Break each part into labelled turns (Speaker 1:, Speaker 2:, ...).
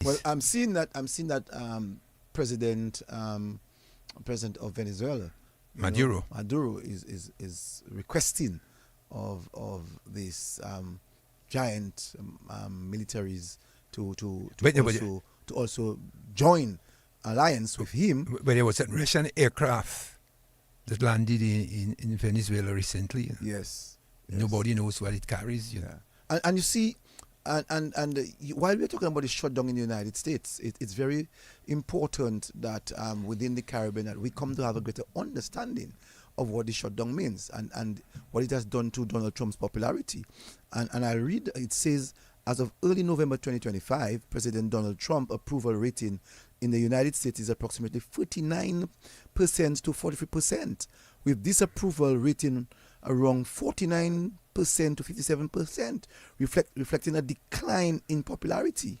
Speaker 1: Well, I'm seeing that president president of Venezuela, Maduro is requesting of these giant militaries to also join alliance with him.
Speaker 2: But there was a Russian aircraft that landed in Venezuela recently.
Speaker 1: Yes.
Speaker 2: Nobody knows what it carries. You know.
Speaker 1: And you see, while we're talking about the shutdown in the United States, it's very important that within the Caribbean that we come to have a greater understanding of what the shutdown means and what it has done to Donald Trump's popularity. And I read, it says, as of early November 2025, President Donald Trump approval rating in the United States is approximately 39% to 43%, with disapproval rating around 49% to 57%, reflecting a decline in popularity.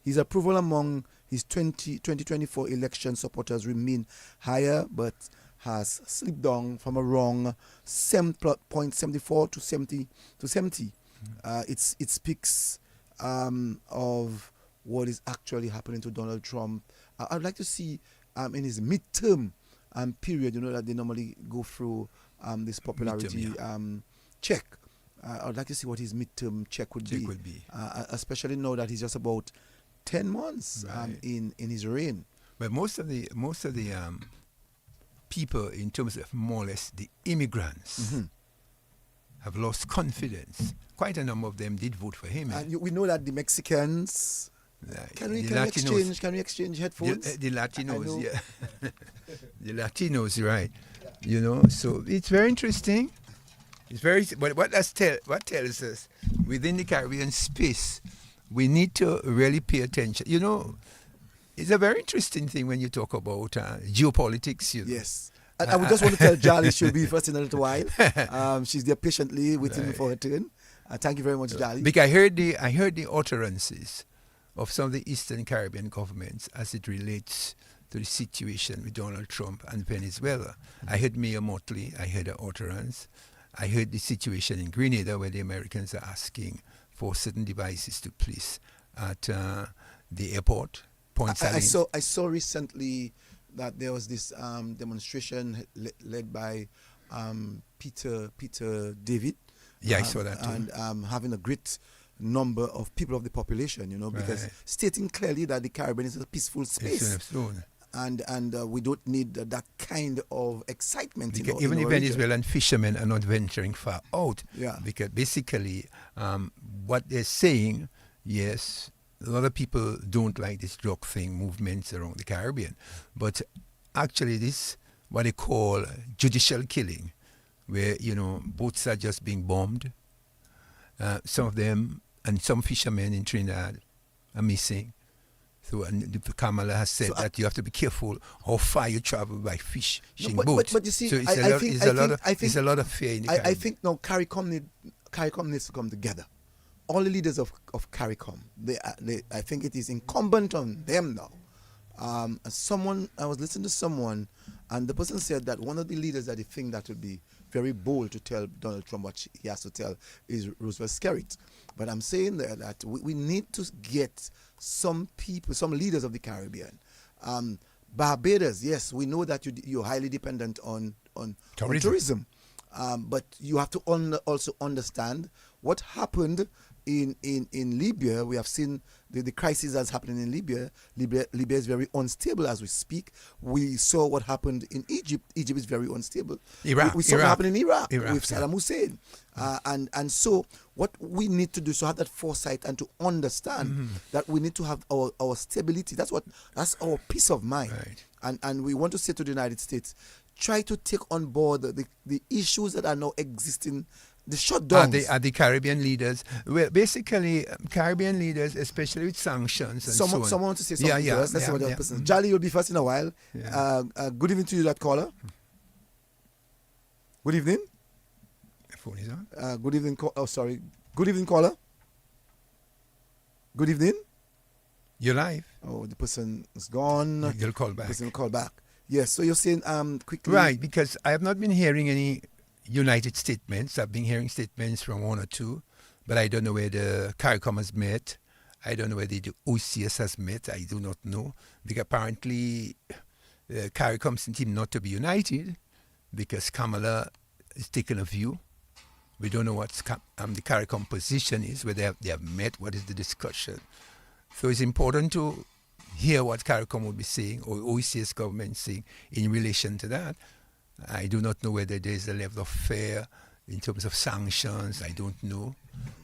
Speaker 1: His approval among his 2024 election supporters remain higher, but has slipped down from around 7.74 to 70 to 70. It speaks of what is actually happening to Donald Trump. I'd like to see in his midterm period, that they normally go through this popularity check. I'd like to see what his midterm check would be. Especially now that he's just about 10 months in his reign.
Speaker 2: But most of the people, in terms of more or less the immigrants, have lost confidence. Quite a number of them did vote for him.
Speaker 1: And we know that the Mexicans. Can we exchange headphones?
Speaker 2: The Latinos, yeah. The Latinos, right. So it's very interesting. But what tells us, within the Caribbean space, we need to really pay attention. It's a very interesting thing when you talk about geopolitics.
Speaker 1: Yes. I would just want to tell Jolly she'll be first in a little while. She's there patiently waiting for her turn. Thank you very much, Jolly.
Speaker 2: Because I heard the utterances of some of the Eastern Caribbean governments as it relates to the situation with Donald Trump and Venezuela. I heard Mayor Motley, I heard her utterance. I heard the situation in Grenada where the Americans are asking for certain devices to place at the airport.
Speaker 1: I saw recently that there was this demonstration led by Peter David.
Speaker 2: Yeah, I saw that too.
Speaker 1: And having a great number of people of the population, because stating clearly that the Caribbean is a peaceful space. And we don't need that kind of excitement.
Speaker 2: Even the Venezuelan fishermen are not venturing far out.
Speaker 1: Yeah.
Speaker 2: Because basically, what they're saying, yes, a lot of people don't like this drug thing, movements around the Caribbean. But actually, this what they call judicial killing, where, boats are just being bombed. Some of them, and some fishermen in Trinidad are missing. So, and Kamala has said that you have to be careful how far you travel by fishing boats.
Speaker 1: But you see,
Speaker 2: so it's a lot of fear in the Caribbean.
Speaker 1: I think now CARICOM needs to come together. All the leaders of CARICOM, I think it is incumbent on them now. I was listening to someone, and the person said that one of the leaders that they think that would be very bold to tell Donald Trump what he has to tell is Roosevelt Skerritt. But I'm saying that we need to get some people, some leaders of the Caribbean. Barbados, yes, we know that you're highly dependent on tourism. But you have to also understand what happened in Libya. We have seen the crisis that's happening in Libya. Libya is very unstable as we speak. We saw what happened in Egypt. Egypt is very unstable. We saw what happened in Iraq with Saddam Hussein. And so what we need to do is to have that foresight and to understand that we need to have our stability. That's our peace of mind.
Speaker 2: Right.
Speaker 1: And we want to say to the United States, try to take on board the issues that are now existing. The shutdowns.
Speaker 2: Are the Caribbean leaders? Well, basically, Caribbean leaders, especially with sanctions and
Speaker 1: someone wants to say something to us. Let's see what the other person. Jolly, you'll be first in a while. Yeah. Good evening to you, that caller. Good evening.
Speaker 2: The phone is on.
Speaker 1: Good evening. Sorry. Good evening, caller. Good evening.
Speaker 2: You're live.
Speaker 1: Oh, the person is gone.
Speaker 2: You'll call back.
Speaker 1: The person will call back. Yes. So you're saying quickly.
Speaker 2: Right, because I have not been hearing any united statements. I've been hearing statements from one or two, but I don't know where the CARICOM has met I don't know whether the OCS has met. I do not know. Because apparently, CARICOM seem not to be united because Kamala is taking a view. We don't know what the CARICOM position is, whether they have met, what is the discussion. So it's important to hear what CARICOM will be saying or OECS government saying in relation to that. I do not know whether there is a level of fear in terms of sanctions. I don't know.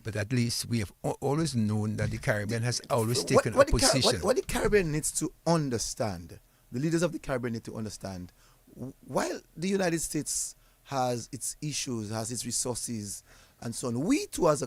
Speaker 2: But at least we have always known that the Caribbean has always taken a position.
Speaker 1: What the Caribbean needs to understand, the leaders of the Caribbean need to understand, while the United States has its issues, has its resources, and so on, we too as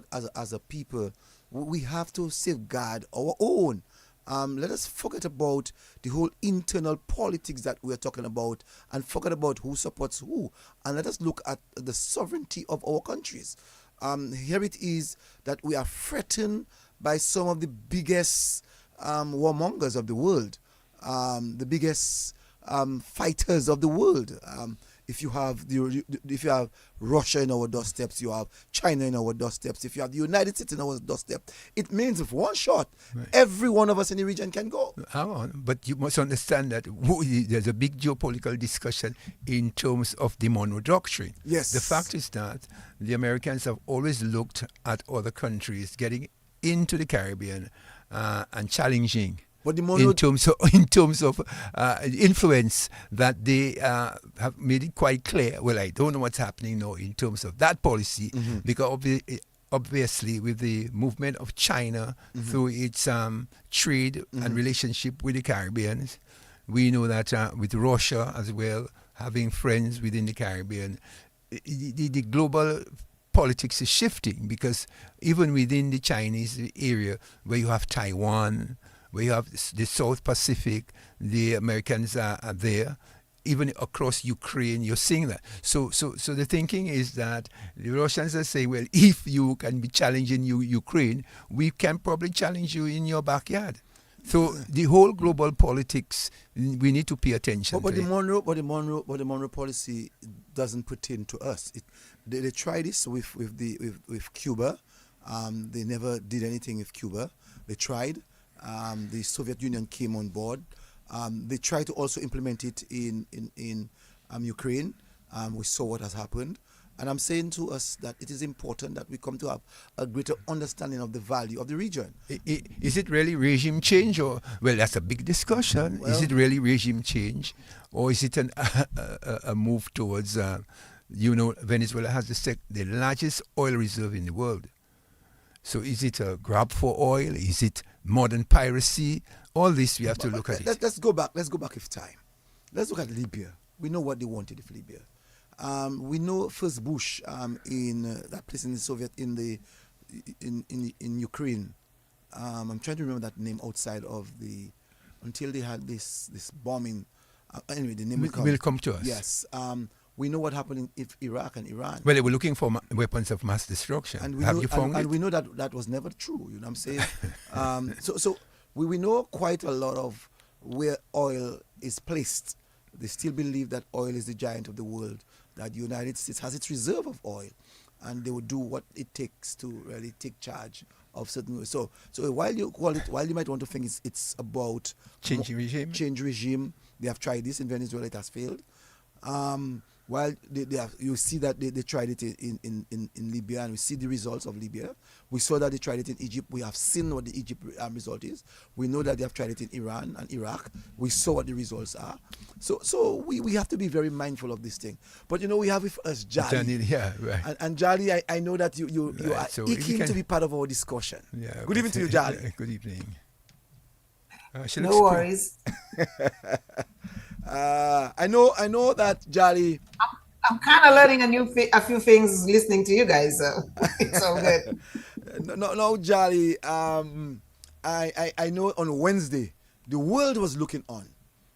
Speaker 1: a people, we have to safeguard our own. Let us forget about the whole internal politics that we're talking about and forget about who supports who. And let us look at the sovereignty of our countries. Here it is that we are threatened by some of the biggest warmongers of the world, the biggest fighters of the world. If you have Russia in our doorsteps, you have China in our doorsteps. If you have the United States in our doorstep, it means with one shot, right, every one of us in the region can go.
Speaker 2: Hang on, but you must understand that there's a big geopolitical discussion in terms of the Monroe Doctrine.
Speaker 1: Yes.
Speaker 2: The fact is that the Americans have always looked at other countries getting into the Caribbean and challenging.
Speaker 1: But the
Speaker 2: in terms of influence that they have made it quite clear. Well, I don't know what's happening now in terms of that policy, because obviously with the movement of China through its trade and relationship with the Caribbean, we know that with Russia as well, having friends within the Caribbean, the global politics is shifting, because even within the Chinese area, where you have Taiwan, where you have the South Pacific, the Americans are there. Even across Ukraine, you're seeing that. So the thinking is that the Russians are saying, well, if you can be challenging Ukraine, we can probably challenge you in your backyard. So the whole global politics, we need to pay attention.
Speaker 1: But the Monroe policy doesn't pertain to us. They tried this with Cuba. They never did anything with Cuba. They tried. The Soviet Union came on board. They tried to also implement it in Ukraine. We saw what has happened. And I'm saying to us that it is important that we come to have a greater understanding of the value of the region.
Speaker 2: Is it really regime change? Or, well, that's a big discussion. Well, is it really regime change? Or is it a move towards, Venezuela has the largest oil reserve in the world. So is it a grab for oil? Is it modern piracy? All this we have to look at it.
Speaker 1: Let's go back with time. Let's look at Libya. We know what they wanted with Libya. We know first Bush in that place in the Soviet in Ukraine. I'm trying to remember that name outside of until they had this bombing. Anyway, the name
Speaker 2: will come to us.
Speaker 1: Yes. We know what happened in Iraq and Iran.
Speaker 2: Well, they were looking for weapons of mass destruction.
Speaker 1: And we
Speaker 2: have
Speaker 1: know,
Speaker 2: you found it?
Speaker 1: And we know that was never true. You know what I'm saying? So we know quite a lot of where oil is placed. They still believe that oil is the giant of the world, that the United States has its reserve of oil, and they will do what it takes to really take charge of certain ways. So while you might want to think it's about
Speaker 2: change
Speaker 1: regime, they have tried this in Venezuela, it has failed. While you see that they tried it in Libya, and we see the results of Libya. We saw that they tried it in Egypt. We have seen what the Egypt result is. We know that they have tried it in Iran and Iraq. We saw what the results are. So we have to be very mindful of this thing. But we have with us Jali.
Speaker 2: Yeah, right.
Speaker 1: And Jali, I know that you are eager to be part of our discussion.
Speaker 2: Yeah.
Speaker 1: Good evening to you, Jali.
Speaker 2: Good evening.
Speaker 3: No worries.
Speaker 1: I know that Jali.
Speaker 3: I'm kind of learning a few things listening to you guys. So it's all good.
Speaker 1: No, Jali. I know on Wednesday the world was looking on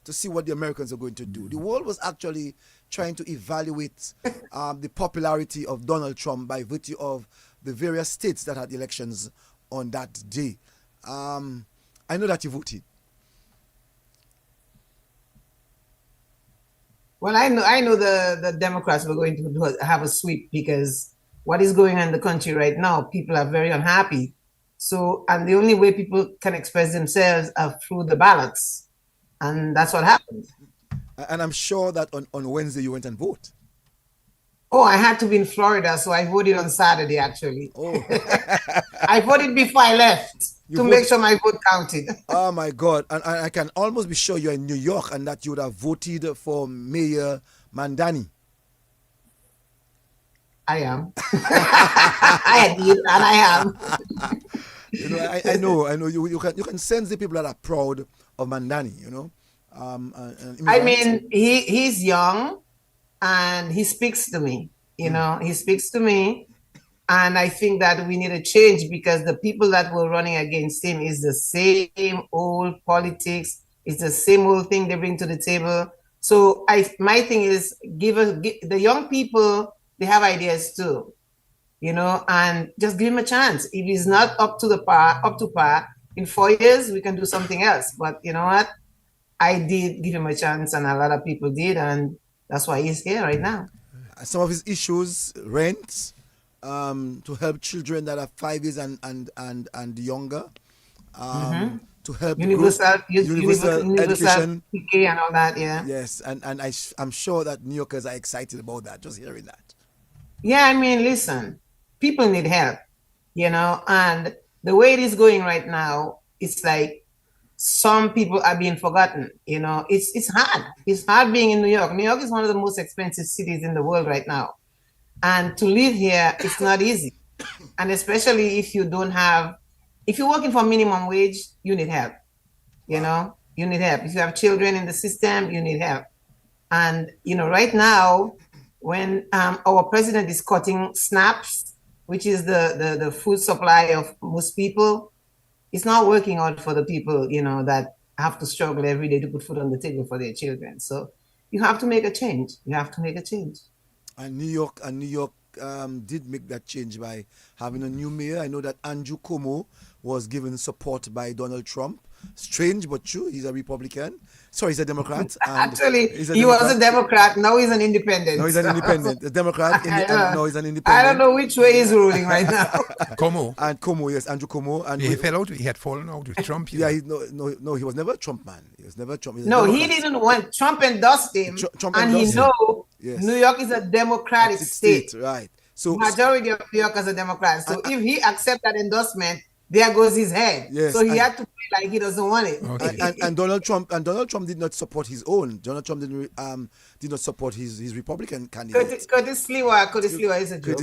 Speaker 1: to see what the Americans are going to do. The world was actually trying to evaluate the popularity of Donald Trump by virtue of the various states that had elections on that day. I know that you voted.
Speaker 3: Well, I know the Democrats were going to have a sweep, because what is going on in the country right now, people are very unhappy. So, and the only way people can express themselves are through the ballots. And that's what happened.
Speaker 1: And I'm sure that on Wednesday you went and vote.
Speaker 3: Oh, I had to be in Florida, so I voted on Saturday, actually.
Speaker 1: Oh,
Speaker 3: I voted before I left
Speaker 1: you
Speaker 3: to make
Speaker 1: voted.
Speaker 3: sure my vote counted.
Speaker 1: Oh my God! And I can almost be sure you're in New York and that you would have voted for Mayor Mandani.
Speaker 3: I am. I did, and I am.
Speaker 1: You know, I know. You can sense the people that are proud of Mandani. You know, an
Speaker 3: I
Speaker 1: immigrant.
Speaker 3: mean, he's young and he speaks to me. He speaks to me. And I think that we need a change because the people that were running against him is the same old politics. It's the same old thing they bring to the table. So my thing is give the young people, they have ideas too, and just give him a chance. If he's not up to par, in 4 years we can do something else. But you know what? I did give him a chance, and a lot of people did, and that's why he's here right now.
Speaker 1: Some of his issues, rent, to help children that are 5 years and younger, to help growth, universal education.
Speaker 3: PK and all that, yeah.
Speaker 1: Yes, and I'm sure that New Yorkers are excited about that. Just hearing that.
Speaker 3: Yeah, I mean, listen, people need help, and the way it is going right now, it's like some people are being forgotten. It's hard. It's hard being in New York. New York is one of the most expensive cities in the world right now. And to live here, it's not easy. And especially if if you're working for minimum wage, you need help. You need help. If you have children in the system, you need help. And, right now, when our president is cutting SNAPs, which is the food supply of most people, it's not working out for the people, that have to struggle every day to put food on the table for their children. So you have to make a change. You have to make a change.
Speaker 1: And New York did make that change by having a new mayor. I know that Andrew Cuomo was given support by Donald Trump. Strange but true. He's a Republican. Sorry, he's a Democrat. And
Speaker 3: Actually, he was a Democrat. Now he's an independent.
Speaker 1: No, he's an independent. A Democrat. No, he's an independent.
Speaker 3: I don't know which way he's ruling right now.
Speaker 2: Como.
Speaker 1: And Cuomo, yes, Andrew Cuomo. And
Speaker 2: he fell out. He had fallen out with Trump.
Speaker 1: Yeah, no, he was never a Trump man. He was never a Trump.
Speaker 3: No, he didn't want Trump endorsed him.
Speaker 1: Trump
Speaker 3: and
Speaker 1: endorsed
Speaker 3: he know
Speaker 1: yes.
Speaker 3: New York is a Democratic state.
Speaker 1: Right. So
Speaker 3: majority of New York is a Democrat. So if he accepts that endorsement, there goes his head.
Speaker 1: Yes,
Speaker 3: so he had to play like he doesn't want it.
Speaker 1: Okay. And Donald Trump did not support his own. Donald Trump did not support his Republican candidate.
Speaker 3: Curtis Lewa is a joke.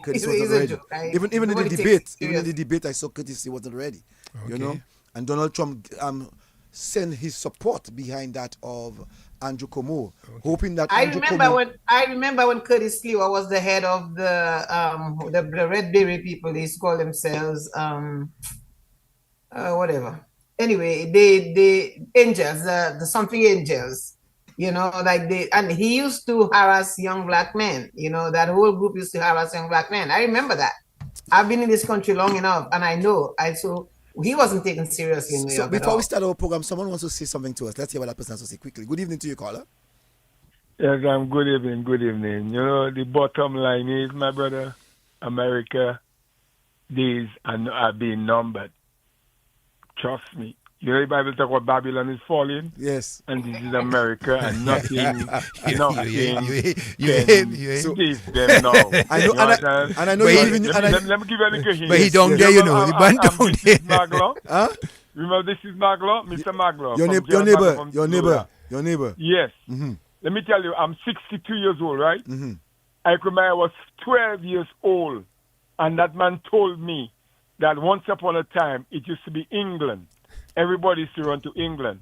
Speaker 1: Curtis wasn't ready. Joke, right? Even in the debate, I saw Curtis wasn't ready. Okay. And Donald Trump sent his support behind that of Andrew Cuomo, hoping that
Speaker 3: I remember when Curtis Lewa was the head of the Red Berry people. They used to call themselves whatever. Anyway, the angels, the something angels. And he used to harass young black men. That whole group used to harass young black men. I remember that. I've been in this country long enough, and I know. He wasn't taken seriously in New York.
Speaker 1: So before we start our program, someone wants to say something to us. Let's hear what that person has to say quickly. Good evening to you, caller.
Speaker 4: Yes, good evening. The bottom line is, my brother, America days are being numbered. Trust me. The Bible talk about Babylon is falling.
Speaker 1: Yes.
Speaker 4: And this is America, and nothing
Speaker 2: you
Speaker 4: save them now.
Speaker 1: I know, and I know you even.
Speaker 4: Let me give you a little hint.
Speaker 2: But he down there, the man down there.
Speaker 4: Huh? Remember, this is Maglo, Mr. Maglo.
Speaker 1: Your neighbor.
Speaker 4: Yes.
Speaker 1: Mm-hmm.
Speaker 4: Let me tell you, I'm 62 years old, right?
Speaker 1: Mm-hmm.
Speaker 4: I remember I was 12 years old, and that man told me that once upon a time, it used to be England. Everybody used to run to England.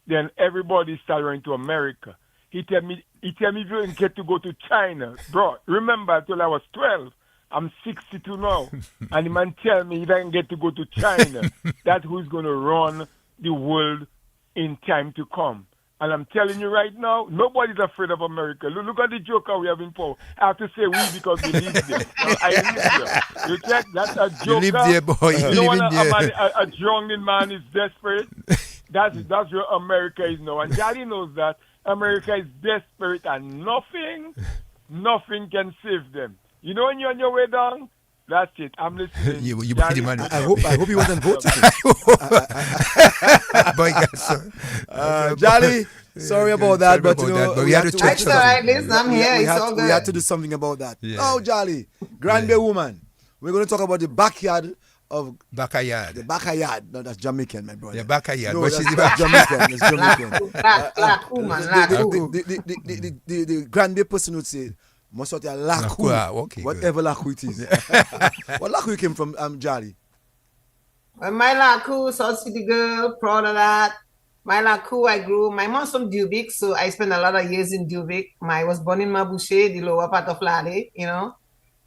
Speaker 4: Then everybody started running to America. He tell me if you didn't get to go to China. Bro, remember until I was 12. I'm 62 now. And the man tell me if I can get to go to China, that's who's going to run the world in time to come. And I'm telling you right now, nobody's afraid of America. Look at the joker we have in power. I have to say we because we live there. I live there. You check, that's a joker.
Speaker 2: You live there, boy. You live in there.
Speaker 4: A drowning man is desperate. That's where America is now. And Daddy knows that America is desperate and nothing can save them. When you're on your way down, That's it. I'm listening.
Speaker 2: You pay the money.
Speaker 1: I hope he wasn't voting.
Speaker 2: Boy, sir.
Speaker 1: Jolly, sorry about that, but you know,
Speaker 2: but we had to check
Speaker 3: It's all right, listen, I'm here.
Speaker 1: we
Speaker 3: It's all
Speaker 1: we
Speaker 3: good.
Speaker 1: had to do something about that.
Speaker 2: Yeah.
Speaker 1: Oh, Jolly, Grand Bay woman. We're going to talk about the backyard of
Speaker 2: Backyard.
Speaker 1: the backyard. No, that's Jamaican, my brother.
Speaker 2: Yeah, backyard.
Speaker 1: No,
Speaker 2: But
Speaker 1: that's,
Speaker 2: she's the
Speaker 1: that's Jamaican. It's Jamaican.
Speaker 3: Lakou, man, Lakou.
Speaker 1: The Grand Bay person would say, must out there Lakou.
Speaker 2: Okay,
Speaker 1: Whatever Lakou it is. What Lakou you came from, Jolly?
Speaker 3: Well, my Lakou, South City girl, proud of that. My Lakou, my mom's from Dubic, so I spent a lot of years in Dubic. I was born in Mabouché, the lower part of Lade, you know.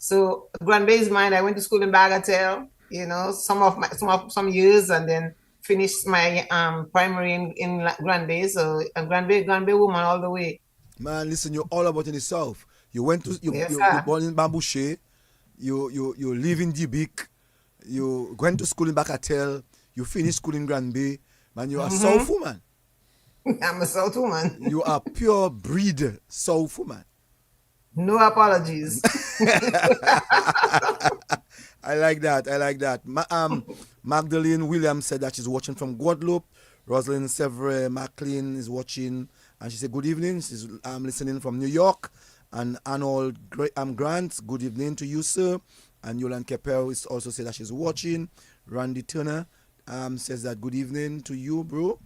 Speaker 3: So Grand Bay is mine. I went to school in Bagatelle, you know, some years, and then finished my primary in Grand Bay. So a Grand Bay woman all the way.
Speaker 1: Man, listen, you're all about in the south. You went to you
Speaker 3: Yes,
Speaker 1: you
Speaker 3: sir.
Speaker 1: born in Bambouche, you live in Dubic, you went to school in Bacatel, you finished school in Grand Bay. Man, you're a South woman.
Speaker 3: I'm a South woman.
Speaker 1: You are pure breed South woman.
Speaker 3: No apologies.
Speaker 1: I like that. Magdalene Williams said that she's watching from Guadeloupe. Rosalind Sevre McLean is watching, and she said good evening. She's listening from New York. And Arnold Grant, good evening to you, sir. And Yolan Keppel is also said that she's watching. Randy Turner says that good evening to you, bro.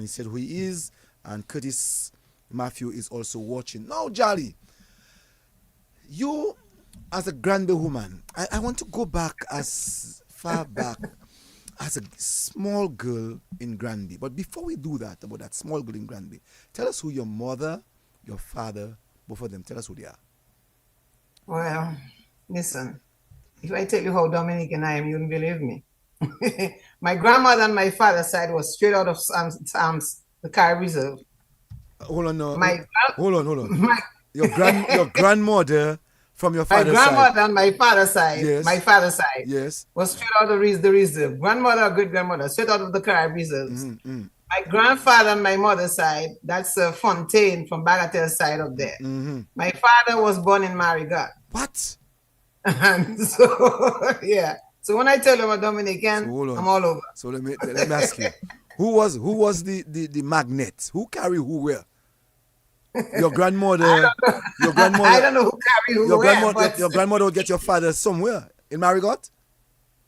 Speaker 1: He said who he is. And Curtis Matthew is also watching. Now, Jolly, you as a Grand Bay woman, I want to go back as far back as a small girl in Grand Bay. But before we do that, about that small girl in Grand Bay, tell us who your mother, your father, both of them, tell us who they are.
Speaker 3: Well, listen, if I tell you how Dominican I am, you wouldn't believe me. My grandmother on my father's side was straight out of the Car Reserve.
Speaker 1: Hold on, no.
Speaker 3: My
Speaker 1: Hold on.
Speaker 3: My,
Speaker 1: Your grandmother from your
Speaker 3: my
Speaker 1: father's
Speaker 3: grandmother
Speaker 1: side.
Speaker 3: on my father's side,
Speaker 1: Yes.
Speaker 3: my father's side,
Speaker 1: Yes.
Speaker 3: was straight out of the reserve. Grandmother or great grandmother, straight out of the Car Reserves. My grandfather on my mother's side, that's Fontaine from Bagatel's side up there. My father was born in Marigot.
Speaker 1: What?
Speaker 3: And so, yeah. So when I tell you I'm a Dominican,
Speaker 1: So hold on.
Speaker 3: I'm all over.
Speaker 1: So let me ask you. Who was the magnet? Who carry who where? Your grandmother. Your grandmother.
Speaker 3: I don't know who carry who where, but
Speaker 1: Your grandmother would get your father somewhere in Marigot?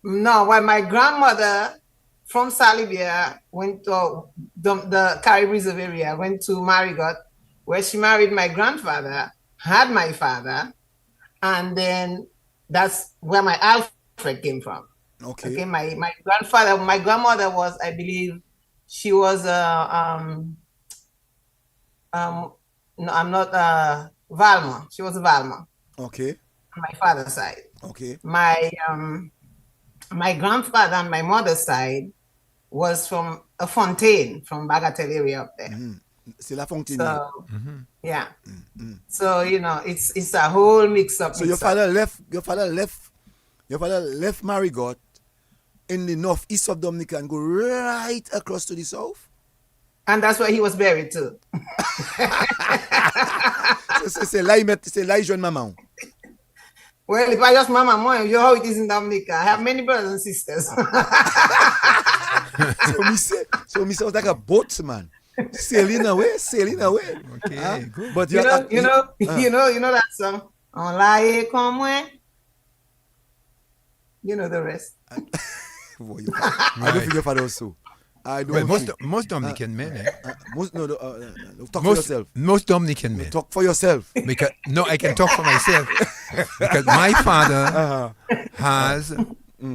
Speaker 3: no, well, my grandmother from Salibia went to the Carib Reserve area, went to Marigot, where she married my grandfather, had my father, and then that's where my Alfred came from.
Speaker 1: Okay.
Speaker 3: My grandmother was, I believe, she was no, I'm not Valma. She was a Valma
Speaker 1: Okay.
Speaker 3: on my father's side.
Speaker 1: Okay.
Speaker 3: My grandfather on my mother's side was from a Fontaine from Bagatelle area up there.
Speaker 1: C'est La Fontaine.
Speaker 3: So yeah. So you know, it's a whole mix up.
Speaker 1: So your father left Marigot in the northeast of Dominica and go right across to the south.
Speaker 3: And that's where he was buried too.
Speaker 1: C'est là il jeune maman.
Speaker 3: Well, if I just mama more, you know how it is in Dominica. I have many brothers and sisters.
Speaker 1: So me say was like a boatman. Sailing away.
Speaker 2: Okay, good.
Speaker 1: But
Speaker 3: you know that song. On lie comme moi. You know the rest.
Speaker 1: I don't think your father also. I don't.
Speaker 2: Well,
Speaker 1: think.
Speaker 2: most Dominican men,
Speaker 1: Talk for yourself.
Speaker 2: Most Dominican men.
Speaker 1: Talk for yourself.
Speaker 2: Because no, I can talk for myself. Because my father has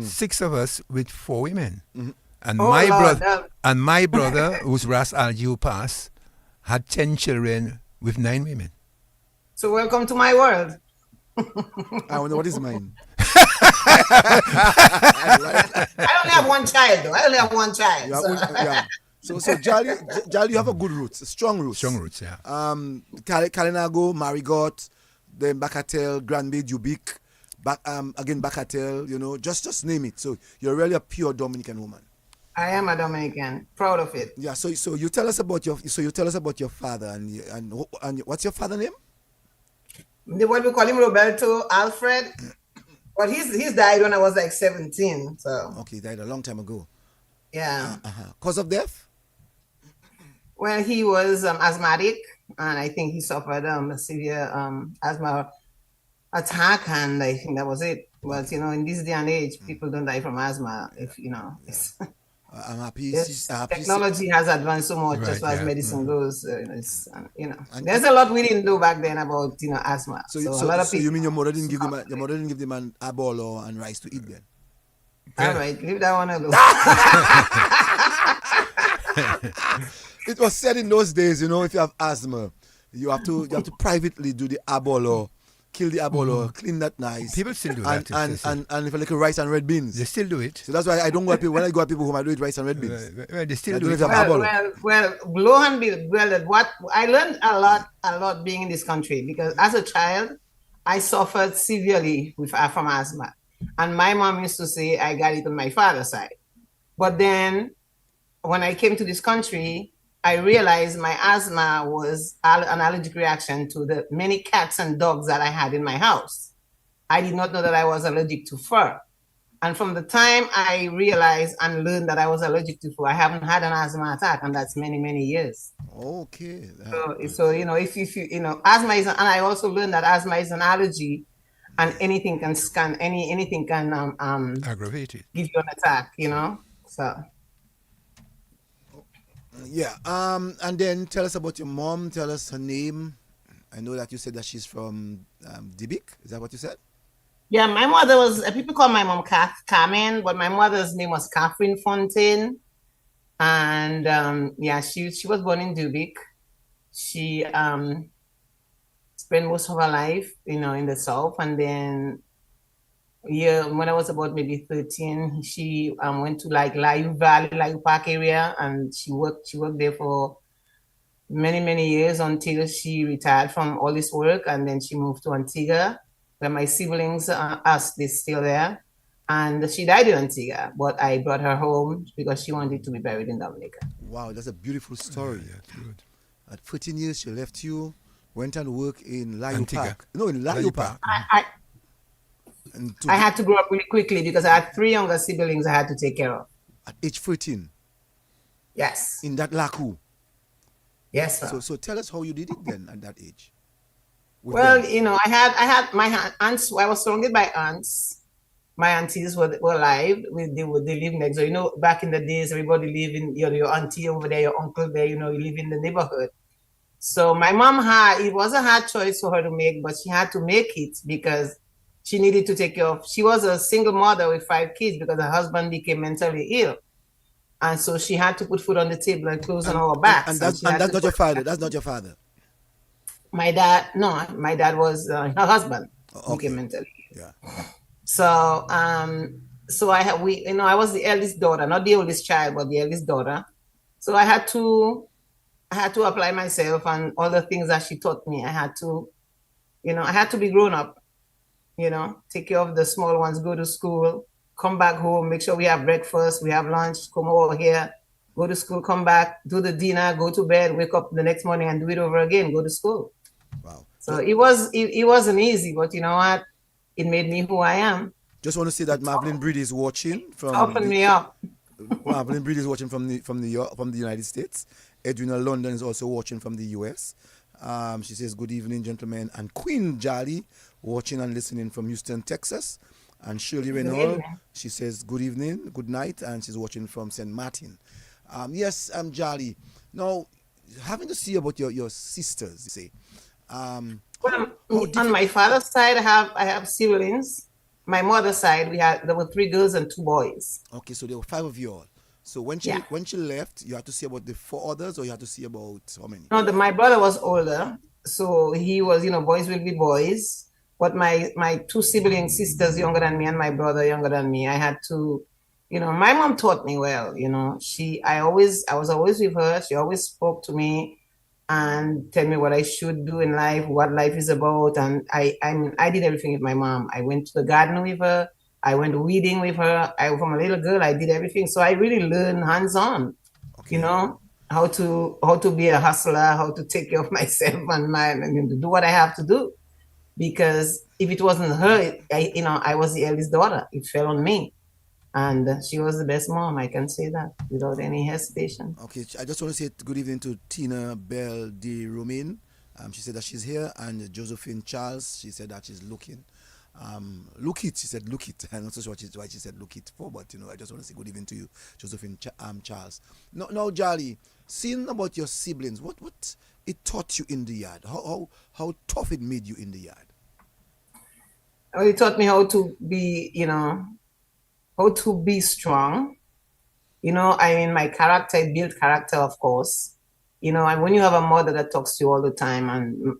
Speaker 2: 6 of us with 4 women, and my brother, whose Ras Al Ghul passed, had 10 children with 9 women.
Speaker 3: So welcome to my world.
Speaker 1: I wonder what is mine.
Speaker 3: I only have one child, though. I only have one child.
Speaker 1: So Jolly, you have a good roots, strong roots.
Speaker 2: Strong roots, yeah.
Speaker 1: Kalinago, Marigot, then Bacatel, Grand Bay, Dubic, again Bacatel. You know, just name it. So you're really a pure Dominican woman.
Speaker 3: I am a Dominican, proud of it.
Speaker 1: Yeah. So you tell us about your father and what's your father's name?
Speaker 3: What we call him, Roberto Alfred But he's died when I was like 17. So
Speaker 1: Okay, he died a long time ago.
Speaker 3: yeah.
Speaker 1: Cause of death?
Speaker 3: Well, he was asthmatic, and I think he suffered a severe asthma attack, and I think that was it. But
Speaker 1: Okay.
Speaker 3: in this day and age, people don't die from asthma.
Speaker 1: Yeah.
Speaker 3: If
Speaker 1: Yeah.
Speaker 3: it's,
Speaker 1: I'm happy.
Speaker 3: yes,
Speaker 1: Happy.
Speaker 3: technology has advanced so much as
Speaker 2: Right,
Speaker 3: far as
Speaker 2: yeah.
Speaker 3: medicine goes.
Speaker 1: And
Speaker 3: There's a lot we didn't know back then about asthma.
Speaker 1: so
Speaker 3: So a lot of
Speaker 1: you
Speaker 3: people
Speaker 1: mean your mother didn't give
Speaker 3: succumb
Speaker 1: them
Speaker 3: to
Speaker 1: your
Speaker 3: it.
Speaker 1: mother didn't give them an abolo and rice to eat then?
Speaker 3: All
Speaker 2: Well,
Speaker 3: right, leave that one alone.
Speaker 1: It was said in those days, if you have asthma, you have to privately do the abolo, kill the abolo, clean that nice,
Speaker 2: people still do
Speaker 1: and
Speaker 2: that.
Speaker 1: and if you like rice and red beans.
Speaker 2: They still do it.
Speaker 1: So that's why I don't go at people when I go at people who might do it rice and red beans.
Speaker 2: Well, they still
Speaker 1: I
Speaker 2: do
Speaker 1: don't know
Speaker 2: it.
Speaker 1: if you have
Speaker 3: Well,
Speaker 1: abolo.
Speaker 3: lo and behold, what I learned a lot being in this country, because as a child, I suffered severely from asthma, and my mom used to say I got it on my father's side. But then when I came to this country, I realized my asthma was an allergic reaction to the many cats and dogs that I had in my house. I did not know that I was allergic to fur. And from the time I realized and learned that I was allergic to fur, I haven't had an asthma attack, and that's many, many years.
Speaker 1: Okay.
Speaker 3: So if asthma is, and I also learned that asthma is an allergy, and anything can
Speaker 2: Aggravated.
Speaker 3: give you an attack. So
Speaker 1: Yeah. And then tell us about your mom. Tell us her name. I know that you said that she's from Dibik. Is that what you said?
Speaker 3: yeah, my mother was. People call my mom Carmen, but my mother's name was Catherine Fontaine, and yeah, she was born in Dubic. She spent most of her life, in the south, and then yeah, when I was about maybe 13, she went to like Lakou Valley, Lakou Park area, and she worked there for many, many years until she retired from all this work, and then she moved to Antigua, where my siblings they still there. And she died in Antigua, but I brought her home because she wanted to be buried in Dominica.
Speaker 1: Wow, that's a beautiful story.
Speaker 2: Yeah, that's good.
Speaker 1: At 14 years, she left you, went and worked in Lakou
Speaker 2: Antigua.
Speaker 1: Park. No, in Lakou
Speaker 2: Lakou
Speaker 1: Park.
Speaker 2: Park.
Speaker 1: And
Speaker 3: I had to grow up really quickly because I had 3 younger siblings I had to take care of.
Speaker 1: at age 14,
Speaker 3: Yes.
Speaker 1: in that Lakou.
Speaker 3: Yes, sir.
Speaker 1: So tell us how you did it then at that age. with
Speaker 3: Well,
Speaker 1: them.
Speaker 3: I had my aunts. I was surrounded by aunts. My aunties were alive. They live next door. Back in the days, everybody lived in your auntie over there, your uncle there. You live in the neighborhood. So my mom it was a hard choice for her to make, but she had to make it because she needed to take care of. She was a single mother with 5 kids because her husband became mentally ill, and so she had to put food on the table and clothes on our backs.
Speaker 1: And that's
Speaker 3: she had
Speaker 1: that's
Speaker 3: to
Speaker 1: not
Speaker 3: go
Speaker 1: your father. That's not your father.
Speaker 3: My dad, no, my dad was her husband
Speaker 1: Okay.
Speaker 3: became mentally ill.
Speaker 1: Yeah.
Speaker 3: So I was the eldest daughter, not the oldest child, but the eldest daughter. So I had to apply myself and all the things that she taught me. I had to be grown up, take care of the small ones, go to school, come back home, make sure we have breakfast, we have lunch, come over here, go to school, come back, do the dinner, go to bed, wake up the next morning and do it over again, go to school.
Speaker 1: Wow.
Speaker 3: So it wasn't easy, but you know what? It made me who I am.
Speaker 1: Just want to say that Marvelyn Breed is watching from
Speaker 3: Opened me up.
Speaker 1: Marvelyn Breed is watching from the United States. Edwina London is also watching from the US. She says, "Good evening, gentlemen." And Queen Jolly watching and listening from Houston, Texas. And Shirley Renault,
Speaker 3: evening.
Speaker 1: she says, "Good evening, good night," and she's watching from St. Martin. Yes, Jolly. Now, having to see about your sisters, you say.
Speaker 3: Well, on my father's side, I have siblings. My mother's side, there were 3 girls and 2 boys.
Speaker 1: Okay, so there were 5 of you all. So when she
Speaker 3: Yeah.
Speaker 1: when she left, you had to see about the 4 others, or you had to see about how many?
Speaker 3: No, my brother was older, so he was, boys will be boys. But my 2 sibling sisters younger than me and my brother younger than me, I had to, my mom taught me well. I was always with her. She always spoke to me and tell me what I should do in life, what life is about. And I did everything with my mom. I went to the garden with her. I went weeding with her. From a little girl, I did everything. So I really learned hands-on,
Speaker 1: Okay.
Speaker 3: how to be a hustler, how to take care of myself and to do what I have to do. because if it wasn't her, I was the eldest daughter. It fell on me. And she was the best mom, I can say that without any hesitation.
Speaker 1: Okay, I just want to say good evening to Tina Bell de Romaine. She said that she's here, and Josephine Charles. She said that she's looking. Look it. She said, "Look it." I'm not so sure why she said "look it" for, but I just want to say good evening to you, Josephine Charles. Now, Jolly, seeing about your siblings, what it taught you in the yard? How tough it made you in the yard?
Speaker 3: Well, it taught me how to be, how to be strong. I mean, my character, I built character, of course. And when you have a mother that talks to you all the time, and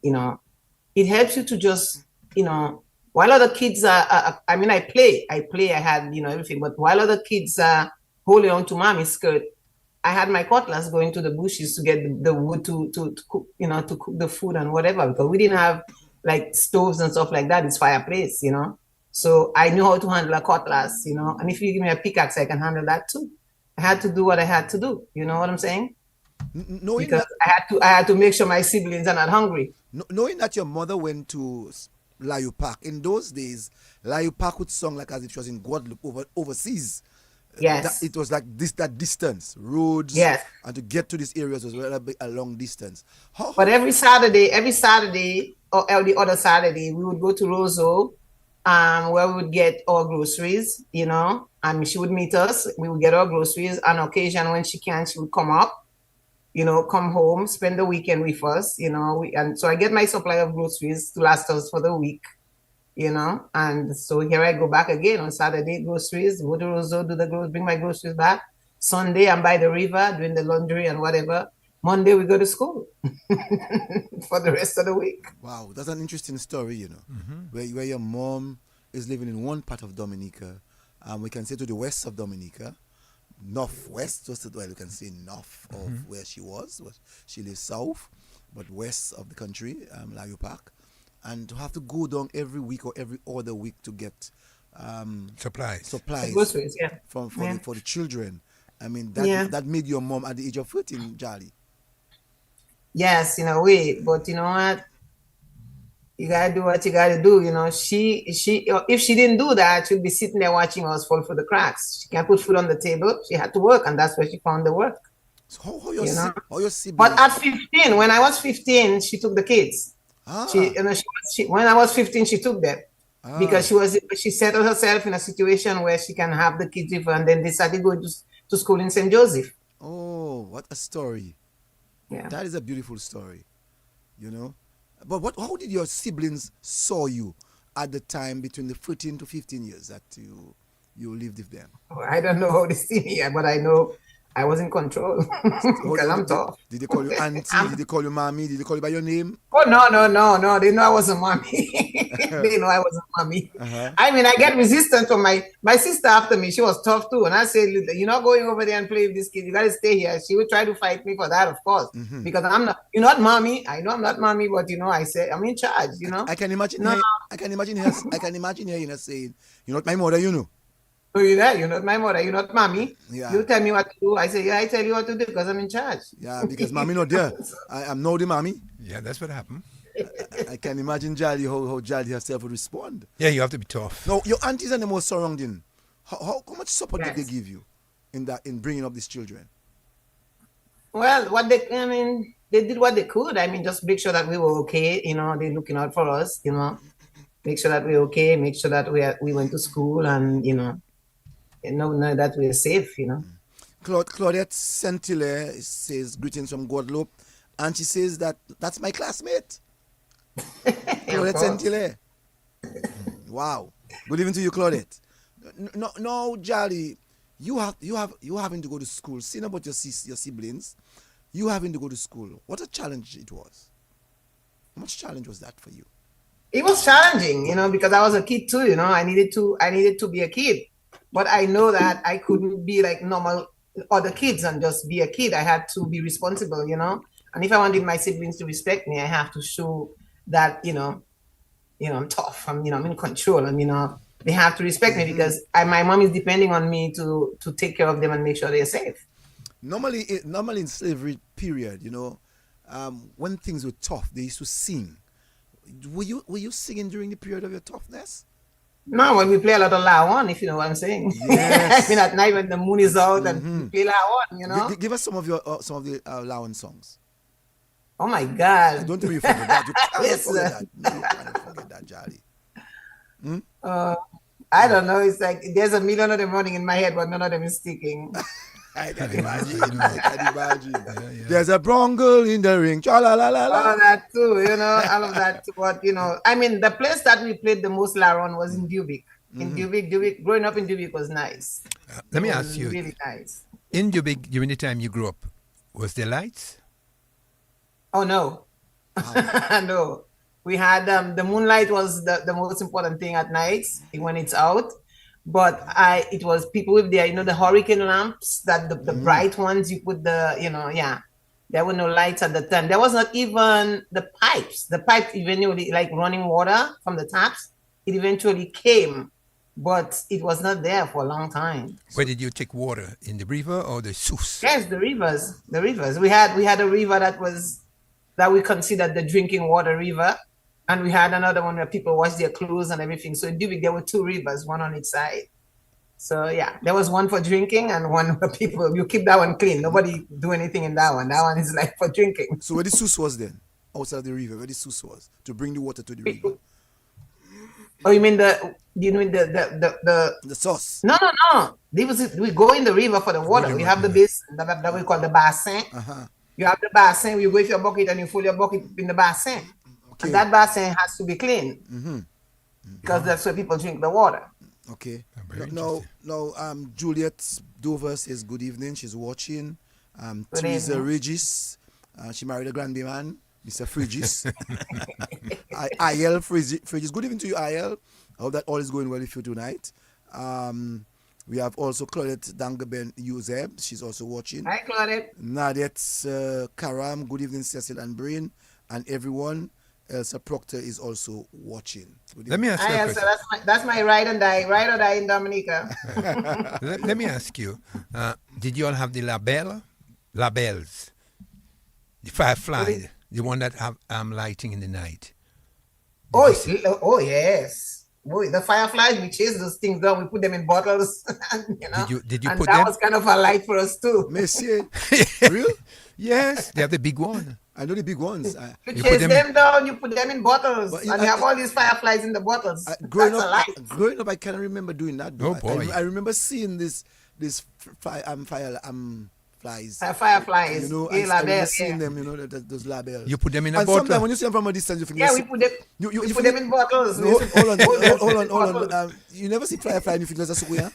Speaker 3: it helps you to just, while other kids I mean, I play, I had, everything, but while other kids are holding on to mommy's skirt, I had my cutlass going to the bushes to get the wood to cook, to cook the food and whatever, because we didn't have like stoves and stuff like that. It's fireplace, So I knew how to handle a cutlass, and if you give me a pickaxe, I can handle that too. I had to do what I had to do. You know what I'm saying?
Speaker 1: Knowing
Speaker 3: Because
Speaker 1: that,
Speaker 3: I had to make sure my siblings are not hungry.
Speaker 1: knowing that your mother went to Lakou Park, in those days, Lakou Park would song like as if she was in Guadeloupe overseas.
Speaker 3: Yes.
Speaker 1: It was like that distance, roads,
Speaker 3: Yes.
Speaker 1: and to get to these areas was a long distance.
Speaker 3: But every Saturday, or every other Saturday, we would go to Roseau, where we would get our groceries, and she would meet us. We would get our groceries. On occasion, when she can, she would come up, come home, spend the weekend with us, and so I get my supply of groceries to last us for the week, and so here I go back again on Saturday, groceries, go to Roseau, bring my groceries back. Sunday, I'm by the river doing the laundry and whatever. Monday, we go to school for the rest of the week.
Speaker 1: Wow, that's an interesting story, where your mom is living in one part of Dominica, we can say to the west of Dominica, northwest, we can say north of where she was. She lives south, but west of the country, Lakou Park, and to have to go down every week or every other week to get
Speaker 2: Supplies.
Speaker 3: Groceries, yeah.
Speaker 1: for the children. I mean, that made your mom at the age of 14, Jolly.
Speaker 3: Yes, in a way, but you know what? You gotta do what you gotta do. She if she didn't do that, she'd be sitting there watching us fall through the cracks. She can't put food on the table. She had to work, and that's where she found the work.
Speaker 1: So how your siblings?
Speaker 3: But at 15, when I was 15, she took the kids. When I was 15, she took them because she settled herself in a situation where she can have the kids with her, and then decided going to school in St. Joseph.
Speaker 1: Oh, what a story!
Speaker 3: Yeah.
Speaker 1: That is a beautiful story, But how did your siblings saw you at the time between the 14 to 15 years that you lived with them?
Speaker 3: I don't know how they see me, but I know I was in control because I'm tough.
Speaker 1: Did they call you auntie? Did they call you mommy? Did they call you by your name?
Speaker 3: Oh, no. They know I wasn't mommy. They know I wasn't mommy.
Speaker 1: Uh-huh.
Speaker 3: I mean, I get resistance from my sister after me. She was tough too. And I said, you're not going over there and play with this kid. You got to stay here. She would try to fight me for that, of course, because you're not mommy. I know I'm not mommy, but I said, I'm in charge,
Speaker 1: I can imagine
Speaker 3: No.
Speaker 1: I can imagine her saying, you're not my mother,
Speaker 3: So you're not my mother. You're not mommy.
Speaker 1: Yeah.
Speaker 3: You tell me what to do. I say, yeah, I tell you what to do because I'm in charge.
Speaker 1: Yeah, because mommy not there. I'm now the mommy.
Speaker 2: Yeah, that's what happened.
Speaker 1: I can imagine Jolly, how Jolly herself would respond.
Speaker 2: Yeah, you have to be tough.
Speaker 1: No, your aunties and them were surrounding. How much support did
Speaker 3: Yes.
Speaker 1: they give you in bringing up these children?
Speaker 3: Well, they did what they could. I mean, just make sure that we were okay. They're looking out for us. Make sure that we're okay. Make sure that we went to school and know that we're safe.
Speaker 1: Claudette Sentile says greetings from Guadeloupe, and she says that's my classmate. Claudette Sentile. Wow. Good evening to you, Claudette. No, Jolly, you having to go to school. Seeing about your siblings, you having to go to school. What a challenge it was. How much challenge was that for you?
Speaker 3: It was challenging, because I was a kid too. I needed to be a kid, but I know that I couldn't be like normal other kids and just be a kid. I had to be responsible, And if I wanted my siblings to respect me, I have to show that I'm tough. I'm in control, and they have to respect me because my mom is depending on me to take care of them and make sure they're safe.
Speaker 1: Normally in slavery period, when things were tough, they used to sing. were you singing during the period of your toughness?
Speaker 3: No, when we play a lot of Lawan, if you know what I'm saying.
Speaker 1: Yes.
Speaker 3: I mean, at night when the moon is out and we play Lawan, you know.
Speaker 1: Give us some of the Lawan songs.
Speaker 3: Oh my God.
Speaker 1: Don't you forget that. You cannot
Speaker 3: Listen.
Speaker 1: forget that. No, you cannot forget that, Charlie.
Speaker 3: I don't know. It's like there's a million of them running in my head, but none of them is sticking.
Speaker 1: I can imagine. I can imagine. There's a brown girl in the ring.
Speaker 3: All of that too, you know, all of that too. But you know, I mean, the place that we played the most Laron was in Dubic. In Dubic, growing up in Dubic was nice.
Speaker 2: Let me ask you.
Speaker 3: Really nice.
Speaker 2: In Dubic, during the time you grew up, was there lights?
Speaker 3: Oh no, no. We had the moonlight was the most important thing at night when it's out. But it was people with the hurricane lamps that the bright ones you put there were no lights at the time. There was not even the pipes. The pipes eventually, like running water from the taps, it eventually came, but it was not there for a long time.
Speaker 2: Where did you take water? In the river or the Sus?
Speaker 3: Yes, the rivers. The rivers. We had a river that we considered the drinking water river. And we had another one where people wash their clothes and everything. So in Dubic, there were two rivers, one on each side. So yeah, there was one for drinking and one for people. You keep that one clean. Nobody do anything in that one. That one is like for drinking.
Speaker 1: So where the Sus was then? Outside the river, where the Sus was? To bring the water to the river.
Speaker 3: Oh, you mean the
Speaker 1: sauce?
Speaker 3: No. We go in the river for the water. We have the basin that we call the bassin. You have the bassin, you go with your bucket and you fill your bucket in the bassin. Okay. And that bassin has to be clean because that's where people drink the water.
Speaker 1: Okay. Now, Juliet Dover says good evening. She's watching. Teresa Regis, she married a grandbaby man, Mr. Frigis. IL Frigis. Good evening to you, IL. I hope that all is going well with you tonight. We have also Claudette Dangaben Uzeb. She's also watching.
Speaker 3: Hi, Claudette.
Speaker 1: Nadiet Karam. Good evening, Cecil and Brain. And everyone. Elsa Proctor is also watching.
Speaker 2: Let me ask you a question.
Speaker 3: That's my ride or die in Dominica.
Speaker 2: Let me ask you, did you all have the labels, the firefly, the one that have lighting in the night?
Speaker 3: Oh yes. Boy, the fireflies, we chase those things down, we put them in bottles.
Speaker 2: Did you
Speaker 3: and
Speaker 2: put
Speaker 3: that
Speaker 2: them?
Speaker 3: was kind of a light for us too.
Speaker 1: Monsieur. Real?
Speaker 2: Yes, they have the big one.
Speaker 1: I know the big ones.
Speaker 3: You chase them down, you put them in bottles, and you have all these fireflies in the bottles.
Speaker 1: Growing up, I can't remember doing that.
Speaker 2: Oh boy!
Speaker 1: I remember seeing this fireflies.
Speaker 3: Fireflies.
Speaker 1: You know, I remember seeing them. You know, those labels.
Speaker 2: You put them in a
Speaker 1: and
Speaker 2: bottle.
Speaker 1: sometimes when you see them from a distance, you think.
Speaker 3: Yeah, we put them. You put them in bottles.
Speaker 1: No, hold on. You never see firefly and you think there's a sukuya?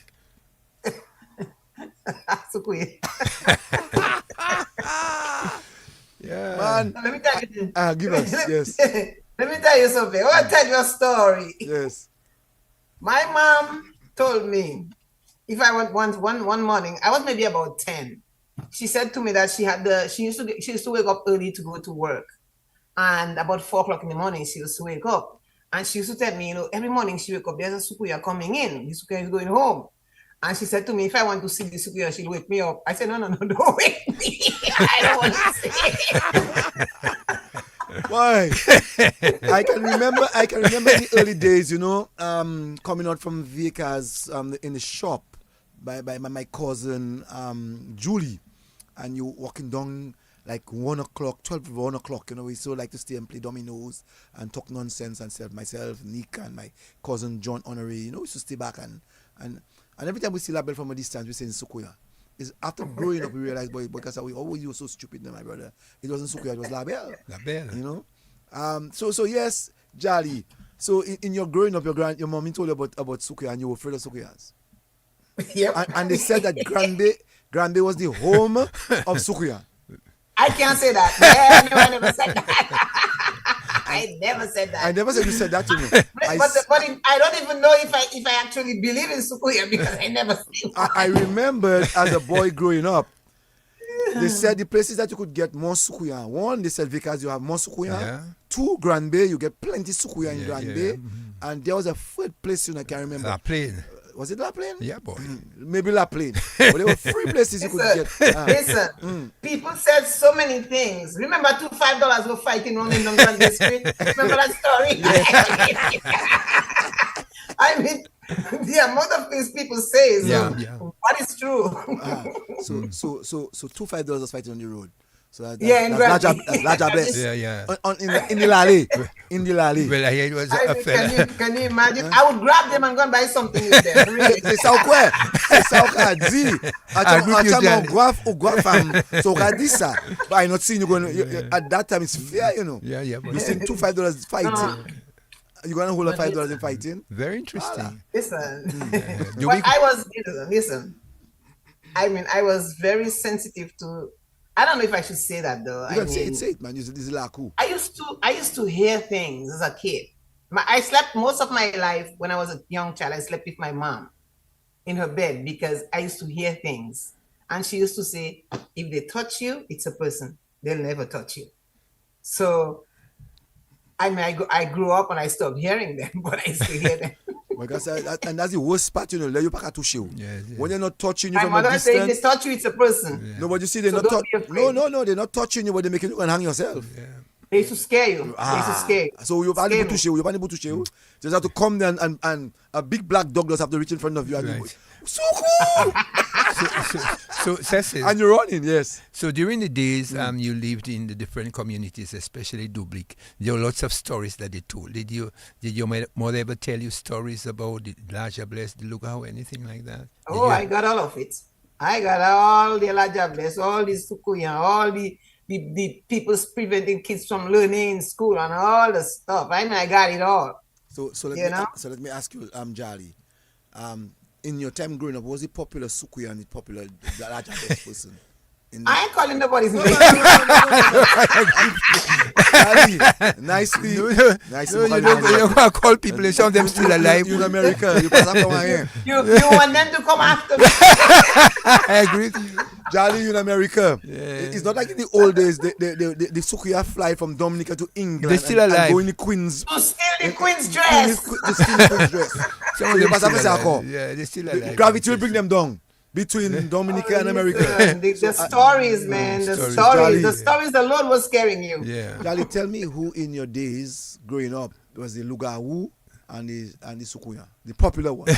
Speaker 3: Sukuya.
Speaker 2: Yeah.
Speaker 1: Man,
Speaker 3: let me tell you.
Speaker 1: Give us, yes.
Speaker 3: Let me tell you something. I want to tell you a story.
Speaker 1: Yes.
Speaker 3: My mom told me if I went one morning, I was maybe about 10. She said to me that she used to wake up early to go to work. And about 4 o'clock in the morning, she used to wake up. And she used to tell me, every morning she wake up, there's a sukuya coming in. The sukuya is going home. And she said to me, if I want to see the sukuya, she'll wake me up. I said, no, don't wake me. I don't want to see it.
Speaker 1: Why? I can remember in the early days, coming out from vehicles in the shop by my cousin Julie, and you walking down like 1 o'clock, 1 o'clock, we so like to stay and play dominoes and talk nonsense and stuff. Myself, Nick, and my cousin John Honoré, we used to stay back and every time we see label from a distance, we say Sukuya. It's after growing up, we realized, because we always were so stupid, my brother. It wasn't Sukuya, it was label.
Speaker 2: Label.
Speaker 1: So yes, Jali. So in your growing up, your mommy told you about Sukuya, and you were afraid of Sukuyas.
Speaker 3: Yep.
Speaker 1: And they said that Granby was the home of Sukuya.
Speaker 3: I can't say that. No, I never said that. I never said that.
Speaker 1: I never said you said that to me.
Speaker 3: I don't even know if I actually believe in Sukuya because I never seen one.
Speaker 1: I remembered as a boy growing up, they said the places that you could get more Sukuya. One, they said because you have more Sukuya.
Speaker 2: Yeah.
Speaker 1: 2, Granby, you get plenty Sukuya in Granby.
Speaker 2: Yeah. Mm-hmm.
Speaker 1: And there was a third place I can't remember.
Speaker 2: Plain.
Speaker 1: Was it La Plaine?
Speaker 2: Yeah, boy.
Speaker 1: Maybe La Plaine. But there were free places you could get.
Speaker 3: Listen, people said so many things. Remember, $5 were fighting around in London Street? Remember that story? I mean, the amount of things people say is what is true.
Speaker 1: So $5 was fighting on the road. So
Speaker 3: in
Speaker 1: that's larger bless.
Speaker 2: Yeah.
Speaker 1: In the lally. In the lally.
Speaker 2: Well, I hear it was a fella.
Speaker 3: Can you imagine? I would grab them and go and buy something with them. Really.
Speaker 1: C'est ça ou quoi? C'est ça ou quoi? Dis. Attends, so I did ça. But I not seeing you going. At that time, it's fair, you know.
Speaker 2: Yeah.
Speaker 1: You seen $5 fighting. You're gonna hold $5 in fighting.
Speaker 2: Very interesting.
Speaker 3: Listen, listen. I mean, I was very sensitive to. I don't know if I should say that though.
Speaker 1: You can say it, man. This is Lakou.
Speaker 3: I used to hear things as a kid. I slept most of my life when I was a young child. I slept with my mom in her bed because I used to hear things, and she used to say, "If they touch you, it's a person. They'll never touch you." So, I mean, I grew up and I stopped hearing them, but I still hear them.
Speaker 1: Because and that's the worst part, you know. Let you pack to show.
Speaker 2: Yeah.
Speaker 1: When they're not touching you
Speaker 3: My
Speaker 1: from a
Speaker 3: mother said,
Speaker 1: distance.
Speaker 3: "If they touch you, it's a person."
Speaker 2: Yeah.
Speaker 1: No, but you see, they're
Speaker 3: So
Speaker 1: not
Speaker 3: don't be afraid.
Speaker 1: No, they're not touching you, but they're making you go and hang yourself.
Speaker 2: Yeah.
Speaker 3: They used to scare you. They used to scare you.
Speaker 1: So you're not able to show. You're not able to show. Just have to come there and a big black dog does have to reach in front of you and you go,
Speaker 2: Right.
Speaker 1: so cool.
Speaker 2: So Cecil,
Speaker 1: And you're running, yes.
Speaker 2: so during the days you lived in the different communities, especially Dublic, there were lots of stories that they told. Did your mother ever tell you stories about the larger bless, the Lakou, anything like that?
Speaker 3: Oh, I got all of it. I got all the Lajables, all the Sukuyan, all the people preventing kids from learning in school and all the stuff. I mean, I got it all.
Speaker 1: So let me ask you, Jali. In your time growing up, was it popular Sukuya and the popular larger best person?
Speaker 3: I ain't calling nobody's name.
Speaker 1: Nicely.
Speaker 2: No, you don't call people and some of them still alive.
Speaker 1: You in America, you pass up from here.
Speaker 3: You want them to come after me?
Speaker 2: I agree with you.
Speaker 1: Jolly, you in America.
Speaker 2: Yeah.
Speaker 1: It's not like in the old days, the Sukuya fly from Dominica to England.
Speaker 2: They're still alive.
Speaker 1: And go in the Queen's.
Speaker 3: To steal the Queen's dress.
Speaker 1: The steal the Queen's dress.
Speaker 2: Some of them
Speaker 1: Pass up
Speaker 2: still
Speaker 1: and say,
Speaker 2: alive. Yeah, they're still alive.
Speaker 1: Gravity will bring them down between Dominica and America.
Speaker 3: The stories, man. The stories the Lord was scaring you.
Speaker 2: Yeah.
Speaker 1: Jolly, tell me who in your days growing up was the Lakou and the Sukuya, the popular one.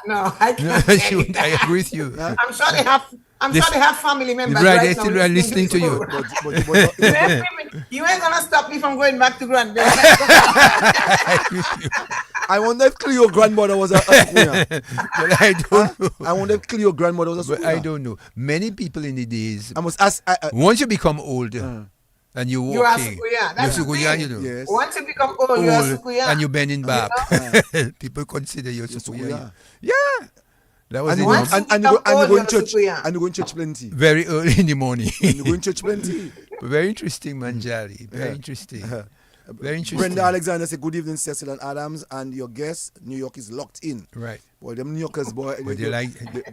Speaker 3: No, I can't.
Speaker 2: I agree with you.
Speaker 3: I'm sure they have. Sure they have family members
Speaker 2: Right,
Speaker 3: right
Speaker 2: they're
Speaker 3: now
Speaker 2: still listening to you.
Speaker 3: You ain't gonna stop me from going back to Granddad.
Speaker 2: I agree with you.
Speaker 1: I wonder if Cleo's grandmother was a Sukuya.
Speaker 2: But I don't know.
Speaker 1: I wonder if Cleo's grandmother was a
Speaker 2: But
Speaker 1: Sukuya.
Speaker 2: I don't know. Many people in the days,
Speaker 1: I must ask.
Speaker 2: once you become older and you're
Speaker 3: You are
Speaker 2: walking,
Speaker 3: Sukuya. That's
Speaker 2: you're
Speaker 3: the
Speaker 2: Sukuya,
Speaker 3: thing.
Speaker 2: you know.
Speaker 1: Yes.
Speaker 3: Once you become old, you are Sukuya.
Speaker 2: And you're bending back. People consider you Sukuya.
Speaker 1: Sukuya.
Speaker 2: Yeah. That was
Speaker 1: And
Speaker 2: the
Speaker 1: you
Speaker 2: norm.
Speaker 1: go in
Speaker 3: You're
Speaker 1: church.
Speaker 3: Sukuya.
Speaker 1: And you go in church plenty.
Speaker 2: Very early in the morning.
Speaker 1: And you go in church plenty.
Speaker 2: Very interesting, Manjali. Very interesting. Very interesting.
Speaker 1: Brenda Alexander said, "Good evening, Cecil and Adams, and your guest. New York is locked in."
Speaker 2: Right.
Speaker 1: Boy, them New Yorkers, boy.
Speaker 2: But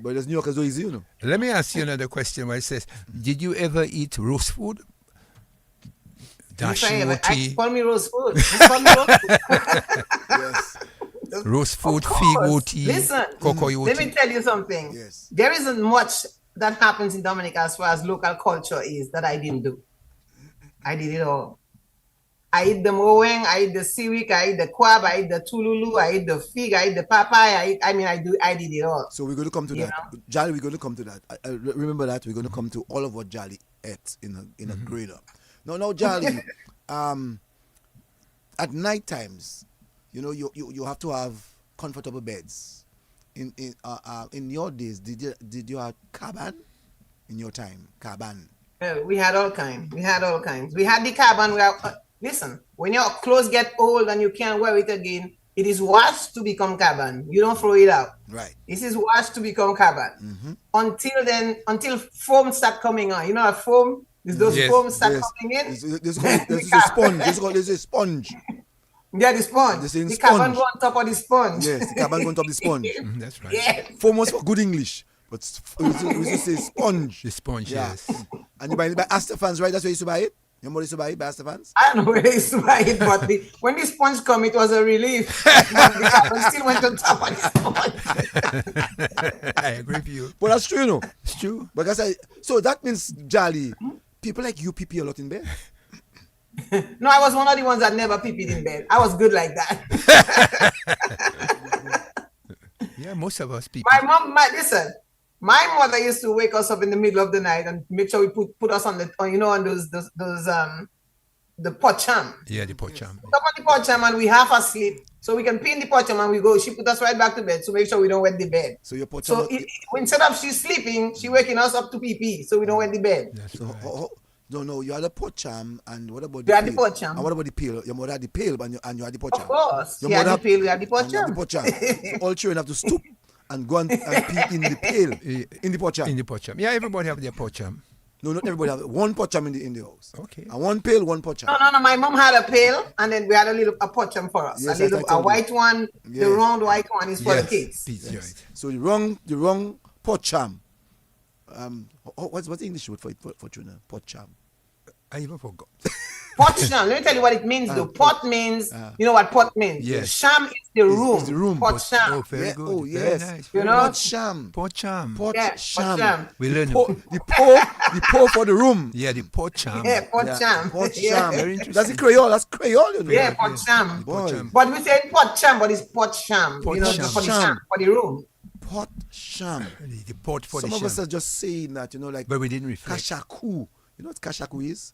Speaker 1: But those New Yorkers so easy, you know.
Speaker 2: Let me ask you another question where it says, did you ever eat roast food? Dashi roti,
Speaker 3: Call me roast food. Just call me roast food.
Speaker 1: Yes.
Speaker 2: roast food,
Speaker 3: Of
Speaker 2: fig
Speaker 3: course.
Speaker 2: roti,
Speaker 3: Listen,
Speaker 2: cocoa
Speaker 3: let me
Speaker 2: roti.
Speaker 3: tell you something.
Speaker 1: Yes.
Speaker 3: There isn't much that happens in Dominica as far as local culture is that I didn't do. I did it all. I eat the mowing, I eat the seaweed, I eat the quab, I eat the tululu, I eat the fig, I eat the papaya. I did it all.
Speaker 1: So we're going to come to
Speaker 3: You
Speaker 1: that. Jolly, we're going to come to that. Remember that. We're going to come to all of what Jolly ate in a grade up. No, Jolly. At night times, you know, you have to have comfortable beds. In your days, did you have cabin? In your time, cabin.
Speaker 3: We had all kinds. We had the cabin. Listen, when your clothes get old and you can't wear it again, it is washed to become cabin. You don't throw it out.
Speaker 1: Right.
Speaker 3: This is washed to become cabin. Until foam start coming on. You know what foam? Is those
Speaker 2: Yes,
Speaker 3: foam start
Speaker 1: Yes.
Speaker 3: coming in?
Speaker 1: There's a sponge. There's a sponge.
Speaker 3: Yeah, the sponge.
Speaker 1: This is
Speaker 3: The
Speaker 1: sponge.
Speaker 3: cabin go on top of the sponge.
Speaker 1: Yes, the cabin go on top of the sponge.
Speaker 2: That's right.
Speaker 3: Yeah.
Speaker 1: Foam was for good English, but we used to say sponge.
Speaker 2: The sponge,
Speaker 1: Yeah.
Speaker 2: yes.
Speaker 1: And you buy Astafans, right? That's where you used to buy it? Your mother used to buy it, Stephans?
Speaker 3: I don't know where they used to buy it, but when the sponge come, it was a relief. But the apple still went on top of the sponge.
Speaker 2: I agree with you.
Speaker 1: But that's true, you know.
Speaker 2: It's true.
Speaker 1: Because so that means, Jolly, people like you pee a lot in bed.
Speaker 3: No, I was one of the ones that never pee in bed. I was good like that.
Speaker 2: Yeah, most of us people.
Speaker 3: Listen, my mother used to wake us up in the middle of the night and make sure we put us on those the pocham.
Speaker 2: Yeah, the pocham.
Speaker 3: Put up on the pocham and we half asleep, so we can pee in the pocham and we go. She put us right back to bed to make sure we don't wet the bed.
Speaker 1: So your pocham.
Speaker 3: So instead of she sleeping, she waking us up to pee, so we don't wet the bed.
Speaker 2: That's
Speaker 1: So,
Speaker 2: right.
Speaker 1: No, you had the pocham, and what about
Speaker 3: You
Speaker 1: the
Speaker 3: had the
Speaker 1: pail?
Speaker 3: pocham.
Speaker 1: And what about the pail? Your mother had the pail, and you had the pocham.
Speaker 3: Of course,
Speaker 1: Your
Speaker 3: she had the
Speaker 1: mother-
Speaker 3: pail, we had the
Speaker 1: And you had the
Speaker 3: pocham.
Speaker 1: pocham. So all children have to stoop and go and pee in the pail, in the pocham.
Speaker 2: In the pocham. Yeah, everybody have their pocham.
Speaker 1: No, not everybody have one pocham in the house.
Speaker 2: Okay.
Speaker 1: And one pail, one pocham.
Speaker 3: No. My mom had a pail, and then we had a pocham for us.
Speaker 1: Yes,
Speaker 3: a
Speaker 1: I told you.
Speaker 3: white one.
Speaker 1: Yes.
Speaker 3: The round white one is for
Speaker 2: Yes.
Speaker 3: the kids.
Speaker 2: Peace,
Speaker 1: Yes.
Speaker 2: right.
Speaker 1: So the wrong pocham. What's the English word for children? Pocham.
Speaker 2: I even forgot.
Speaker 3: Pocham. Let me tell you what it means. Though pot means, you know what pot means.
Speaker 2: Yes.
Speaker 3: Sham is the room.
Speaker 1: It's the room.
Speaker 3: Pocham.
Speaker 2: Oh, very
Speaker 1: Yeah,
Speaker 2: good.
Speaker 1: oh,
Speaker 2: Very
Speaker 1: yes.
Speaker 2: nice.
Speaker 3: You
Speaker 2: Very
Speaker 3: know?
Speaker 2: good.
Speaker 1: Pocham.
Speaker 2: Pocham.
Speaker 3: Yeah,
Speaker 1: Pocham.
Speaker 3: pocham.
Speaker 2: We learn
Speaker 1: The pour for the room.
Speaker 2: Yeah, the pocham.
Speaker 3: Yeah, pocham.
Speaker 1: Pocham.
Speaker 3: Yeah.
Speaker 2: Very interesting.
Speaker 1: That's the Creole. That's Creole, you know.
Speaker 3: Yeah, pocham.
Speaker 1: Boy.
Speaker 2: Pocham.
Speaker 3: But we say pocham, but it's potcham. You know,
Speaker 2: Potcham.
Speaker 3: for the sham, for the room.
Speaker 1: Pocham.
Speaker 2: The pot for
Speaker 1: Some
Speaker 2: the
Speaker 1: of us
Speaker 2: sham.
Speaker 1: are just saying that, like
Speaker 2: But we didn't reflect.
Speaker 1: kashaku. You know what kashaku is?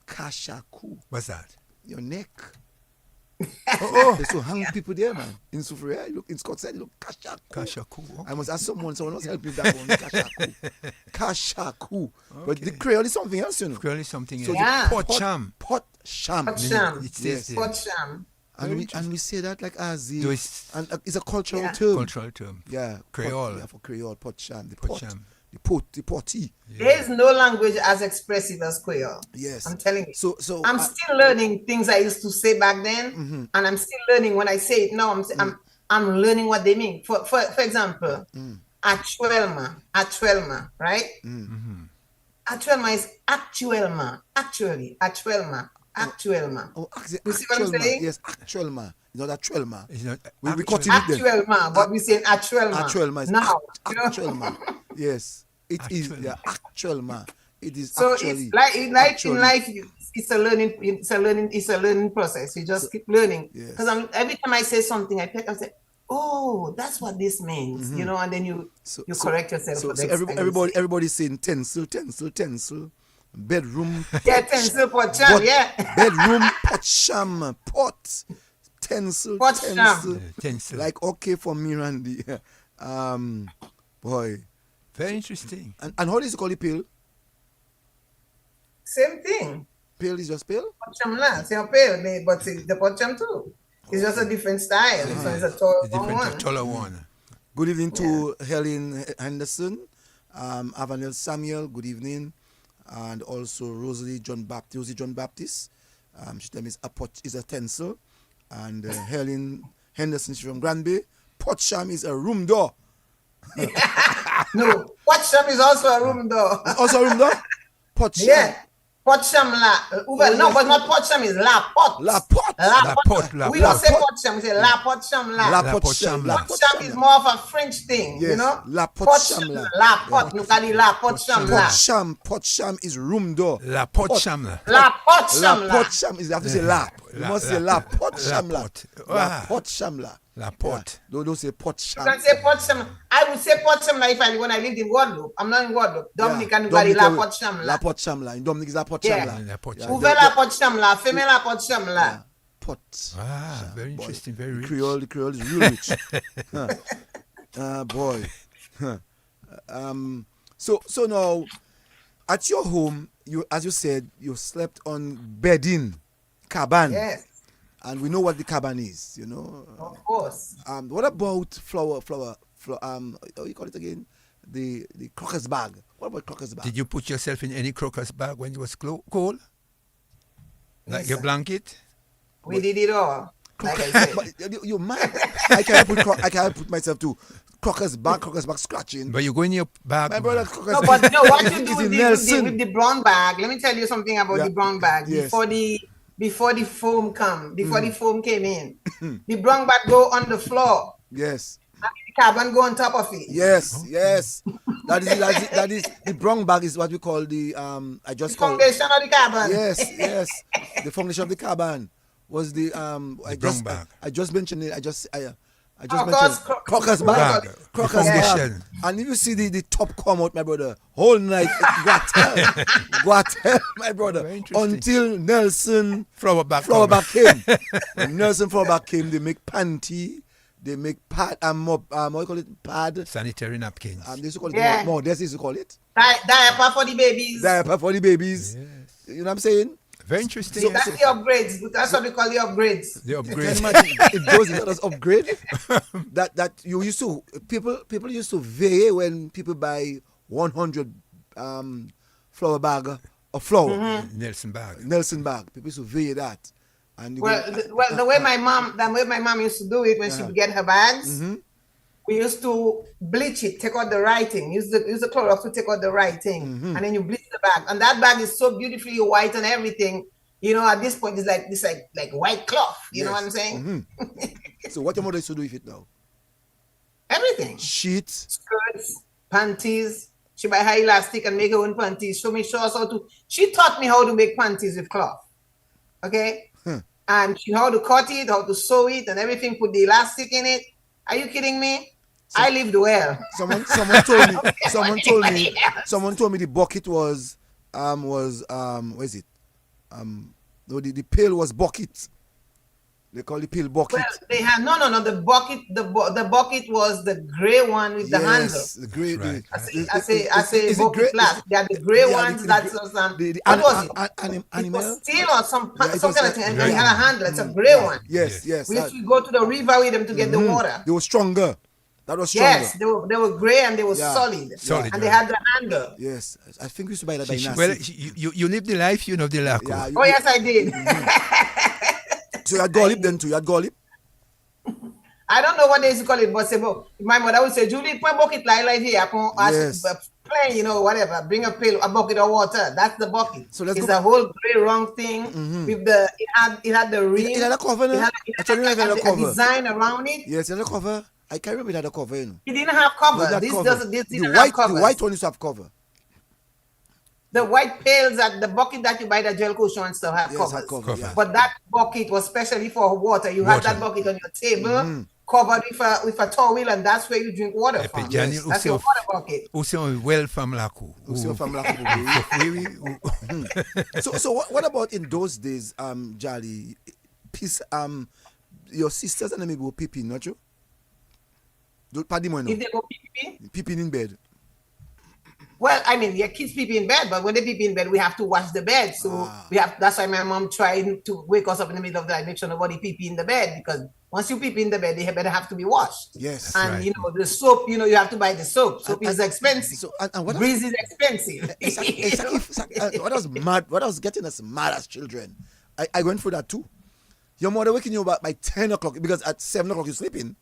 Speaker 1: Kashaku.
Speaker 2: What's that?
Speaker 1: Your neck. Oh, there's so hungry people there, man. In Sufria, you look in Scottsdale, you look kashaku.
Speaker 2: Kashaku.
Speaker 1: I must ask someone else help me with that one. Kashaku. Kashaku. But the Creole is something else, you know.
Speaker 2: Clearly something
Speaker 1: So
Speaker 2: else.
Speaker 3: Yeah.
Speaker 2: Pocham.
Speaker 1: Pocham.
Speaker 3: Pocham.
Speaker 2: It says there.
Speaker 3: Potcham.
Speaker 1: And we say that like as the
Speaker 2: So it's
Speaker 1: and it's a cultural
Speaker 3: Yeah.
Speaker 1: term.
Speaker 2: cultural term.
Speaker 1: Yeah,
Speaker 2: Creole.
Speaker 1: Yeah, for Creole, pocham, the pot,
Speaker 2: Pocham.
Speaker 1: the potty.
Speaker 3: There is no language as expressive as Creole.
Speaker 1: Yes,
Speaker 3: I'm telling you.
Speaker 1: So
Speaker 3: I'm still learning things I used to say back then, and I'm still learning when I say it now. I'm learning what they mean. For example, actuelma, right? Actuelma is actuelma, actuelma.
Speaker 1: oh,
Speaker 3: You see what I'm
Speaker 1: actual
Speaker 3: saying?
Speaker 1: yes, actual ma. It's not actual ma.
Speaker 2: It's not
Speaker 1: We cut
Speaker 2: actual-
Speaker 1: it then.
Speaker 3: Actuelma, but we say actuelma.
Speaker 1: Actual ma is
Speaker 3: now. You know?
Speaker 1: actual ma. Yes, it is
Speaker 2: Actual.
Speaker 1: the actual ma. It is
Speaker 3: So
Speaker 1: actually.
Speaker 3: it's like in
Speaker 1: actually.
Speaker 3: life, it's a learning process. You just keep learning.
Speaker 1: Yes.
Speaker 3: Because every time I say something, I say, "Oh, that's what this means," you know, and then you correct yourself.
Speaker 1: So,
Speaker 3: for
Speaker 1: so
Speaker 3: next time you
Speaker 1: everybody's saying tencil, bedroom.
Speaker 3: say. Yeah, tencil pocham,
Speaker 1: Pot-
Speaker 3: yeah.
Speaker 1: Bedroom pocham pot. Tencil.
Speaker 3: Pocham.
Speaker 2: Tencil.
Speaker 1: Like okay for me, Randy. Boy.
Speaker 2: Very interesting.
Speaker 1: And how do you call it pill?
Speaker 3: Same thing.
Speaker 1: Pill is just pill?
Speaker 3: Pocham la, c'est un peu, but it's the pocham too. It's just a different style. So it's a tall
Speaker 2: The different
Speaker 3: one.
Speaker 2: taller one.
Speaker 1: Good evening to Helen Henderson, Avanel Samuel, good evening. And also Rosie John Baptist. She tells me is a tencil. And Helen Henderson, she's from Granby. Pocham is a room door.
Speaker 3: No, pocham is also a room door.
Speaker 1: Also a room door? Pocham.
Speaker 3: Yeah. Pocham la. No, but not pocham is la pot.
Speaker 1: La pot.
Speaker 2: La pot, la
Speaker 3: We don't
Speaker 2: pot.
Speaker 3: say pocham, we say la pocham la.
Speaker 1: La
Speaker 2: La
Speaker 1: pocham.
Speaker 2: pocham.
Speaker 1: La
Speaker 3: Pocham is more of a French thing,
Speaker 1: Yes,
Speaker 3: you know?
Speaker 1: la pocham la.
Speaker 3: La pot. Nou ka di la pocham la.
Speaker 1: Pocham is room door.
Speaker 2: La pocham.
Speaker 3: La
Speaker 1: La
Speaker 3: pocham la.
Speaker 1: pocham is you have to say la. You must say la pocham la.
Speaker 2: pot.
Speaker 1: La
Speaker 2: Ah.
Speaker 1: pocham la.
Speaker 2: La pot.
Speaker 1: Yeah. Don't say
Speaker 3: You
Speaker 1: pocham.
Speaker 3: can say pocham. I would say pocham la when I lived in Guadeloupe. I'm not in Guadeloupe. Dominican,
Speaker 1: Yeah.
Speaker 3: you got di la
Speaker 1: Dominican,
Speaker 3: pocham
Speaker 1: La
Speaker 3: la.
Speaker 1: pocham la. In Dominic is la pocham
Speaker 3: Yeah.
Speaker 1: la.
Speaker 2: La pocham.
Speaker 1: Yeah.
Speaker 3: Ouve la pocham la. Feme la pocham la.
Speaker 1: Yeah. Pot.
Speaker 2: Ah, very
Speaker 1: Boy.
Speaker 2: interesting, very rich.
Speaker 1: The Creole is real rich. Boy. So now, at your home, as you said, you slept on bedding, caban,
Speaker 3: Yes,
Speaker 1: and we know what the caban is. You know.
Speaker 3: of course.
Speaker 1: What about flower? How you call it again? The crocus bag. What about crocus bag?
Speaker 2: Did you put yourself in any crocus bag when it was cold? Like
Speaker 3: Yes,
Speaker 2: your
Speaker 3: sir.
Speaker 2: blanket?
Speaker 3: We did it all. Like I said.
Speaker 1: But you mad? I can't put myself to Crocker's back scratching.
Speaker 2: But you go in your bag.
Speaker 1: My brother,
Speaker 2: man.
Speaker 1: Crocker's
Speaker 3: No, but no, what you
Speaker 1: is
Speaker 3: do
Speaker 1: in
Speaker 3: with
Speaker 1: Nelson.
Speaker 3: with the brown bag, let me tell you something about
Speaker 1: Yeah.
Speaker 3: the brown bag.
Speaker 1: Yes.
Speaker 3: Before the foam came in, the brown bag go on the floor.
Speaker 1: Yes.
Speaker 3: And the carbon go on top of it.
Speaker 1: Yes, yes. That is the brown bag is what we call the I just
Speaker 3: The
Speaker 1: call
Speaker 3: foundation of the carbon.
Speaker 1: yes, yes. The foundation of the carbon was the
Speaker 2: brown bag.
Speaker 1: I just mentioned it. I just
Speaker 3: Crocker's-
Speaker 1: mentioned Crocker's bag.
Speaker 2: Bag.
Speaker 1: Crocker's
Speaker 2: The
Speaker 1: bag.
Speaker 2: foundation.
Speaker 1: And if you see the top come out, my brother, whole night Guatel, my brother,
Speaker 2: Very interesting.
Speaker 1: until Nelson
Speaker 2: Flower back.
Speaker 1: came. When Nelson flower came, they make panty, they make pad what do you call it? Pad.
Speaker 2: Sanitary napkins.
Speaker 1: They used to call it
Speaker 3: Yeah.
Speaker 1: more. They used to call it
Speaker 3: Diaper for the babies.
Speaker 1: diaper for the babies. You know what I'm saying?
Speaker 2: Very interesting.
Speaker 3: That's the upgrades. That's what we call the upgrades.
Speaker 2: The
Speaker 1: Can
Speaker 2: upgrade.
Speaker 1: you imagine if those letters upgrade? that you used to people used to vary when people buy 100 flour bag of flour,
Speaker 2: Nelson bag.
Speaker 1: Nelson bag. People used to vary that. And you
Speaker 3: Well,
Speaker 1: go-
Speaker 3: the way my mom used to do it when she would get her bags, we used to bleach it, take out the writing, use the Clorox to take out the writing, and then you bleach the bag. And that bag is so beautifully white and everything. You know, at this point, it's like white cloth. You know what I'm saying?
Speaker 1: So what your mother used to do with it now?
Speaker 3: Everything.
Speaker 1: Sheets.
Speaker 3: Skirts, panties. She buy high elastic and make her own panties. Show us how to. She taught me how to make panties with cloth. Okay? And she how to cut it, how to sew it, and everything. Put the elastic in it. Are you kidding me? I lived well.
Speaker 1: Someone told me.
Speaker 3: Anybody else?
Speaker 1: Someone told me the bucket was what is it? No, the pail was bucket. They call the pail bucket.
Speaker 3: Well, they had no. The bucket. The bucket was the gray one with the handle.
Speaker 1: Yes, the gray.
Speaker 2: Right.
Speaker 3: I say
Speaker 1: is it
Speaker 3: bucket
Speaker 1: gray?
Speaker 3: glass. They are the gray
Speaker 1: Yeah,
Speaker 3: ones. That's what was it?
Speaker 1: animal.
Speaker 3: It was steel or some
Speaker 1: Yeah, it
Speaker 3: some
Speaker 1: was
Speaker 3: kind of thing, and
Speaker 2: right.
Speaker 3: it had a handle. It's a gray one.
Speaker 1: Yes, yes.
Speaker 3: We used to go to the river with them to get the water.
Speaker 1: They were stronger. That was stronger.
Speaker 3: Yes, they were gray and they were
Speaker 1: Yeah.
Speaker 3: solid.
Speaker 2: Solid,
Speaker 3: And they
Speaker 2: right.
Speaker 3: had the handle.
Speaker 1: Yes, I think we used to buy that by Nasi.
Speaker 2: Well, you live the life, you know the Lakou.
Speaker 1: Yeah,
Speaker 3: Oh yes, I did.
Speaker 1: so you had Gollip then too. You had Gollip.
Speaker 3: I don't know what they used to call it, but say, my mother would say, Julie, put a bucket like here,
Speaker 1: Yes.
Speaker 3: plain, you know, whatever. Bring a bucket of water. That's the bucket.
Speaker 1: So let's
Speaker 3: it's
Speaker 1: go-
Speaker 3: a whole gray round thing with the it had the rim.
Speaker 1: It had a cover. No?
Speaker 3: It
Speaker 1: I told you it had a
Speaker 3: a
Speaker 1: cover.
Speaker 3: design around it.
Speaker 1: Yes, it had a cover. I can't remember it had a cover. You know.
Speaker 3: It didn't have cover.
Speaker 1: It had
Speaker 3: This
Speaker 1: cover.
Speaker 3: doesn't. This
Speaker 1: the
Speaker 3: didn't
Speaker 1: white,
Speaker 3: have cover.
Speaker 1: the white one used to have cover.
Speaker 3: The white pails at the bucket that you buy the gel cushion and stuff have
Speaker 1: Yes,
Speaker 3: covers.
Speaker 1: had cover.
Speaker 2: Cover.
Speaker 1: Yeah.
Speaker 3: But that bucket was specially for water. You had that bucket on your table, covered with a towel, and that's where you drink water from.
Speaker 2: Johnny,
Speaker 3: That's your water bucket.
Speaker 2: Also, well from Lakou.
Speaker 1: So from so what about in those days, Jolly? Peace, your sisters and them maybe were peeping, not you? Don't pardon me,
Speaker 3: If
Speaker 1: no.
Speaker 3: they go pee,
Speaker 1: Peeping in bed.
Speaker 3: well, I mean, your kids pee in bed, but when they pee in bed, we have to wash the bed. So we have. That's why my mom tried to wake us up in the middle of the night, make sure nobody pee in the bed, because once you pee in the bed, they better have to be washed.
Speaker 1: Yes.
Speaker 3: And
Speaker 2: right.
Speaker 3: you know the soap. You know you have to buy the soap. Soap is expensive.
Speaker 1: So and what
Speaker 3: Grease is expensive.
Speaker 1: what was mad? What was getting us mad as children? I went through that too. Your mother waking you up by 10 o'clock because at 7 o'clock you're sleeping.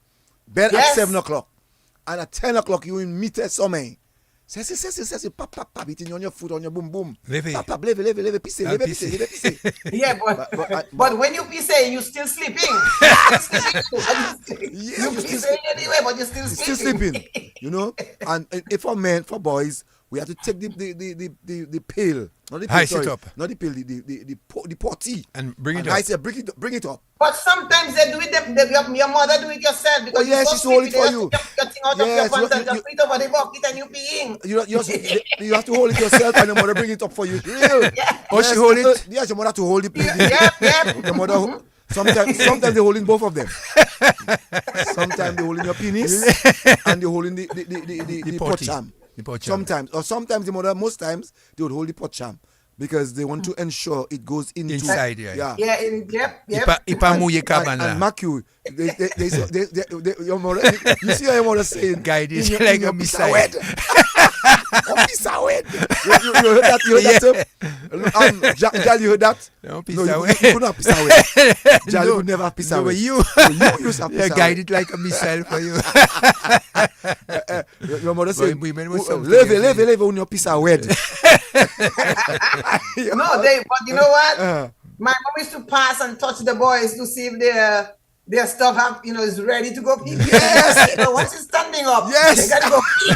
Speaker 1: Bed
Speaker 3: Yes.
Speaker 1: at 7 o'clock. And at 10 o'clock you in meet somewhere. Say, pap, beating on your foot, on your boom, boom.
Speaker 2: Levy.
Speaker 1: Pap, leve, pisse.
Speaker 3: Yeah, but when you pee, you still sleeping.
Speaker 1: Yeah,
Speaker 3: you pee anyway, but you're still
Speaker 1: Still
Speaker 3: sleeping.
Speaker 1: sleeping, you know. And if for men, for boys, we have to take the pail, not the pail,
Speaker 2: Ice it
Speaker 1: sorry,
Speaker 2: up.
Speaker 1: not the pail, the potty,
Speaker 2: And bring it
Speaker 1: and
Speaker 2: up.
Speaker 1: ice it, bring it up.
Speaker 3: But sometimes they do it. Your mother do it yourself because
Speaker 1: Oh, yes,
Speaker 3: you're
Speaker 1: she's
Speaker 3: so
Speaker 1: hold it
Speaker 3: sleepy,
Speaker 1: for
Speaker 3: they
Speaker 1: you.
Speaker 3: just get thing out
Speaker 1: Yes,
Speaker 3: of your pants and
Speaker 1: you-
Speaker 3: just put it over the bucket and you peeing.
Speaker 1: You have to hold it yourself, and your mother bring it up for you. Real.
Speaker 2: Oh, she hold it?
Speaker 1: Yes, your mother have to hold the pail.
Speaker 3: Yep.
Speaker 1: Your mother. Sometimes they holding both of them. Sometimes they holding your penis and they holding the pot
Speaker 2: potty.
Speaker 1: charm.
Speaker 2: The pot charm.
Speaker 1: Sometimes the mother, most times they would hold the pot charm because they want to ensure it goes into
Speaker 2: Inside, yeah.
Speaker 3: Yeah, yep.
Speaker 2: Ipa muye
Speaker 1: and
Speaker 2: kabana.
Speaker 1: mark you. Your mother, you see how your mother saying,
Speaker 2: Guide is
Speaker 1: in your-
Speaker 2: like
Speaker 1: in your
Speaker 2: a
Speaker 1: piece of
Speaker 2: missile.
Speaker 1: word. Oh, pizza wed. You heard that? You heard that? Jal, you heard that?
Speaker 2: No,
Speaker 1: No, you could not have pizza wed. Jal, you could never have pizza
Speaker 2: No, but
Speaker 1: wed.
Speaker 2: you,
Speaker 1: You used to have
Speaker 2: you
Speaker 1: pizza
Speaker 2: guided like a missile for you.
Speaker 1: Your mother said,
Speaker 2: women was something
Speaker 1: live on your pizza wed.
Speaker 3: No, but you know what? My mom used to pass and touch the boys to see if their stuff is ready to go pee. Yes. Once it's standing up,
Speaker 1: Yes.
Speaker 3: they gotta go pee.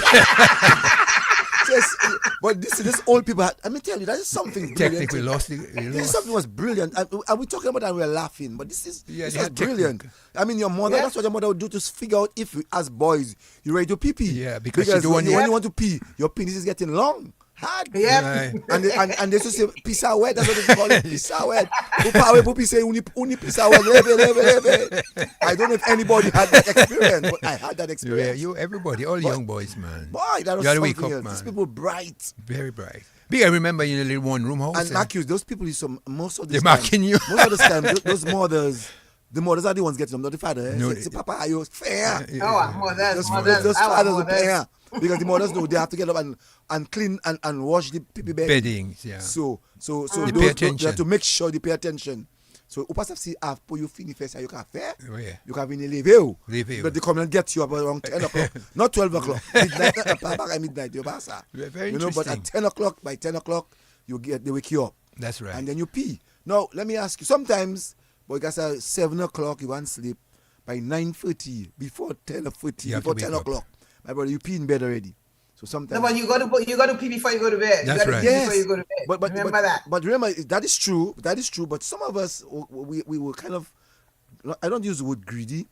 Speaker 1: Yes, but this old people. Let me tell you, that is something brilliant.
Speaker 2: Technically lost.
Speaker 1: This is something was brilliant. And we're talking about that and we're laughing, but this
Speaker 2: Yeah,
Speaker 1: was
Speaker 2: they had
Speaker 1: brilliant. I mean, your mother, that's what your mother would do to figure out if, as boys, you're ready to pee.
Speaker 2: Yeah, because she don't
Speaker 1: when
Speaker 2: want
Speaker 1: you want to pee, your penis is getting long. Hard.
Speaker 3: Yeah.
Speaker 2: Right.
Speaker 1: And they used to say pizza wet, that's what they call it, pizza wet. Pupi say uni pizza wet, leve. I don't know if anybody had that experience, but I had that
Speaker 2: Yeah,
Speaker 1: experience.
Speaker 2: everybody, all young boys, man.
Speaker 1: Boy, that was
Speaker 2: You gotta
Speaker 1: something
Speaker 2: wake up,
Speaker 1: else.
Speaker 2: man.
Speaker 1: These people bright.
Speaker 2: Very bright. Big, I remember in a little one-room house.
Speaker 1: And mark you, those people is most of the
Speaker 2: They're
Speaker 1: time.
Speaker 2: marking you.
Speaker 1: Most of the time, those mothers, the mothers are the ones getting them, not the father. Eh?
Speaker 2: No,
Speaker 1: Say, Papa, are you fair?
Speaker 3: Mothers.
Speaker 1: Those fathers will pay. Because the mothers know they have to get up and clean and wash the baby bed.
Speaker 2: Beddings, yeah.
Speaker 1: So
Speaker 2: They pay
Speaker 1: they
Speaker 2: attention.
Speaker 1: have to make sure they pay attention. So upas have see after you finish first, you can fair.
Speaker 2: Oh, yeah.
Speaker 1: You can really leave you.
Speaker 2: Leave you.
Speaker 1: But they come and get you about around 10 o'clock. Not 12 o'clock. Midnight, at midnight, you pass.
Speaker 2: Very
Speaker 1: You know, but at 10 o'clock, by 10 o'clock, they wake you up.
Speaker 2: That's right.
Speaker 1: And then you pee. Now, let me ask you, sometimes, but guys at 7 o'clock, you want to sleep. By 9:30, before 10:30,
Speaker 2: You have
Speaker 1: before
Speaker 2: to
Speaker 1: 10
Speaker 2: wake up.
Speaker 1: o'clock, my brother, you pee in bed already. So sometimes.
Speaker 3: No, but you got to pee before you go to bed.
Speaker 2: That's
Speaker 3: you gotta
Speaker 2: right.
Speaker 3: pee
Speaker 1: Yes.
Speaker 3: before you go to bed. Remember that.
Speaker 1: But remember, that is true. That is true. But some of us, we were kind of, I don't use the word greedy,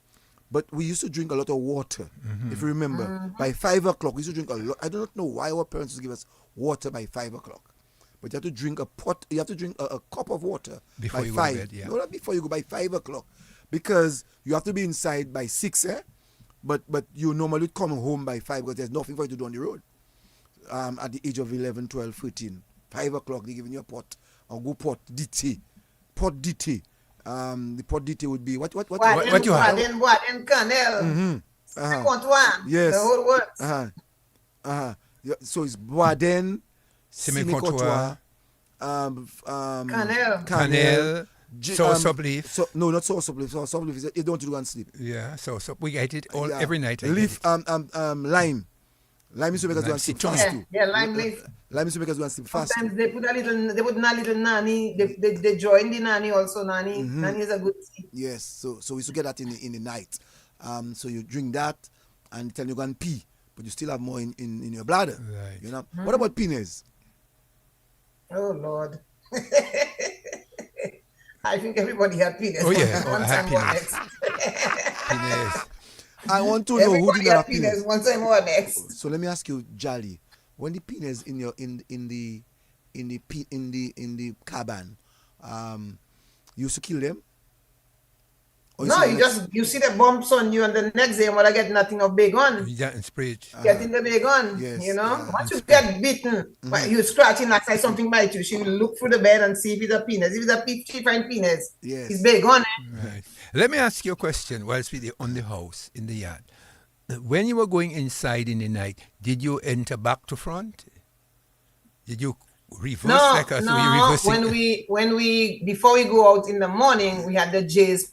Speaker 1: but we used to drink a lot of water. If you remember, by 5 o'clock, we used to drink a lot. I do not know why our parents would give us water by 5 o'clock. But you have to drink a pot. You have to drink a cup of water
Speaker 2: Before
Speaker 1: by
Speaker 2: you
Speaker 1: 5.
Speaker 2: go to bed, yeah.
Speaker 1: No, not before you go, by 5 o'clock, because you have to be inside by 6. But you normally come home by 5 because there's nothing for you to do on the road. At the age of 11, 12, 13, 5 o'clock, they're giving you a pot. Or go pot DT. Pot DT. The pot DT would be what
Speaker 2: you have?
Speaker 3: Then Canel.
Speaker 1: Yes.
Speaker 3: The whole works.
Speaker 1: Yeah, so it's Boaden,
Speaker 2: Semi-Contour,
Speaker 3: Canel.
Speaker 2: sauce up leaf.
Speaker 1: No, not sauce up leaf. Sauce up leaf is you don't do and sleep.
Speaker 2: Yeah, sauce up. We get it all
Speaker 1: Yeah.
Speaker 2: every night. I
Speaker 1: Leaf,
Speaker 2: get it.
Speaker 1: lime. Lime is to make us do and sleep
Speaker 2: Citron.
Speaker 1: fast too.
Speaker 3: Yeah, lime leaf.
Speaker 1: Lime is to make us do and sleep fast.
Speaker 3: Sometimes they put a little nani. They join the nani also. Nani is a good tea.
Speaker 1: Yes, so we used to get that in the night. So you drink that and then you go and pee, but you still have more in your bladder.
Speaker 2: Right.
Speaker 1: You know. What about penis?
Speaker 3: Oh Lord. I think everybody had penis.
Speaker 2: Oh, yeah.
Speaker 3: One
Speaker 2: I had
Speaker 3: time or
Speaker 2: penis.
Speaker 3: next.
Speaker 2: Penis.
Speaker 1: I want to know who
Speaker 3: Everybody
Speaker 1: did not
Speaker 3: had
Speaker 1: have penis.
Speaker 3: penis one time or next.
Speaker 1: So let me ask you, Jolly, when the penis in the cabin, you used to kill them? Or
Speaker 3: No,
Speaker 1: used to
Speaker 3: you see the bumps on you, and the next day you wanna get nothing of big gun.
Speaker 2: You got and spray it.
Speaker 3: Getting the big gun,
Speaker 1: Yes,
Speaker 3: you know.
Speaker 1: yeah.
Speaker 3: Once you get bitten, but you scratching outside something bite you, she will look through the bed and see if it's a penis. If it's a penis, she find penis.
Speaker 1: Yes.
Speaker 3: It's big gun.
Speaker 2: Right. Let me ask you a question whilst we're on the house, in the yard. When you were going inside in the night, did you enter back to front? Did you reverse like us? Were you
Speaker 3: No.
Speaker 2: reversing?
Speaker 3: When we before we go out in the morning, we had the J's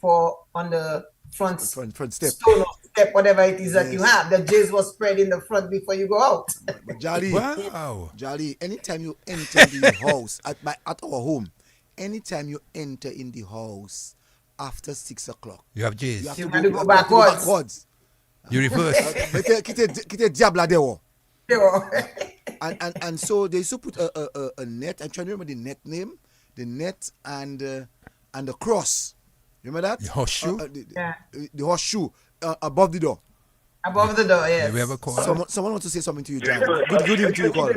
Speaker 3: on the front
Speaker 1: front step.
Speaker 3: stone or step, whatever it is that you
Speaker 1: Yes.
Speaker 3: have. The J's was spread in the front before you go out.
Speaker 1: But Jolly,
Speaker 2: Wow.
Speaker 1: Jolly, anytime you enter the house at our home, anytime you enter in the house after 6 o'clock,
Speaker 2: You have J's.
Speaker 1: you have
Speaker 3: You
Speaker 1: to
Speaker 3: have to
Speaker 1: go
Speaker 3: go
Speaker 1: backwards.
Speaker 2: You reverse.
Speaker 1: Kite diabla dewo.
Speaker 3: You know.
Speaker 1: And so they used to put a net. I'm trying to remember the net name, the net and the cross. Remember that?
Speaker 2: The horseshoe?
Speaker 3: Yeah.
Speaker 1: The horseshoe above the door.
Speaker 3: Above the door, yes.
Speaker 2: We have a call.
Speaker 1: Someone wants to say something to you, John. Good evening to you, caller.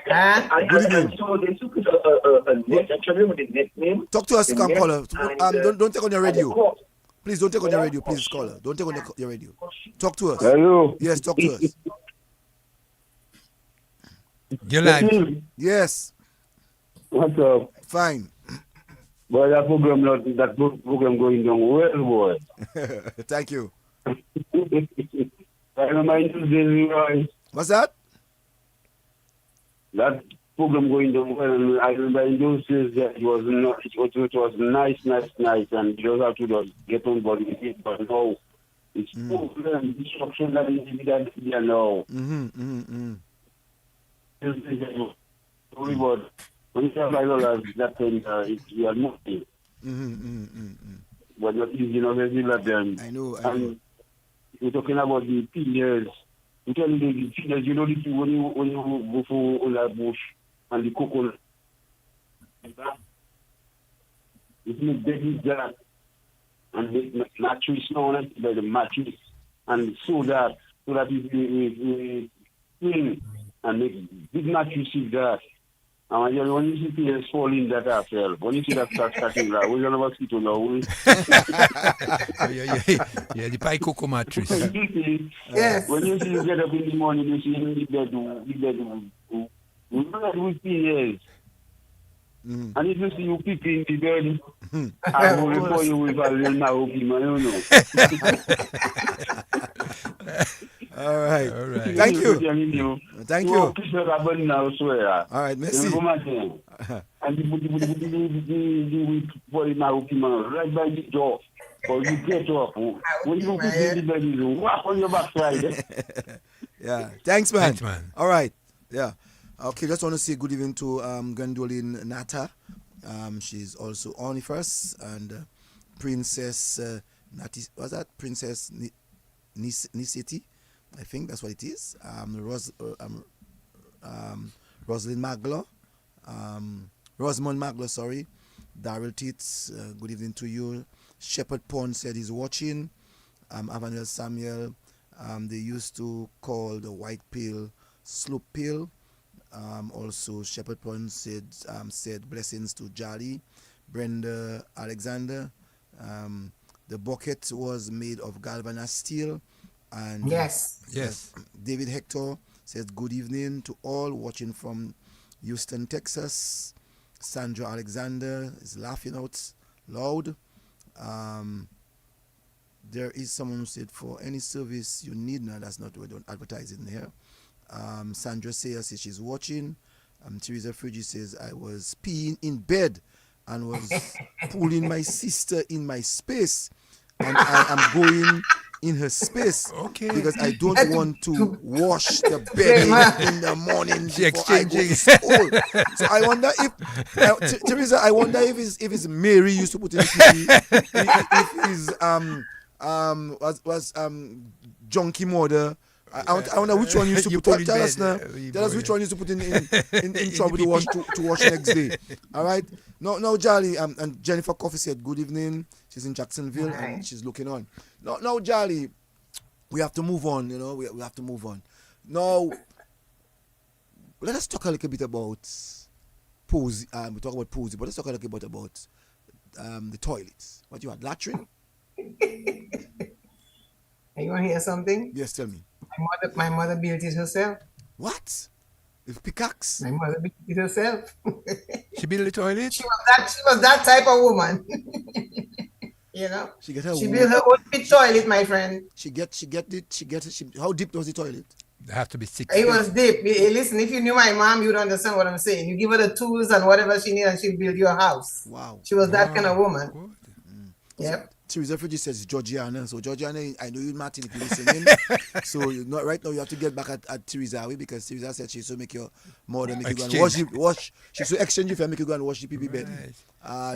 Speaker 3: Huh?
Speaker 1: Good evening.
Speaker 5: So they took a net, actually with the net name.
Speaker 1: Talk to us,
Speaker 5: the
Speaker 1: come
Speaker 5: net
Speaker 1: caller.
Speaker 5: and,
Speaker 1: Don't take on your
Speaker 5: and the
Speaker 1: radio.
Speaker 5: court.
Speaker 1: Please don't take on your radio, please, caller. Don't take on your radio. Talk to us.
Speaker 5: Hello.
Speaker 1: Yes, talk to us.
Speaker 2: You're live.
Speaker 1: Yes,
Speaker 5: What's up?
Speaker 1: fine.
Speaker 5: Boy, that program going down well, boy.
Speaker 1: Thank you.
Speaker 5: I remember in those days,
Speaker 1: What's that?
Speaker 5: that program going on. Well, I remember in those days that it was not, it was nice, and you just have to just get on board with it. But now it's problem, destruction that is there now. Only about when you have $5 that time, you are nothing. But not easy enough as you let them.
Speaker 1: I know.
Speaker 5: And we're talking about the pillars. You tell me the pillars, you know, when you go for all that bush and the coconut. It makes baby that and make mattress now, by the mattress and so that it clean and make big mattresses that. And when you see pillars fall in that after, when you see that start starting that, we're going to mosquito now.
Speaker 2: Yeah, the pie cocoa mattress.
Speaker 3: Yes.
Speaker 5: When you see you get up in the morning, you see in the bed with pillars. And if you see you pick in the bed, I will report you with a little now, you know.
Speaker 1: All right.
Speaker 2: All right.
Speaker 1: Thank you. Thank you.
Speaker 5: All
Speaker 1: right, merci.
Speaker 5: And you put it now, right by the door. Or you get up. When you pick in the bed, you walk on your backside.
Speaker 1: Yeah. Thanks, man.
Speaker 2: Thanks, man.
Speaker 1: All right. Yeah. Okay, just want to say good evening to Gwendolyn Nata. She's also on first, and Princess Nati. Was that Princess Nisiti? I think that's what it is. Rosalind Maglo, Rosamond Maglo, sorry. Daryl Tits, good evening to you. Shepherd Pond said he's watching. Avanel Samuel, they used to call the white pill sloop pill. Also, Shepherd Pond said blessings to Jolly. Brenda Alexander. The bucket was made of galvanized steel. And
Speaker 3: Yes.
Speaker 1: David Hector says good evening to all watching from Houston, Texas. Sandra Alexander is laughing out loud. There is someone who said for any service you need, no, that's not, we don't advertise it in here. Sandra says she's watching. Teresa Frigi says I was peeing in bed and was pulling my sister in my space, and I am going in her space because I don't want to wash the bed in the morning before I go to school. So I wonder if Teresa, I wonder if it's Mary used to put in the if was Junkie Mother. I wonder which one used to put. Tell us now. Tell us which one used to put in trouble to wash next day. All right. No, Jolly and Jennifer Coffey said good evening. She's in Jacksonville and she's looking on. No, Jolly, we have to move on. You know, we have to move on. Now, let us talk a little bit about Posey. We talk about Posey, but let's talk a little bit about the toilets. What you had, latrine?
Speaker 3: You want to hear something?
Speaker 1: Yes, tell me.
Speaker 3: My mother built it herself.
Speaker 1: What? With pickaxe?
Speaker 3: My mother built it herself.
Speaker 2: She built the toilet?
Speaker 3: She was that type of woman. You know? She built her own big toilet, my friend.
Speaker 1: How deep was the toilet?
Speaker 2: They have to be 6
Speaker 3: It was deep. Listen, if you knew my mom, you would understand what I'm saying. You give her the tools and whatever she needs and she'll build your house.
Speaker 1: Wow.
Speaker 3: She was that kind of woman.
Speaker 1: Good.
Speaker 3: Yep.
Speaker 1: Teresa Fridge says Georgiana. So Georgiana, I know you, Martin, if you're listening. So not right now. You have to get back at Teresa because Teresa said she so make your mother make you go and wash. She so exchange if I make you go and wash the PP bed.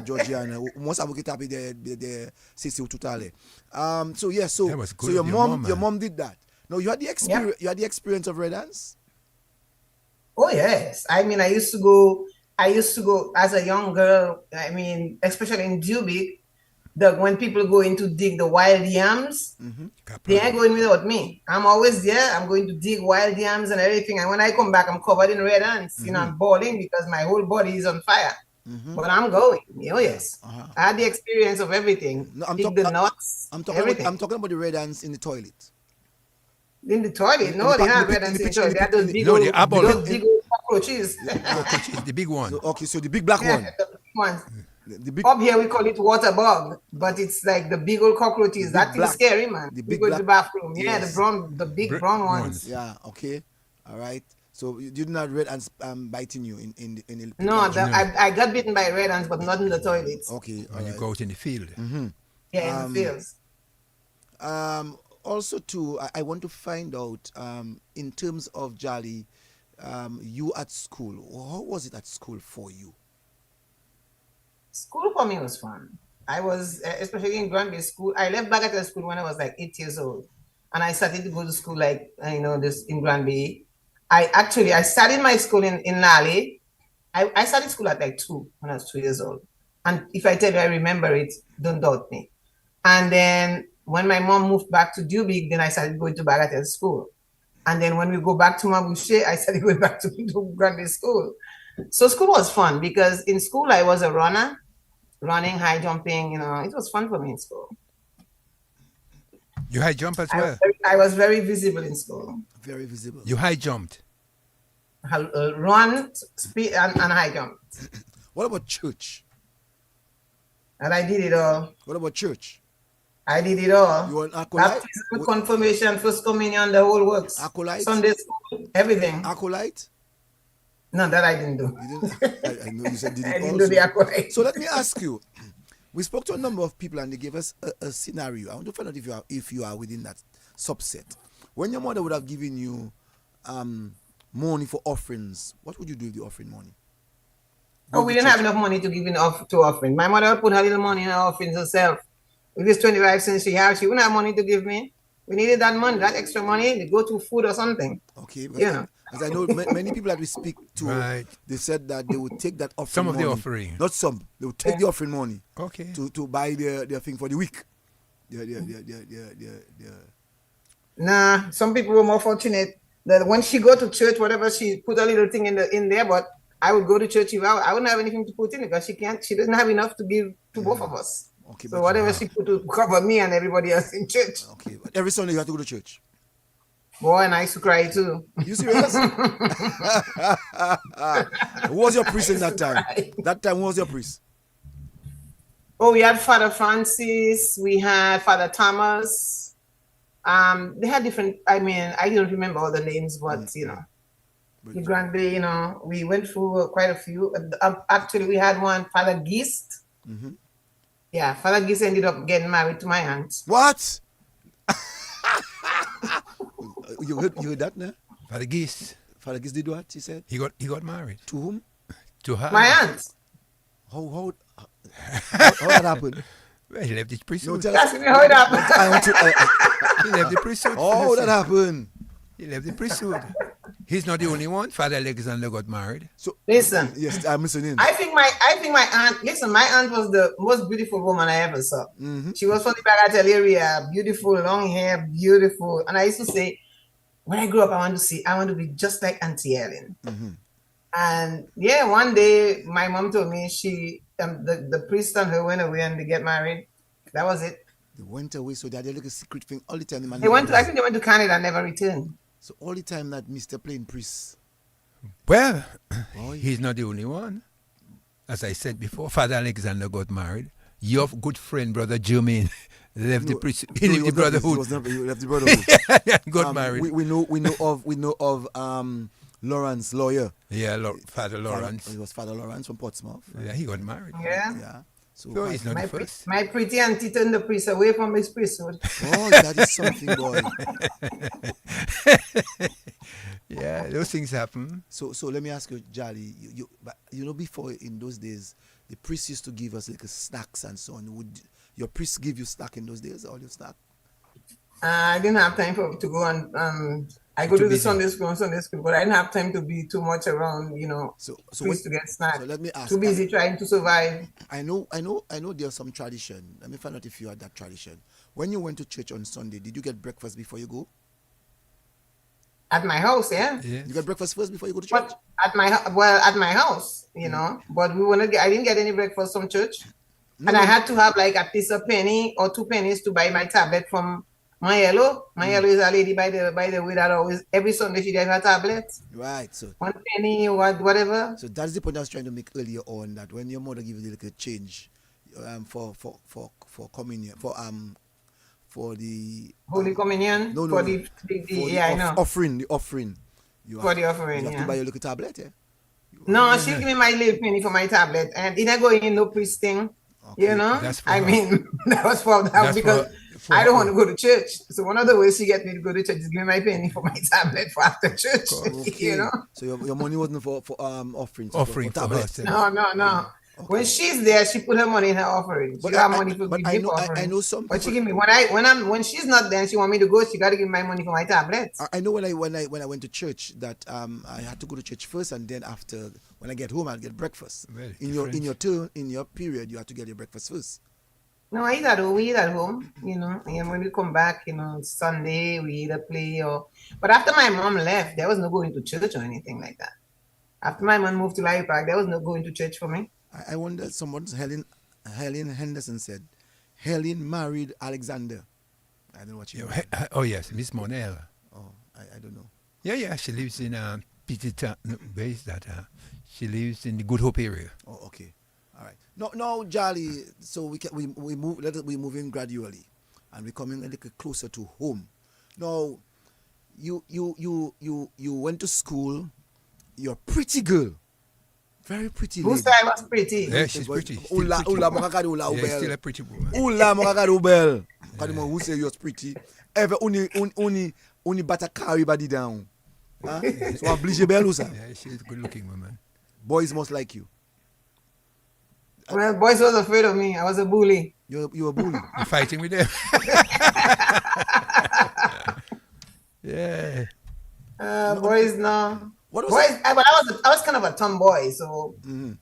Speaker 1: Georgiana, most of it happy the sister tutale. So yeah, so your mom did that. No, you had the experience.
Speaker 3: Yep.
Speaker 1: You had the experience of Red Dance.
Speaker 3: Oh yes, I mean I used to go as a young girl. I mean, especially in Jubic. When people go in to dig the wild yams, they ain't going without me. I'm always there. I'm going to dig wild yams and everything. And when I come back, I'm covered in red ants. You know, I'm boiling because my whole body is on fire. But I'm going. Oh yes, I had the experience of everything.
Speaker 1: No,
Speaker 3: dig the nuts.
Speaker 1: I'm talking about the red ants in the toilet.
Speaker 3: In the toilet? No, they're not red ants in the toilet. They're those big old cockroaches.
Speaker 2: The big one.
Speaker 1: So the big black one.
Speaker 3: The big ones.
Speaker 1: The big,
Speaker 3: Up here we call it water bug, but it's like the big old cockroaches.
Speaker 1: big
Speaker 3: That thing's
Speaker 1: black-
Speaker 3: scary, man.
Speaker 1: the
Speaker 3: We
Speaker 1: big
Speaker 3: go to
Speaker 1: black-
Speaker 3: the bathroom. Yeah,
Speaker 1: yes.
Speaker 3: the big
Speaker 2: Br-
Speaker 3: brown
Speaker 2: ones.
Speaker 3: ones.
Speaker 1: yeah, okay, all right. So you did not red ants biting you in the
Speaker 3: No,
Speaker 2: No.
Speaker 3: I got bitten by red ants, but not in the toilets.
Speaker 1: okay, all
Speaker 2: When you
Speaker 1: right.
Speaker 2: go out in the field.
Speaker 3: Yeah, in the fields.
Speaker 1: Also, too, I want to find out in terms of Jolly, you at school. How was it at school for you?
Speaker 3: School for me was fun. I was, especially in Granby school, I left Bagatelle school when I was like 8 years old. And I started to go to school like, this in Granby. I started my school in Lally. I started school at like 2 when I was 2 years old. And if I tell you I remember it, don't doubt me. And then when my mom moved back to Dubig, then I started going to Bagatelle school. And then when we go back to Mabouche, I started going back to Granby school. So school was fun because in school I was a runner, running, high jumping, it was fun for me in school.
Speaker 2: You high jump as well.
Speaker 3: I was very visible in school.
Speaker 1: Very visible.
Speaker 2: You high jumped.
Speaker 3: Run, speed, and high jump.
Speaker 1: What about church?
Speaker 3: And I did it all.
Speaker 1: What about church?
Speaker 3: I did it all.
Speaker 1: You were an acolyte?
Speaker 3: Baptism, confirmation, first communion, the whole works.
Speaker 1: Acolyte?
Speaker 3: Sunday school, everything.
Speaker 1: Acolyte?
Speaker 3: No, that I didn't do.
Speaker 1: You didn't? I know you said did it
Speaker 3: I didn't
Speaker 1: also.
Speaker 3: do the acolyte.
Speaker 1: So let me ask you. We spoke to a number of people and they gave us a scenario. I want to find out if you are within that subset. When your mother would have given you money for offerings, what would you do with the offering money?
Speaker 3: Oh, we didn't have enough money to give in to offering. My mother would put her little money in her offerings herself. If it's 25 cents she had, she wouldn't have money to give me. We needed that money, that extra money, to go to food or something.
Speaker 1: Okay,
Speaker 3: Yeah.
Speaker 1: as I know many people that we speak to,
Speaker 2: Right.
Speaker 1: they said that they would take that offering
Speaker 2: Some of the
Speaker 1: money,
Speaker 2: offering.
Speaker 1: not some. They would take the offering money
Speaker 2: Okay.
Speaker 1: to buy their thing for the week.
Speaker 3: Nah, some people were more fortunate that when she go to church, whatever she put a little thing in there, but I would go to church if I wouldn't have anything to put in it because she doesn't have enough to give to both of us.
Speaker 1: Okay,
Speaker 3: So
Speaker 1: but
Speaker 3: whatever she put to cover me and everybody else in church.
Speaker 1: okay, but every Sunday you have to go to church.
Speaker 3: Boy, and I used to cry too.
Speaker 1: You serious? Who was your priest in that time? That time, who was your priest?
Speaker 3: Oh, we had Father Francis, we had Father Thomas. They had different, I don't remember all the names, but the Granby, we went through quite a few. Actually, we had one, Father Gist.
Speaker 1: Mm-hmm.
Speaker 3: Yeah, Father Gist ended up getting married to my aunt.
Speaker 1: What? you heard that, no?
Speaker 2: Father Geese,
Speaker 1: Father Giz did what? He said.
Speaker 2: he got married
Speaker 1: To whom?
Speaker 2: to her.
Speaker 3: My aunt.
Speaker 1: How that happened?
Speaker 2: Well, he left the
Speaker 1: No,
Speaker 2: priesthood.
Speaker 1: tell
Speaker 3: That's me how it happened.
Speaker 1: I want to.
Speaker 2: He left the priesthood.
Speaker 1: Oh, that happened.
Speaker 2: He left the priesthood. He's not the only one. Father Alexander got married.
Speaker 1: So
Speaker 3: Listen,
Speaker 1: yes, I'm listening.
Speaker 3: I think my aunt. Listen, my aunt was the most beautiful woman I ever saw.
Speaker 1: Mm-hmm.
Speaker 3: She was from the Bagatelle area, beautiful, long hair, beautiful. And I used to say, when I grow up, I want to be just like Auntie Ellen.
Speaker 1: Mm-hmm.
Speaker 3: And yeah, one day my mom told me the priest and her went away and they get married. That was it.
Speaker 1: They went away, so they had a little secret thing all the time. The man
Speaker 3: I think they went to Canada and never returned.
Speaker 1: So all the time that Mr. Plain priest.
Speaker 2: Well,
Speaker 1: Oh,
Speaker 2: he's not the only one. As I said before, Father Alexander got married. Your good friend, Brother Jermaine, left the priesthood. He left the brotherhood.
Speaker 1: He left the brotherhood.
Speaker 2: Got married.
Speaker 1: We know of Lawrence Lawyer.
Speaker 2: Yeah, Father Lawrence.
Speaker 1: It was Father Lawrence from Portsmouth.
Speaker 2: Yeah, he got married.
Speaker 3: Yeah.
Speaker 1: Yeah.
Speaker 2: So he's not the first.
Speaker 3: My pretty auntie turned the priest away from his priesthood.
Speaker 1: Oh, that is something, boy.
Speaker 2: Yeah, those things happen.
Speaker 1: So let me ask you, Jolly. Before in those days, the priest used to give us like snacks and so on. Would your priest give you snack in those days, all your snack?
Speaker 3: I didn't have time to go and I go
Speaker 2: Too
Speaker 3: to the
Speaker 2: busy.
Speaker 3: Sunday school, but I didn't have time to be too much around,
Speaker 1: So
Speaker 3: priest to get snacks.
Speaker 1: So let me ask.
Speaker 3: Too busy trying to survive.
Speaker 1: I know. There's some tradition. Let me find out if you had that tradition. When you went to church on Sunday, did you get breakfast before you go?
Speaker 3: At my house, yeah.
Speaker 2: Yes.
Speaker 1: You get breakfast first before you go to church?
Speaker 3: But at my house, But I didn't get any breakfast from church, and I had to have like at least a penny or 2 pennies to buy my tablet from My yellow is a lady by the way that always every Sunday she gave her tablet,
Speaker 1: Right. So
Speaker 3: 1 penny, whatever.
Speaker 1: so that's the point I was trying to make earlier on, that when your mother gives you the little change, for communion, for the
Speaker 3: Holy Communion
Speaker 1: no, no,
Speaker 3: for
Speaker 1: no, for the
Speaker 3: yeah, I know.
Speaker 1: offering, you
Speaker 3: For
Speaker 1: have
Speaker 3: the offering,
Speaker 1: you have to buy
Speaker 3: yeah.
Speaker 1: your little tablet, yeah.
Speaker 3: No, she give me my little penny for my tablet, and it ain't going in no priest thing. You
Speaker 1: Okay.
Speaker 3: know,
Speaker 2: That's for
Speaker 3: I
Speaker 2: her.
Speaker 3: mean, that was for that
Speaker 2: That's
Speaker 3: because
Speaker 2: for
Speaker 3: I
Speaker 2: her
Speaker 3: don't want to
Speaker 2: own.
Speaker 3: go to church. So one of the ways she get me to go to church is give me my penny for my tablet for after church. You
Speaker 1: Okay.
Speaker 3: know,
Speaker 1: So your money wasn't for offerings, it was for
Speaker 2: Offering for
Speaker 1: tablets.
Speaker 2: herself.
Speaker 3: no. When
Speaker 1: Okay.
Speaker 3: she's there, she put her money in her offering. She
Speaker 1: But
Speaker 3: got money to
Speaker 1: but
Speaker 3: give me for
Speaker 1: I
Speaker 3: offering,
Speaker 1: know some
Speaker 3: but she
Speaker 1: people.
Speaker 3: give me when she's not there, and she want me to go. She got to give me my money for my tablets.
Speaker 1: I know when I went to church that I had to go to church first, and then after, when I get home, I'll get breakfast.
Speaker 2: Well,
Speaker 1: In your
Speaker 2: different.
Speaker 1: turn, in your period, you have to get your breakfast first.
Speaker 3: No, I eat at home. We eat at home, you know. And when we come back, you know, Sunday we either play or. But after my mom left, there was no going to church or anything like that. After my mom moved to Live Park, there was no going to church for me.
Speaker 1: I wonder, Helen Henderson said, Helen married Alexander. I don't know what she
Speaker 2: Yeah,
Speaker 1: married.
Speaker 2: oh yes, Miss Monel.
Speaker 1: Oh, I don't know.
Speaker 2: Yeah. She lives in Petita. No, where is that? She lives in the Good Hope area.
Speaker 1: Oh, okay. All right. No, Jolly. So we move. We move in gradually, and we're coming a little closer to home. Now, you went to school. You're a pretty girl, very pretty
Speaker 3: Who
Speaker 1: lady.
Speaker 3: said I was pretty?
Speaker 2: Yeah, she's pretty. Still
Speaker 1: Ula
Speaker 2: pretty.
Speaker 1: makakadu ula
Speaker 2: Yeah, still
Speaker 1: ubel.
Speaker 2: a pretty woman.
Speaker 1: Ula makakadu ubel. Kadimo who say you're pretty. Ever uni bata carry body down. Huh? So oblige bel usa.
Speaker 2: Yeah, she's a good-looking woman.
Speaker 1: Boys must like you.
Speaker 3: Well, boys was afraid of me. I was a bully.
Speaker 1: You're a bully.
Speaker 2: You're fighting with them. Yeah.
Speaker 3: Boys, no.
Speaker 1: What was
Speaker 3: Boys, but I was kind of a tomboy, so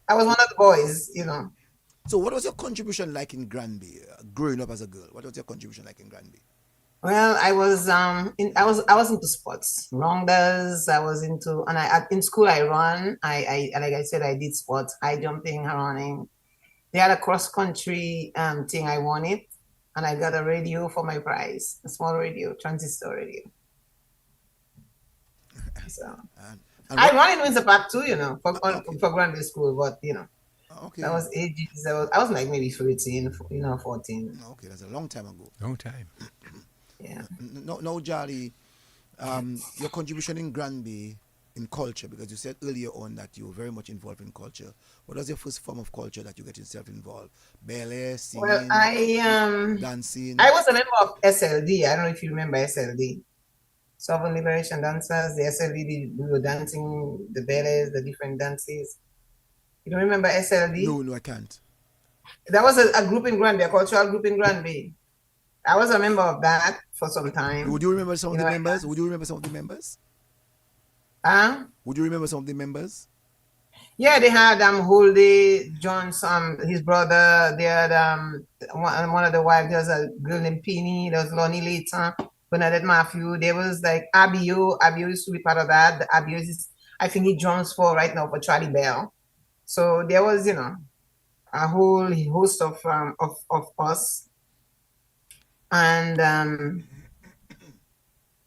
Speaker 3: I was one of the boys, you know.
Speaker 1: So what was your contribution like in Granby, growing up as a girl? What was your contribution like in Granby?
Speaker 3: Well, I was I was into sports, rounders. I was into and in school I run. I like I said I did sports, high jumping, running. They had a cross country thing. I won it, and I got a radio for my prize, a small radio, transistor radio. So
Speaker 1: And
Speaker 3: I
Speaker 1: what?
Speaker 3: ran in Windsor Park too, you know,
Speaker 1: Okay.
Speaker 3: for Granby School, but you know
Speaker 1: Okay.
Speaker 3: that was ages. I was like maybe 13, 14.
Speaker 1: Okay, that's a long time ago.
Speaker 2: Long time.
Speaker 3: Yeah.
Speaker 1: No, Jolly. Your contribution in Granby in culture, because you said earlier on that you were very much involved in culture. What was your first form of culture that you get yourself involved? Ballet, singing,
Speaker 3: Well,
Speaker 1: dancing.
Speaker 3: I was a member of SLD. I don't know if you remember SLD. Sovereign Liberation Dancers. The SLD, we were dancing the ballets, the different dances. You don't remember SLD?
Speaker 1: No, I can't.
Speaker 3: There was a group in Granby, a cultural group in Granby. I was a member of that for some time.
Speaker 1: Would you remember some of the
Speaker 3: know,
Speaker 1: members? Would you remember some of the members?
Speaker 3: Huh?
Speaker 1: Would you remember some of the members?
Speaker 3: Yeah, they had Holdy Johnson, his brother. They had one of the wives. There was a girl named Penny. There was Lonnie Layton, Bernadette Matthew. There was like Abio. Abio used to be part of that. The Abio is, I think he drums for right now for Charlie Bell. So there was, you know, a whole host of us. And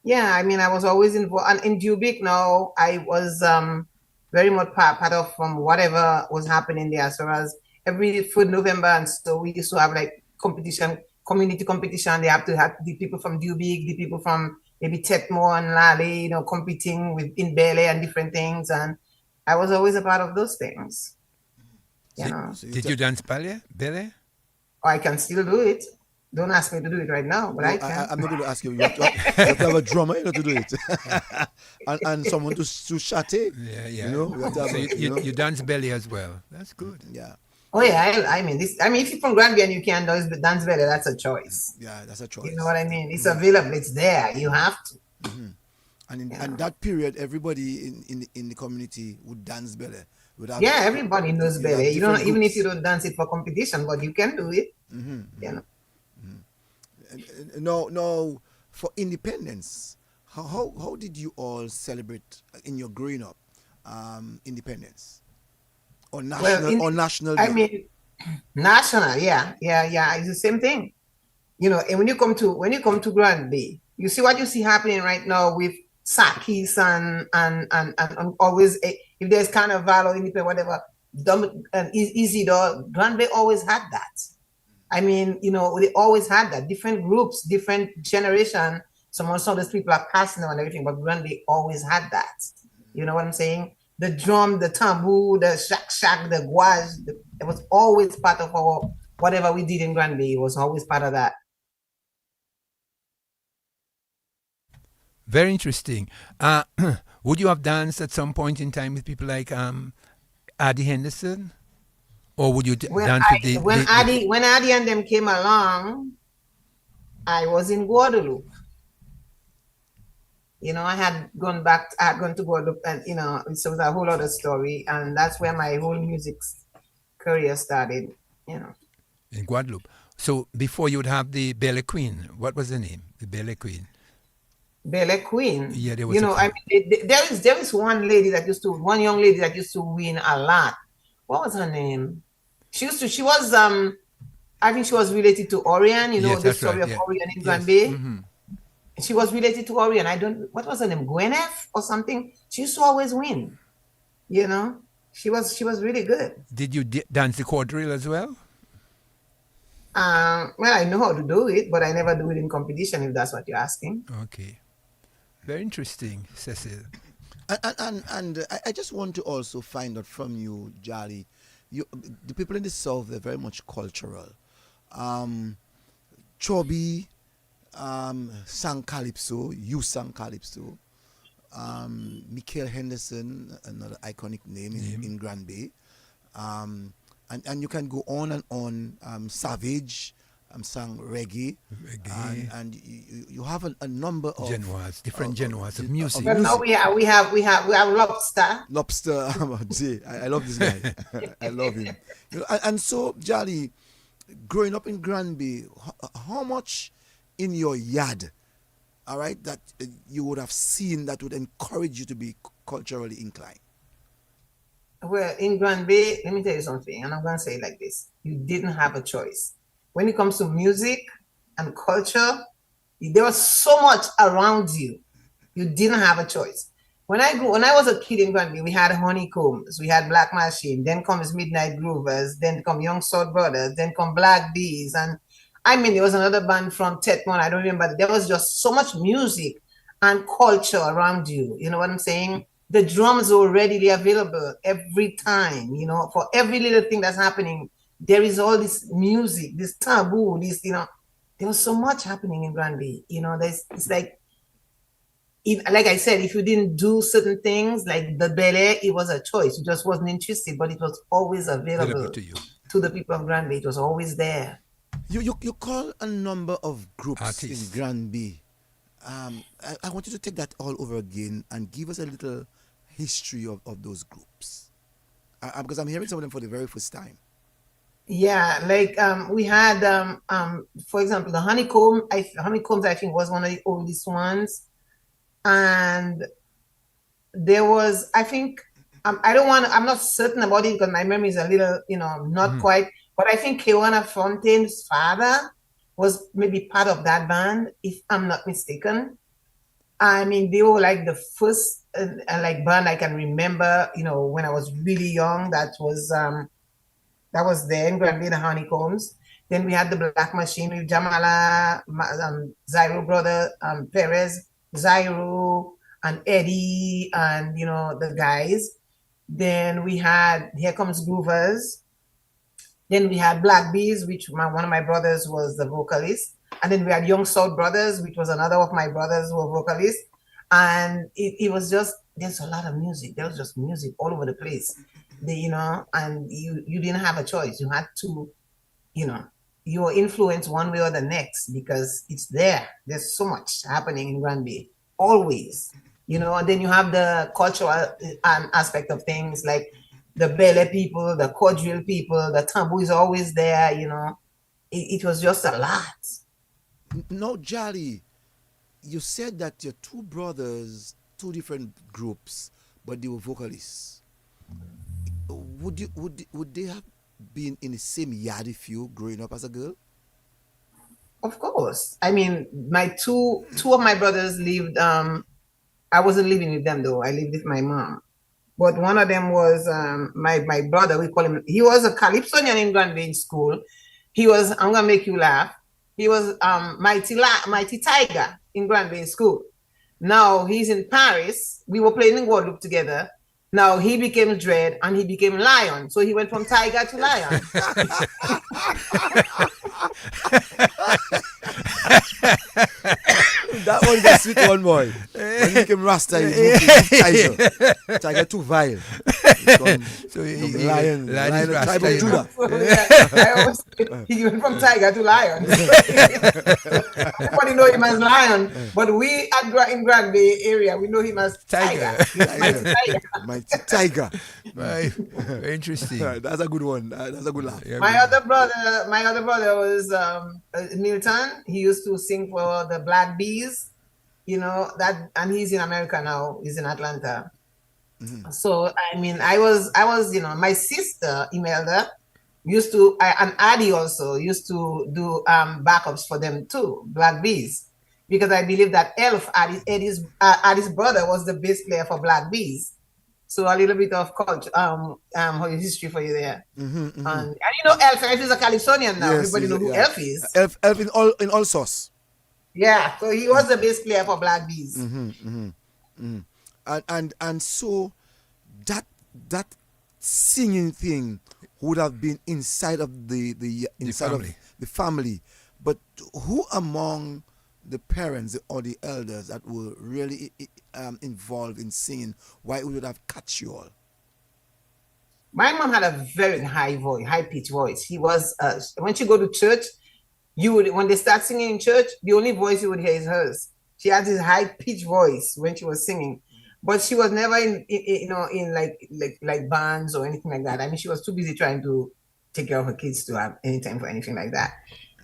Speaker 3: yeah, I mean, I was always involved. And in Dubic now, I was very much part of whatever was happening there. So as every food November, and so we used to have like competition, community competition. They have to have the people from Dubic, the people from maybe Tetmore and Lally, you know, competing with in ballet and different things. And I was always a part of those things. You know,
Speaker 1: So
Speaker 2: Did you dance ballet? Ballet?
Speaker 3: I can still do it. Don't ask me to do it right now, but I can.
Speaker 1: I'm not going to ask you. You have to have a drummer, you know, to do it, and someone to chate.
Speaker 2: Yeah.
Speaker 1: You know, you have to have
Speaker 2: So
Speaker 1: a, you know.
Speaker 2: you dance belly as well. That's good.
Speaker 1: Yeah,
Speaker 3: Oh yeah, I mean this. I mean, if you're from Granby and you can dance better, that's a choice.
Speaker 1: yeah, that's a choice.
Speaker 3: You know what I mean? It's available. It's there. You have to.
Speaker 1: And in
Speaker 3: Yeah.
Speaker 1: and that period, everybody in the community would dance better. Would have,
Speaker 3: Yeah, everybody knows
Speaker 1: you
Speaker 3: better.
Speaker 1: have
Speaker 3: You don't
Speaker 1: different
Speaker 3: even if
Speaker 1: groups.
Speaker 3: you don't dance it for competition, but you can do it. You know.
Speaker 1: No, for independence. How did you all celebrate in your growing up independence or national
Speaker 3: Well,
Speaker 1: or national
Speaker 3: I
Speaker 1: day?
Speaker 3: mean, national. Yeah. It's the same thing. And when you come to Grand Bay, you see what you see happening right now with Sakis and always if there's carnival or anything, whatever, and Easy Door, Grand Bay always had that. I mean, they always had that. Different groups, different generation. Some of those people are passing on and everything, but Grand Bay always had that. You know what I'm saying? The drum, the tambour, the shak, the gouache, it was always part of our whatever we did in Grand Bay. It was always part of that.
Speaker 2: Very interesting. Would you have danced at some point in time with people like Addie Henderson? Or would you
Speaker 3: When
Speaker 2: dance with
Speaker 3: I when Addie and them came along, I was in Guadeloupe. I had gone to Guadeloupe, and so it was a whole other story, and that's where my whole music career started. You know,
Speaker 2: in Guadeloupe? So before you would have the Belle Queen, what was the name? The Belle Queen.
Speaker 3: Belle Queen.
Speaker 2: Yeah, there was a
Speaker 3: I
Speaker 2: queen.
Speaker 3: mean, there is one young lady that used to win a lot. What was her name? She was I think she was related to Orion.
Speaker 2: Yes,
Speaker 3: The
Speaker 2: that's right.
Speaker 3: story of
Speaker 2: Yeah.
Speaker 3: Orion in
Speaker 2: Yes.
Speaker 3: Granby. She was related to Orion. What was her name? Gwyneth or something. She used to always win. She was really good.
Speaker 2: Did you dance the quadrille as well?
Speaker 3: Well, I know how to do it, but I never do it in competition. If that's what you're asking.
Speaker 2: Okay. Very interesting, Cecil.
Speaker 1: And I just want to also find out from you, Jolly. The people in the South, they're very much cultural. Um, Chobi sang calypso. You sang calypso. Michael Henderson, another iconic name in Grand Bay. And you can go on and on. Savage sang reggae. And you have a number of
Speaker 2: different genres of music.
Speaker 3: But now we have Lobster.
Speaker 1: Lobster. I love this guy. I love him. And so, Jolly, growing up in Granby, how much in your yard, all right, that you would have seen that would encourage you to be culturally inclined?
Speaker 3: Well, in Granby, let me tell you something, and I'm going to say it like this. You didn't have a choice. When it comes to music and culture, there was so much around you. You didn't have a choice. When I was a kid in Granby, we had Honeycombs, we had Black Machine, then comes Midnight Groovers, then come Young Sword Brothers, then come Black Bees, and I mean, there was another band from Tetmon, I don't remember. There was just so much music and culture around you. You know what I'm saying? The drums were readily available every time, for every little thing that's happening. There is all this music, this taboo, there was so much happening in Granby. It's like I said, if you didn't do certain things like the ballet, it was a choice. You just wasn't interested, but it was always available
Speaker 2: to you.
Speaker 3: To the people of Granby. It was always there.
Speaker 1: You call a number of groups
Speaker 2: Artists.
Speaker 1: in Granby. I want you to take that all over again and give us a little history of those groups. Because I'm hearing some of them for the very first time.
Speaker 3: Yeah, like we had for example, the Honeycombs I think was one of the oldest ones, and there was, I think, I'm not certain about it because my memory is a little not quite, but I think Kewana Fontaine's father was maybe part of that band, if I'm not mistaken. I mean, they were like the first like band I can remember, when I was really young. That was there in Granby, the Honeycombs. Then we had the Black Machine with Jamala, Zairo brother, Perez, Zairo, and Eddie, and the guys. Then we had Here Comes Groovers. Then we had Black Bees, which one of my brothers was the vocalist. And then we had Young South Brothers, which was another of my brothers who were vocalists. And it was just, there's a lot of music. There was just music all over the place. And you didn't have a choice. You had to, you were influenced one way or the next because it's there. There's so much happening in Granby, always. And then you have the cultural aspect of things, like the Bele people, the quadrille people, the tambour is always there, it was just a lot.
Speaker 1: No, Jolly, you said that your two brothers, two different groups, but they were vocalists. Would they have been in the same yard with you growing up as a girl?
Speaker 3: Of course. I mean, my two of my brothers lived. I wasn't living with them though. I lived with my mom. But one of them was my brother. We call him. He was a Calypsonian in Grand Bay School. He was. I'm gonna make you laugh. He was Mighty Tiger in Grand Bay School. Now he's in Paris. We were playing in Guadeloupe together. Now he became Dread and he became Lion. So he went from Tiger to Lion.
Speaker 1: That one is a sweet one, boy. When he became Rasta, he moved to Tiger. Tiger too vile.
Speaker 2: So
Speaker 1: Lion, tribe of Judah.
Speaker 3: He went from Tiger to Lion. Everybody know him as Lion, but we in Grand Bay area, we know him as Tiger.
Speaker 1: Mighty Tiger.
Speaker 2: Very interesting.
Speaker 1: That's a good one. That's a good laugh.
Speaker 2: Yeah,
Speaker 3: My other brother was Milton. He used to sing for the Black Bees, and he's in America now. He's in Atlanta. Mm-hmm. So I mean, I was, my sister Imelda used to, and Addie also used to do backups for them too, Black Bees, because I believe that Elf, Addie's brother, was the bass player for Black Bees. So a little bit of culture, history for you there. Mm-hmm, mm-hmm. And Elf is a Calypsonian now. Yes, everybody know who Elf is.
Speaker 1: Elf in all sauce.
Speaker 3: Yeah, so he was the bass player for Black Bees.
Speaker 1: Mm-hmm, mm-hmm, mm-hmm. And so that singing thing would have been inside of the family. But who among the parents or the elders that were really involved in singing, why would have catch you all?
Speaker 3: My mom had a very high-pitched voice. He was, when she go to church, when they start singing in church, the only voice you would hear is hers. She had this high-pitched voice when she was singing, but she was never in like bands or anything like that. I mean, she was too busy trying to take care of her kids to have any time for anything like that.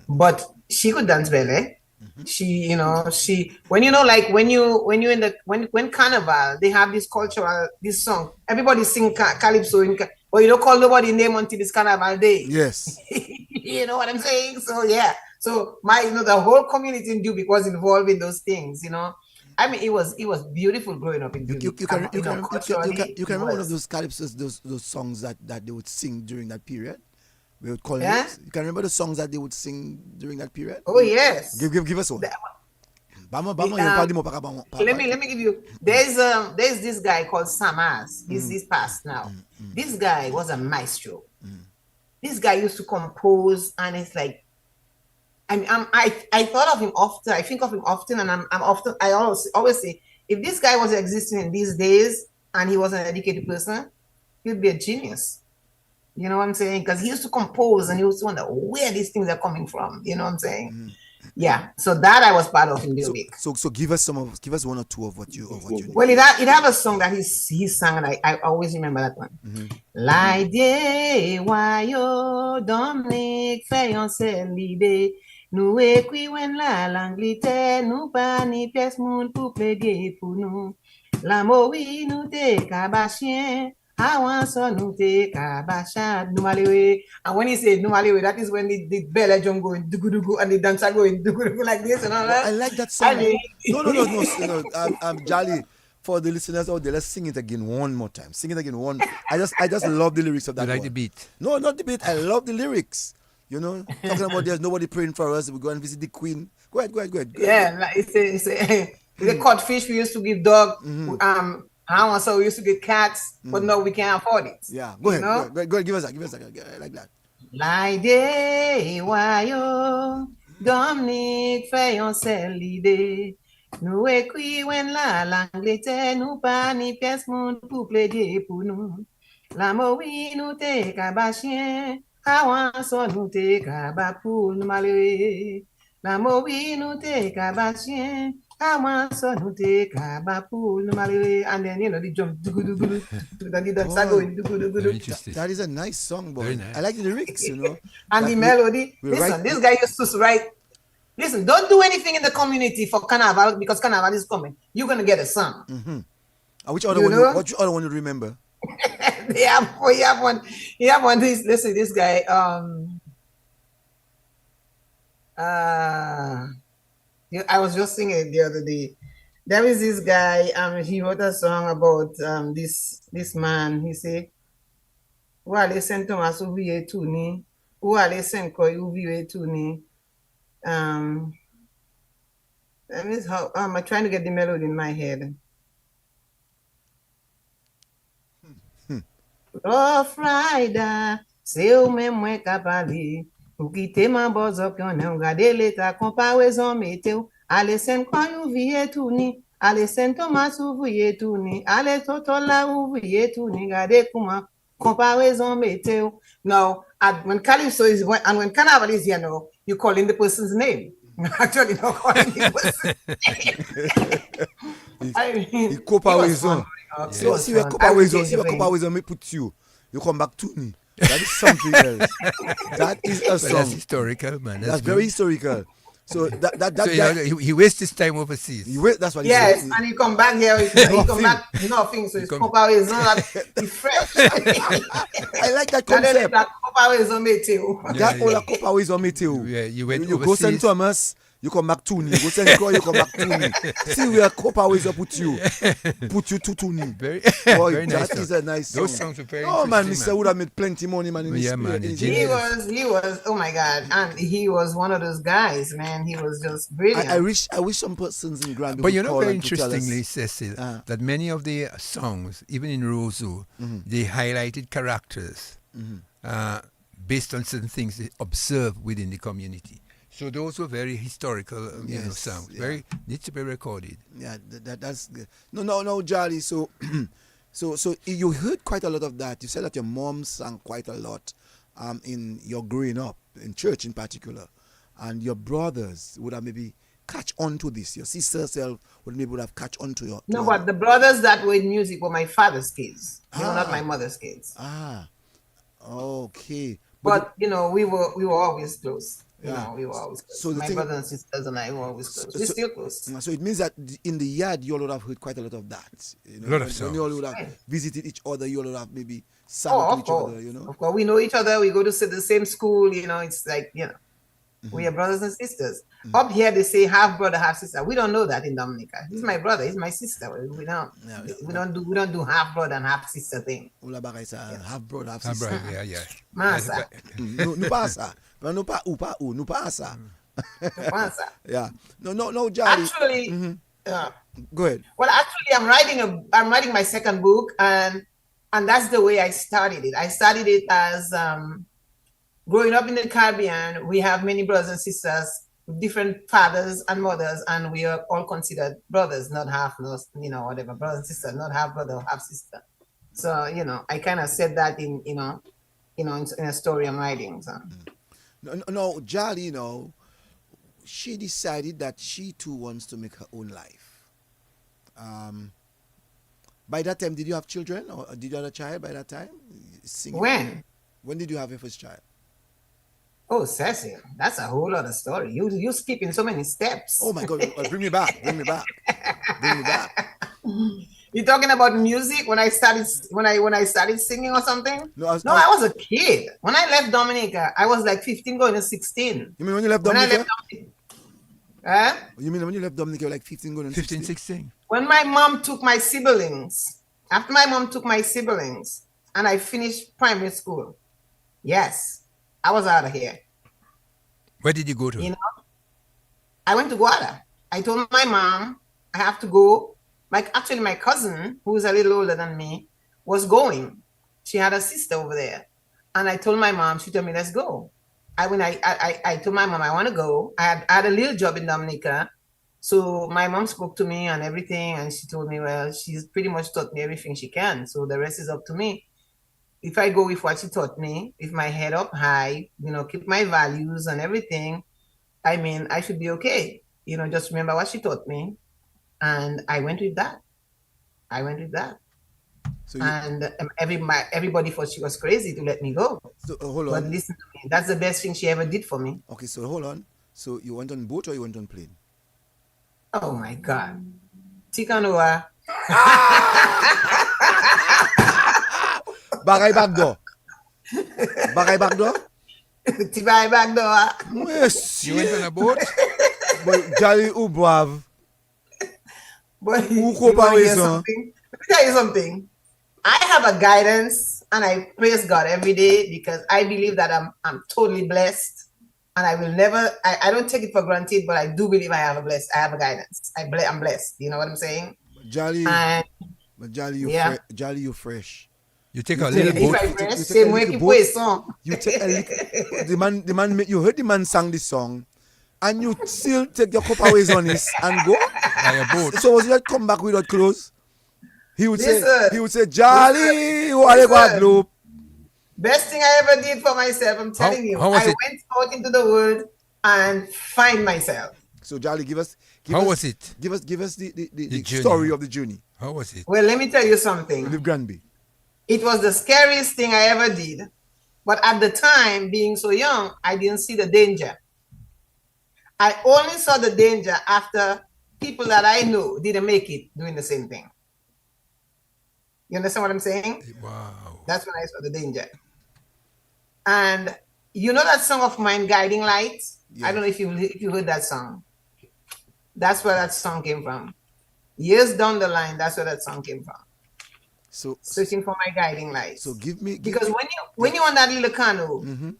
Speaker 3: But she could dance ballet. Mm-hmm. When Carnival, they have this song. Everybody sing calypso, but you don't call nobody name until it's Carnival day.
Speaker 1: Yes.
Speaker 3: You know what I'm saying? So yeah. So the whole community in Dubuque was involved in those things. I mean, it was beautiful growing up in Dubuque.
Speaker 1: You can remember one of those calypsos, those songs that they would sing during that period. We would call it. You can remember the songs that they would sing during that period?
Speaker 3: Oh yes.
Speaker 1: Give us one.
Speaker 3: Let me give you. There's this guy called Samaz. He's passed now. This guy was a maestro. This guy used to compose, and it's like, I thought of him often. I think of him often, and I always say, if this guy was existing in these days and he was an educated person, he'd be a genius. You know what I'm saying? Because he used to compose and he used to wonder where these things are coming from. You know what I'm saying? Mm-hmm. Yeah. So that I was part of in Dubuque.
Speaker 1: So give us one or two of what you know.
Speaker 3: Well, it have a song that he sang, and I always remember that one. L'idée wayo Dominique fayon l'idée nous écrivons l'Angleterre nous pas ni pièce moun pour plaider pour nous la moui nous te kabachien. And when he said Numalewe, that is when the bell drum going dugu and the dancer going dugu like this and all that.
Speaker 1: I like that song. No. Jolly, for the listeners out there, let's sing it again one more time. Sing it again one. I just love the lyrics of that.
Speaker 2: You like
Speaker 1: one.
Speaker 2: The beat?
Speaker 1: No, not the beat. I love the lyrics. Talking about there's nobody praying for us. We go and visit the Queen. Go ahead.
Speaker 3: Yeah, like it's the codfish we used to give dog. So we used to get cats, but no, we can't afford it.
Speaker 1: Yeah, go ahead. Give us that. I like that.
Speaker 3: L'idée wayo Dominique fayon l'idée nous écrivons l'Angleterre nous pas ni pièce moun pour plaider pour nous la moui nous te kabachien awan so nous te kabapou nous malé la moui nous te kabachien. And then the jump.
Speaker 1: That is a nice song, boy. Nice. I like the lyrics,
Speaker 3: And the melody. Listen, this guy used to write. Listen, don't do anything in the community for Carnival because Carnival is coming. You're gonna get a song.
Speaker 1: Mm-hmm. Which other one? Which other one you remember?
Speaker 3: You have one. This guy. Uh, I was just singing it the other day. There is this guy. He wrote a song about this man. He say, "Ou ale sen Thomas ouviye tou ni, ou ale sen koy ouviye tou ni." Um, that means how I'm trying to get the melody in my head. Rough Rider, se ou men mwen ka pale, ou kite man bozok yon ou gade leta kompawezon mete ou, ale sen koy ouviye tou ni, ale sen Thomas ouviye tou ni, ale Totola ouviye tou ni, gade kouman kompawezon mete ou. Now, when Calypso is, and when Carnival is, you call in the person's name. Actually, not calling the person's name. I mean,
Speaker 1: He copa
Speaker 3: it was
Speaker 1: with
Speaker 3: fun.
Speaker 1: on.
Speaker 3: It
Speaker 1: See,
Speaker 3: was
Speaker 1: see where
Speaker 3: fun.
Speaker 1: copa
Speaker 3: I will
Speaker 1: with on.
Speaker 3: take
Speaker 1: See
Speaker 3: the
Speaker 1: where copa
Speaker 3: blame.
Speaker 1: with on. Me put you. You come back to me. That is something else. That is a
Speaker 2: Well,
Speaker 1: song.
Speaker 2: that's historical, man.
Speaker 1: That's
Speaker 2: good.
Speaker 1: very historical. So that
Speaker 2: So
Speaker 1: guy.
Speaker 2: he wastes his time overseas.
Speaker 1: That's what he
Speaker 3: Yes,
Speaker 1: said.
Speaker 3: and you come back here, he come
Speaker 1: Nothing.
Speaker 3: back nothing. So it's
Speaker 2: come-
Speaker 3: comparaison that is fresh.
Speaker 1: I like that
Speaker 3: That is
Speaker 1: concept.
Speaker 3: that comparaison meteo.
Speaker 1: That
Speaker 2: Yeah,
Speaker 1: all
Speaker 2: yeah.
Speaker 1: a copa with on me too.
Speaker 2: Yeah, you went
Speaker 1: You go St.
Speaker 2: overseas.
Speaker 1: Thomas. You come back to me. You go St. Croix. You come back to me. See where copa with up put you. Put you to me.
Speaker 2: Very,
Speaker 1: Boy,
Speaker 2: very nice.
Speaker 1: that is a nice song.
Speaker 2: Those songs are very
Speaker 1: Oh man,
Speaker 2: interesting,
Speaker 1: Mr. would have made plenty money, man. In his
Speaker 2: Yeah, man,
Speaker 1: in his
Speaker 2: he
Speaker 3: He
Speaker 2: did.
Speaker 1: days.
Speaker 3: was, oh my God. And he was one of those guys, man. He was just brilliant.
Speaker 1: I wish some persons in Granby
Speaker 2: But
Speaker 1: would call
Speaker 2: very
Speaker 1: and to tell us.
Speaker 2: interestingly, Cecil, that many of the songs, even in Roseau, they highlighted characters based on certain things they observed within the community. So those were very historical,
Speaker 1: Yes,
Speaker 2: songs.
Speaker 1: yeah.
Speaker 2: Very needs to be recorded.
Speaker 1: Yeah, that's good. No, Charlie. So, so you heard quite a lot of that. You said that your mom sang quite a lot, in your growing up in church in particular, and your brothers would have maybe catch on to this. Your sister herself would have catch on to your.
Speaker 3: No, but the brothers that were in music were my father's kids. They were not
Speaker 1: Ah.
Speaker 3: my mother's kids.
Speaker 1: Okay.
Speaker 3: But we were always close.
Speaker 1: Yeah.
Speaker 3: We were always close.
Speaker 1: So the
Speaker 3: My
Speaker 1: thing-
Speaker 3: brothers and sisters and I were always close. We're still close.
Speaker 1: So it means that in the yard you all would have heard quite a lot of that.
Speaker 2: A lot of
Speaker 1: when you all
Speaker 2: songs.
Speaker 1: would have visited each other, you all would have maybe sang
Speaker 3: Oh,
Speaker 1: to
Speaker 3: of
Speaker 1: each
Speaker 3: course.
Speaker 1: other.
Speaker 3: Of course, we know each other. We go to the same school. It's like we are brothers and sisters. Up here they say half brother, half sister. We don't know that in Dominica. He's my brother. He's my sister. We don't.
Speaker 1: Yeah,
Speaker 3: We don't do half brother and half sister thing.
Speaker 1: Ula bagay sa half brother, half
Speaker 2: Ah,
Speaker 1: sister.
Speaker 2: brother, yeah.
Speaker 3: Masa.
Speaker 1: No pasa. Pero no pa u, no pasa.
Speaker 3: Masa.
Speaker 1: Yeah. No, Charlie.
Speaker 3: Actually,
Speaker 1: Go ahead.
Speaker 3: well, actually, I'm writing my second book, and that's the way I started it. I started it as growing up in the Caribbean. We have many brothers and sisters with different fathers and mothers, and we are all considered brothers, not half, whatever, brothers and sisters, not half brother or half sister. So I kind of said that in a story I'm writing. So.
Speaker 1: No, Charlie, she decided that she too wants to make her own life. By that time, did you have children or did you have a child by that time?
Speaker 3: When?
Speaker 1: When did you have your first child?
Speaker 3: Oh, Cecil, that's a whole other story. You skipping so many steps.
Speaker 1: Oh my God! Bring me back! Bring me back! Bring me back!
Speaker 3: You talking about music when I started singing or something?
Speaker 1: No,
Speaker 3: I was a kid. When I left Dominica, I was like 15 going to 16.
Speaker 1: You mean when you left
Speaker 3: When I
Speaker 1: Dominica?
Speaker 3: left Dominica,
Speaker 1: You mean when you left Dominica, you were like 15 going on
Speaker 2: 15,
Speaker 1: 16?
Speaker 2: 16.
Speaker 3: when my mom took my siblings, after my mom took my siblings, and I finished primary school, yes, I was out of here.
Speaker 2: Where did you go to?
Speaker 3: I went to Guada. I told my mom I have to go. Actually, my cousin, who is a little older than me, was going. She had a sister over there. And I told my mom, she told me, let's go. I told my mom, I want to go. I had a little job in Dominica. So my mom spoke to me and everything. And she told me, well, she's pretty much taught me everything she can. So the rest is up to me. If I go with what she taught me, with my head up high, keep my values and everything, I should be okay. Just remember what she taught me. And I went with that.
Speaker 1: So
Speaker 3: And everybody thought she was crazy to let me go.
Speaker 1: So hold
Speaker 3: But
Speaker 1: on.
Speaker 3: listen to me, that's the best thing she ever did for me.
Speaker 1: Okay, so hold on. So you went on boat or you went on plane?
Speaker 3: Oh my God. Tikanoa.
Speaker 1: Bagay back door. Bagay back door?
Speaker 3: Tibai back door.
Speaker 1: Yes.
Speaker 2: You went on a boat?
Speaker 1: But Jolly Ubrav.
Speaker 3: But
Speaker 1: Who
Speaker 3: you
Speaker 1: cope
Speaker 3: want to
Speaker 1: with
Speaker 3: hear
Speaker 1: son?
Speaker 3: something? Let me tell you something. I have a guidance and I praise God every day because I believe that I'm totally blessed and I will never I don't take it for granted, but I do believe I have a guidance. I'm blessed. You know what I'm saying?
Speaker 1: Jolly.
Speaker 3: And
Speaker 1: But Jolly,
Speaker 3: yeah.
Speaker 1: Jolly, you fresh.
Speaker 2: You take
Speaker 1: You
Speaker 2: a
Speaker 1: take,
Speaker 2: little
Speaker 3: If
Speaker 2: boat.
Speaker 3: I
Speaker 1: you take,
Speaker 3: press,
Speaker 1: you take a
Speaker 3: same way
Speaker 1: little
Speaker 3: keep
Speaker 1: boat.
Speaker 3: song.
Speaker 1: You take a little. The man, you heard the man sang this song, and you still take your copperways on this and go.
Speaker 2: By a boat.
Speaker 1: So was you come back without clothes? He would
Speaker 3: Listen,
Speaker 1: say, Jolly, what a Guadeloupe.
Speaker 3: best thing I ever did for myself, I'm telling you.
Speaker 2: How was
Speaker 3: I
Speaker 2: it?
Speaker 3: went out into the world and find myself.
Speaker 1: So Jolly, give us
Speaker 2: was it?
Speaker 1: Give us the
Speaker 2: journey.
Speaker 1: story of the journey.
Speaker 2: How was it?
Speaker 3: Well, let me tell you something.
Speaker 1: Live Granby.
Speaker 3: It was the scariest thing I ever did. But at the time, being so young, I didn't see the danger. I only saw the danger after people that I knew didn't make it doing the same thing. You understand what I'm saying?
Speaker 2: Wow.
Speaker 3: That's when I saw the danger. And you know that song of mine, Guiding Lights?
Speaker 1: Yes.
Speaker 3: I don't know if you heard that song. That's where that song came from. Years down the line, that's where that song came from.
Speaker 1: So
Speaker 3: Searching for my guiding lights.
Speaker 1: So
Speaker 3: because when you're on that little canoe,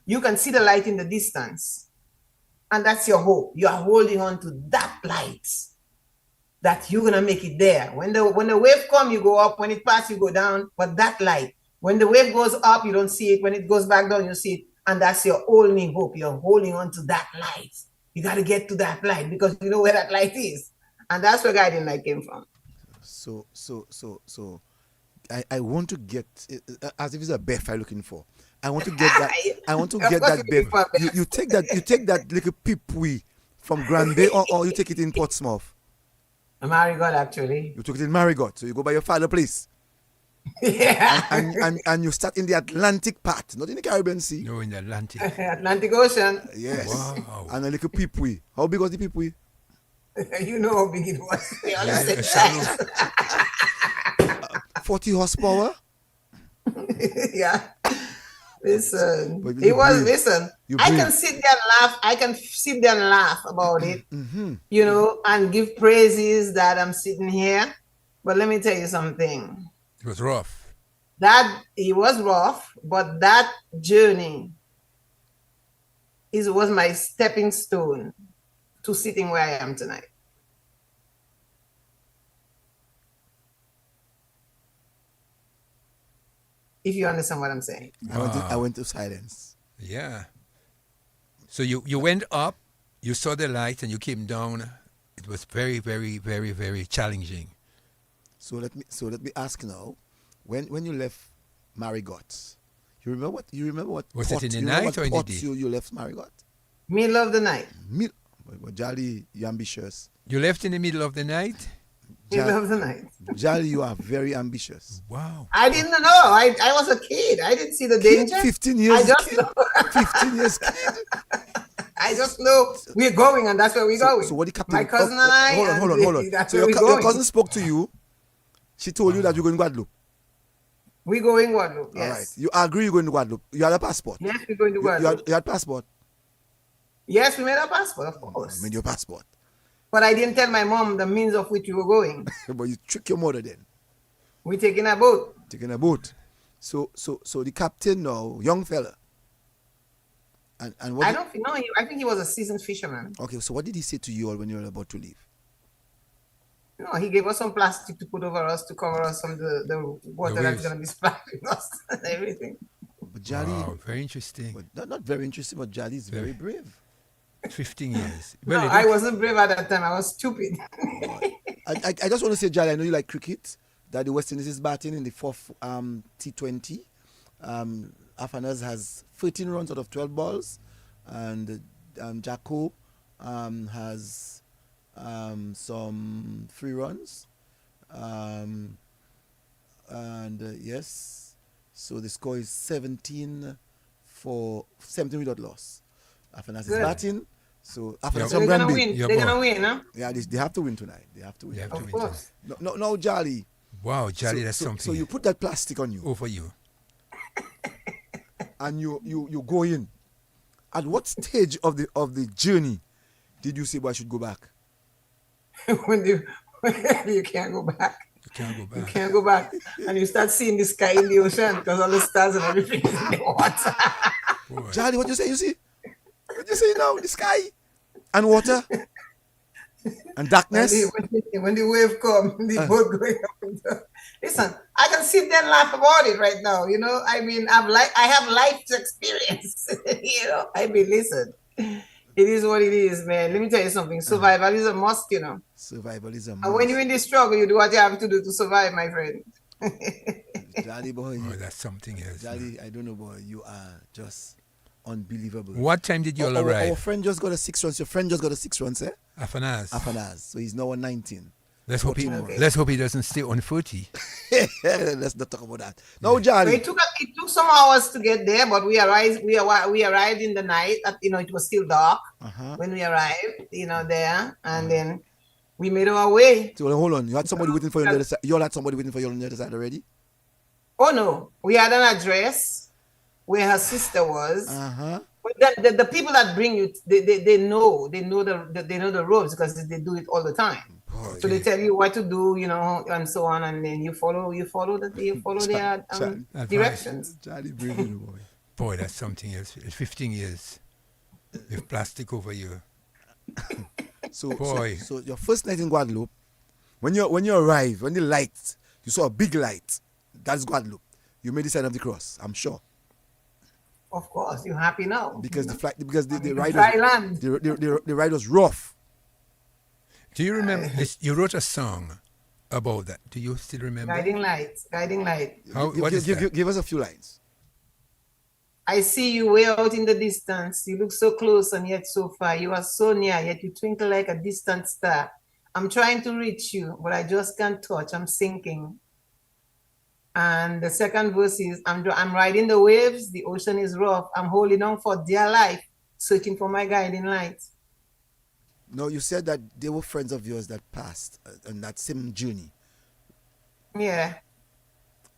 Speaker 3: you can see the light in the distance, and that's your hope. You are holding on to that light, that you're gonna make it there. When the wave come, you go up. When it passes, you go down. But that light, when the wave goes up, you don't see it. When it goes back down, you see it, and that's your only hope. You're holding on to that light. You got to get to that light because you know where that light is, and that's where guiding light came from.
Speaker 1: So I want to get, as if it's a beef I'm looking for. I want to get that. I want to get that beef. You take that little pipwe from Granby, or you take it in Portsmouth.
Speaker 3: Marigot, actually.
Speaker 1: You took it in Marigot, so you go by your father place.
Speaker 3: Yeah.
Speaker 1: And you start in the Atlantic part, not in the Caribbean Sea.
Speaker 2: No, in the Atlantic.
Speaker 3: Atlantic Ocean.
Speaker 1: Yes.
Speaker 2: Wow.
Speaker 1: And a little pipwe. How big was the pipwe?
Speaker 3: You know how big it was. They all
Speaker 2: Yeah,
Speaker 3: said
Speaker 2: a shallow.
Speaker 1: 40 horsepower.
Speaker 3: Yeah. Listen.
Speaker 1: But
Speaker 3: It was,
Speaker 1: breathe.
Speaker 3: listen.
Speaker 1: You
Speaker 3: I
Speaker 1: breathe.
Speaker 3: can sit there and laugh. I can sit there and laugh about it, you know, and give praises that I'm sitting here. But let me tell you something.
Speaker 2: It was rough.
Speaker 3: That it was rough, but that journey was my stepping stone to sitting where I am tonight. If you understand what I'm saying.
Speaker 1: I went to silence.
Speaker 2: Yeah. So you went up, you saw the light, and you came down. It was very, very, very, very challenging.
Speaker 1: So let me ask now, when you left Marigot, you remember what
Speaker 2: Was
Speaker 1: port,
Speaker 2: it in the
Speaker 1: you remember
Speaker 2: night
Speaker 1: what
Speaker 2: or in the
Speaker 1: port
Speaker 2: day?
Speaker 1: you left Marigot?
Speaker 3: Middle of the night.
Speaker 1: But Jolly, you're ambitious.
Speaker 2: You left in the middle of the night?
Speaker 3: Middle of the night.
Speaker 1: Jolly, you are very ambitious.
Speaker 2: Wow.
Speaker 3: I didn't know. I was a kid. I didn't see the
Speaker 1: Kid,
Speaker 3: danger.
Speaker 1: 15 years
Speaker 3: I just
Speaker 1: kid.
Speaker 3: know.
Speaker 1: 15 years kid.
Speaker 3: I just know we're going, and that's where we're going.
Speaker 1: So what the captain?
Speaker 3: My cousin and I.
Speaker 1: Hold on.
Speaker 3: That's
Speaker 1: So
Speaker 3: where
Speaker 1: your
Speaker 3: we're going.
Speaker 1: cousin spoke to you. She told you that you're going to Guadeloupe.
Speaker 3: We're going Guadeloupe. Yes.
Speaker 1: All right. You agree you're going to Guadeloupe. You had a passport.
Speaker 3: Yes, we're going to
Speaker 1: You
Speaker 3: Guadeloupe.
Speaker 1: had passport.
Speaker 3: Yes, we made a passport, of course.
Speaker 1: You made your passport.
Speaker 3: But I didn't tell my mom the means of which we were going.
Speaker 1: But you trick your mother then.
Speaker 3: We're taking a boat.
Speaker 1: Taking a boat. So the captain now, young fella. And what
Speaker 3: I don't know. I think he was a seasoned fisherman.
Speaker 1: okay, so what did he say to you all when you were about to leave?
Speaker 3: No, he gave us some plastic to put over us to cover us from the water that's
Speaker 2: waves.
Speaker 3: going to be splashing us and everything.
Speaker 1: But Jolly,
Speaker 2: Wow, very interesting.
Speaker 1: but not very interesting, but Jolly is very brave.
Speaker 2: 15 years.
Speaker 3: No,
Speaker 2: Well,
Speaker 3: I wasn't brave at that time. I was stupid.
Speaker 1: I just want to say, Jolly, I know you like cricket, that the West Indies is batting in the fourth T20. Afanas has 13 runs out of 12 balls, and Jacko has some 3 runs. Yes, so the score is 17 without loss. Afanas is
Speaker 3: Good.
Speaker 1: batting, so Afanas
Speaker 2: Yeah.
Speaker 1: from
Speaker 3: They're going to
Speaker 1: Granby.
Speaker 3: win.
Speaker 2: Yeah,
Speaker 3: They're
Speaker 2: boy.
Speaker 3: going to win, huh?
Speaker 1: Yeah, they have to win tonight. They have to win.
Speaker 2: You have to
Speaker 3: Of
Speaker 2: win
Speaker 3: course.
Speaker 1: No, Jolly.
Speaker 2: Wow, Jolly, that's
Speaker 1: so,
Speaker 2: something.
Speaker 1: So you put that plastic on you.
Speaker 2: over you.
Speaker 1: and you go in. At what stage of the journey did you say, "Boy, I should go back"?
Speaker 3: when you you can't go back.
Speaker 2: You can't go
Speaker 3: You
Speaker 2: back.
Speaker 3: can't go back, and you start seeing the sky in the ocean because all the stars and everything is in the water.
Speaker 2: Boy.
Speaker 1: Charlie, what you say? You see? What you say now? The sky and water and darkness.
Speaker 3: When the wave come, the boat going up and down. Listen, I can sit there and laugh about it right now. You know, I mean, I have life experience. You know, I mean, listen, it is what it is, man. Let me tell you something. Survival is a must, you know.
Speaker 1: Survival is a
Speaker 3: And when you're
Speaker 1: must.
Speaker 3: in the struggle, you do what you have to do to survive, my friend.
Speaker 1: Charlie boy,
Speaker 2: Oh, that's something else. man.
Speaker 1: Charlie, I don't know, boy. You are just unbelievable.
Speaker 2: What time did you all
Speaker 1: Our
Speaker 2: arrive?
Speaker 1: friend just got a 6 runs. Your friend just got a 6 runs, eh?
Speaker 2: Afanaz.
Speaker 1: Afanaz. So he's now on 19.
Speaker 2: Let's hope he.
Speaker 1: 14 more.
Speaker 2: Let's hope he doesn't stay on 40.
Speaker 1: Let's not talk about that. No,
Speaker 3: So
Speaker 1: Charlie.
Speaker 3: it took some hours to get there, but we arrived. We arrived in the night. It was still dark when we arrived. There, and then we made our way.
Speaker 1: So hold on. You had somebody waiting for you on the other side. You all had somebody waiting for you on the other side already?
Speaker 3: Oh no, we had an address where her sister was.
Speaker 1: Uh-huh.
Speaker 3: But the people that bring you, they know the roads because they do it all the time.
Speaker 1: Boy,
Speaker 3: So they tell you what to do, and so on, and then you follow their
Speaker 2: Advice.
Speaker 3: directions.
Speaker 1: Charlie brilliant, boy.
Speaker 2: Boy, that's something else. 15 years with plastic over you. Boy.
Speaker 1: So your first night in Guadeloupe, when you arrived, when the light, you saw a big light. That's Guadeloupe. You made the sign of the cross, I'm sure.
Speaker 3: Of course, you're happy now
Speaker 1: Because the ride
Speaker 3: dry
Speaker 1: was,
Speaker 3: land.
Speaker 1: the ride was rough.
Speaker 2: Do you remember this? You wrote a song about that. Do you still remember?
Speaker 3: Guiding light.
Speaker 2: What is that?
Speaker 1: Give us a few lines.
Speaker 3: I see you way out in the distance. You look so close and yet so far. You are so near, yet you twinkle like a distant star. I'm trying to reach you, but I just can't touch. I'm sinking. And the second verse is, I'm riding the waves. The ocean is rough. I'm holding on for dear life, searching for my guiding light.
Speaker 1: No, you said that they were friends of yours that passed on that same journey.
Speaker 3: Yeah.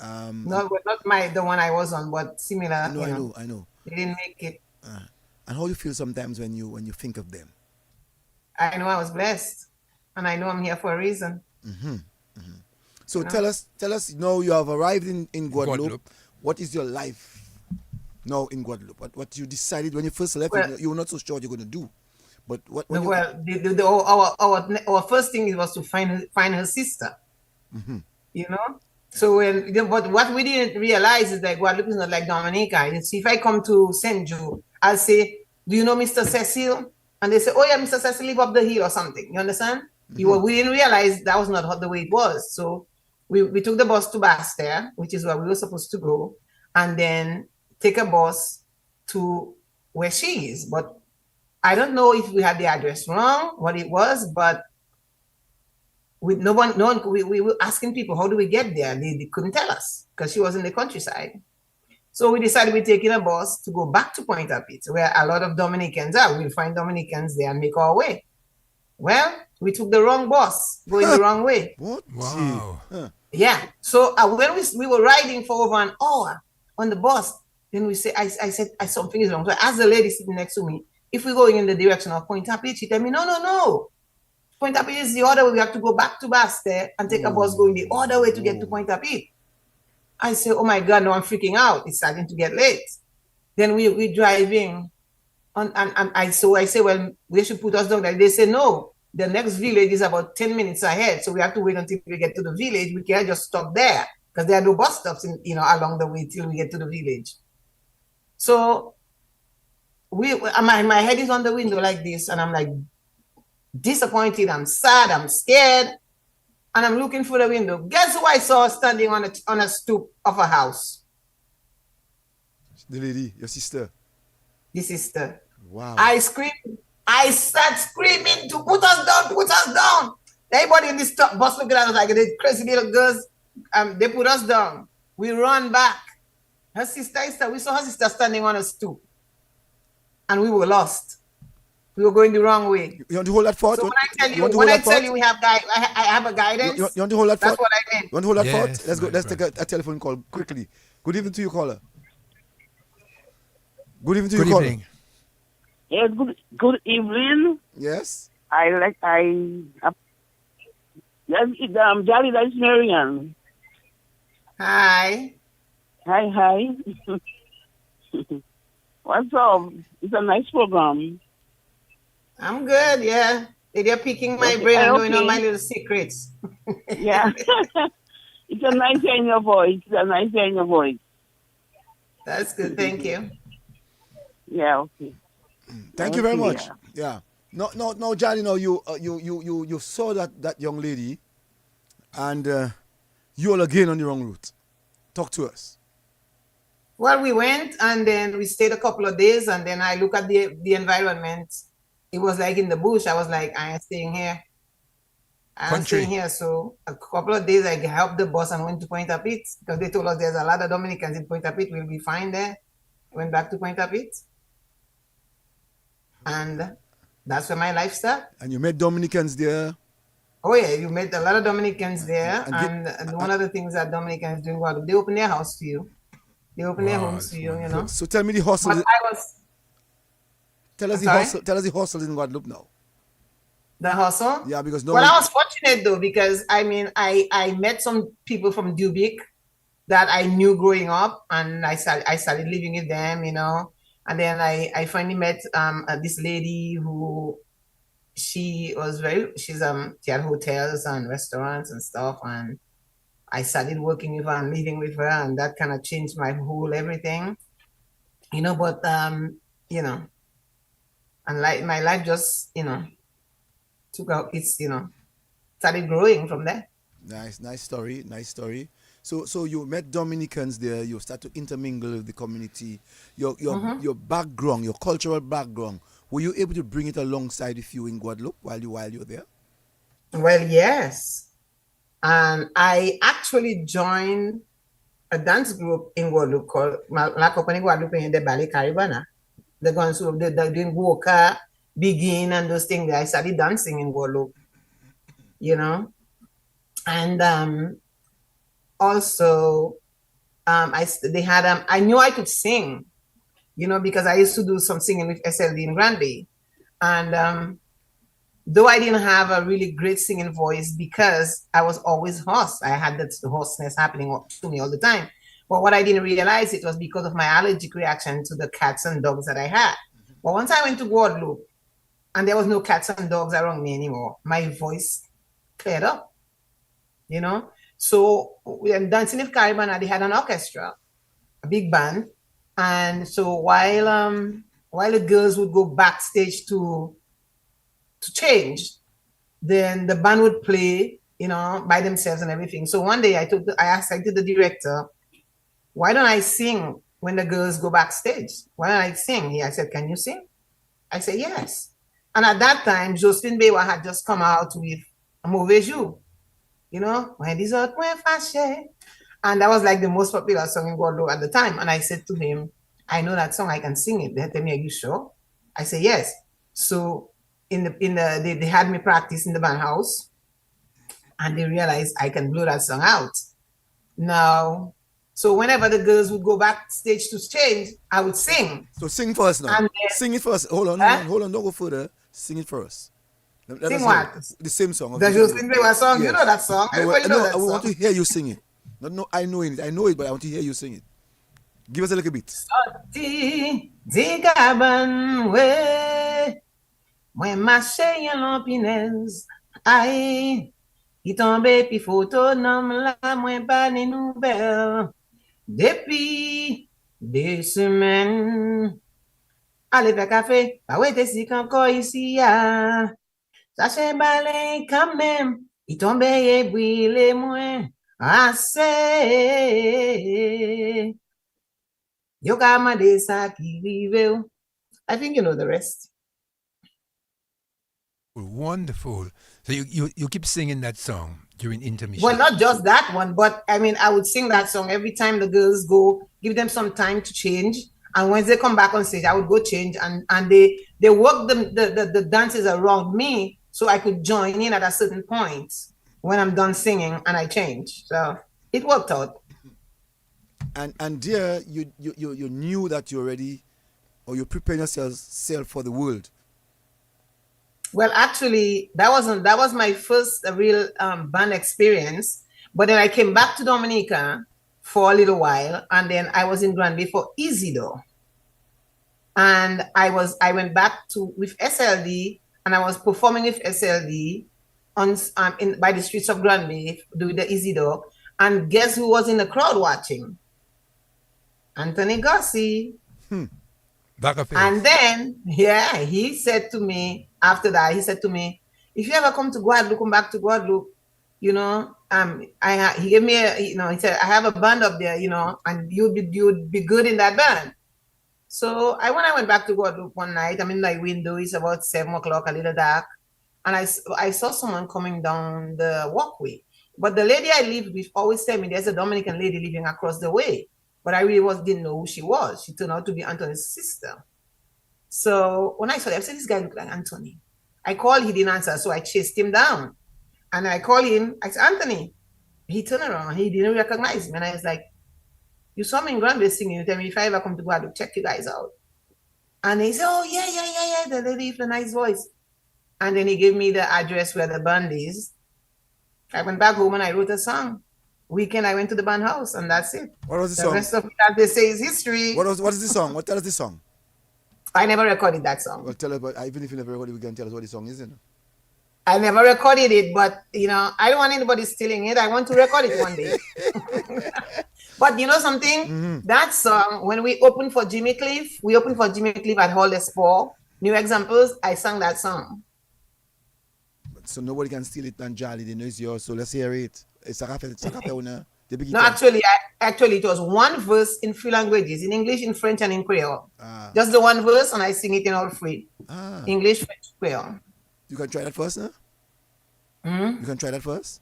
Speaker 1: Um,
Speaker 3: Not the one I was on, but similar.
Speaker 1: I know.
Speaker 3: They didn't make it.
Speaker 1: And how you feel sometimes when you think of them?
Speaker 3: I know I was blessed, and I know I'm here for a reason.
Speaker 1: So tell us. Now you have arrived in Guadeloupe.
Speaker 2: Guadeloupe.
Speaker 1: What is your life now in Guadeloupe? What you decided when you first left?
Speaker 3: Well-
Speaker 1: you were not so sure what you're going to do, but what?
Speaker 3: Our first thing was to find her sister. So but what we didn't realize is that Guadeloupe is not like Dominica. You see, if I come to Saint Joe, I'll say, "Do you know Mr. Cecil?" And they say, "Oh yeah, Mr. Cecil live up the hill or something." You understand? We didn't realize that was not the way it was. So we took the bus to Basse-Terre, which is where we were supposed to go, and then take a bus to where she is. But I don't know if we had the address wrong, what it was, but we were asking people, how do we get there? They couldn't tell us because she was in the countryside. So we decided we're taking a bus to go back to Pointe-à-Pitre, where a lot of Dominicans are. We'll find Dominicans there and make our way. Well, we took the wrong bus, going the wrong way.
Speaker 1: What?
Speaker 2: Wow.
Speaker 3: Yeah. So when we were riding for over an hour on the bus, then I said something is wrong. So I asked the lady sitting next to me, if we're going in the direction of Pointe-à-Pitre, she told me, no. Pointe-à-Pitre is the other way. We have to go back to Basse-Terre and take a bus going the other way to get to Pointe-à-Pitre. I said, oh my God, no, I'm freaking out. It's starting to get late. Then we're driving. I say, well, they should put us down there. They say, no, the next village is about 10 minutes ahead. So we have to wait until we get to the village. We can't just stop there because there are no bus stops along the way till we get to the village. So my head is on the window like this, and I'm like disappointed, I'm sad, I'm scared, and I'm looking for the window. Guess who I saw standing on a stoop of a house?
Speaker 1: The lady, your sister.
Speaker 3: The sister.
Speaker 1: Wow.
Speaker 3: I screamed. I start screaming to put us down. Everybody in this bus looking at us like the crazy little girls. They put us down. We run back. We saw her sister standing on a stoop. And we were lost. We were going the wrong way.
Speaker 1: You want to hold that thought?
Speaker 3: So when I tell you we have I have a guidance.
Speaker 1: You want to hold that thought?
Speaker 3: That's what I meant.
Speaker 1: You want to hold that
Speaker 2: Yes,
Speaker 1: thought? Let's go.
Speaker 2: my
Speaker 1: Let's take a telephone call quickly. Good evening to you, caller. Good evening to you,
Speaker 2: Good
Speaker 1: caller.
Speaker 2: evening.
Speaker 6: Yes, good evening.
Speaker 1: Yes.
Speaker 6: Yes, Jolly, that's Marian.
Speaker 3: Hi.
Speaker 6: Hi. What's up? It's a nice program.
Speaker 3: I'm good, yeah. They're picking my
Speaker 6: Okay,
Speaker 3: brain and knowing all my
Speaker 6: okay.
Speaker 3: little secrets.
Speaker 6: Yeah. It's a nice hearing your voice. It's a nice hearing your voice.
Speaker 3: That's good, thank you.
Speaker 6: Yeah, okay.
Speaker 1: Thank you
Speaker 6: Thank
Speaker 1: very
Speaker 6: you,
Speaker 1: much.
Speaker 6: yeah.
Speaker 1: Yeah. No, Johnny. No, you saw that young lady, and you all again on the wrong route. Talk to us.
Speaker 3: Well, we went and then we stayed a couple of days, and then I look at the environment. It was like in the bush. I was like, I ain't staying here. I ain't staying
Speaker 2: Country.
Speaker 3: here. So a couple of days I helped the boss and went to Point a Pit because they told us there's a lot of Dominicans in Point a Pit. We'll be fine there. Went back to Point a Pit, and that's where my life started.
Speaker 1: And you met Dominicans there.
Speaker 3: Oh yeah, you met a lot of Dominicans there,
Speaker 1: And get,
Speaker 3: and one of the things that Dominicans do, well, they open their house to you, they open their
Speaker 2: Wow,
Speaker 3: homes to
Speaker 2: that's
Speaker 3: you, you
Speaker 2: wonderful.
Speaker 3: know.
Speaker 1: so tell me the hustle.
Speaker 3: But I was,
Speaker 1: Tell us
Speaker 3: I'm
Speaker 1: the
Speaker 3: sorry,
Speaker 1: hustle. Tell us the hustle in Guadeloupe now.
Speaker 3: the hustle.
Speaker 1: Yeah, because no
Speaker 3: Well,
Speaker 1: one.
Speaker 3: I was fortunate though because I mean, I met some people from Dubic that I knew growing up, and I started living with them, you know, and then I finally met this lady who she had hotels and restaurants and stuff, and I started working with her and living with her, and that kind of changed my whole everything, you know. But you know, and like my life just, you know, took out its, you know, started growing from there.
Speaker 1: Nice story. Nice story. So you met Dominicans there. You start to intermingle with the community. Your background, your cultural background. Were you able to bring it alongside with you in Guadeloupe while you're there?
Speaker 3: Well, yes, and I actually joined a dance group in Guadeloupe called Lakou in Guadeloupe in the Ballet Caribana. The ones who they're doing Woka, Begin, and those things. I started dancing in Guadeloupe, you know, and also I knew I could sing, you know, because I used to do some singing with SLD in Granby, and though I didn't have a really great singing voice because I was always hoarse. I had that hoarseness happening to me all the time. But what I didn't realize it was because of my allergic reaction to the cats and dogs that I had. But once I went to Guadeloupe and there was no cats and dogs around me anymore, my voice cleared up, you know. So when dancing with Caribana, they had an orchestra, a big band, and so while the girls would go backstage to change, then the band would play, you know, by themselves and everything. So one day I asked the director, why don't I sing when the girls go backstage? Why don't I sing? I said, can you sing? I said, yes. And at that time, Jocelyn Bewa had just come out with Mauvais Jour, you know, when these autres point fâché. And that was like the most popular song in Guadeloupe at the time. And I said to him, I know that song, I can sing it. They tell me, are you sure? I said, yes. So they had me practice in the band house, and they realized I can blow that song out. Now, so whenever the girls would go backstage to change, I would sing.
Speaker 1: So sing for us now.
Speaker 3: And
Speaker 1: Sing it for us. Hold
Speaker 3: Huh?
Speaker 1: on. Don't go further. Sing it for us. Let
Speaker 3: Sing
Speaker 1: us
Speaker 3: what?
Speaker 1: hear the same song.
Speaker 3: The Jocelyn Bewa song. You know that song.
Speaker 1: No,
Speaker 3: Everybody knows that
Speaker 1: I want to
Speaker 3: song.
Speaker 1: hear you sing it. No, I know it. I know it, but I want to hear you sing it. Give us a little bit.
Speaker 3: Sorti di caban we, mwen mache yon lampinez. Ay, ki tombe pi foto nom la mwen pa ni nouvel. Depi 2 semaines. Ale fe kafe, pa wete si kanko isi ya. Sache bale quand même, il tombe et brûle moins assez. Yo kama de sa ki rive. I think you know the rest.
Speaker 2: Wonderful. So you keep singing that song during intermission.
Speaker 3: Well, not just that one, but I mean, I would sing that song every time the girls go, give them some time to change. And once they come back on stage, I would go change, and they work the dances around me so I could join in at a certain point when I'm done singing and I change. So it worked out.
Speaker 1: And there you knew that you already or you're preparing yourself for the world?
Speaker 3: Well, actually, that was my first real band experience. But then I came back to Dominica for a little while, and then I was in Granby for Isidore. And I went back to with SLD, and I was performing with SLD on by the streets of Granby doing the Isidore. And guess who was in the crowd watching? Anthony Gossi.
Speaker 2: Back of
Speaker 3: And then, yeah, he said to me after that, he said to me, if you ever come to Guadeloupe, come back to Guadeloupe, you know, he gave me he said, I have a band up there, you know, and you'd be good in that band. So when I went back to Guadeloupe one night, I'm in my window, it's about 7 o'clock, a little dark, and I saw someone coming down the walkway. But the lady I lived with always said me there's a Dominican lady living across the way. But I really didn't know who she was. She turned out to be Anthony's sister. So when I saw her, I said, this guy looked like Anthony. I called, he didn't answer, so I chased him down. And I called him, I said, Anthony. He turned around, he didn't recognize me. And I was like, you saw me in Granby singing, you tell me if I ever come to Guadeloupe, check you guys out. And he said, oh, yeah, the lady with the nice voice. And then he gave me the address where the band is. I went back home and I wrote a song. Weekend, I went to the band house, and that's it.
Speaker 1: What was the
Speaker 3: The
Speaker 1: song?
Speaker 3: rest of it, as they say, is history.
Speaker 1: What is the song? What tells the song?
Speaker 3: I never recorded that song.
Speaker 1: Well, tell us about, even if you never recorded, we can tell us what the song is, you know.
Speaker 3: I never recorded it, but I don't want anybody stealing it. I want to record it one day. But you know something? That song, when we opened for Jimmy Cliff, at Hall Esport, New Examples, I sang that song.
Speaker 1: So nobody can steal it and Jolly, they know it's yours. So let's hear it. It's a capella.
Speaker 3: No, actually, it was one verse in 3 languages, in English, in French, and in Creole. Just the one verse, and I sing it in all 3. English, French, Creole.
Speaker 1: You can try that first, no? You can try that first?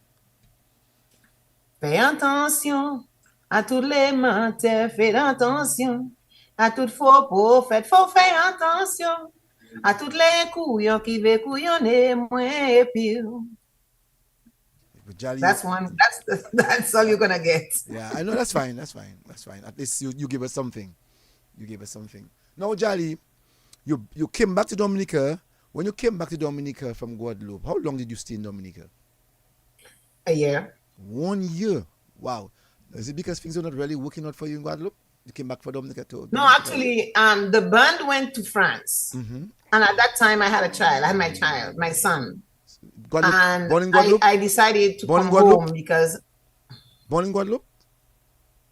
Speaker 3: Fais attention à tous les menteurs, fais attention à tout faux prophètes, faut faire attention à toutes les couillons qui veulent couillonner moins pire.
Speaker 1: Jolly,
Speaker 3: that's all you're gonna get.
Speaker 1: Yeah, I know, that's fine. At least you give us something. Now, Jolly, you came back to Dominica. When you came back to Dominica from Guadeloupe, how long did you stay in Dominica?
Speaker 3: A year.
Speaker 1: 1 year. Wow. Is it because things are not really working out for you in Guadeloupe? You came back for Dominica too?
Speaker 3: No, actually, the band went to France. And at that time, I had a child. I had my son.
Speaker 1: Guadeloupe,
Speaker 3: and
Speaker 1: born in Guadeloupe?
Speaker 3: I decided to come home because...
Speaker 1: Born in Guadeloupe?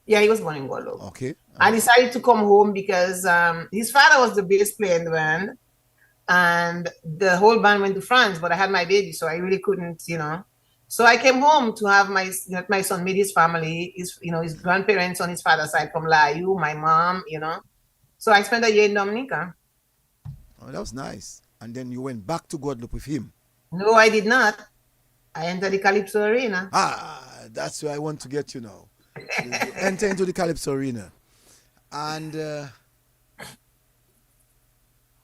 Speaker 3: Yeah, he was born in Guadeloupe.
Speaker 1: Okay.
Speaker 3: I decided to come home because his father was the bass player in the band, and the whole band went to France, but I had my baby, so I really couldn't, So I came home to have my son meet his family, his grandparents on his father's side from Lakou, my mom, So I spent a year in Dominica.
Speaker 1: Oh, that was nice. And then you went back to Guadeloupe with him?
Speaker 3: No, I did not. I entered the Calypso Arena.
Speaker 1: That's where I want to get you now. You enter into the Calypso Arena. And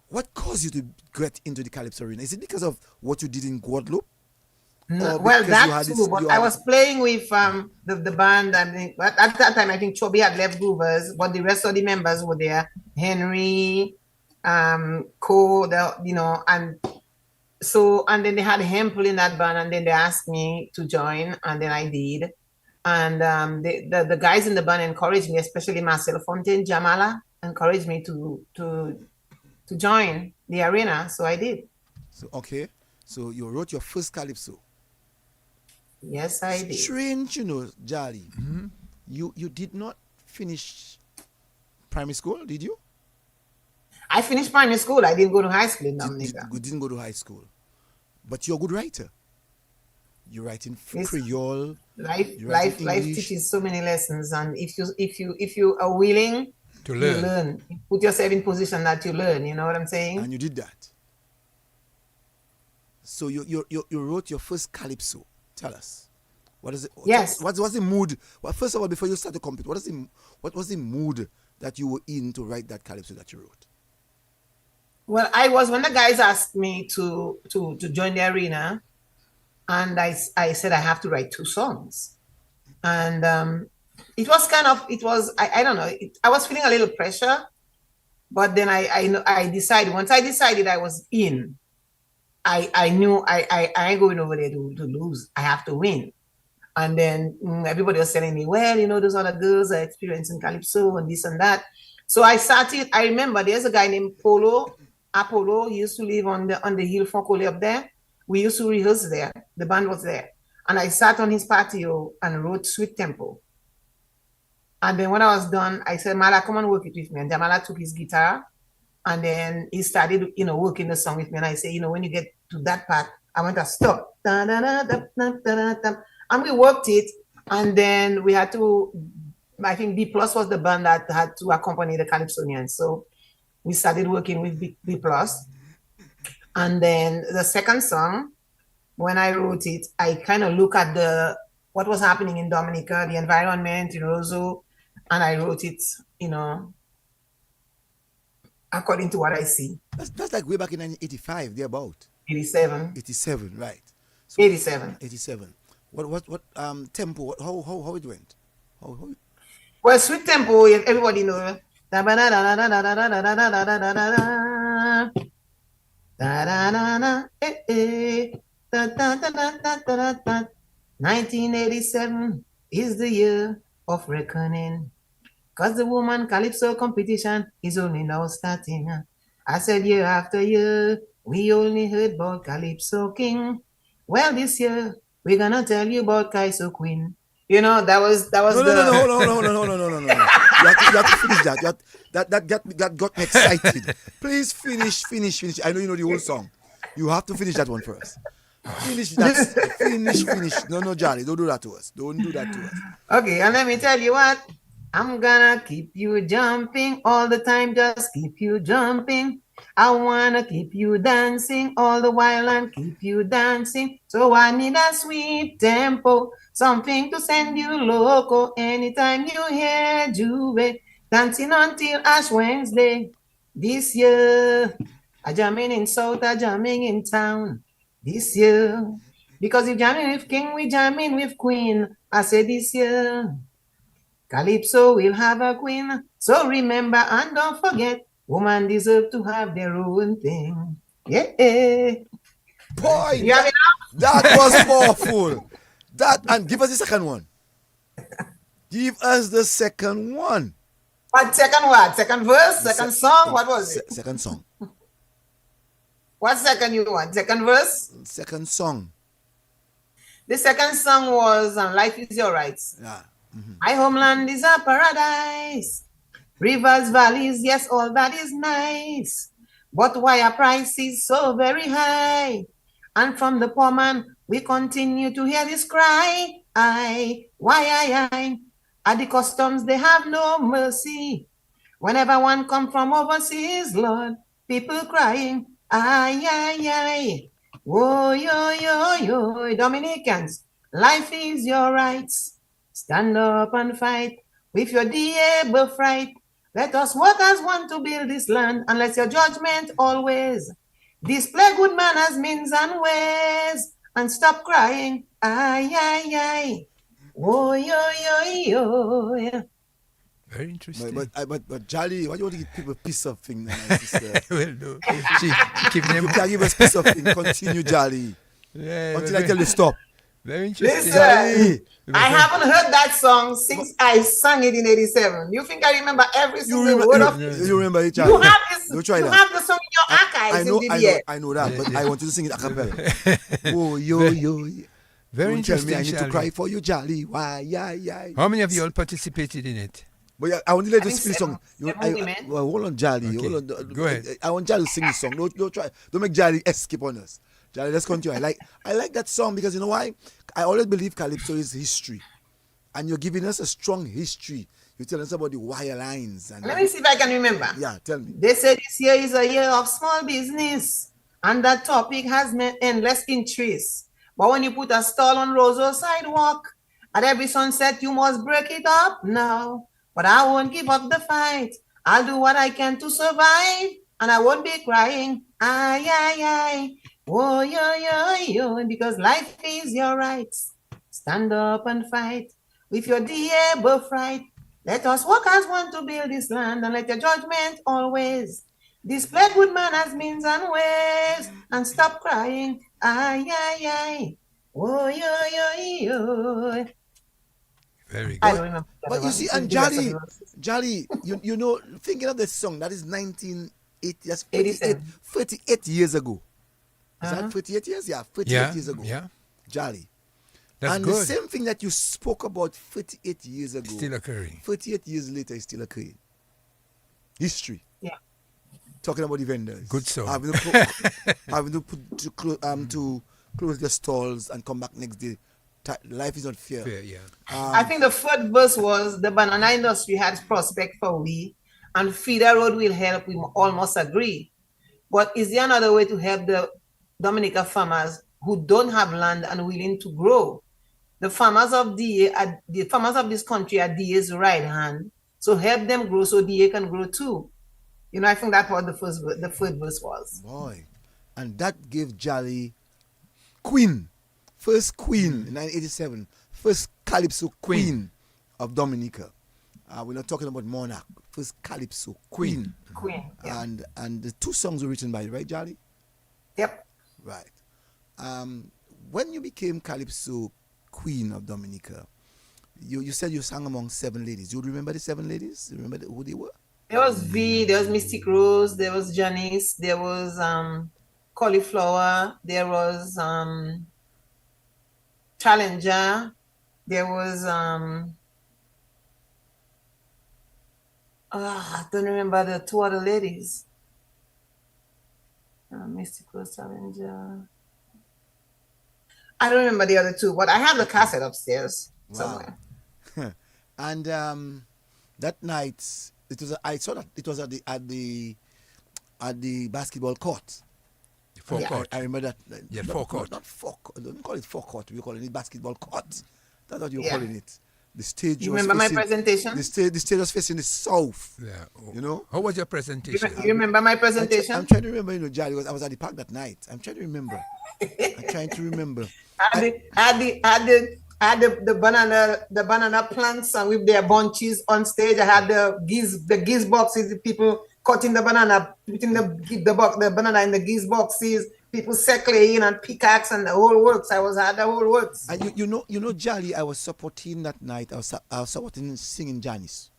Speaker 1: what caused you to get into the Calypso Arena? Is it because of what you did in Guadeloupe?
Speaker 3: No, well, that too, but I was playing with the band. I mean, at that time, I think Chubby had left Groovers, but the rest of the members were there. Henry, Co, and so, and then they had Hempel in that band, and then they asked me to join, and then I did. And the guys in the band encouraged me, especially Marcel Fontaine, Jamala, encouraged me to join the arena, so I did.
Speaker 1: So, okay. So you wrote your first Calypso.
Speaker 3: Yes, I did.
Speaker 1: Strange, Jolly. You did not finish primary school, did you?
Speaker 3: I finished primary school. I didn't go to high school in Dominica.
Speaker 1: You didn't go to high school. But you're a good writer. You write in Creole.
Speaker 3: Life teaches so many lessons, and if you are willing to learn, you learn. You put yourself in position that you learn. You know what I'm saying?
Speaker 1: And you did that. So you wrote your first Calypso. Tell us, what is it?
Speaker 3: Yes.
Speaker 1: What's the mood? Well, first of all, before you start to compete, what was the mood that you were in to write that Calypso that you wrote?
Speaker 3: Well, I was when the guys asked me to join the arena, and I said I have to write 2 songs, and I don't know. I was feeling a little pressure, But then I decided, once I decided I was in, I knew I ain't going over there to lose. I have to win. And then everybody was telling me, well, those other girls are experiencing calypso and this and that. So I started. I remember there's a guy named Apollo. He used to live on the hill Foncole up there. We used to rehearse there. The band was there. And I sat on his patio and wrote Sweet Tempo. And then when I was done, I said, Mala, come and work it with me. And Jamala took his guitar and then he started, working the song with me. And I say, when you get to that part, I want to stop. And we worked it. And then we had to, I think B Plus was the band that had to accompany the Calypsonians. So we started working with B Plus. And then the second song, when I wrote it, I kind of look at what was happening in Dominica, the environment, so, and I wrote it, according to what I see.
Speaker 1: That's like way back in 1985, they're about
Speaker 3: 87.
Speaker 1: 87, right?
Speaker 3: So 87.
Speaker 1: 87. What tempo? How it went? How
Speaker 3: Well, Sweet Tempo, everybody knows. 1987 is the year of reckoning. Cause the woman calypso competition is only now starting. I said year after year, we only heard about Calypso King. Well, this year, we're gonna tell you about Calypso Queen. That was
Speaker 1: no, hold on. You have to finish that. That got me excited. Please finish. I know you know the whole song. You have to finish that one first. Finish that. Finish. No, Charlie, don't do that to us. Don't do that to us.
Speaker 3: Okay, and let me tell you what. I'm gonna keep you jumping all the time, just keep you jumping. I wanna keep you dancing all the while and keep you dancing. So I need a sweet tempo, something to send you loco anytime you hear Juve dancing until Ash Wednesday. This year, I jamming in South, I jamming in town. This year, because if jamming with King, we jamming with Queen. I say this year. Calypso will have a queen, so remember and don't forget, women deserve to have their own thing. Yeah.
Speaker 1: Boy,
Speaker 3: You have enough?
Speaker 1: that was powerful. And give us the second one. Give us the second one.
Speaker 3: What second what? Second verse? Second song? What was it?
Speaker 1: Second song.
Speaker 3: What second you want? Second verse?
Speaker 1: Second song.
Speaker 3: The second song was Life is Your Rights.
Speaker 1: Yeah. Mm-hmm.
Speaker 3: My homeland is a paradise. Rivers, valleys, yes, all that is nice. But why are prices so very high? And from the poor man, we continue to hear this cry. Why? At the customs, they have no mercy. Whenever one come from overseas, Lord, people crying, ay. Oh, yo. Dominicans, life is your rights. Stand up and fight with your dear birthright. Let us work as one to build this land, and let your judgment always display good manners, means, and ways, and stop crying, ay. Oh, yo.
Speaker 2: Very interesting.
Speaker 1: But Jolly, why do you want to give people a piece of thing now,
Speaker 2: well, no. She keep them.
Speaker 1: You can't give us a piece of thing. Continue, Jolly.
Speaker 2: Yeah,
Speaker 1: until I tell you stop.
Speaker 2: Very interesting.
Speaker 3: Listen, I haven't heard that song since I sang it in 87. You think I remember every single word of it?
Speaker 1: You remember it,
Speaker 3: You have this.
Speaker 1: Don't try
Speaker 3: you
Speaker 1: that.
Speaker 3: have the song in your archives.
Speaker 1: I know that, but I want you to sing it a cappella. Oh, yo.
Speaker 2: Very
Speaker 1: Don't
Speaker 2: interesting.
Speaker 1: tell me I need to
Speaker 2: Charlie.
Speaker 1: cry for you, Jolly. Why, yeah.
Speaker 2: How many of you all participated in it?
Speaker 1: But yeah, I want to let
Speaker 3: I
Speaker 1: you
Speaker 3: think
Speaker 1: sing the song. Well, hold on, Jolly.
Speaker 2: Okay.
Speaker 1: Hold on.
Speaker 2: Go ahead.
Speaker 1: I want Jolly to sing the song. Don't try. Don't make Jolly escape on us. Jolly, let's continue. I like that song because you know why? I always believe Calypso is history, and you're giving us a strong history. You're telling us about the wire lines. And
Speaker 3: Let me see if I can remember.
Speaker 1: Yeah, tell me.
Speaker 3: They say this year is a year of small business, and that topic has endless interest. But when you put a stall on Roseau sidewalk, at every sunset you must break it up now. But I won't give up the fight. I'll do what I can to survive, and I won't be crying. Ay. Oh, yo. Because life is your rights. Stand up and fight with your dear birthright. Let us work as one to build this land, and let your judgment always display good manners, means, and ways, and stop crying. Ay, ay, ay. Oh, yo, yo, yo.
Speaker 2: Very
Speaker 3: I
Speaker 2: good.
Speaker 3: don't remember
Speaker 1: But you see, and
Speaker 3: the rest of the
Speaker 1: Jolly,
Speaker 3: verses.
Speaker 1: Jolly, you know, thinking of this song, that is 1980, that's
Speaker 3: 87.
Speaker 1: 38 years ago. Is
Speaker 3: Uh-huh.
Speaker 1: that 38 years? Yeah, 38
Speaker 2: Yeah,
Speaker 1: years ago.
Speaker 2: yeah.
Speaker 1: Jolly.
Speaker 2: That's
Speaker 1: and the
Speaker 2: good.
Speaker 1: same thing that you spoke about 38 years ago,
Speaker 2: Still occurring.
Speaker 1: 38 years later is still occurring. History.
Speaker 3: Yeah.
Speaker 1: Talking about the vendors.
Speaker 2: Good song.
Speaker 1: Having to put to close their stalls and come back next day. Life is not fair.
Speaker 2: Fair, yeah.
Speaker 3: I think the third verse was the banana industry has prospect for we, and feeder road will help. We almost agree. But is there another way to help the Dominica farmers who don't have land and willing to grow? The farmers of the farmers of this country are DA's right hand. So help them grow so DA can grow too. You know, I think that's what the third verse was.
Speaker 1: Boy. And that gave Jolly Queen. First Queen in 1987. First Calypso Queen of Dominica. We're not talking about Monarch. First Calypso Queen.
Speaker 3: Queen. Yeah.
Speaker 1: And the two songs were written by, right, Jolly?
Speaker 3: Yep.
Speaker 1: Right. When you became Calypso Queen of Dominica, you said you sang among 7 ladies. Do you remember the 7 ladies? You remember who they were?
Speaker 3: There was V, there was Mystic Rose, there was Janice, there was Cauliflower, there was Challenger, there was I don't remember the 2 other ladies. Mystic Rose, Challenger. I don't remember the other 2, but I have the cassette upstairs somewhere.
Speaker 1: And that night, I saw that it was at the basketball court.
Speaker 2: Forecourt.
Speaker 1: I remember that.
Speaker 2: Yeah, forecourt.
Speaker 1: Not forecourt. Don't call it forecourt. We call it basketball court. That's what you're
Speaker 3: Yeah.
Speaker 1: calling it. The stage.
Speaker 3: You
Speaker 1: was
Speaker 3: remember my
Speaker 1: facing-
Speaker 3: presentation?
Speaker 1: The stage was facing the south.
Speaker 2: Yeah.
Speaker 1: You know.
Speaker 2: How was your
Speaker 3: You
Speaker 2: presentation?
Speaker 3: remember my presentation?
Speaker 1: I'm trying to remember. You know, Jolly, I was at the park that night. I'm trying to remember. I'm trying to remember.
Speaker 3: I had the banana plants and with their bunches on stage. I had the geese boxes, the people cutting the banana, putting the banana in the geese boxes, people circling and pickaxe and the whole works. I had the whole works.
Speaker 1: And you know, Jolly, I was supporting that night. I was supporting singing Janice.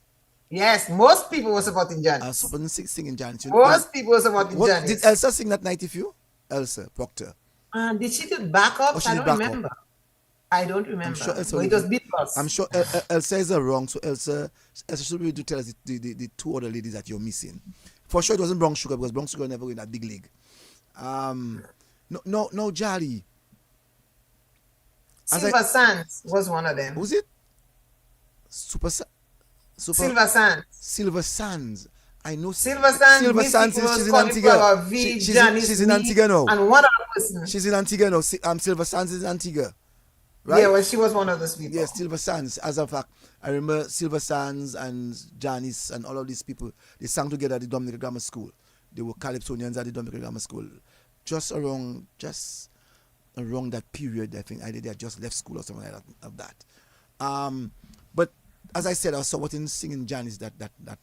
Speaker 3: Yes, most people were supporting
Speaker 1: I
Speaker 3: Janice.
Speaker 1: was supporting singing Janice.
Speaker 3: Most people were supporting
Speaker 1: What,
Speaker 3: Janice.
Speaker 1: did Elsa sing that night with you? Elsa Proctor.
Speaker 3: Did she do backups?
Speaker 1: Oh, she
Speaker 3: I
Speaker 1: did
Speaker 3: don't
Speaker 1: backup.
Speaker 3: remember. I don't remember.
Speaker 1: sure Elsa
Speaker 3: But it
Speaker 1: will
Speaker 3: was
Speaker 1: do-
Speaker 3: Beatles.
Speaker 1: I'm sure Elsa is wrong, so Elsa should be able to tell us the 2 other ladies that you're missing. For sure, it wasn't Brown Sugar because Brown Sugar never in that big league. No, Jolly.
Speaker 3: Silver Sands was one of them.
Speaker 1: Who's it? Super
Speaker 3: Silver Sands.
Speaker 1: Silver Sands. I know
Speaker 3: Silver Sands.
Speaker 1: Silver
Speaker 3: Mystic
Speaker 1: Sands.
Speaker 3: Rose,
Speaker 1: She's in
Speaker 3: Cauliflower,
Speaker 1: Antigua.
Speaker 3: V,
Speaker 1: She's
Speaker 3: Janice,
Speaker 1: in
Speaker 3: me,
Speaker 1: Antigua now.
Speaker 3: And one other person.
Speaker 1: She's in Antigua now. Silver Sands is in Antigua. Right?
Speaker 3: Yeah, well, she was one of those people.
Speaker 1: Yes, Silver Sands. As a fact, I remember Silver Sands and Janice and all of these people. They sang together at the Dominican Grammar School. They were Calypsonians at the Dominican Grammar School. Just around that period, I think they had just left school or something like that. Of that. But as I said, I was supporting singing Janice that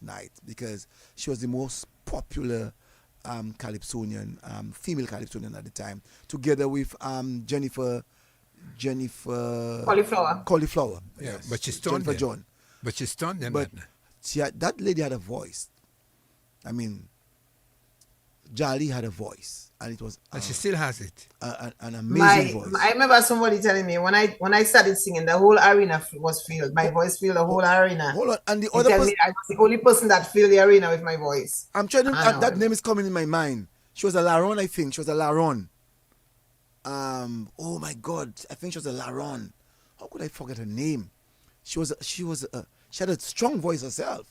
Speaker 1: night because she was the most popular Calypsonian, female Calypsonian at the time, together with Jennifer Cauliflower.
Speaker 2: Yeah,
Speaker 1: Yes.
Speaker 2: but she stunned
Speaker 1: Jennifer
Speaker 2: them.
Speaker 1: John.
Speaker 2: But she stunned them.
Speaker 1: But
Speaker 2: that
Speaker 1: that lady had a voice. I mean, Jolly had a voice, and it was
Speaker 2: and she still has it.
Speaker 1: an amazing voice.
Speaker 3: I remember somebody telling me when I started singing, the whole arena was filled. My voice filled the whole arena.
Speaker 1: Hold on, and the
Speaker 3: He
Speaker 1: other
Speaker 3: tell
Speaker 1: person,
Speaker 3: me I was the only person that filled the arena with my voice.
Speaker 1: I'm trying to.
Speaker 3: I know.
Speaker 1: That name is coming in my mind. She was a Laron, I think. She was a Laron. Oh my God, I think she was a Laron. How could I forget her name? She had a strong voice herself.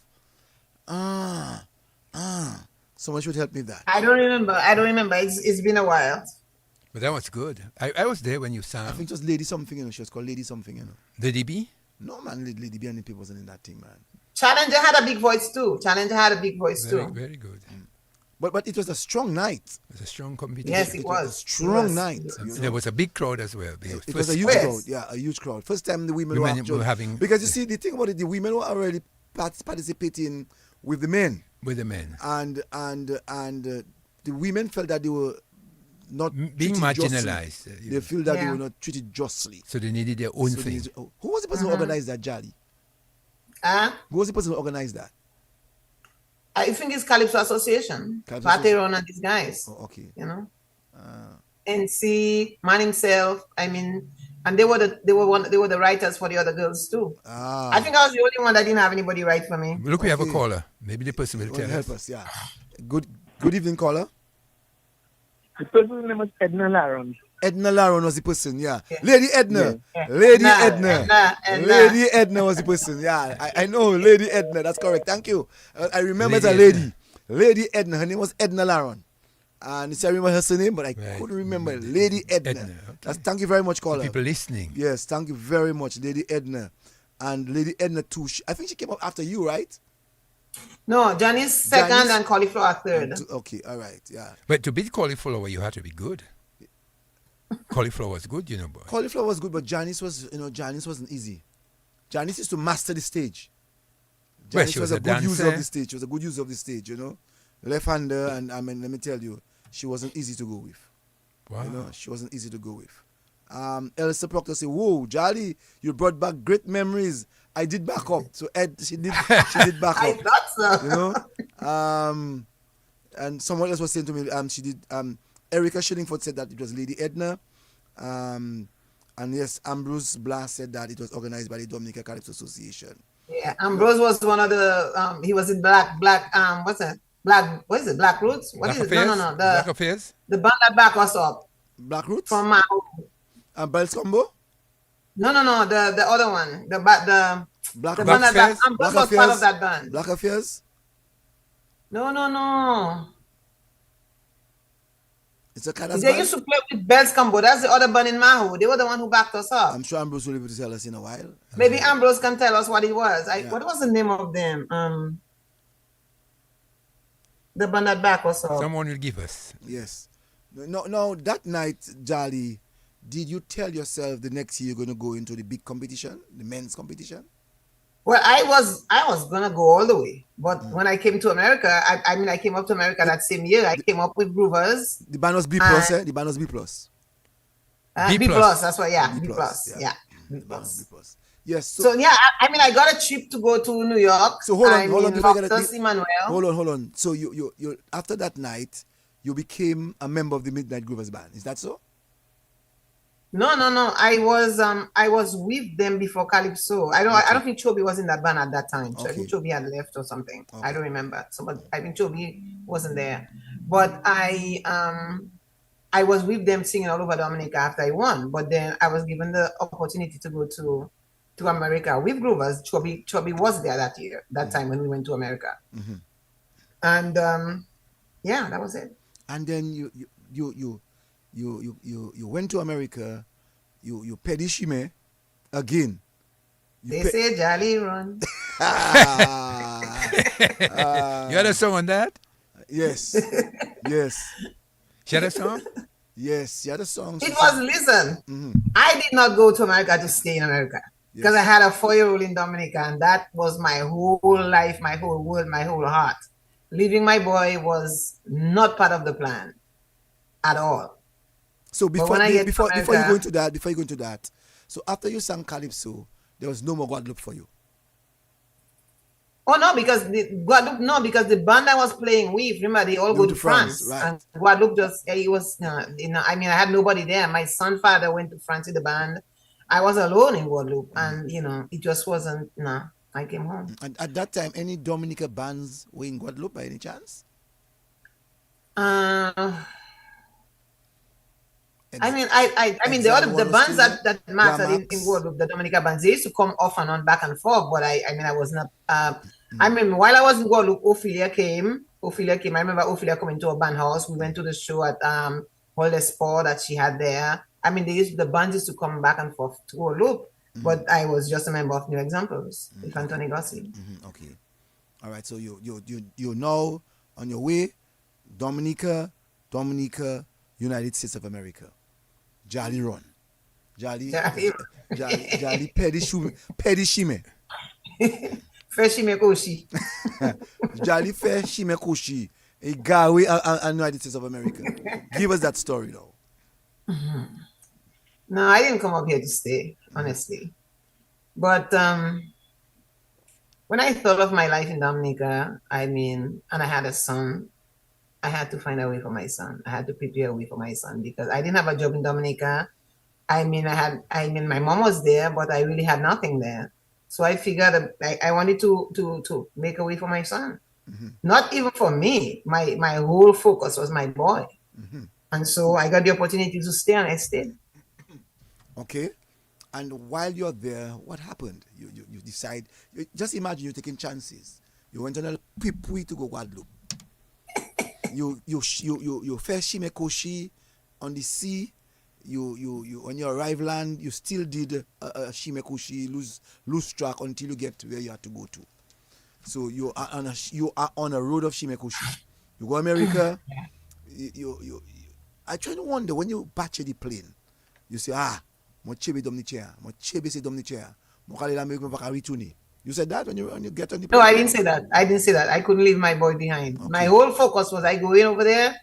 Speaker 1: Someone should help me with that.
Speaker 3: I don't remember. It's been a while.
Speaker 2: But that was good. I was there when you sang.
Speaker 1: I think it was Lady something, She was called Lady something,
Speaker 2: The DB?
Speaker 1: No, man, Lady B and the people wasn't in that thing, man.
Speaker 3: Challenger had a big voice too.
Speaker 2: Very, very good.
Speaker 1: But it was a strong night.
Speaker 2: It was a strong competition.
Speaker 3: Yes,
Speaker 1: It
Speaker 3: it
Speaker 1: was a
Speaker 3: was.
Speaker 1: strong
Speaker 3: It was.
Speaker 1: night.
Speaker 3: It
Speaker 1: you know.
Speaker 2: There was a big crowd as well.
Speaker 1: It was a huge
Speaker 3: Yes.
Speaker 1: crowd. Yeah, a huge crowd. First time the women were
Speaker 2: Women
Speaker 1: actually
Speaker 2: were having-
Speaker 1: because you see the thing about it, the women were already participating with the men,
Speaker 2: With the men.
Speaker 1: and the women felt that they were not
Speaker 2: Being
Speaker 1: treated justly.
Speaker 2: marginalized.
Speaker 1: They feel that they
Speaker 3: Yeah.
Speaker 1: were not treated justly.
Speaker 2: So they needed their own
Speaker 1: So they
Speaker 2: thing.
Speaker 1: need to- who was the person who organized that, Jali? Who was the person who organized that?
Speaker 3: I think it's Calypso Association.
Speaker 1: Calypso
Speaker 3: Pateron and these guys.
Speaker 1: Oh, okay.
Speaker 3: You know.
Speaker 1: Uh,
Speaker 3: NC, Man himself. I mean, and they were the writers for the other girls too. I think I was the only one that didn't have anybody write for me.
Speaker 2: Look, we have a
Speaker 1: Okay.
Speaker 2: caller. Maybe the person will
Speaker 1: will
Speaker 2: tell
Speaker 1: help
Speaker 2: us.
Speaker 1: us. Yeah. Good evening, caller.
Speaker 7: The person's name was Edna Laron.
Speaker 1: Edna Laron was the person, yeah.
Speaker 3: Yeah.
Speaker 1: Lady Edna.
Speaker 3: Yeah.
Speaker 1: Lady
Speaker 3: Edna,
Speaker 1: Edna.
Speaker 3: Edna.
Speaker 1: Lady Edna was the person, yeah. I know, Lady Edna, that's correct. Thank you. I remember it's a
Speaker 2: Lady
Speaker 1: lady. Lady Edna, her name was Edna Laron. And I remember her surname, but I
Speaker 2: Right.
Speaker 1: couldn't remember. Lady Edna.
Speaker 2: Edna, okay.
Speaker 1: Thank you very much, caller.
Speaker 2: People listening.
Speaker 1: Yes, thank you very much, Lady Edna. And Lady Edna too. I think she came up after you, right?
Speaker 3: No, Johnny's second
Speaker 1: Johnny's-
Speaker 3: and Cauliflower third.
Speaker 1: Okay, all right, yeah.
Speaker 2: But to beat cauliflower, you had to be good. Cauliflower was good, boy.
Speaker 1: Cauliflower was good, but Janice wasn't easy. Janice used to master the stage.
Speaker 2: Well,
Speaker 1: Janice
Speaker 2: she
Speaker 1: was
Speaker 2: was
Speaker 1: a
Speaker 2: a
Speaker 1: good user
Speaker 2: dancer.
Speaker 1: of the stage. She was a good user of the stage, Left-hander, and I mean, let me tell you, she wasn't easy to go with.
Speaker 2: Wow.
Speaker 1: She wasn't easy to go with. Elsa Proctor said, "Whoa, Jolly, you brought back great memories. I did back up." So she did back
Speaker 3: I
Speaker 1: up.
Speaker 3: thought so.
Speaker 1: And someone else was saying to me, she did. Erica Shillingford said that it was Lady Edna. And yes, Ambrose Blas said that it was organized by the Dominica Calypso Association.
Speaker 3: Yeah, Ambrose was one of the. He was in black. What's that? What is it? Black Roots? What
Speaker 2: Black
Speaker 3: is it?
Speaker 2: Affairs?
Speaker 3: No.
Speaker 2: Black Affairs?
Speaker 3: The band that back us up
Speaker 1: Black Roots?
Speaker 3: from
Speaker 1: Bells Combo?
Speaker 3: No. The other one. The band
Speaker 1: Black
Speaker 3: that
Speaker 2: Affairs?
Speaker 3: Ambrose was part of that band.
Speaker 1: Black Affairs?
Speaker 3: No.
Speaker 1: It's a kind of
Speaker 3: They used to play with Bells Combo. That's the other band in Mahu. They were the one who backed us up.
Speaker 1: I'm sure Ambrose will be able to tell us in a while.
Speaker 3: Maybe Ambrose can tell us what it was.
Speaker 1: Yeah.
Speaker 3: What was the name of them? The band that backed us up.
Speaker 2: Someone will give us.
Speaker 1: Yes. No, that night, Jolly, did you tell yourself the next year you're going to go into the big competition, the men's competition?
Speaker 3: Well, I was gonna go all the way, but when I came to America, I came up to America that same year. I came up with Groovers.
Speaker 1: The band was B plus, The band was B plus.
Speaker 2: B
Speaker 3: B
Speaker 2: plus.
Speaker 3: plus. That's why, yeah,
Speaker 1: B
Speaker 3: B
Speaker 1: plus,
Speaker 3: plus,
Speaker 1: yeah.
Speaker 3: yeah, B
Speaker 1: The band was B
Speaker 3: plus.
Speaker 1: plus. Yes.
Speaker 3: So yeah, I got a trip to go to New York.
Speaker 1: So hold on before I get
Speaker 3: Loftus, Emmanuel.
Speaker 1: Hold on. So you after that night, you became a member of the Midnight Groovers band. Is that so?
Speaker 3: No. I was with them before Calypso. I don't think Chobi was in that band at that time. So I think
Speaker 1: Okay.
Speaker 3: Chobi had left or something.
Speaker 1: Okay.
Speaker 3: I don't remember. I think Chobi wasn't there. But I was with them singing all over Dominica after I won. But then I was given the opportunity to go to America with Groovers. Chobi was there that year, that time when we went to America.
Speaker 1: Mm-hmm.
Speaker 3: And yeah, that was it.
Speaker 1: And then you went to America. You peddy shime again.
Speaker 3: They say Jolly Run.
Speaker 2: You had a song on that?
Speaker 1: Yes.
Speaker 2: She had a song?
Speaker 1: Yes. You had a song.
Speaker 3: It was, listen,
Speaker 1: Mhm.
Speaker 3: I did not go to America to stay in America because
Speaker 1: Yes.
Speaker 3: I had a 4-year-old in Dominica, and that was my whole life, my whole world, my whole heart. Leaving my boy was not part of the plan at all.
Speaker 1: So before
Speaker 3: when I get to
Speaker 1: you
Speaker 3: America-
Speaker 1: go into that, so after you sang Calypso, there was no more Guadeloupe for you.
Speaker 3: Oh no, because the band I was playing with, remember, they all go
Speaker 1: went
Speaker 3: to
Speaker 1: to
Speaker 3: France,
Speaker 1: France, right.
Speaker 3: and Guadeloupe I had nobody there. My son father went to France with the band. I was alone in Guadeloupe, and it just wasn't. I came home.
Speaker 1: And at that time, any Dominica bands were in Guadeloupe by any chance?
Speaker 3: I mean, the
Speaker 1: Exile
Speaker 3: bands
Speaker 1: Wallace
Speaker 3: that mattered in
Speaker 1: Gramax.
Speaker 3: Guadeloupe, the Dominica bands, they used to come off and on, back and forth. But I was not. I mean, while I was in Guadeloupe, Ophelia came. I remember Ophelia coming to a band house. We went to the show at Holiday Sport that she had there. I mean, the bands used to come back and forth to Guadeloupe. But I was just a member of New Examples with Anthony Gossi.
Speaker 1: Mm-hmm. Okay. All right. So you're now on your way, Dominica, United States of America. Jolly run. Jolly peddy shime.
Speaker 3: Feshimekoshi.
Speaker 1: Jolly Fair Shimekoshi, a Gawi and United States of America. Give us that story though.
Speaker 3: No, I didn't come up here to stay, honestly. But when I thought of my life in Dominica, I mean, and I had a son, I had to find a way for my son. I had to prepare a way for my son because I didn't have a job in Dominica. I mean, my mom was there, but I really had nothing there. So I figured I wanted to make a way for my son. Not even for me. My whole focus was my boy. And so I got the opportunity to stay and I stayed.
Speaker 1: Okay. And while you're there, what happened? You decide. Just imagine you're taking chances. You went on a pipui to go Guadeloupe. You first Shimekoshi on the sea. You when you arrive land, you still did a Shimekoshi lose track until you get to where you had to go to. So you are on a road of Shimekoshi. You go America. I try to wonder when you batch the plane, you say mo chebe dom ni chair, mo chebe se dom ni chair, mo kale la America pa returner. You said that when you get on the plane?
Speaker 3: No, I didn't say that. I didn't say that. I couldn't leave my boy behind.
Speaker 1: Okay.
Speaker 3: My whole focus was I go in over there,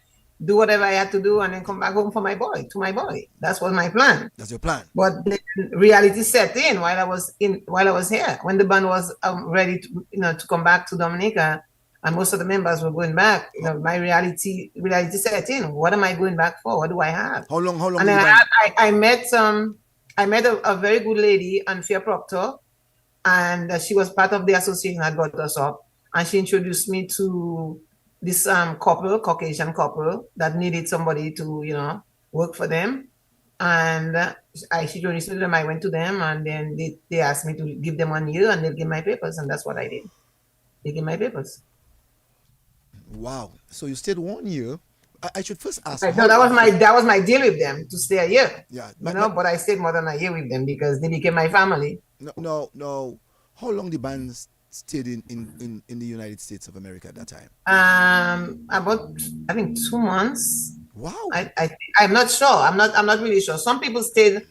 Speaker 3: do whatever I had to do, and then come back home for my boy, to my boy. That's was my plan.
Speaker 1: That's your plan.
Speaker 3: But then reality set in while I was here. When the band was ready to come back to Dominica, and most of the members were going back. My reality set in. What am I going back for? What do I have?
Speaker 1: How long?
Speaker 3: And then I met a very good lady, Anfia Proctor, and she was part of the association that brought us up, and she introduced me to this Caucasian couple that needed somebody to work for them. And she introduced me to them. I went to them, and then they asked me to give them 1 year, and they'll give my papers, and that's what I did. They gave my papers.
Speaker 1: Wow. So you stayed 1 year. I should first ask.
Speaker 3: No, that was my deal with them, to stay a year.
Speaker 1: Yeah.
Speaker 3: But I stayed more than a year with them because they became my family.
Speaker 1: No. How long the band stayed in the United States of America at that time?
Speaker 3: About I think 2 months.
Speaker 1: Wow.
Speaker 3: I'm not sure. I'm not really sure. Some people stayed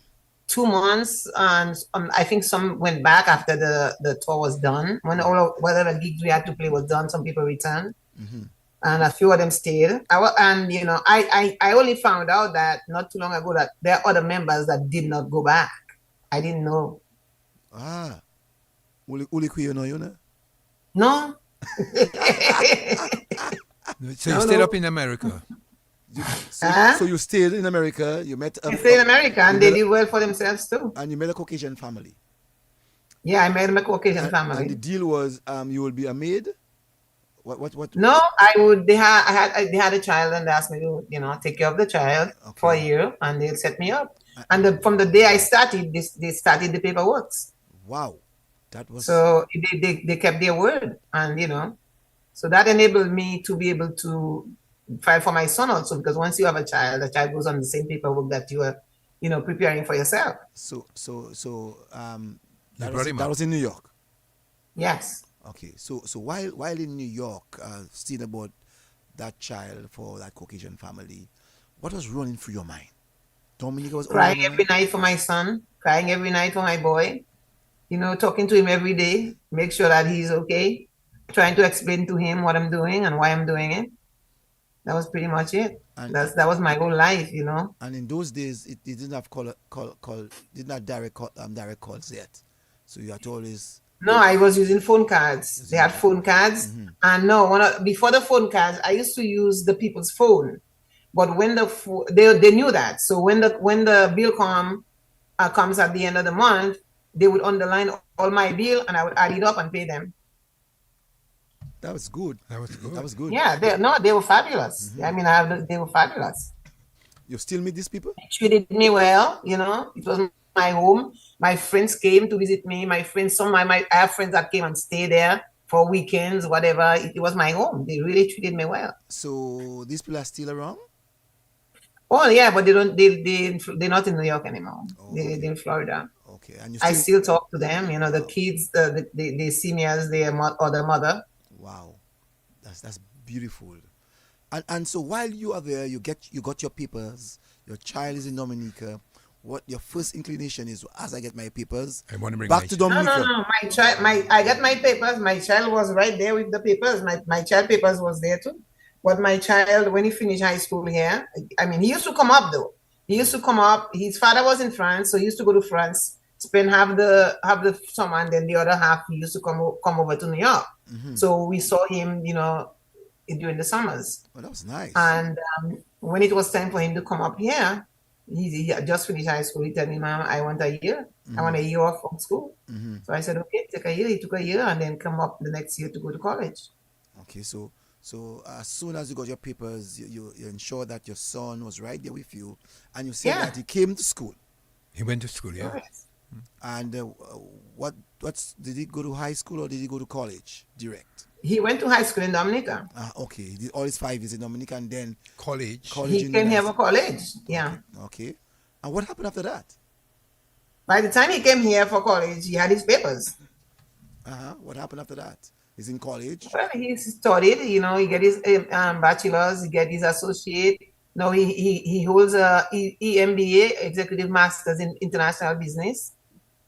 Speaker 3: 2 months, and I think some went back after the tour was done. When whatever gigs we had to play was done, some people returned, and a few of them stayed. I only found out that not too long ago that there are other members that did not go back. I didn't know.
Speaker 1: You know?
Speaker 3: No.
Speaker 2: So you stayed up in America.
Speaker 1: So you stayed in America. You met.
Speaker 3: I stayed in America, and they did well for themselves too.
Speaker 1: And you met a Caucasian family.
Speaker 3: Yeah, I met a Caucasian family.
Speaker 1: And the deal was, you will be a maid. What?
Speaker 3: No, I would. They had a child, and they asked me to, take care of the child for a year, and they'll set me up. And from the day I started, they started the paperwork.
Speaker 1: Wow, that was.
Speaker 3: So they kept their word, and so that enabled me to be able to file for my son also, because once you have a child, the child goes on the same paperwork that you are, preparing for yourself.
Speaker 1: So that was in New York.
Speaker 3: Yes.
Speaker 1: Okay, so while in New York, seeing about that child for that Caucasian family, what was running through your mind? Dominica was
Speaker 3: crying every night for my son, crying every night for my boy, talking to him every day, make sure that he's okay, trying to explain to him what I'm doing and why I'm doing it. That was pretty much it. That was my whole life,
Speaker 1: And in those days, it didn't have didn't have direct calls yet, so you had to always.
Speaker 3: No, I was using phone cards. They had phone cards, and before the phone cards, I used to use the people's phone. But when they knew that, so when the bill comes at the end of the month, they would underline all my bill, and I would add it up and pay them.
Speaker 1: That was good.
Speaker 3: Yeah, they were fabulous. I mean, they were fabulous.
Speaker 1: You still meet these people?
Speaker 3: They treated me well. It was my home. My friends came to visit me. My friends, I have friends that came and stayed there for weekends, whatever. It was my home. They really treated me well.
Speaker 1: So these people are still around?
Speaker 3: Oh yeah, but they're not in New York anymore.
Speaker 1: Oh,
Speaker 3: they're in Florida.
Speaker 1: Okay, and
Speaker 3: I still talk to them. The kids, they see me as their other mother.
Speaker 1: Wow, that's beautiful. And so while you are there, you got your papers. Your child is in Dominica. what your first inclination is as I get my papers
Speaker 2: I want to bring
Speaker 1: back
Speaker 2: my
Speaker 1: to
Speaker 3: No, no,
Speaker 1: Dominica.
Speaker 3: no. My child, I got my papers. My child was right there with the papers. My child papers was there too. But my child, when he finished high school here, I mean, he used to come up though. He used to come up. His father was in France, so he used to go to France, spend half the summer, and then the other half he used to come over to New York. So we saw him, during the summers.
Speaker 1: Oh, that was nice.
Speaker 3: And when it was time for him to come up here, he had just finished high school. He told me, Mom, I want a year. I want a year off from school. So I said, okay, take a year. He took a year and then come up the next year to go to college.
Speaker 1: Okay, so as soon as you got your papers, you ensure that your son was right there with you, and you said
Speaker 3: Yeah.
Speaker 1: that he came to school.
Speaker 2: He went to school, yeah.
Speaker 3: Yes.
Speaker 1: And what's did he go to high school or did he go to college direct?
Speaker 3: He went to high school in Dominica.
Speaker 1: Okay, he did all his 5 years in Dominica and then
Speaker 2: College.
Speaker 1: college
Speaker 3: He
Speaker 1: in
Speaker 3: came here
Speaker 1: United
Speaker 3: for college. Yeah.
Speaker 1: Okay. And what happened after that?
Speaker 3: By the time he came here for college, he had his papers.
Speaker 1: What happened after that? He's in college.
Speaker 3: Well, he studied, he get his bachelor's, he get his associate. Now he holds a EMBA, Executive Masters in International Business.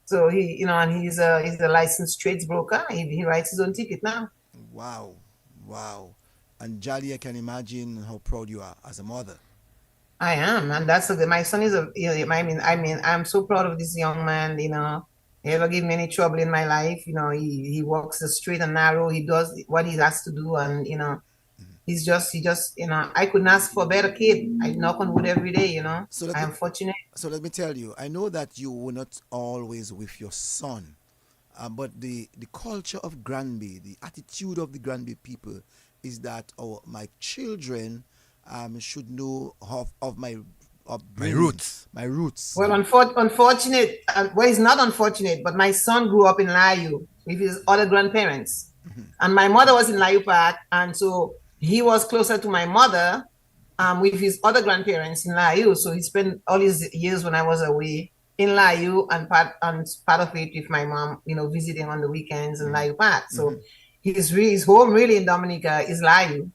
Speaker 3: So and he's a licensed trades broker. He writes his own ticket now.
Speaker 1: Wow. And Jali, I can imagine how proud you are as a mother.
Speaker 3: I am, and my son is I'm so proud of this young man. He never give me any trouble in my life. He walks the straight and narrow. He does what he has to do, and he just I couldn't ask for a better kid. I knock on wood every day.
Speaker 1: So
Speaker 3: I am fortunate.
Speaker 1: So let me tell you, I know that you were not always with your son, but the culture of Granby, the attitude of the Granby people is that my children should know of my
Speaker 2: roots.
Speaker 1: My roots.
Speaker 3: Well, unfortunate. Well, it's not unfortunate, but my son grew up in Lakou with his other grandparents, and my mother was in Lakou Park, and so he was closer to my mother with his other grandparents in Lakou. So he spent all his years when I was away in Lakou, and part of it with my mom, visiting on the weekends in Lakou Park. So his home really in Dominica is Lakou.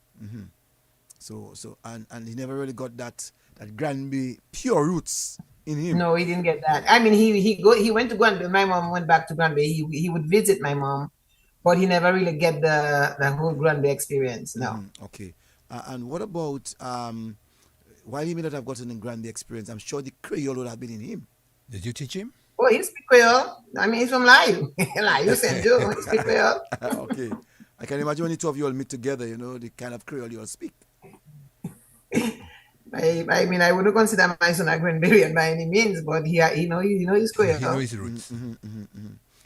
Speaker 1: So and he never really got that Granby pure roots in him.
Speaker 3: No, he didn't get that. I mean, he went to Granby. My mom went back to Granby. He would visit my mom, but he never really get the whole Granby experience. No.
Speaker 1: Okay. And what about while he may not have gotten a Granby experience, I'm sure the Creole would have been in him.
Speaker 2: Did you teach him?
Speaker 3: Oh, he speak Creole. I mean, he's from Lakou. Lakou, St. Joe. He speak Creole.
Speaker 1: Okay. I can imagine when the two of you all meet together, the kind of Creole you all speak.
Speaker 3: I mean, I wouldn't consider my son a Granburian by any means, but he he's Creole.
Speaker 2: He knows his roots.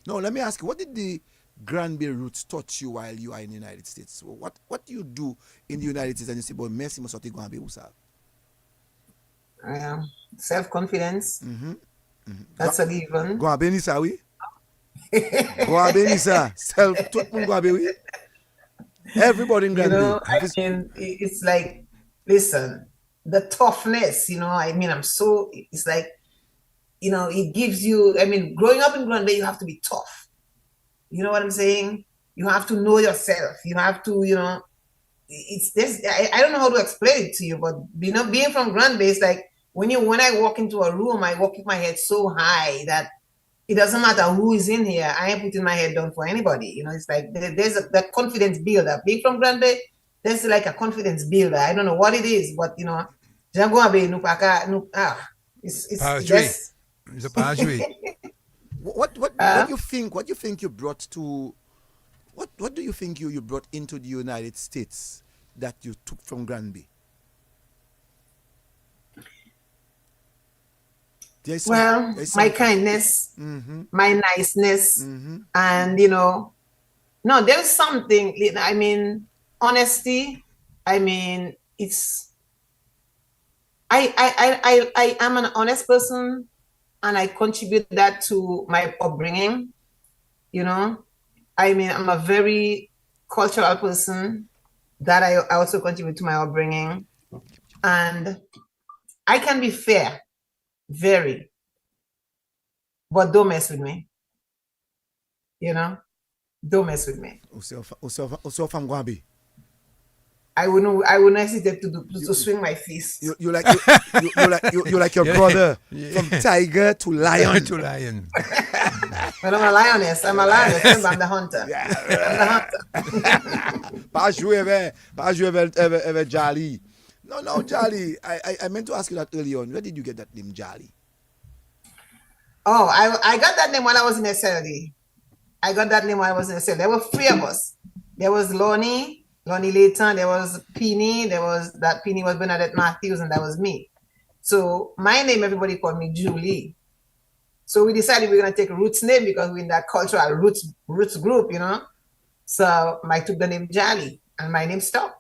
Speaker 1: No, let me ask you, what did the Granby roots taught you while you are in the United States? What do you do in the United States and you say, boy, merci, must go and be usal?
Speaker 3: Self-confidence. That's a given.
Speaker 1: Go and be nisa, we? Go and be nisa. Everybody in Granby.
Speaker 3: It's like, listen, the toughness, it's like, it gives you, growing up in Granby, you have to be tough. You know what I'm saying? You have to know yourself. You have to, it's this, I don't know how to explain it to you, but, being from Granby, it's like, when I walk into a room, I walk with my head so high that it doesn't matter who is in here. I ain't putting my head down for anybody. It's like there's that confidence builder. Being from Granby, there's like a confidence builder. I don't know what it is, but it's just.
Speaker 2: It's a pathway.
Speaker 1: What do you think you brought to? What do you think you brought into the United States that you took from Granby?
Speaker 3: My kindness, my niceness, and no, there's something. Honesty. It's. I am an honest person, and I contribute that to my upbringing. I'm a very cultural person. That I also contribute to my upbringing, and I can be fair. Very. But don't mess with me. Don't mess with me.
Speaker 1: Uso from Gwabi.
Speaker 3: I wouldn't hesitate to swing my fist.
Speaker 1: You like your brother from tiger to lion.
Speaker 2: To lion.
Speaker 3: But I'm a lioness. Remember, I'm the hunter.
Speaker 1: Pas jouer avec Jolly. No, Jolly. I meant to ask you that early on. Where did you get that name, Jolly?
Speaker 3: Oh, I got that name when I was in SLD. There were three of us. There was Lonnie Layton, there was Peony, Peony was Bernadette Matthews, and that was me. So my name, everybody called me Julie. So we decided we're gonna take Roots name because we're in that cultural roots group, you know. So I took the name Jolly, and my name stuck.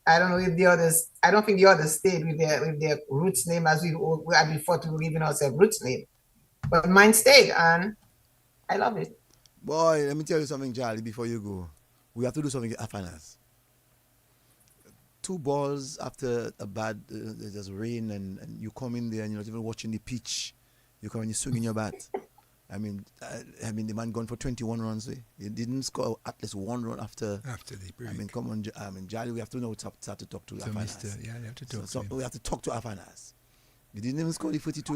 Speaker 3: I don't know if the others. I don't think the others stayed with their Roots name as we had before to giving ourselves Roots name, but mine stayed, and I love it.
Speaker 1: Boy, let me tell you something, Jolly. Before you go, we have to do something at Afanas. 2 balls after a bad, there's rain, and you come in there and you're not even watching the pitch. You come and you swing in your bat. I mean, the man gone for 21 runs. He didn't score at least 1 run after
Speaker 2: the break.
Speaker 1: I mean, come on, Jolly, we have to now start to talk to Afanas.
Speaker 2: Yeah, you have to talk
Speaker 1: So
Speaker 2: to him.
Speaker 1: we have to talk to Afanas. He didn't even score the 42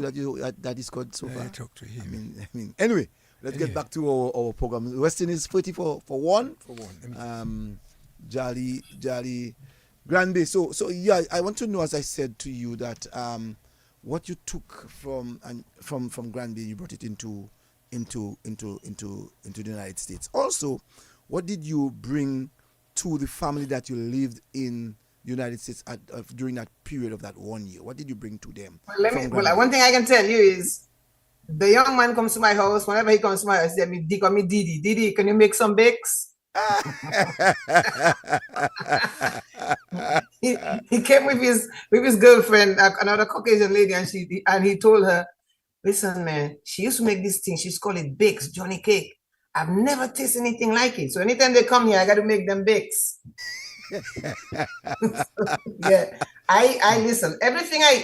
Speaker 1: that he scored so far.
Speaker 2: Talk to him.
Speaker 1: I mean, anyway, let's get back to our program. Weston is 30 for 1.
Speaker 2: For 1.
Speaker 1: Jolly, Granby. So yeah, I want to know, as I said to you, that what you took from Granby, you brought it into the United States. Also, what did you bring to the family that you lived in the United States during that period of that 1 year? What did you bring to them?
Speaker 3: One thing I can tell you is, the young man comes to my house. Whenever he comes to my house, he call me Didi. Didi, can you make some bakes? he came with his girlfriend, another Caucasian lady, and he told her, listen, man, she used to make this thing. She's called it bakes, Johnny Cake. I've never tasted anything like it. So anytime they come here, I got to make them bakes. Yeah, I listen.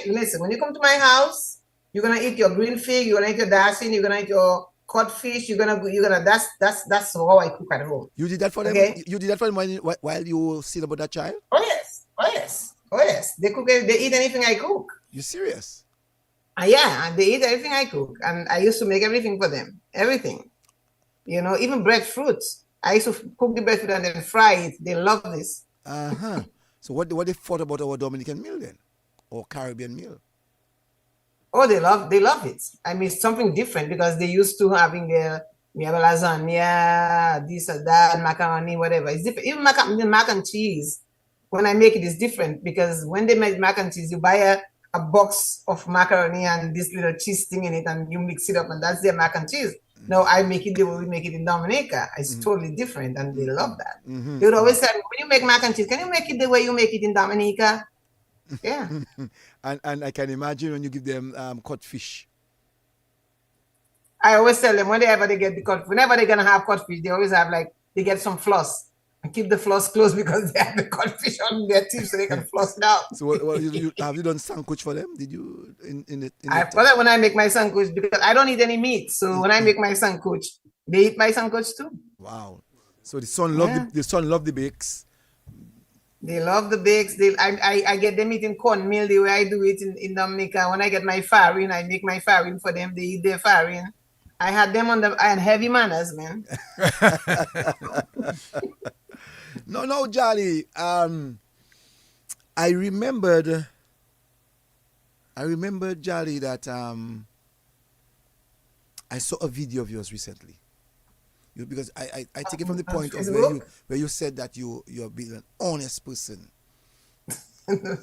Speaker 3: Listen. When you come to my house, you're gonna eat your green fig. You're gonna eat your dancing. You're gonna eat your codfish. That's how I cook at home.
Speaker 1: You did that for them.
Speaker 3: Okay?
Speaker 1: You did that for them while you were still about that child.
Speaker 3: Oh yes. They cook. They eat anything I cook.
Speaker 1: You serious?
Speaker 3: Yeah, and they eat everything I cook, and I used to make everything for them. Everything, you know, even breadfruits. I used to cook the breadfruit and then fry it. They love this.
Speaker 1: So what they thought about our Dominican meal then, or Caribbean meal?
Speaker 3: Oh, they love it. I mean, it's something different because they used to having their lasagna, this or that, macaroni, whatever. It's different. Even mac and cheese, when I make it, is different because when they make mac and cheese, you buy a box of macaroni and this little cheese thing in it, and you mix it up, and that's their mac and cheese. No, I make it the way we make it in Dominica. It's totally different, and they love that. They would always say, when you make mac and cheese, can you make it the way you make it in Dominica? Yeah.
Speaker 1: And I can imagine when you give them codfish.
Speaker 3: I always tell them whenever they get the codfish, whenever they're going to have codfish, they always have they get some floss. And keep the floss close because they have the codfish on their teeth so they can floss it out.
Speaker 1: So have you done sandwich for them? Did you
Speaker 3: for that when I make my sandwich, because I don't eat any meat. So when I make my sandwich, they eat my sandwich too.
Speaker 1: Wow. So the son loved the bakes.
Speaker 3: They love the bakes. I get them eating cornmeal the way I do it in Dominica. When I get my farine, I make my farine for them. They eat their farine. I had them on heavy manners, man.
Speaker 1: No, Jolly. I remembered, Jolly, that I saw a video of yours recently. Because I take it from the point of where you said that you're being an honest person.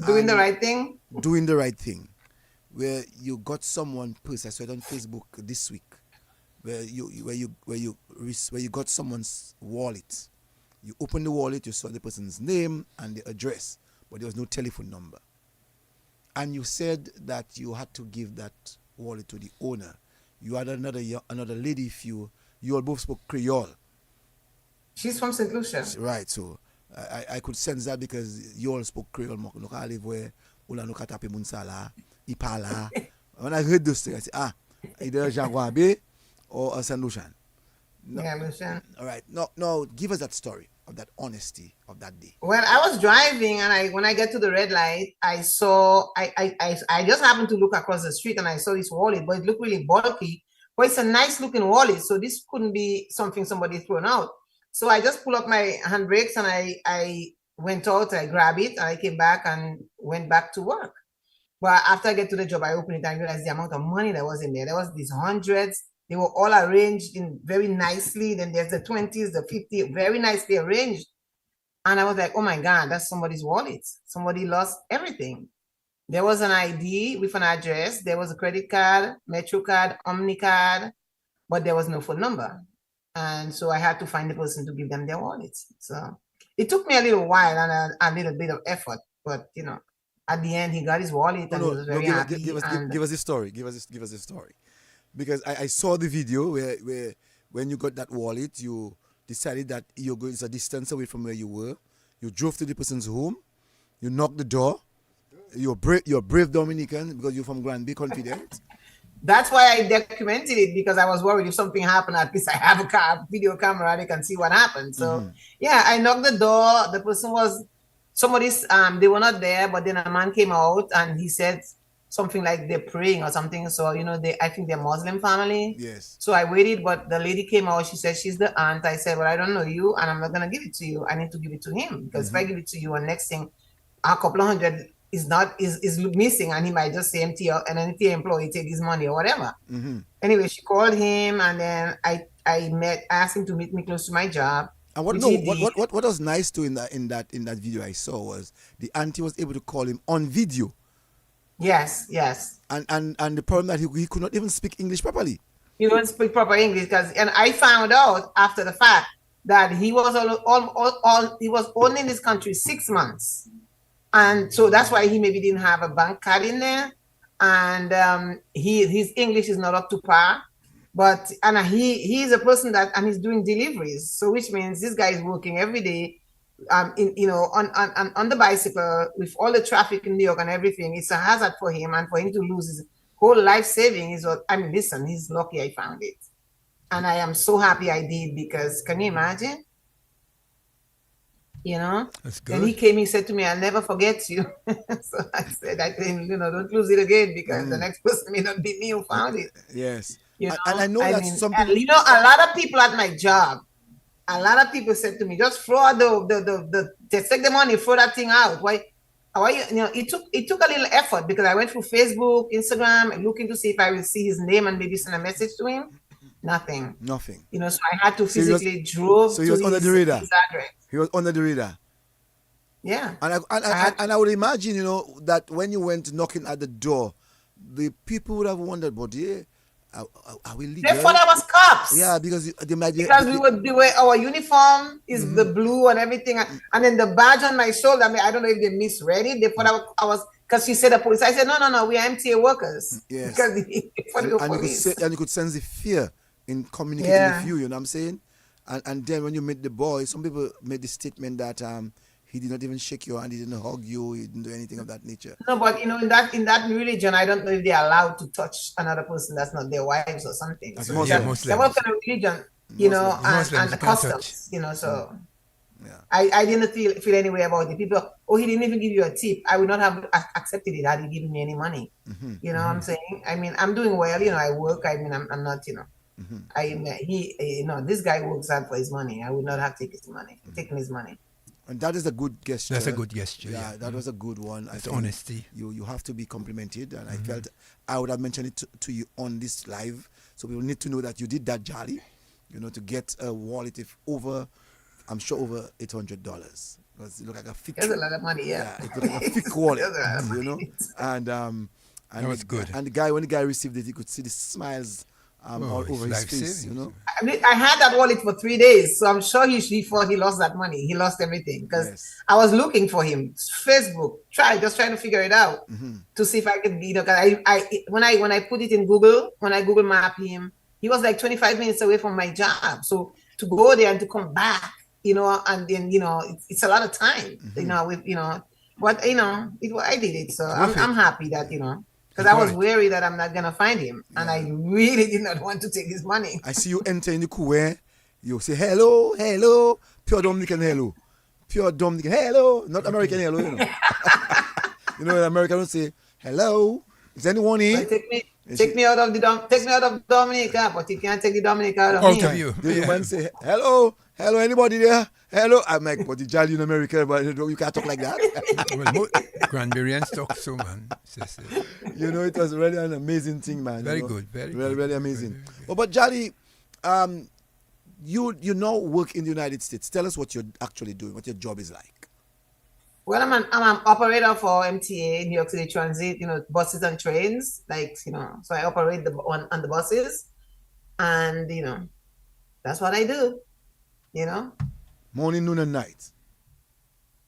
Speaker 3: Doing the right thing?
Speaker 1: Doing the right thing. Where you got someone person, I saw it on Facebook this week, where you got someone's wallet. You opened the wallet, you saw the person's name and the address, but there was no telephone number. And you said that you had to give that wallet to the owner. You had another lady, you all both spoke Creole.
Speaker 3: She's from St. Lucia.
Speaker 1: Right, so I could sense that because you all spoke Creole. When I heard those things, I said, either Jaguabe or St. Lucian. No.
Speaker 3: Yeah, Lucian.
Speaker 1: All right. No, give us that story. of that honesty of that day?
Speaker 3: Well, I was driving, and when I get to the red light, I saw I just happened to look across the street, and I saw this wallet, but it looked really bulky. But it's a nice looking wallet, so this couldn't be something somebody thrown out. So I just pulled up my handbrakes, and I went out, I grabbed it, and I came back and went back to work. But after I get to the job, I opened it and realized the amount of money that was in there. There was these hundreds. They were all arranged in very nicely. Then there's the 20s, the 50, very nicely arranged. And I was like, oh my God, that's somebody's wallet. Somebody lost everything. There was an ID with an address. There was a credit card, Metro card, Omni card, but there was no phone number. And so I had to find the person to give them their wallets. So it took me a little while and a little bit of effort, but at the end he got his wallet and he was very happy.
Speaker 1: Give us the story. Give us the story. Because I saw the video where when you got that wallet, you decided that you're going a distance away from where you were. You drove to the person's home. You knocked the door. You're brave Dominican because you're from Granby, confident.
Speaker 3: That's why I documented it, because I was worried if something happened, at least I have a video camera, they can see what happened. So yeah, I knocked the door. The person was somebody's. They were not there, but then a man came out and he said something like they're praying or something. So I think they're Muslim family.
Speaker 1: Yes.
Speaker 3: So I waited, but the lady came out. She said she's the aunt. I said, well, I don't know you, and I'm not gonna give it to you. I need to give it to him, because if I give it to you, and next thing, a couple of hundred is missing, and he might just say an empty employee take his money or whatever. Anyway, she called him, and then I asked him to meet me close to my job.
Speaker 1: And what was nice too in that video I saw was the auntie was able to call him on video.
Speaker 3: Yes.
Speaker 1: And the problem that he could not even speak English properly.
Speaker 3: He don't speak proper English, and I found out after the fact that he was he was only in this country 6 months. And so that's why he maybe didn't have a bank card in there, and his English is not up to par. But he's a person and he's doing deliveries, so which means this guy is working every day, on the bicycle with all the traffic in New York and everything. It's a hazard for him, and for him to lose his whole life savings. Listen, he's lucky I found it, and I am so happy I did, because can you imagine?
Speaker 2: That's good.
Speaker 3: And he came, he said to me, I'll never forget you. So I said, don't lose it again, because the next person may not be me who found it.
Speaker 1: Yes.
Speaker 3: And
Speaker 1: I know that some people...
Speaker 3: a lot of people at my job, a lot of people said to me, just throw out just take the money, throw that thing out. Why it took a little effort, because I went through Facebook, Instagram, looking to see if I will see his name and maybe send a message to him. Nothing. So I had to physically drove to his address.
Speaker 1: He was under the radar.
Speaker 3: Yeah.
Speaker 1: And I would imagine, that when you went knocking at the door, the people would have wondered, but are we legal?
Speaker 3: They thought I was cops.
Speaker 1: Yeah, because they might be...
Speaker 3: Because our uniform is the blue and everything, and then the badge on my shoulder. I don't know if they misread it. They thought I was, because she said the police. I said, no, we are MTA workers.
Speaker 1: Yes.
Speaker 3: Because
Speaker 1: you could sense the fear in communicating with you. You know what I'm saying? And then when you met the boy, some people made the statement that he did not even shake your hand, he didn't hug you, he didn't do anything of that nature.
Speaker 3: No, but in that religion, I don't know if they're allowed to touch another person that's not their wives or something.
Speaker 1: That's
Speaker 3: Muslim. That was kind of religion, and the customs, so. Yeah. I didn't feel any way about it. People, he didn't even give you a tip. I would not have accepted it had he given me any money. What I'm saying? I'm doing well. I work. I'm not. This guy works hard for his money. I would not have taken his money.
Speaker 1: And that is a good gesture.
Speaker 2: That's a good gesture.
Speaker 1: Yeah, that was a good one.
Speaker 2: It's honesty.
Speaker 1: You have to be complimented, and I felt I would have mentioned it to you on this live, so people need to know that you did that, Jolly. To get a wallet I'm sure over $800, because it looked like a thick.
Speaker 3: That's a lot of money, yeah.
Speaker 1: It looked like a thick wallet, and
Speaker 2: that was good.
Speaker 1: And when the guy received it, he could see the smiles all over his face,
Speaker 3: I had that wallet for 3 days, so I'm sure he thought he lost that money. He lost everything, because I was looking for him. Facebook, trying to figure it out to see if I could be. When I put it in Google, when I Google map him, he was like 25 minutes away from my job. So to go there and to come back, and then it's a lot of time. But I did it, so I'm happy that because I was worried that I'm not gonna find him, and I really did not want to take his money.
Speaker 1: I see you enter in the coupe. You say hello, pure Dominican hello. Pure Dominican hello. Not American hello, you know. You know, in America don't say hello. Is anyone here?
Speaker 3: Well, take me out of Dominica, but you can't take the Dominica out of
Speaker 2: Out
Speaker 3: me.
Speaker 2: of you.
Speaker 1: The
Speaker 2: Yeah.
Speaker 1: man say hello, hello, anybody there? Hello. I'm like, but the jolly in America, but you can't talk like that.
Speaker 2: Well, Cranberry and stuff, so man.
Speaker 1: You know, it was really an amazing thing, man.
Speaker 2: Very
Speaker 1: you know?
Speaker 2: good, very
Speaker 1: really,
Speaker 2: good.
Speaker 1: really amazing.
Speaker 2: Very, very
Speaker 1: But Jolly, you now work in the United States. Tell us what you're actually doing, what your job is like.
Speaker 3: Well, I'm an operator for MTA, New York City Transit, buses and trains, so I operate on the buses, and, that's what I do,
Speaker 1: Morning, noon, and night.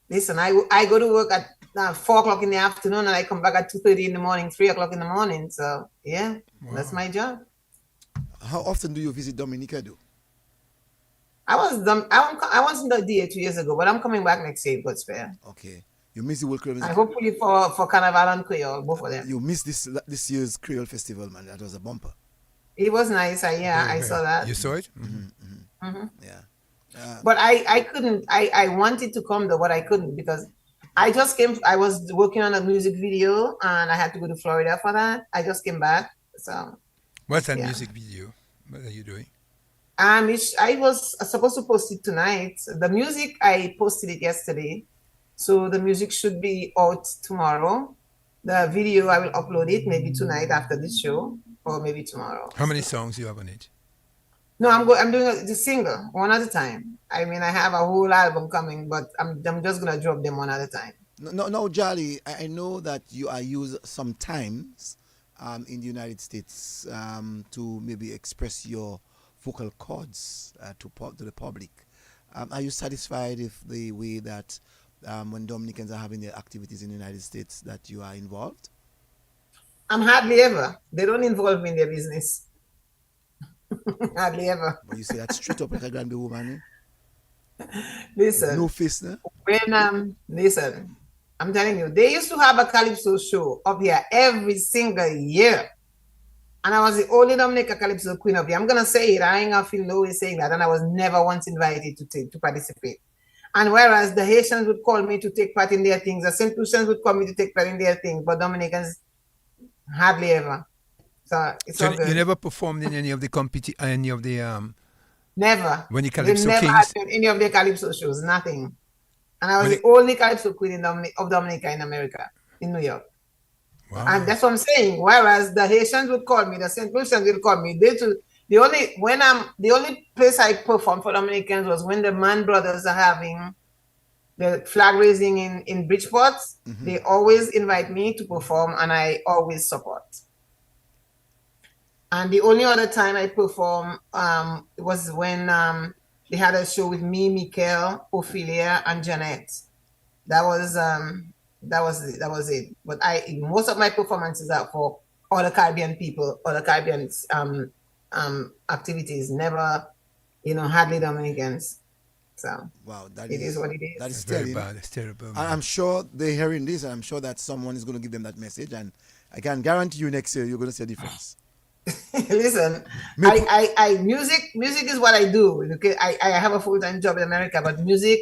Speaker 3: Listen, I go to work at 4 o'clock in the afternoon, and I come back at 2:30 in the morning, 3 o'clock in the morning. So, yeah, That's my job.
Speaker 1: How often do you visit Dominica, though?
Speaker 3: I was in the DA 2 years ago, but I'm coming back next year, God's fair.
Speaker 1: Okay. You miss the World Creole
Speaker 3: I hopefully for Carnival and Creole, both of them.
Speaker 1: You missed this year's Creole Festival, man. That was a bumper.
Speaker 3: It was nice. I saw that.
Speaker 2: You saw it?
Speaker 1: Yeah.
Speaker 3: But I couldn't. I wanted to come though, but I couldn't because I just came. I was working on a music video, and I had to go to Florida for that. I just came back. So.
Speaker 2: What's that music video? What are you doing?
Speaker 3: I was supposed to post it tonight. The music, I posted it yesterday. So the music should be out tomorrow. The video, I will upload it maybe tonight after this show or maybe tomorrow.
Speaker 2: How many songs you have on it?
Speaker 3: No, I'm doing the single one at a time. I mean, I have a whole album coming, but I'm just going to drop them one at a time.
Speaker 1: No, Jolly, I know that you are used sometimes in the United States to maybe express your vocal cords to the public. Are you satisfied with the way that when Dominicans are having their activities in the United States that you are involved?
Speaker 3: I'm hardly ever. They don't involve me in their business. Hardly ever.
Speaker 1: But you say that straight up like a grand woman, eh?
Speaker 3: Listen.
Speaker 1: No face, eh?
Speaker 3: Listen, I'm telling you, they used to have a Calypso show up here every single year. And I was the only Dominica Calypso queen up here. I'm going to say it. I ain't going to feel no way saying that. And I was never once invited to participate. And whereas the Haitians would call me to take part in their things, the St. Lucians would call me to take part in their things, but Dominicans hardly ever. So it's all good.
Speaker 2: You never performed in any of the
Speaker 3: Never.
Speaker 2: When the Calypso
Speaker 3: they never
Speaker 2: Kings?
Speaker 3: had any of their Calypso shows, nothing. And I was the only Calypso queen of Dominica in America, in New York.
Speaker 2: Wow.
Speaker 3: And that's what I'm saying. Whereas the Haitians would call me, the St. Lucians would call me. The only place I performed for Dominicans was when the Mann brothers are having the flag raising in Bridgeport. Mm-hmm. They always invite me to perform, and I always support. And the only other time I performed was when they had a show with me, Mikel, Ophelia, and Jeanette. That was it. But most of my performances are for other Caribbean people, other Caribbean activities. Never, hardly Dominicans. So
Speaker 1: wow,
Speaker 3: it is what it is.
Speaker 1: That is
Speaker 2: very bad. It's terrible. Man.
Speaker 1: I'm sure they're hearing this, and I'm sure that someone is going to give them that message. And I can guarantee you next year you're going to see a difference.
Speaker 3: Listen, music is what I do. Okay, I have a full-time job in America, but music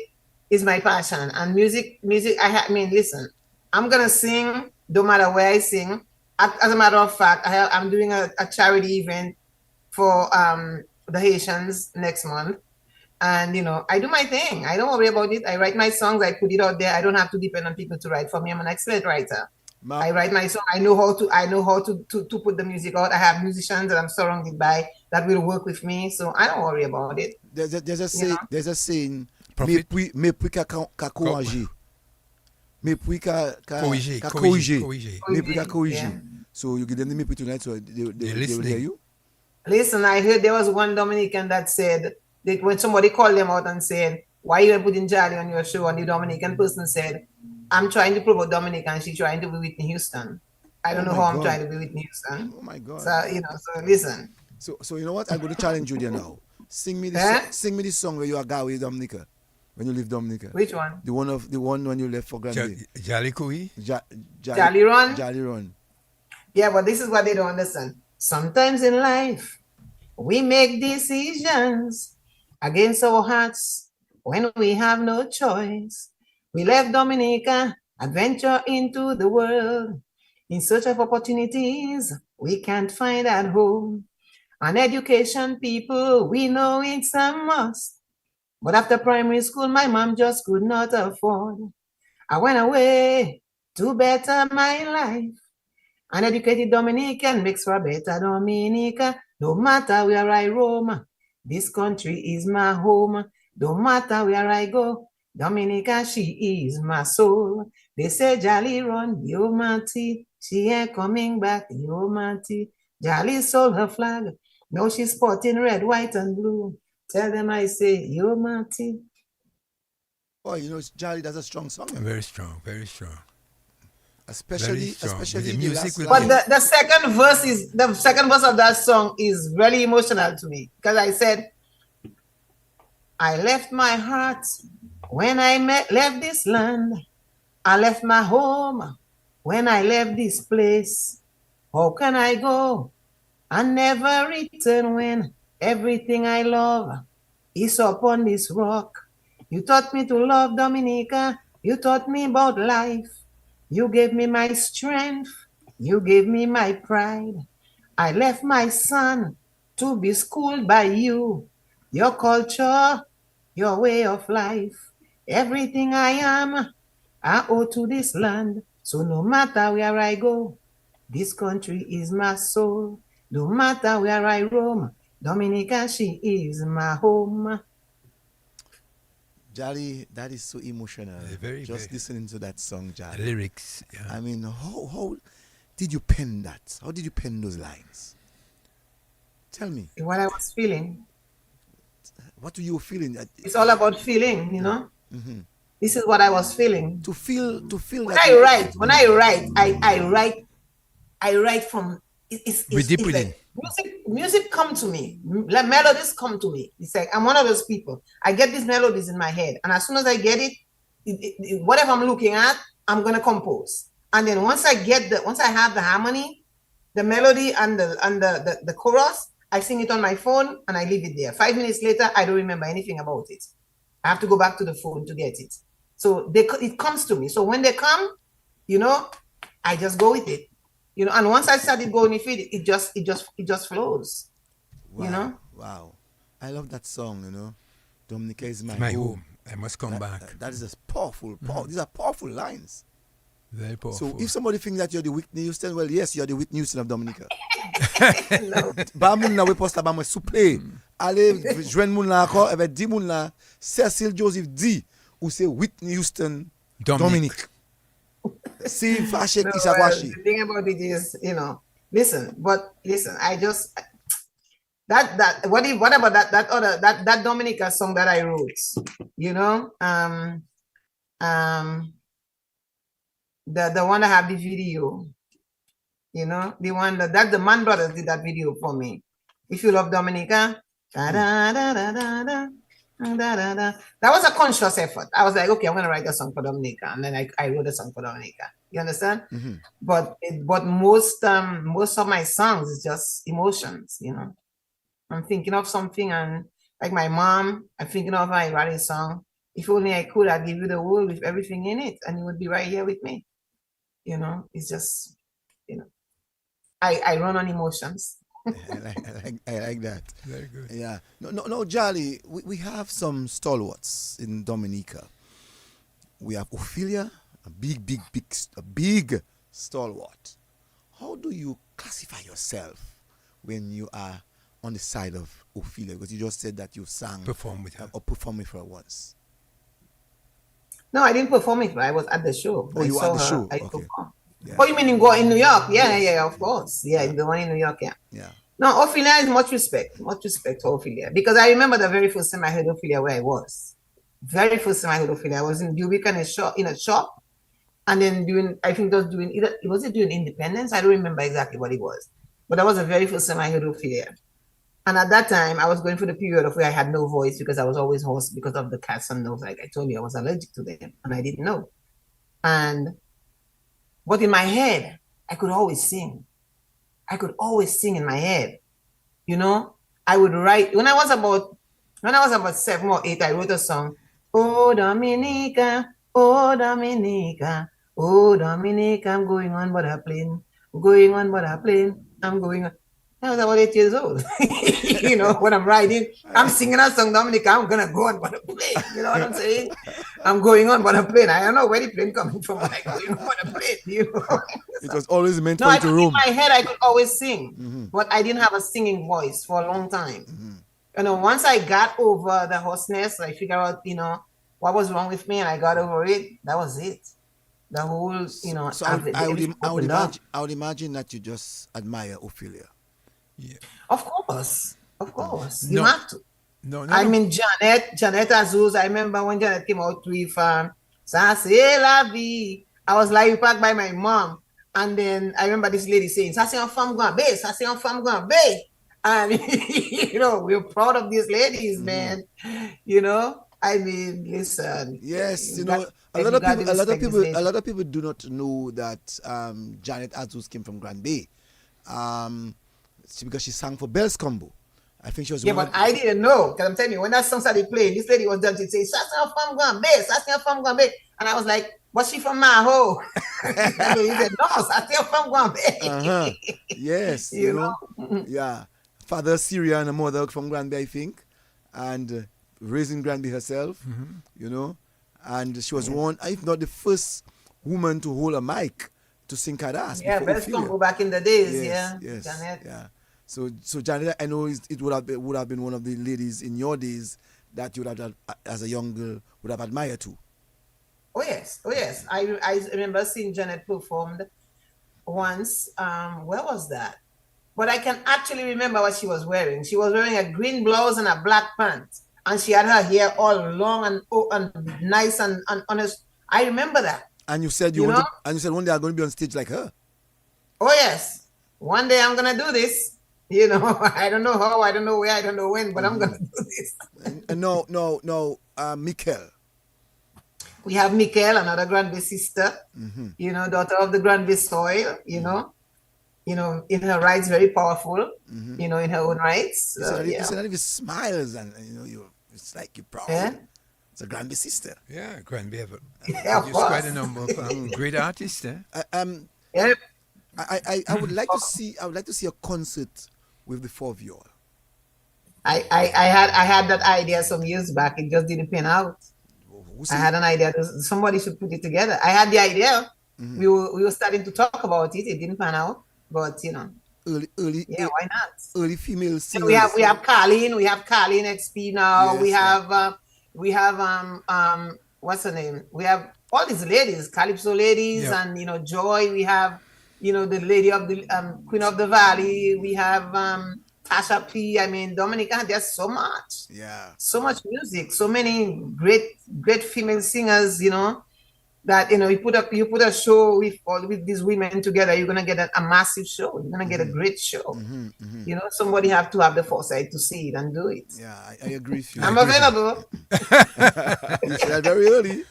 Speaker 3: is my passion. And music. Listen, I'm gonna sing no matter where I sing. As a matter of fact, I'm doing a charity event for the Haitians next month, and I do my thing. I don't worry about it. I write my songs. I put it out there. I don't have to depend on people to write for me. I'm an excellent writer. I write my song. I know how to put the music out. I have musicians that I'm surrounded by that will work with me, so I don't worry about it.
Speaker 1: There's a saying.
Speaker 2: Profit.
Speaker 1: Me puis ka corriger. Me puis ka corriger. So you give them the me puis tonight, so they will hear you.
Speaker 3: Listen, I heard there was one Dominican that said that when somebody called them out and said, "Why you putting Jolly on your show?" and the Dominican person said, "I'm trying to promote Dominica, and she's trying to be Whitney Houston." I don't know how I'm trying to be Whitney Houston.
Speaker 1: Oh my God!
Speaker 3: So so listen.
Speaker 1: So you know what? I'm going to challenge you there now. Sing me this song where you are going with Dominica, when you leave Dominica.
Speaker 3: Which one?
Speaker 1: The one when you left for Granby.
Speaker 2: Jolly Kui?
Speaker 3: Jolly Run.
Speaker 1: Jolly Run.
Speaker 3: Yeah, but this is what they don't understand. Sometimes in life, we make decisions against our hearts when we have no choice. We left Dominica, adventure into the world. In search of opportunities we can't find at home. An education, people, we know it's a must. But after primary school, my mom just could not afford. I went away to better my life. An educated Dominican makes for a better Dominica. No matter where I roam, this country is my home. No matter where I go, Dominica, she is my soul. They say Jolly run, yo Marty. She ain't coming back, yo Marty. Jolly sold her flag. Now she's sporting red, white, and blue. Tell them I say, yo Marty.
Speaker 1: Oh, you know, Jolly, that's a strong song.
Speaker 2: Very strong, very strong.
Speaker 1: Especially,
Speaker 2: strong.
Speaker 1: especially
Speaker 2: With the music will
Speaker 3: But
Speaker 2: be-
Speaker 3: the second verse of that song is really emotional to me because I said, I left my heart when I left this land. I left my home when I left this place. How can I go and never return when everything I love is upon this rock? You taught me to love Dominica. You taught me about life. You gave me my strength. You gave me my pride. I left my son to be schooled by you. Your culture, your way of life, everything I am, I owe to this land. So no matter where I go, this country is my soul. No matter where I roam, Dominica, she is my home.
Speaker 1: Jolly, that is so emotional.
Speaker 2: Very,
Speaker 1: Just
Speaker 2: very.
Speaker 1: listening to that song,
Speaker 2: The
Speaker 1: Jolly.
Speaker 2: lyrics. Yeah.
Speaker 1: I mean, how did you pen that? How did you pen those lines? Tell me,
Speaker 3: What I was feeling.
Speaker 1: what were you feeling?
Speaker 3: It's all about feeling, you know.
Speaker 1: Mm-hmm.
Speaker 3: This is what I was feeling.
Speaker 1: To feel
Speaker 3: When
Speaker 1: that.
Speaker 3: I write, I write from
Speaker 2: With deep
Speaker 3: it's
Speaker 2: within.
Speaker 3: like music come to me, melodies come to me. It's like I'm one of those people. I get these melodies in my head, and as soon as I get whatever I'm looking at, I'm gonna compose. And then once I have the harmony, the melody and the chorus, I sing it on my phone and I leave it there. 5 minutes later, I don't remember anything about it. I have to go back to the phone to get it. So it comes to me. So when they come, you know, I just go with it. You know, and once I started going with it just flows.
Speaker 1: Wow,
Speaker 3: You know?
Speaker 1: wow. I love that song. You know, Dominica is my,
Speaker 2: My
Speaker 1: home.
Speaker 2: home. I must come back.
Speaker 1: That is a powerful. These are powerful lines.
Speaker 2: Very powerful.
Speaker 1: So if somebody thinks that you're the Whitney Houston, well, yes, you're the Whitney Houston of Dominica.
Speaker 3: No.
Speaker 1: Ba moun la we posta ba mwen souple. Ale jwen moun la akor, eve di moun la, Cecil Joseph di, ou se Whitney Houston Dominique. Si fache
Speaker 3: No,
Speaker 1: ki sa
Speaker 3: well,
Speaker 1: kwashi.
Speaker 3: the thing about it is, you know, listen, I just what about that Dominica song that I wrote, you know, the one that have the video, you know, the one that the Man Brothers did that video for me. If you love Dominica, da, da, da, da, da, da, da, da, da. That was a conscious effort. I was like, okay, I'm gonna write a song for Dominica, and then I wrote a song for Dominica. You understand?
Speaker 1: Mm-hmm.
Speaker 3: But most of my songs is just emotions. You know, I'm thinking of something, and like my mom, I'm thinking of my writing song. If only I could, I'd give you the world with everything in it, and you would be right here with me. You know, it's just, you know, I run on emotions.
Speaker 1: I like that.
Speaker 2: Very good.
Speaker 1: Yeah. No, Jolly, we have some stalwarts in Dominica. We have Ophelia, a big stalwart. How do you classify yourself when you are on the side of Ophelia? Because you just said that you sang
Speaker 2: Perform with her.
Speaker 1: or performed with her once.
Speaker 3: No, I didn't perform it, but I was at the show.
Speaker 1: Oh, you were at the show.
Speaker 3: I
Speaker 1: Okay.
Speaker 3: performed.
Speaker 1: Yeah.
Speaker 3: Oh, you mean in New York? Yeah, of course. Yeah, the one in New York, yeah.
Speaker 1: Yeah.
Speaker 3: No, Ophelia is much respect for Ophelia. Because I remember the very first time I heard Ophelia where I was. Very first time I heard Ophelia, I was in Dubica in a shop. And then was it doing Independence? I don't remember exactly what it was. But that was the very first time I heard Ophelia. And at that time, I was going through the period of where I had no voice because I was always hoarse because of the cats and nose. Like I told you, I was allergic to them and I didn't know. But in my head, I could always sing. I could always sing in my head. You know, I would write when I was about 7 or 8. I wrote a song. Oh Dominica, oh Dominica, oh Dominica, I'm going on but a plane, going on but a plane, I'm going on. I was about 8 years old. When I'm riding, I'm singing a song, Dominica, I'm gonna go on but a plane. You know what I'm saying? I'm going on but a plane. I don't know where the plane coming from, but I'm going on but a plane.
Speaker 1: It was always meant
Speaker 3: No,
Speaker 1: for
Speaker 3: I
Speaker 1: you to
Speaker 3: think in
Speaker 1: roam.
Speaker 3: my head I could always sing,
Speaker 1: Mm-hmm.
Speaker 3: but I didn't have a singing voice for a long time.
Speaker 1: Mm-hmm.
Speaker 3: Once I got over the hoarseness, I figured out, what was wrong with me, and I got over it. That was it. The whole,
Speaker 1: So
Speaker 3: everything opened up.
Speaker 1: I would imagine that you just admire Ophelia.
Speaker 2: Yeah.
Speaker 3: Of course, you
Speaker 2: No,
Speaker 3: have to.
Speaker 2: no, no,
Speaker 3: I
Speaker 2: no.
Speaker 3: mean, Janet Azuz. I remember when Janet came out with "Ça c'est la vie." I was lying back by my mom, and then I remember this lady saying, "Ça c'est un femme grand bé, ça c'est un femme grand bé," and we're proud of these ladies,
Speaker 1: Mm-hmm.
Speaker 3: man. I mean, listen,
Speaker 1: Yes,
Speaker 3: you got to
Speaker 1: a lot of
Speaker 3: respect these
Speaker 1: people, a
Speaker 3: ladies.
Speaker 1: lot of people do not know that Janet Azus came from Grand Bay, because she sang for Bells Combo. I think she was
Speaker 3: Yeah,
Speaker 1: one
Speaker 3: but
Speaker 1: of.
Speaker 3: I didn't know because I'm telling you, when that song started playing, this lady was dancing, saying, "Ça c'est un femme grand bé, ça c'est un femme grand bé," and I was like, "Was she from Maho?" And then he said, "No, ça c'est un femme grand
Speaker 1: Uh-huh.
Speaker 3: bé."
Speaker 1: Yes,
Speaker 3: you know.
Speaker 1: yeah, father Syria and a mother from Granby, I think, and raising Granby herself, you know, and she was one, if not the first woman to hold a mic to sing Kadas
Speaker 3: Yeah,
Speaker 1: before
Speaker 3: best
Speaker 1: Ophelia.
Speaker 3: combo back in the days.
Speaker 1: Yes,
Speaker 3: Yeah,
Speaker 1: yes,
Speaker 3: Janet.
Speaker 1: yeah. So Janet, I know it would have been one of the ladies in your days that you would have, as a young girl, would have admired too.
Speaker 3: Oh yes, oh yes. I remember seeing Janet performed once. Where was that? But I can actually remember what she was wearing. She was wearing a green blouse and a black pant, and she had her hair all long and nice and honest. I remember that.
Speaker 1: And you said
Speaker 3: You know?
Speaker 1: and you said one day I'm going to be on stage like her.
Speaker 3: Oh yes. One day I'm gonna do this. I don't know how, I don't know where, I don't know when, but I'm gonna do this.
Speaker 1: And no, Mikkel.
Speaker 3: We have Mikel, another Granby sister, daughter of the Granby soil, in her rights, very powerful, in her own rights.
Speaker 1: You
Speaker 3: So,
Speaker 1: said,
Speaker 3: yeah.
Speaker 1: that if he smiles and it's like you're proud.
Speaker 3: Yeah.
Speaker 1: It's a Granby sister.
Speaker 2: Yeah, Granby have
Speaker 3: Yeah, of
Speaker 2: produced quite
Speaker 3: course.
Speaker 2: a number of great artists.
Speaker 3: Yeah.
Speaker 1: I would like to see a concert with the four of you all.
Speaker 3: I had that idea some years back. It just didn't pan out.
Speaker 1: Who
Speaker 3: I had an idea. Somebody should put it together. I had the idea. We were starting to talk about it. It didn't pan out, but
Speaker 1: early
Speaker 3: yeah, why not?
Speaker 1: early female singers.
Speaker 3: We have Carlene. We have Carlene XP now.
Speaker 1: Yes,
Speaker 3: We have what's her name? We have all these ladies, Calypso ladies,
Speaker 2: Yeah.
Speaker 3: and Joy. We have the lady of the Queen of the Valley. We have Tasha P. I mean, Dominica. There's so much.
Speaker 1: Yeah.
Speaker 3: So much music, so many great female singers, that you put a show with these women together, you're gonna get a massive show. You're gonna get a great show. Somebody have to have the foresight to see it and do it.
Speaker 1: Yeah, I agree with you.
Speaker 3: I'm available.
Speaker 1: You said that very early.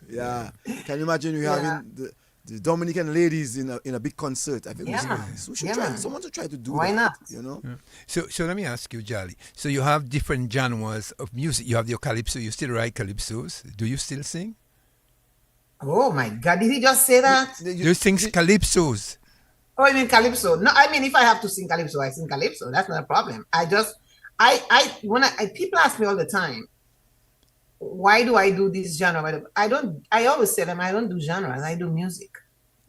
Speaker 1: Yeah. Can you imagine you
Speaker 3: Yeah.
Speaker 1: having the Dominican ladies in a big concert? I think
Speaker 3: Yeah.
Speaker 1: we should
Speaker 3: Yeah,
Speaker 1: try.
Speaker 3: man.
Speaker 1: Someone should try to do
Speaker 3: Why
Speaker 1: that.
Speaker 3: not?
Speaker 2: So let me ask you, Jolly. So you have different genres of music. You have your calypso. You still write calypsos. Do you still sing?
Speaker 3: Oh my God, did he just say that?
Speaker 2: Do you sing calypsos?
Speaker 3: Oh, I mean calypso. No, I mean if I have to sing calypso, I sing calypso. That's not a problem. People ask me all the time, why do I do this genre? I always say them, I don't do genres, I do music.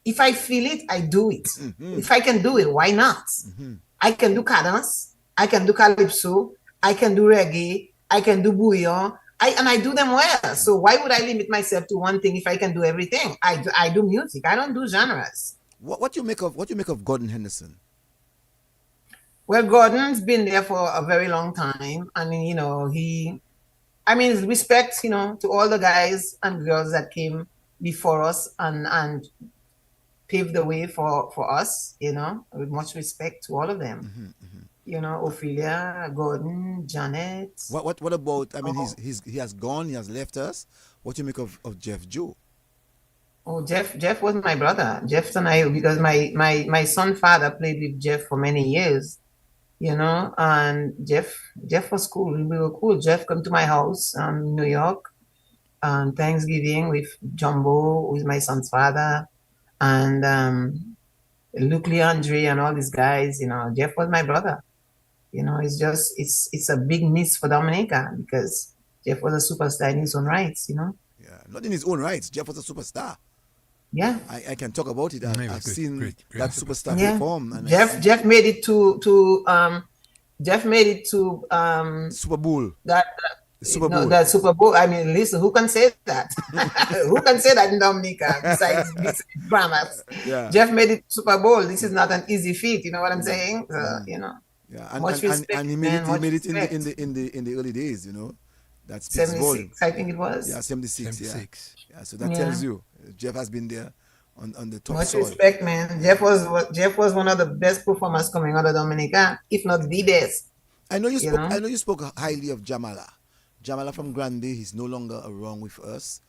Speaker 3: If I feel it, I do it. If I can do it, why not? I can do cadence, I can do calypso, I can do reggae, I can do bouillon, and I do them well. So why would I limit myself to one thing if I can do everything? I do music. I don't do genres.
Speaker 1: What you make of Gordon Henderson?
Speaker 3: Well, Gordon's been there for a very long time. I mean, respect, to all the guys and girls that came before us and paved the way for us, with much respect to all of them. Ophelia, Gordon, Janet.
Speaker 1: What about? I mean, he has gone. He has left us. What do you make of Jeff Joe?
Speaker 3: Oh, Jeff was my brother. Jeff and I, because my son father played with Jeff for many years, and Jeff was cool. We were cool. Jeff come to my house in New York, on Thanksgiving with Jumbo, who is my son's father, and Luke Leandre and all these guys. Jeff was my brother. It's a big miss for Dominica because Jeff was a superstar in his own rights.
Speaker 1: Yeah, not in his own rights. Jeff was a superstar.
Speaker 3: Yeah.
Speaker 1: I can talk about it. I've seen
Speaker 2: great
Speaker 1: that superstar
Speaker 3: Yeah.
Speaker 1: perform. And
Speaker 3: Jeff made it to
Speaker 1: Super Bowl.
Speaker 3: that
Speaker 1: The Super
Speaker 3: no,
Speaker 1: Bowl.
Speaker 3: that Super Bowl. I mean, listen, who can say that? Who can say that in Dominica besides Grammars?
Speaker 1: Yeah.
Speaker 3: Jeff made it Super Bowl. This is not an easy feat. You know what I'm saying?
Speaker 1: Yeah, and,
Speaker 3: Much
Speaker 1: and,
Speaker 3: respect,
Speaker 1: and he
Speaker 3: man, much
Speaker 1: made it
Speaker 3: respect.
Speaker 1: in the early days. That speaks volume.
Speaker 3: 76, I think it was.
Speaker 1: Yeah, 76.
Speaker 2: 76.
Speaker 1: Yeah, so that
Speaker 3: Yeah.
Speaker 1: tells you Jeff has been there on the top
Speaker 3: Much
Speaker 1: soil.
Speaker 3: respect, man. Jeff was one of the best performers coming out of Dominica, if not the best.
Speaker 1: I know you
Speaker 3: You
Speaker 1: spoke.
Speaker 3: know?
Speaker 1: I know you spoke highly of Jamala. Jamala from Grande. He's no longer around with us.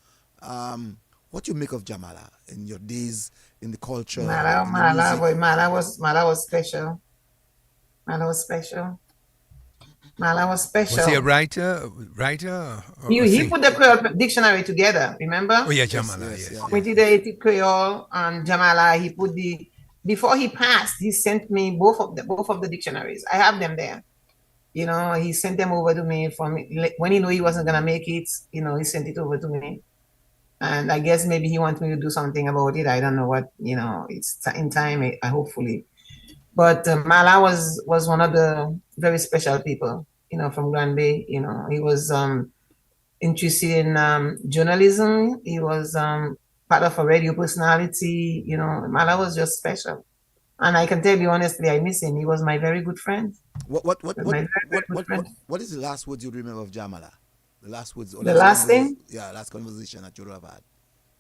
Speaker 1: What do you make of Jamala in your days in the culture? in the music?
Speaker 3: Mala was special. Mala was special. Mala was special.
Speaker 2: Was he a writer? Or
Speaker 3: He
Speaker 2: sing-
Speaker 3: put the Creole dictionary together, remember?
Speaker 2: Oh yeah, Jamala.
Speaker 1: yes,
Speaker 2: Yes.
Speaker 1: yeah.
Speaker 3: Committee the Creole and Jamala. He put before he passed, he sent me both of the dictionaries. I have them there. He sent them over to me when he knew he wasn't gonna make it. He sent it over to me, and I guess maybe he wants me to do something about it. I don't know what. It's in time. I hopefully. But Mala was one of the very special people. From Grand Bay. He was interested in journalism. He was part of a radio personality. Mala was just special. And I can tell you honestly, I miss him. He was my very good friend.
Speaker 1: What is the last words you remember of Jamala? The last words. Or
Speaker 3: The last thing?
Speaker 1: Yeah, last conversation that you would have had.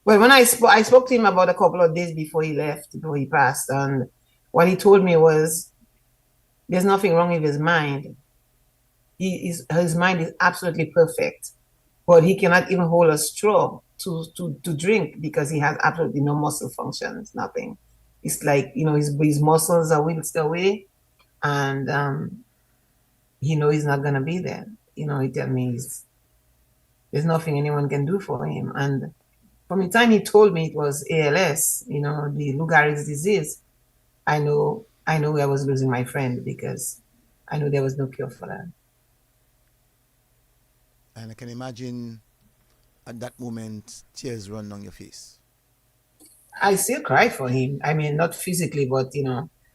Speaker 3: Well, when I spoke to him about a couple of days before he left, before he passed, and what he told me was, there's nothing wrong with his mind. His mind is absolutely perfect, but he cannot even hold a straw to drink because he has absolutely no muscle functions, nothing. It's like his muscles are whisked away, and he's not gonna be there. He tell me there's nothing anyone can do for him. And from the time he told me it was ALS, the Lou Gehrig's disease, I know I was losing my friend because I knew there was no cure for that.
Speaker 1: And I can imagine at that moment tears run down your face.
Speaker 3: I still cry for him. I mean, not physically, but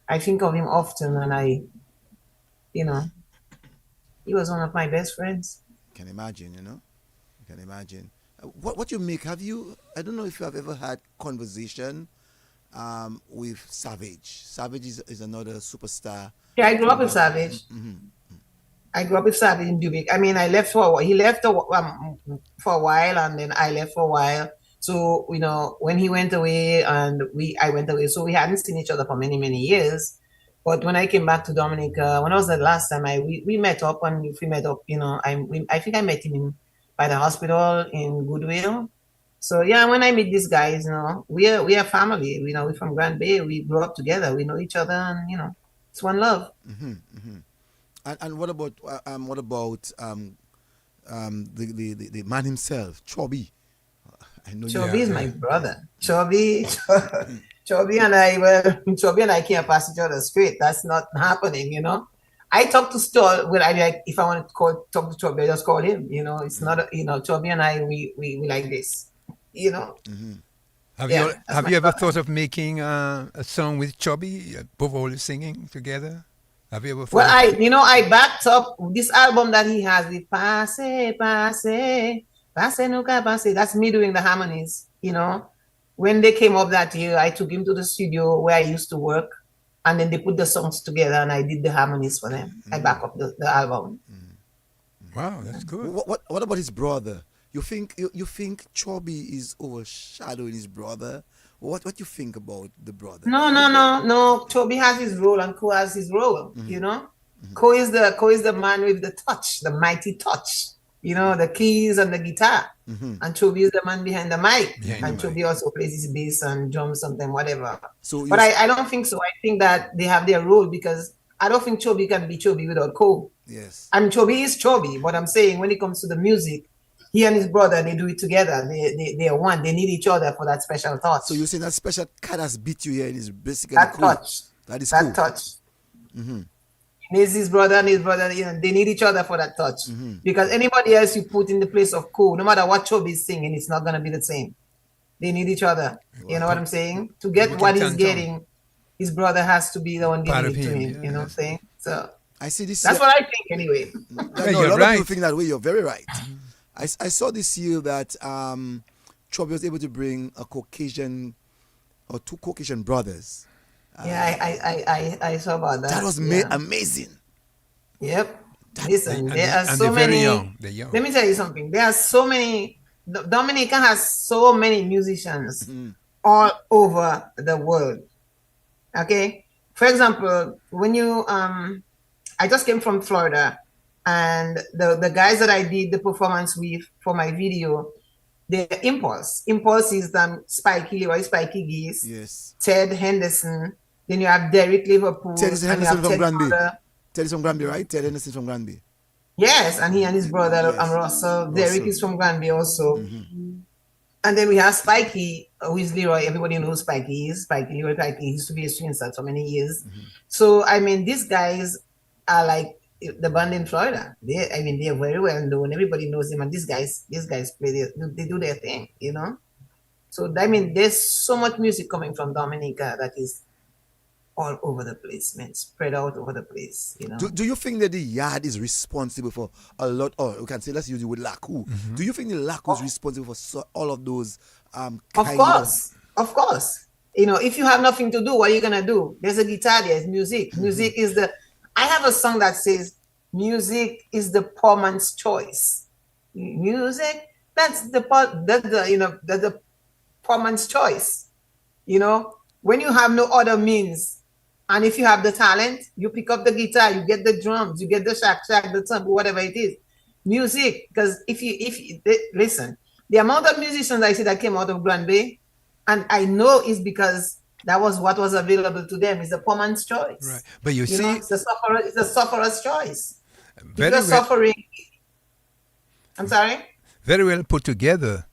Speaker 3: I think of him often, and he was one of my best friends.
Speaker 1: Can imagine, Can imagine. What you make? I don't know if you have ever had conversation with Savage. Savage is another superstar.
Speaker 3: Yeah, I grew up with Savage. I grew up with Savage in Dubic. I mean, I left for a while. He left for a while, and then I left for a while. So, when he went away and I went away, so we hadn't seen each other for many, many years. But when I came back to Dominica, when I was the last time, we met up, and if we met up, I think I met him by the hospital in Goodwill. So yeah, when I meet these guys, we are family. We're from Grand Bay. We grew up together. We know each other, and it's one love.
Speaker 1: And what about the man himself, Chubby? I know
Speaker 3: Chubby is my brother. Chubby and I can't pass each other straight. That's not happening, I talk to Stoll when if I want to talk to Chubby, I just call him. It's not Chubby and I we like this.
Speaker 2: Have
Speaker 3: Yeah,
Speaker 2: you
Speaker 3: that's
Speaker 2: have
Speaker 3: my
Speaker 2: you ever
Speaker 3: brother.
Speaker 2: thought of making a song with Chubby, both all singing together? Have you ever thought?
Speaker 3: Well,
Speaker 2: of-
Speaker 3: I backed up this album that he has with Passe, Nunca Passe. That's me doing the harmonies, When they came up that year, I took him to the studio where I used to work, and then they put the songs together, and I did the harmonies for them. I back up the album.
Speaker 2: Wow, that's good.
Speaker 1: What about his brother? You think Chubby is overshadowing his brother? What you think about the brother?
Speaker 3: No. Toby has his role, and Ko has his role. Ko is the man with the touch, the mighty touch. The keys and the guitar. And Toby is the man behind the mic. And Toby also plays his bass and drums, something, whatever. But I don't think so. I think that they have their role because I don't think Toby can be Toby without Ko.
Speaker 1: Yes.
Speaker 3: And Toby is Toby. But I'm saying when it comes to the music, he and his brother, they do it together. They are one. They need each other for that special touch.
Speaker 1: So you're saying that special cat has beat you here and is basically
Speaker 3: that
Speaker 1: cool.
Speaker 3: touch.
Speaker 1: That is
Speaker 3: That
Speaker 1: cool.
Speaker 3: touch. He needs his brother and his brother, they need each other for that touch. Because anybody else you put in the place of cool, no matter what Chobi is singing, it's not gonna be the same. They need each other. You know what I'm saying? To get
Speaker 2: People
Speaker 3: what
Speaker 2: can
Speaker 3: he's
Speaker 2: tantrum.
Speaker 3: getting, his brother has to be the one
Speaker 2: Part
Speaker 3: giving
Speaker 2: of
Speaker 3: it to
Speaker 2: him,
Speaker 3: him.
Speaker 2: yeah,
Speaker 3: You know what I'm
Speaker 2: yes.
Speaker 3: saying? So
Speaker 1: I see this.
Speaker 3: that's
Speaker 1: year-
Speaker 3: what I think anyway.
Speaker 1: No,
Speaker 2: Yeah,
Speaker 1: a
Speaker 2: you're
Speaker 1: lot of
Speaker 2: right.
Speaker 1: people think that way. You're very right. I saw this year that Chubby was able to bring a Caucasian or two Caucasian brothers.
Speaker 3: Yeah, I saw about that.
Speaker 1: That was
Speaker 3: yeah.
Speaker 1: amazing.
Speaker 3: Yep. Listen,
Speaker 2: And
Speaker 3: there are
Speaker 2: and
Speaker 3: so
Speaker 2: they're very
Speaker 3: many.
Speaker 2: young. They're young.
Speaker 3: Let me tell you something. There are so many. Dominica has so many musicians all over the world. Okay. For example, when you I just came from Florida, and the guys that I did the performance with for my video, they're Impulse. Impulse is Spikey Leroy, Spikey Geese,
Speaker 1: Yes.
Speaker 3: Ted Henderson. Then you have Derek Liverpool.
Speaker 1: Ted is
Speaker 3: and you
Speaker 1: Henderson
Speaker 3: have
Speaker 1: from
Speaker 3: Ted
Speaker 1: Granby.
Speaker 3: Fowler.
Speaker 1: Ted is from Granby, right? Ted Henderson from Granby.
Speaker 3: Yes, and he and his brother
Speaker 1: Yes.
Speaker 3: Russell. Derek is from Granby also. And then we have Spikey, who is Leroy. Everybody knows Spikey is. Spikey Leroy. Spikey used to be a string star for many years. So I mean, these guys are like the band in Florida. They're very well known. Everybody knows them, and these guys play. They do their thing, you know. So I mean, there's so much music coming from Dominica that is all over the place, man, spread out over the place, you know.
Speaker 1: Do you think that the yard is responsible for a lot, or we can say, let's use it with Lakou. Do you think the Lakou is responsible for all of those
Speaker 3: Of
Speaker 1: kind
Speaker 3: course. You know, if you have nothing to do, what are you gonna do? There's a guitar, there's music. Music is I have a song that says music is the poor man's choice. Music, that's the poor man's choice. You know, when you have no other means, and if you have the talent, you pick up the guitar, you get the drums, you get the shack, the tambour, whatever it is. Music, because if you listen, the amount of musicians I see that came out of Granby, and I know it's because that was what was available to them. It's the poor man's choice.
Speaker 2: Right. But you
Speaker 3: know,
Speaker 2: see,
Speaker 3: it's the sufferer's choice.
Speaker 2: very
Speaker 3: If you're
Speaker 2: well,
Speaker 3: suffering, I'm sorry?
Speaker 2: very well put together.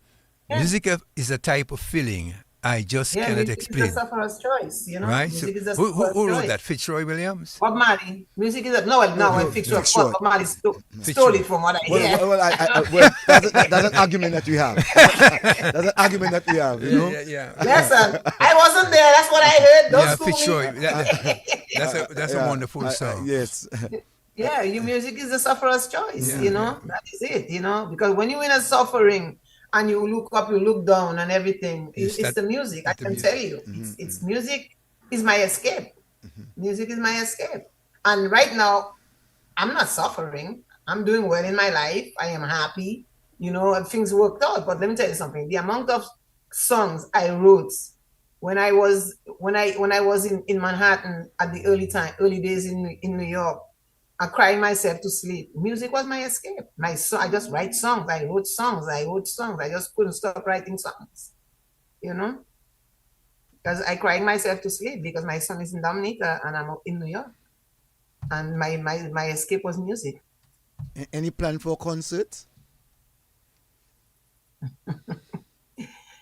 Speaker 3: Yeah.
Speaker 2: Music is a type of feeling I just cannot
Speaker 3: music
Speaker 2: explain.
Speaker 3: is the sufferer's choice, you know.
Speaker 2: Right? So
Speaker 3: Music is the
Speaker 2: who
Speaker 3: sufferer's
Speaker 2: wrote
Speaker 3: choice.
Speaker 2: that? Fitzroy Williams?
Speaker 3: Bob Marley. Music is no, Fitzroy.
Speaker 1: Fitzroy.
Speaker 3: Bob Marley stole it from what I hear.
Speaker 1: Well, that's an argument that we have. That's an argument that we have, you know.
Speaker 2: Yeah.
Speaker 3: Listen, I wasn't there. That's what I heard. Don't
Speaker 2: Yeah,
Speaker 3: school me.
Speaker 2: Fitzroy. That's a wonderful song.
Speaker 1: Yes.
Speaker 3: Yeah, your music is the sufferer's choice,
Speaker 2: Yeah,
Speaker 3: you know. That is it, you know. Because when you're in a suffering and you look up, you look down and everything, it's the music. I can tell you. It's music is my escape. Music is my escape. And right now, I'm not suffering. I'm doing well in my life. I am happy. You know, and things worked out. But let me tell you something. The amount of songs I wrote when I was in Manhattan at the early days in New York, I cried myself to sleep. Music was my escape. I just write songs. I wrote songs. I just couldn't stop writing songs. You know? Because I cried myself to sleep because my son is in Dominica and I'm in New York. And my escape was music.
Speaker 1: Any plan for a concert?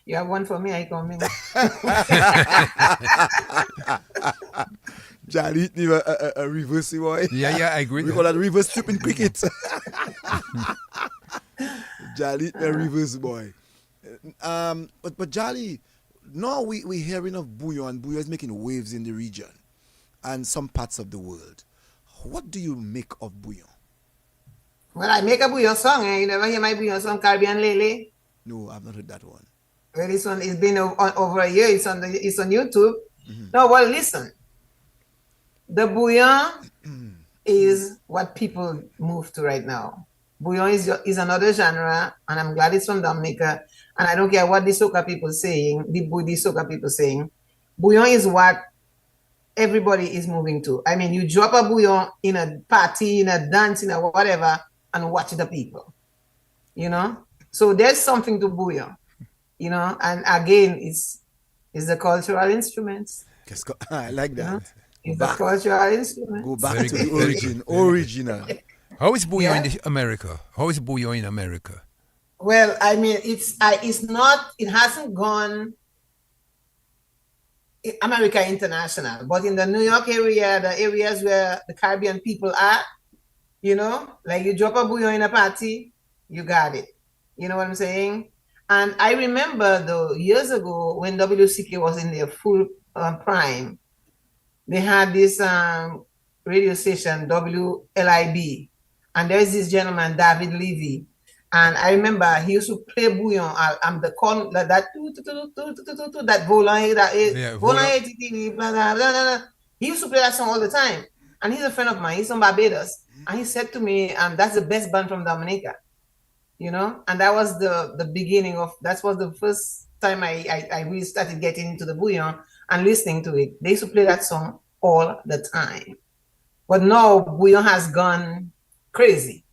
Speaker 3: You have one for me, I come in.
Speaker 1: Jolly hit me a reverse boy.
Speaker 2: Yeah, I agree.
Speaker 1: We call that reverse trip in cricket. Jolly hit me a reverse boy. But Jolly, now we hearing of Buyo, and Buyo is making waves in the region and some parts of the world. What do you make of Buyo?
Speaker 3: Well, I make a Buyo song. You never hear my Buyo song, Caribbean Lele?
Speaker 1: No, I've not heard that one.
Speaker 3: Well, this one, it's been over a year. It's on YouTube. No, well, listen. The bouillon is what people move to right now. Bouillon is another genre, and I'm glad it's from Dominica. And I don't care what the soca people saying, the soca people saying. Bouillon is what everybody is moving to. I mean, you drop a bouillon in a party, in a dance, in a whatever, and watch the people. You know? So there's something to bouillon. You know, and again, it's the cultural instruments.
Speaker 1: I like that.
Speaker 3: You know? It's the cultural instrument.
Speaker 1: Go back
Speaker 2: Very
Speaker 1: to
Speaker 2: good,
Speaker 1: the original.
Speaker 2: How is Buyo
Speaker 3: Yeah.
Speaker 2: in America? How is Buyo in America?
Speaker 3: Well, I mean, it's not. It hasn't gone America International, but in the New York area, the areas where the Caribbean people are, like you drop a bouillon in a party, you got it. You know what I'm saying? And I remember though years ago when WCK was in their full prime, they had this radio station WLIB, and there's this gentleman David Levy, and I remember he used to play bouillon. I'm the con that that volant that
Speaker 2: Yeah,
Speaker 3: volant blah, blah, blah, blah. He used to play that song all the time, and he's a friend of mine. He's from Barbados, and he said to me, "That's the best band from Dominica." And that was the beginning of that was the first time I really started getting into the bouillon and listening to it. They used to play that song all the time. But now bouillon has gone crazy.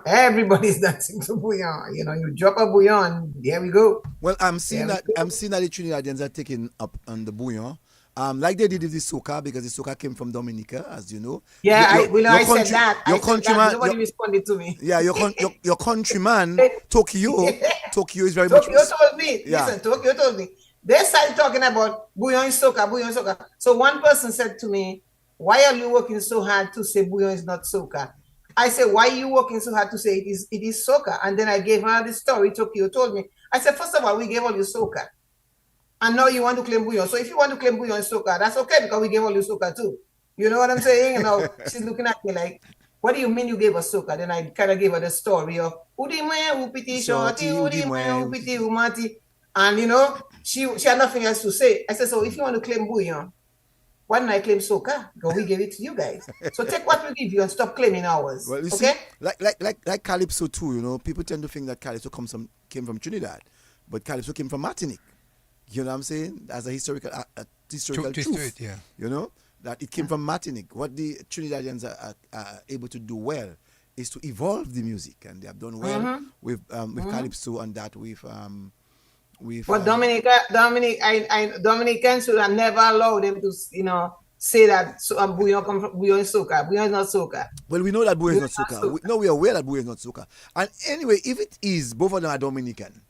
Speaker 3: Everybody's dancing to bouillon. You drop a bouillon, there we go.
Speaker 1: Well, I'm seeing that the Trinidadians are taking up on the bouillon. Like they did with the soca, because the soca came from Dominica, as you know.
Speaker 3: Yeah, I said that.
Speaker 1: Your countryman,
Speaker 3: nobody responded to me.
Speaker 1: yeah, your countryman, Tokyo is very
Speaker 3: Tokyo
Speaker 1: much.
Speaker 3: told me.
Speaker 1: Yeah.
Speaker 3: Listen, Tokyo told me. They started talking about bouillon is soca, bouillon is soca. So one person said to me, "Why are you working so hard to say bouillon is not soca?" I said, "Why are you working so hard to say it is soca?" And then I gave her the story Tokyo told me. I said, "First of all, we gave all you soca. And now you want to claim bouillon. So if you want to claim bouillon soca, that's okay, because we gave all you soca too." You know what I'm saying? And now she's looking at me like, "What do you mean you gave us soca?" Then I kind of gave her the story of Udi mwe upiti shorty, Udi mwe upiti umati. And she had nothing else to say. I said, "So if you want to claim bouillon, why don't I claim soca? Because we gave it to you guys. So take what we give you and stop claiming ours."
Speaker 1: Well, you
Speaker 3: okay?
Speaker 1: see, like Calypso too, people tend to think that Calypso came from Trinidad, but Calypso came from Martinique. You know what I'm saying? As a historical truth.
Speaker 2: Yeah.
Speaker 1: That it came from Martinique. What the Trinidadians are able to do well is to evolve the music, and they have done well with Calypso, and that with
Speaker 3: But Dominicans should have never allowed them to, say that bouillon come from bouillon is soca. Bouillon is not soca.
Speaker 1: Well, we know that bouillon is not soca. We are aware that bouillon is not soca. And anyway, if it is, both of them are Dominican.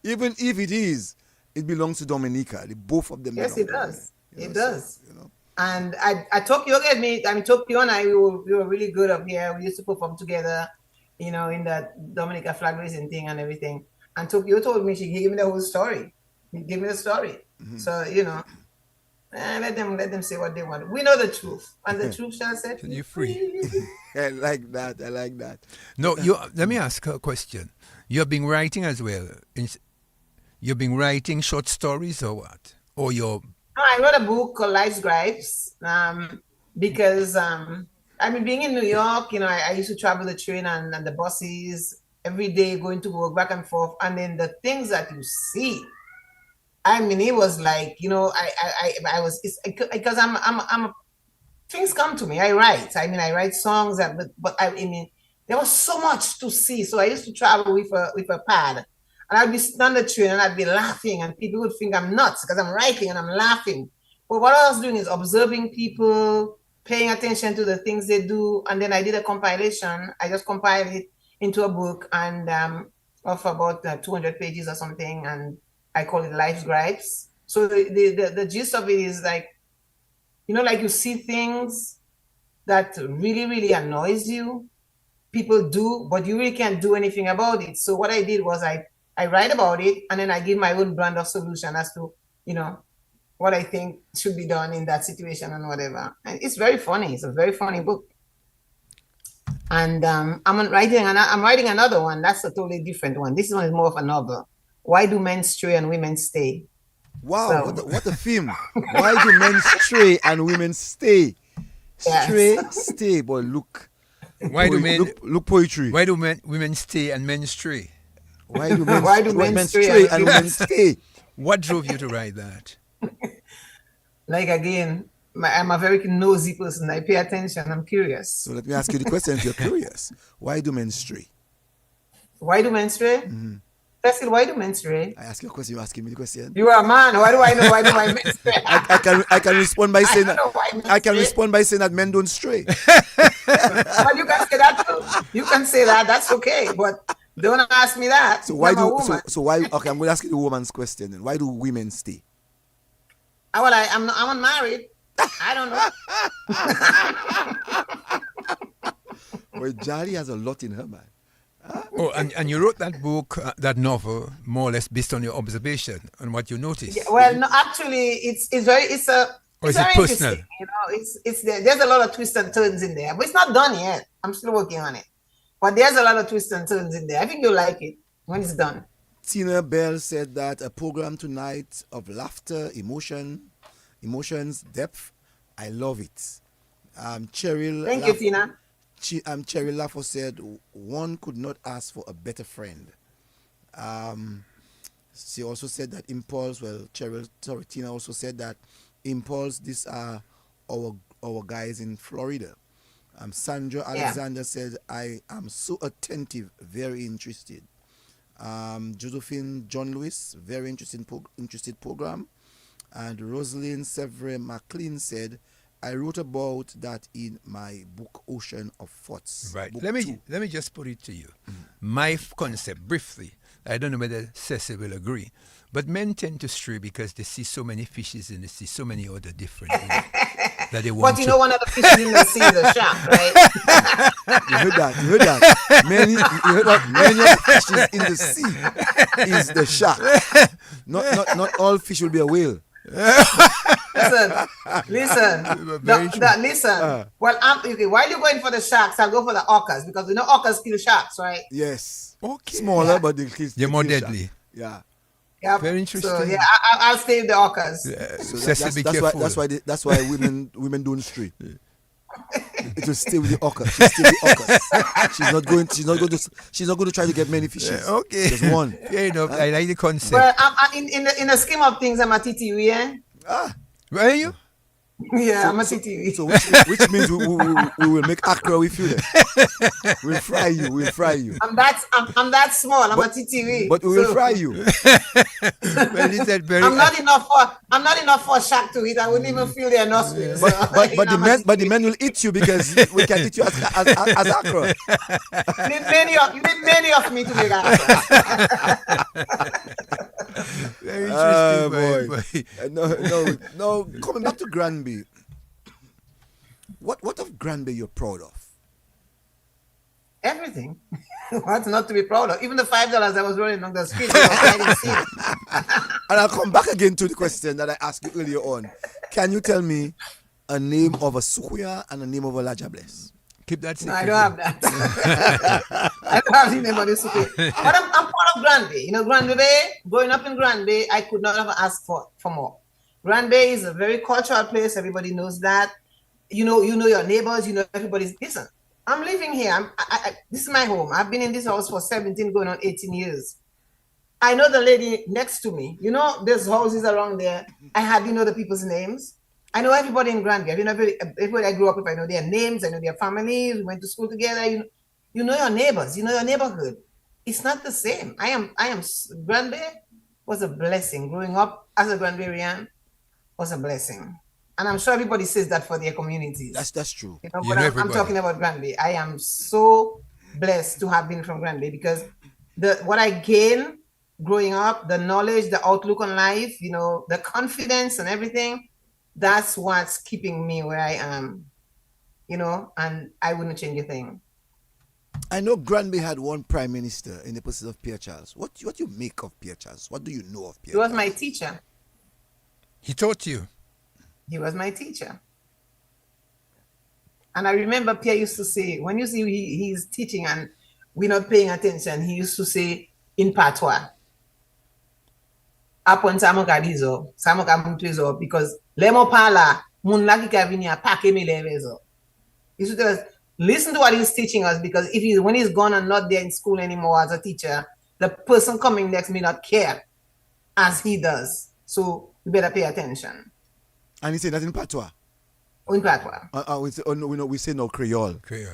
Speaker 1: Even if it is, it belongs to Dominica. Both of them.
Speaker 3: Yes, it does. It does.
Speaker 1: So,
Speaker 3: And Tokyo Tokyo and I, we were really good up here. We used to perform together, in that Dominica flag raising thing and everything. And Tokyo told me, she gave me the whole story. He gave me the story. So, let them say what they want. We know the truth, and the truth shall set you free.
Speaker 1: I like that.
Speaker 2: No, let me ask a question. You've been writing as well. You've been writing short stories or what? Or you're...
Speaker 3: No, I wrote a book called Life's Gripes, because being in New York, I used to travel the train and the buses every day, going to work back and forth, and then the things that you see. It was like, I was, because I'm things come to me. I write. I write songs, but there was so much to see. So I used to travel with a pad, and I'd be sitting on the train and I'd be laughing, and people would think I'm nuts because I'm writing and I'm laughing. But what I was doing is observing people, paying attention to the things they do, and then I did a compilation. I just compiled it into a book, and of about 200 pages or something, and I call it Life's Gripes. So the gist of it is like, like you see things that really, really annoys you, people do, but you really can't do anything about it. So what I did was I write about it, and then I give my own brand of solution as to, what I think should be done in that situation and whatever. And it's very funny. It's a very funny book. And I'm writing another one. That's a totally different one. This one is more of a novel. Why do men stray and women stay?
Speaker 1: Wow, what a theme. Why do men stray and women stay? Stray, stay, boy, look.
Speaker 2: Why do men
Speaker 1: look poetry?
Speaker 2: Why do women stay and men stray?
Speaker 1: Why do men stray and women stay?
Speaker 2: What drove you to write that?
Speaker 3: Like, again, I'm a very nosy person. I pay attention. I'm curious.
Speaker 1: So let me ask you the question if you're curious. Why do men stray?
Speaker 3: Why do men stray?
Speaker 1: Mm-hmm.
Speaker 3: Cecil, why do you menstruate?
Speaker 1: I ask you a question, you're asking me the question.
Speaker 3: You are a man. Why do I know? Why do I menstruate?
Speaker 1: I can respond by saying
Speaker 3: don't know why
Speaker 1: I can
Speaker 3: menstruate.
Speaker 1: respond by saying that men don't stray.
Speaker 3: Well, you can say that too. You can say that. That's okay. But don't ask me that.
Speaker 1: So why
Speaker 3: I'm a
Speaker 1: do
Speaker 3: woman.
Speaker 1: so why okay, I'm gonna ask you the woman's question then. Why do women stay?
Speaker 3: Well, I'm unmarried. I don't know.
Speaker 1: Well, Jolly has a lot in her, man.
Speaker 2: Oh, and you wrote that book, that novel, more or less based on your observation and what you noticed.
Speaker 3: Yeah, well, no, actually, it's very
Speaker 2: Or is
Speaker 3: very
Speaker 2: it personal?
Speaker 3: interesting. You know, there's a lot of twists and turns in there, but it's not done yet. I'm still working on it, but there's a lot of twists and turns in there. I think you'll like it when it's done.
Speaker 1: Tina Bell said that a program tonight of laughter, emotions, depth. I love it. Cheryl.
Speaker 3: Thank you, Tina.
Speaker 1: Cheryl Laffo said one could not ask for a better friend. She also said that Impulse. Well, Tina also said that Impulse. These are our guys in Florida. Sandra Alexander said, I am so attentive, very interested. Josephine John Lewis, very interested program. And Rosalind Sevre McLean said, I wrote about that in my book Ocean of Thoughts.
Speaker 2: Right.
Speaker 1: Book
Speaker 2: Let
Speaker 1: two.
Speaker 2: me just put it to you. My concept, briefly, I don't know whether Cecil will agree, but men tend to stray because they see so many fishes and they see so many other different things that they want
Speaker 3: But you know, one of the fishes in the sea is a shark, right?
Speaker 1: You heard that. Many of the fishes in the sea is the shark. Not all fish will be a whale.
Speaker 3: Listen. Well, okay, while you're going for the sharks, I'll go for the orcas because we know orcas kill sharks, right?
Speaker 1: Yes.
Speaker 2: Okay.
Speaker 1: Smaller, but they kill.
Speaker 2: They're more
Speaker 1: kill
Speaker 2: deadly.
Speaker 1: shark. Yeah.
Speaker 3: Yeah.
Speaker 2: Very interesting.
Speaker 3: So yeah, I'll stay with the orcas.
Speaker 1: So
Speaker 2: Cecil, be careful.
Speaker 1: that's why women don't stray. It will stay with the orcas. She'll stay with the orcas. She's not going to try to get many fishes.
Speaker 2: Okay.
Speaker 1: Just one.
Speaker 2: Fair enough. I like the concept.
Speaker 3: Well, in the scheme of things, I'm a TTV, eh?
Speaker 2: Where are you?
Speaker 3: Yeah, I'm a TTV.
Speaker 1: So which means we will make Accra with you then. We'll fry you.
Speaker 3: I'm that small. I'm a TTV.
Speaker 1: But we will fry you.
Speaker 2: Well, he said very.
Speaker 3: I'm not enough for a shark to eat. I wouldn't even feel their nostrils.
Speaker 1: But the men will eat you because we can eat you as Accra.
Speaker 3: You need many of me to make Accra.
Speaker 2: Very interesting,
Speaker 1: boy. No. Coming back to Granby. What of Granby you're proud of?
Speaker 3: Everything. What's not to be proud of? Even the $5 I was rolling on the street, I didn't see it.
Speaker 1: And I'll come back again to the question that I asked you earlier on. Can you tell me a name of a Sukuya and a name of a Lajables?
Speaker 2: Keep that secret.
Speaker 3: No, I don't have that. I don't have the name of the city. But I'm proud of Granby. You know, Granby Bay, growing up in Granby, I could not have asked for more. Granby is a very cultural place. Everybody knows that. You know your neighbors, you know everybody's. Listen, I'm living here. This is my home. I've been in this house for 17, going on 18 years. I know the lady next to me. You know, there's houses around there. I hardly know the people's names. I know everybody in Granby. Everybody I grew up with, I know their names. I know their families. We went to school together. You know your neighbors. You know your neighborhood. It's not the same. Granby was a blessing. Growing up as a Granburian was a blessing. And I'm sure everybody says that for their communities.
Speaker 1: That's true.
Speaker 3: You know, but I'm talking about Granby. I am so blessed to have been from Granby because what I gained growing up, the knowledge, the outlook on life, you know, the confidence and everything, that's what's keeping me where I am, you know, and I wouldn't change a thing.
Speaker 1: I know Granby had one prime minister in the person of Pierre Charles. What do you make of Pierre Charles? What do you know of Pierre Charles?
Speaker 3: He was my teacher.
Speaker 2: He taught you?
Speaker 3: He was my teacher. And I remember Pierre used to say, when you see he's teaching and we're not paying attention, he used to say in patois, apon samokadizo, samokamutwizo, because lemo pala, mun laki kavinia, pake mi levezo. He used to tell us, listen to what he's teaching us, because when he's gone and not there in school anymore as a teacher, the person coming next may not care as he does. So we better pay attention.
Speaker 1: And he said that in patois?
Speaker 3: In patois.
Speaker 1: We say no Creole.
Speaker 2: Creole.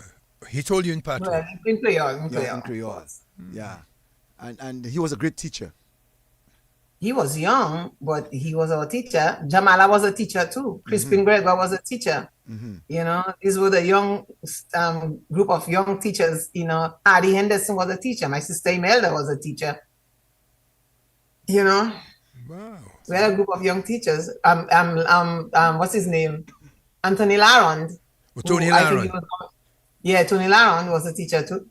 Speaker 2: He told you in patois?
Speaker 3: Well, in Creole.
Speaker 1: In Creole. Yeah. And he was a great teacher.
Speaker 3: He was young, but he was our teacher. Jamala was a teacher too. Crispin Gregor was a teacher. You know, these were the young group of young teachers. You know, Hardy Henderson was a teacher. My sister Imelda was a teacher. You know,
Speaker 2: Wow.
Speaker 3: we had a group of young teachers. What's his name? Anthony Larond.
Speaker 2: Well, Tony
Speaker 3: who I think
Speaker 2: Laron,
Speaker 3: he was- yeah, Tony Larond was a teacher too.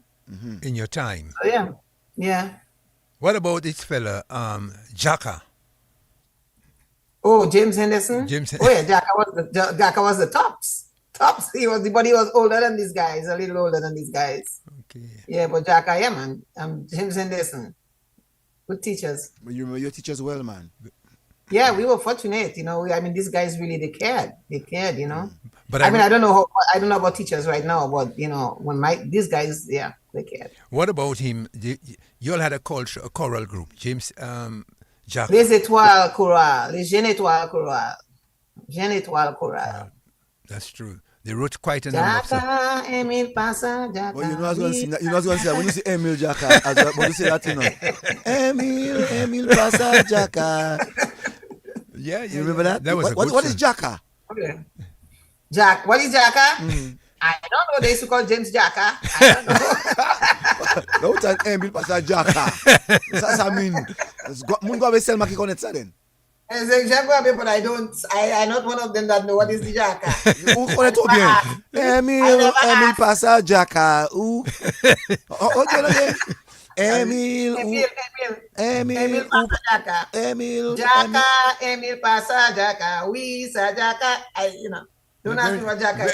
Speaker 2: in your time.
Speaker 3: So yeah, yeah.
Speaker 2: What about this fella, Jaka?
Speaker 3: Oh, James Henderson.
Speaker 2: James
Speaker 3: Oh yeah, Jacka was the tops. Tops. But he was older than these guys, a little older than these guys.
Speaker 2: Okay.
Speaker 3: Yeah, but Jacka, yeah, man. James Henderson. Good teachers.
Speaker 1: But you remember your teachers well, man.
Speaker 3: Yeah, we were fortunate, you know. I mean, these guys really they cared. They cared, you know.
Speaker 2: But
Speaker 3: I mean, I don't know about teachers right now, but you know, when these guys, yeah, they cared.
Speaker 2: what about him? You all had a choral group. James, Jaka.
Speaker 3: Les étoiles chorales, les jeunes étoiles chorales, jeunes étoiles chorales.
Speaker 2: That's true. They wrote quite a number of songs.
Speaker 3: Jacka, Emile Passa, Jacka.
Speaker 1: But you know I was going to sing that. You know I was going to say that when you see Emil Jaka, I was going to say that, you know. Emil Passa Jaka.
Speaker 2: Yeah,
Speaker 1: You remember that?
Speaker 2: That was a good
Speaker 1: What is
Speaker 2: song.
Speaker 1: Jaka?
Speaker 3: Okay. Jack, what is Jacka? I don't know. They used to call James Jacka. I don't know.
Speaker 1: No time Emil Passa Jaka. That's what I mean. Mun go sell Maki Connect then.
Speaker 3: I say Jacka, but I'm not one of them that know what is the Jacka.
Speaker 1: Who connect up bien? Emil Passa Jaka. Who? Okay. Emil
Speaker 3: Passa Jacka.
Speaker 1: Emil
Speaker 3: Jacka, Emil Passa Jacka. We say Jacka. You know. Don't ask me what Jacka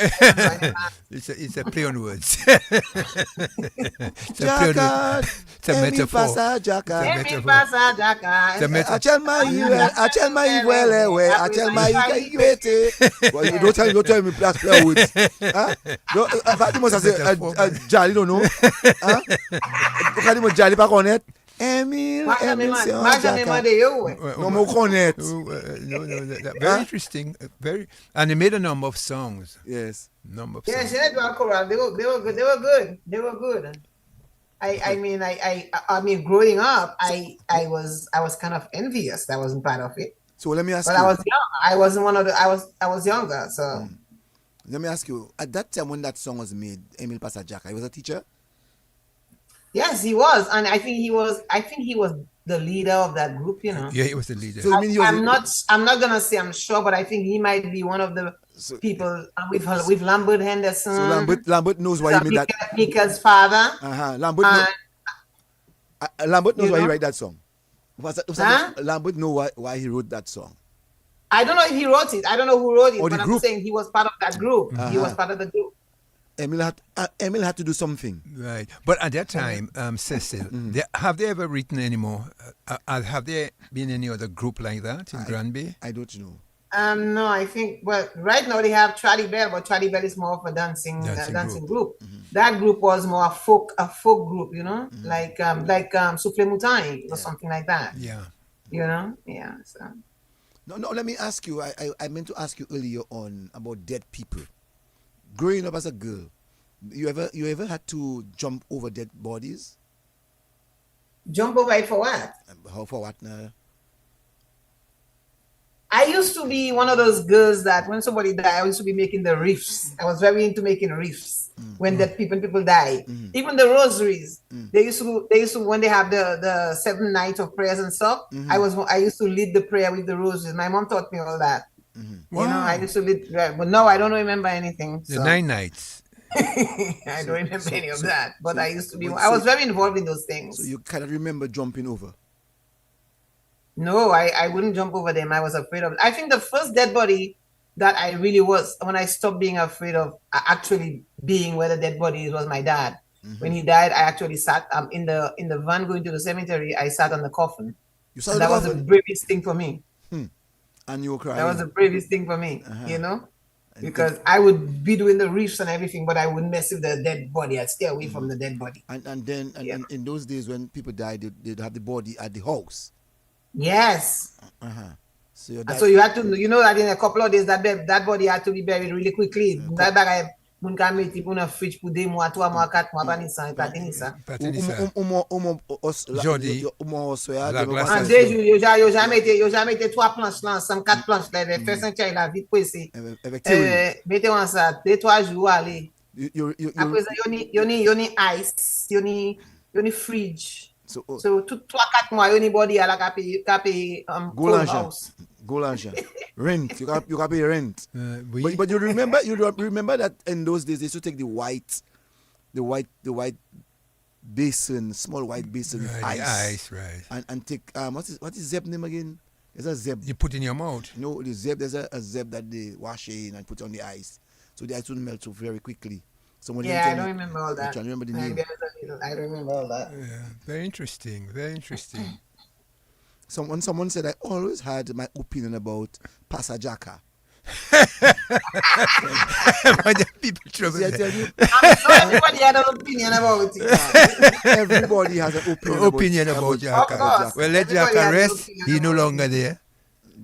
Speaker 3: is.
Speaker 2: It's a play on words. It's a play on
Speaker 1: Jaka.
Speaker 2: words. It's a
Speaker 1: Emil
Speaker 2: metaphor.
Speaker 1: Passa Jaka.
Speaker 3: Emil Passa Jacka.
Speaker 2: It's a metaphor.
Speaker 1: Achel my well, you don't tell me play words. Huh? You must say Jolly don't know. Huh? You can't Jolly pas connaître. Emil Jaka. No more connaître.
Speaker 2: Very interesting. Very, and they made a number of songs.
Speaker 1: Yes.
Speaker 2: Number of
Speaker 3: Yeah,
Speaker 2: songs.
Speaker 3: she had one choral. They were good. They were good. I mean, growing up, I was kind of envious. I wasn't part of it,
Speaker 1: So let me ask
Speaker 3: but
Speaker 1: you.
Speaker 3: I was young. I wasn't one of the. I was younger, so
Speaker 1: Let me ask you. At that time when that song was made, Emil Passa Jaka, he was a teacher.
Speaker 3: yes, he was, and I think he was. The leader of that group. You know.
Speaker 2: Yeah, he was the leader.
Speaker 1: So you mean he was
Speaker 3: I'm not gonna say I'm sure, but I think he might be one of the people with Lambert Henderson.
Speaker 1: So Lambert knows why he made that.
Speaker 3: Mika's father.
Speaker 1: Lambert knows why he
Speaker 3: know?
Speaker 1: write that song.
Speaker 3: Huh?
Speaker 1: Lambert know why he wrote that song.
Speaker 3: I don't know if he wrote it. I don't know who wrote it,
Speaker 1: Or the
Speaker 3: but I'm
Speaker 1: group.
Speaker 3: saying he was part of that group. He was part of the group.
Speaker 1: Emil had to do something.
Speaker 2: Right. But at that time, Cecil, have they ever written any more? Have there been any other group like that in Granby?
Speaker 1: I don't know.
Speaker 3: No, I think, well, right now they have Charlie Bell, but Charlie Bell is more of a dancing group. That group was more a folk group, you know, like Souffle Moutain or something like that.
Speaker 2: Yeah.
Speaker 3: You know, yeah. So
Speaker 1: No. Let me ask you. I meant to ask you earlier on about dead people. Growing up as a girl, you ever had to jump over dead bodies?
Speaker 3: jump over it for what?
Speaker 1: How for what now?
Speaker 3: I used to be one of those girls that when somebody died, I used to be making the riffs. I was very into making riffs when dead people die. Even the rosaries. They used to when they have the 7 nights of prayers and stuff. I used to lead the prayer with the rosaries. My mom taught me all that. You know, I used to lead, but no, I don't remember anything.
Speaker 2: The
Speaker 3: So.
Speaker 2: 9 nights.
Speaker 3: I don't remember any of that. But I used to be. I was very involved in those things.
Speaker 1: So you kind of remember jumping over.
Speaker 3: No, I wouldn't jump over them. I was afraid of it. I think the first dead body that I really was, when I stopped being afraid of actually being where the dead body is, was my dad. When he died, I actually sat in the van going to the cemetery. I sat on the coffin.
Speaker 1: You saw
Speaker 3: And
Speaker 1: the
Speaker 3: that was
Speaker 1: coffin?
Speaker 3: the bravest thing for me.
Speaker 1: And you were crying.
Speaker 3: That was the bravest thing for me, you know? Because I would be doing the reefs and everything, but I wouldn't mess with the dead body. I'd stay away from the dead body.
Speaker 1: And then in those days when people died, they'd have the body at the house.
Speaker 3: Yes.
Speaker 1: So your
Speaker 3: And
Speaker 1: dad,
Speaker 3: so you had to, you know that in a couple of days, that body had to be buried really quickly. That bag Moun ka meti pou nan fridge pou 2 mois, 3 mois, 4 mois, pa ni san, pa teni sa.
Speaker 2: Jody.
Speaker 3: En 2 jours, yo jamais été 3 planches là ensemble, 4 planches là, fait 5 chai là, vite pressé. Mettez en ça, 2-3 jours, allez. Après ça, yo ni ice, yo ni fridge. So tout 3-4 mois, yo ni body à la kape cold house.
Speaker 1: Rent. You can pay rent. But you remember that in those days they used to take the white basin, small white basin, ice,
Speaker 2: right.
Speaker 1: And take what is Zeb name again? There's a Zeb.
Speaker 2: You put in your mouth.
Speaker 1: No, the Zeb. There's a Zeb that they wash in and put on the ice, so the ice wouldn't melt so very quickly.
Speaker 3: I don't remember all that.
Speaker 1: I remember the name.
Speaker 3: I remember all that.
Speaker 2: Yeah, very interesting. Very interesting.
Speaker 1: Someone said I always had my opinion about Pasa Jaka.
Speaker 2: But the people trouble.
Speaker 1: See, I tell you,
Speaker 3: I'm sure everybody had an opinion about it.
Speaker 1: everybody has an opinion
Speaker 2: about
Speaker 3: Of
Speaker 2: Jaka.
Speaker 3: course.
Speaker 2: Well, let
Speaker 3: Everybody
Speaker 2: Jaka
Speaker 3: has an
Speaker 2: rest.
Speaker 3: opinion
Speaker 2: He no
Speaker 3: about it.
Speaker 2: longer there.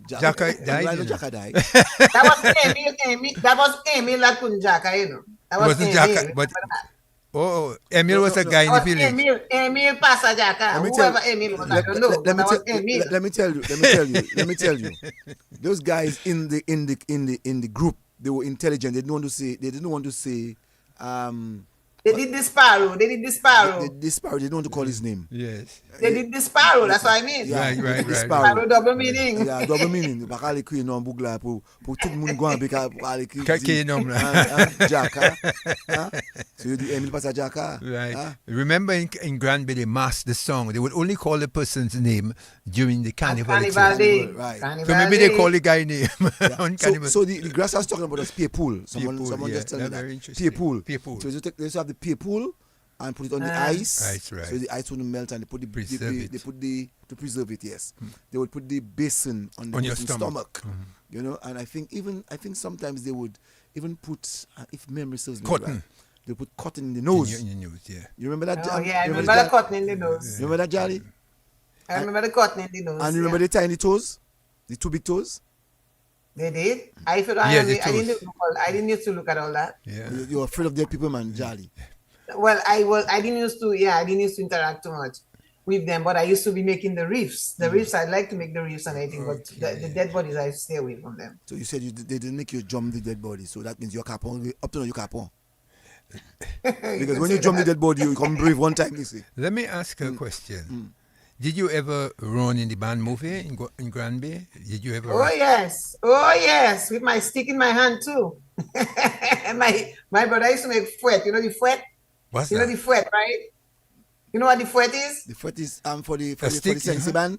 Speaker 2: Jaka died.
Speaker 1: I know
Speaker 2: You know.
Speaker 1: Jaka died.
Speaker 3: That was Emil that couldn't Jaka, you know. That was
Speaker 2: Wasn't
Speaker 3: Emil.
Speaker 2: Jaka, but Emil was a guy in the
Speaker 3: That was
Speaker 2: village.
Speaker 3: Emil Pasa Jaka. Whoever Emil was, I don't know. But that was Emil.
Speaker 1: Let me tell you. Those guys in the group, they were intelligent. They didn't want to say
Speaker 3: They did the sparrow.
Speaker 1: They didn't want to call his name.
Speaker 2: Yes.
Speaker 3: They did the sparrow. That's what I mean.
Speaker 2: Right.
Speaker 3: Sparrow double meaning.
Speaker 1: Yeah, double meaning. Bakali kwi non bugla pour tout le monde go avec bakali kwi.
Speaker 2: Kaki nom la.
Speaker 1: Jaka. So you do Emil Pasa Jaka.
Speaker 2: Right. Remember in Granby they masked the song. They would only call the person's name during the carnival.
Speaker 3: Carnival day.
Speaker 1: Right.
Speaker 2: So maybe they call the guy name on carnival.
Speaker 1: So the grass I was talking about was peer pool. Someone just told me
Speaker 2: very
Speaker 1: that.
Speaker 2: interesting.
Speaker 1: Peer pool. So they used to have the peer pool and put it on the ice.
Speaker 2: Ice, right.
Speaker 1: So the ice wouldn't melt and they put to preserve it, yes. They would put the basin on the
Speaker 2: your
Speaker 1: person's stomach.
Speaker 2: Mm-hmm.
Speaker 1: You know, and I think sometimes they would even put if memory serves me
Speaker 2: Cotton.
Speaker 1: right, they put cotton in the nose.
Speaker 2: In your nose, yeah.
Speaker 1: You remember that?
Speaker 3: Oh, yeah, I remember the cotton in the nose.
Speaker 1: You remember that, Jolly?
Speaker 3: I remember the cotton in the nose.
Speaker 1: And you remember the tiny toes? The 2 big toes?
Speaker 3: They did? I didn't used to look at all that.
Speaker 2: Yeah.
Speaker 1: You're afraid of dead people, man, Jolly.
Speaker 3: Well, I didn't used to interact too much with them, but I used to be making the reefs. The reefs, I like to make the reefs and everything, but the dead bodies, I stay away from them.
Speaker 1: So you said they didn't make you jump the dead body, so that means you're capon. Up to now, you capon. Because when you jump the dead body, you come brave one time, you see.
Speaker 2: Let me ask a question. Did you ever run in the band movie in Granby? Did you ever?
Speaker 3: Oh yes, with my stick in my hand too. And my brother used to make fouet. You know the fouet?
Speaker 2: What's
Speaker 3: You
Speaker 2: that?
Speaker 3: know the fouet, right? You know what the fouet is?
Speaker 1: The foot is for the
Speaker 2: stick,
Speaker 1: sensei band.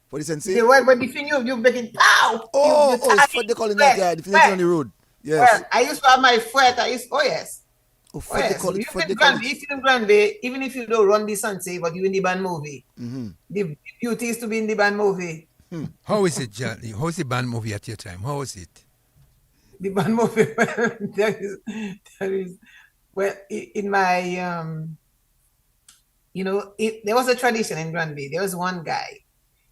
Speaker 1: For the sensei.
Speaker 3: The word, but the thing you make it pow.
Speaker 1: It's what they call it that, yeah. The thing on the road. Yes.
Speaker 3: Well, I used to have my fouet. Yes.
Speaker 1: Oh,
Speaker 3: Oh,
Speaker 1: foot they
Speaker 3: yes.
Speaker 1: call it.
Speaker 3: If
Speaker 1: Foot
Speaker 3: you
Speaker 1: they call
Speaker 3: Granby,
Speaker 1: it.
Speaker 3: if you in Granby, even if you don't run the Sunset, but you in the band movie, the beauty is to be in the band movie.
Speaker 2: How is it, Johnny? How's the band movie at your time? How was it?
Speaker 3: The band movie, there is, well, in my, there was a tradition in Granby. There was one guy.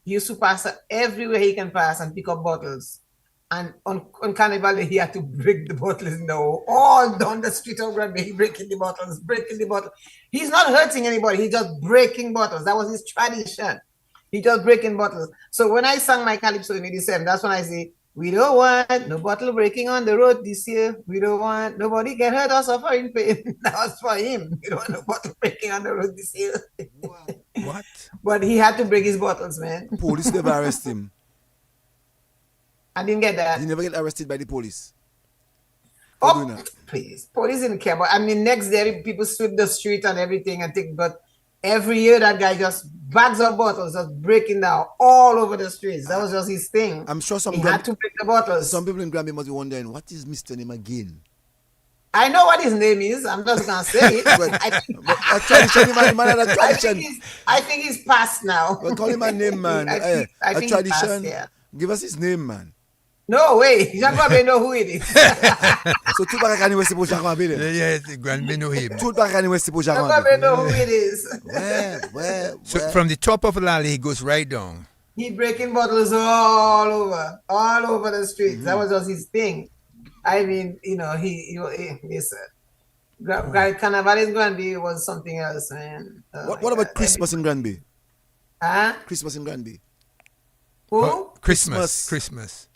Speaker 3: He used to pass everywhere he can pass and pick up bottles. And on Carnival Day, he had to break the bottles all down the street of Granby. He breaking the bottles. He's not hurting anybody. He's just breaking bottles. That was his tradition. He just breaking bottles. So when I sang my Calypso in 87, that's when I say, we don't want no bottle breaking on the road this year. We don't want nobody get hurt or suffer in pain. That was for him. We don't want no bottle breaking on the road this year.
Speaker 2: What?
Speaker 3: But he had to break his bottles, man.
Speaker 1: Police never arrest him.
Speaker 3: I didn't get that.
Speaker 1: He never get arrested by the police.
Speaker 3: Oh, please. Police didn't care. But I mean, next day, people sweep the street and everything and think, but every year that guy just bags of bottles, just breaking down all over the streets. That was just his thing.
Speaker 1: I'm sure
Speaker 3: he had to break the bottles.
Speaker 1: Some people in Grammy must be wondering, what is Mr. name again?
Speaker 3: I know what his name is. I'm just going to say it. I think he's passed now.
Speaker 1: Well, call him a name, man.
Speaker 3: I think
Speaker 1: tradition.
Speaker 3: Passed, yeah.
Speaker 1: Give us his name, man.
Speaker 3: No way. You don't probably know who it is.
Speaker 1: So, tout le monde sait pour Jacques Mabé.
Speaker 2: Yes, Granby know him.
Speaker 1: Tout le monde sait pour Jacques
Speaker 3: You don't probably know who it is.
Speaker 2: So from the top of the alley, he goes right down.
Speaker 3: He breaking bottles all over the streets. That was just his thing. I mean, he listen. Carnival in Granby was something else, man. Oh
Speaker 1: What
Speaker 3: my God.
Speaker 1: about Christmas in Granby?
Speaker 3: Huh?
Speaker 1: Christmas in Granby.
Speaker 3: Who?
Speaker 1: Christmas.
Speaker 2: Christmas.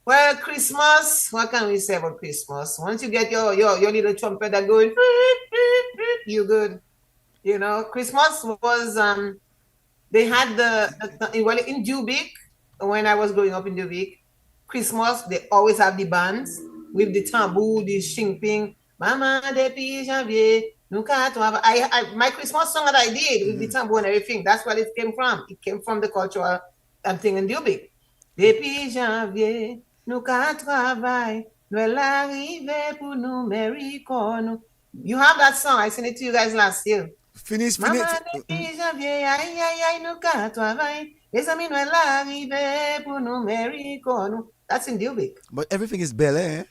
Speaker 3: Well, Christmas, what can we say about Christmas? Once you get your little trumpet that going, you good. You know, Christmas was they had well in Dubic, when I was growing up in Dubic, Christmas they always have the bands with the tambour, the shimping, Mama depuis janvier, nous quatre, my Christmas song that I did with the tambour and everything, that's where it came from. It came from the cultural thing in Dubic. Depuis janvier, nous quatre travail, nous l'arrivée pour nous mériter nous. You have that song. I sent it to you guys last year.
Speaker 1: Finish.
Speaker 3: Maman depuis janvier, aïe aïe aïe, nous quatre travail. Les amis nous l'arrivée pour nous mériter nous. That's in Dubic.
Speaker 1: But everything is Bel Air.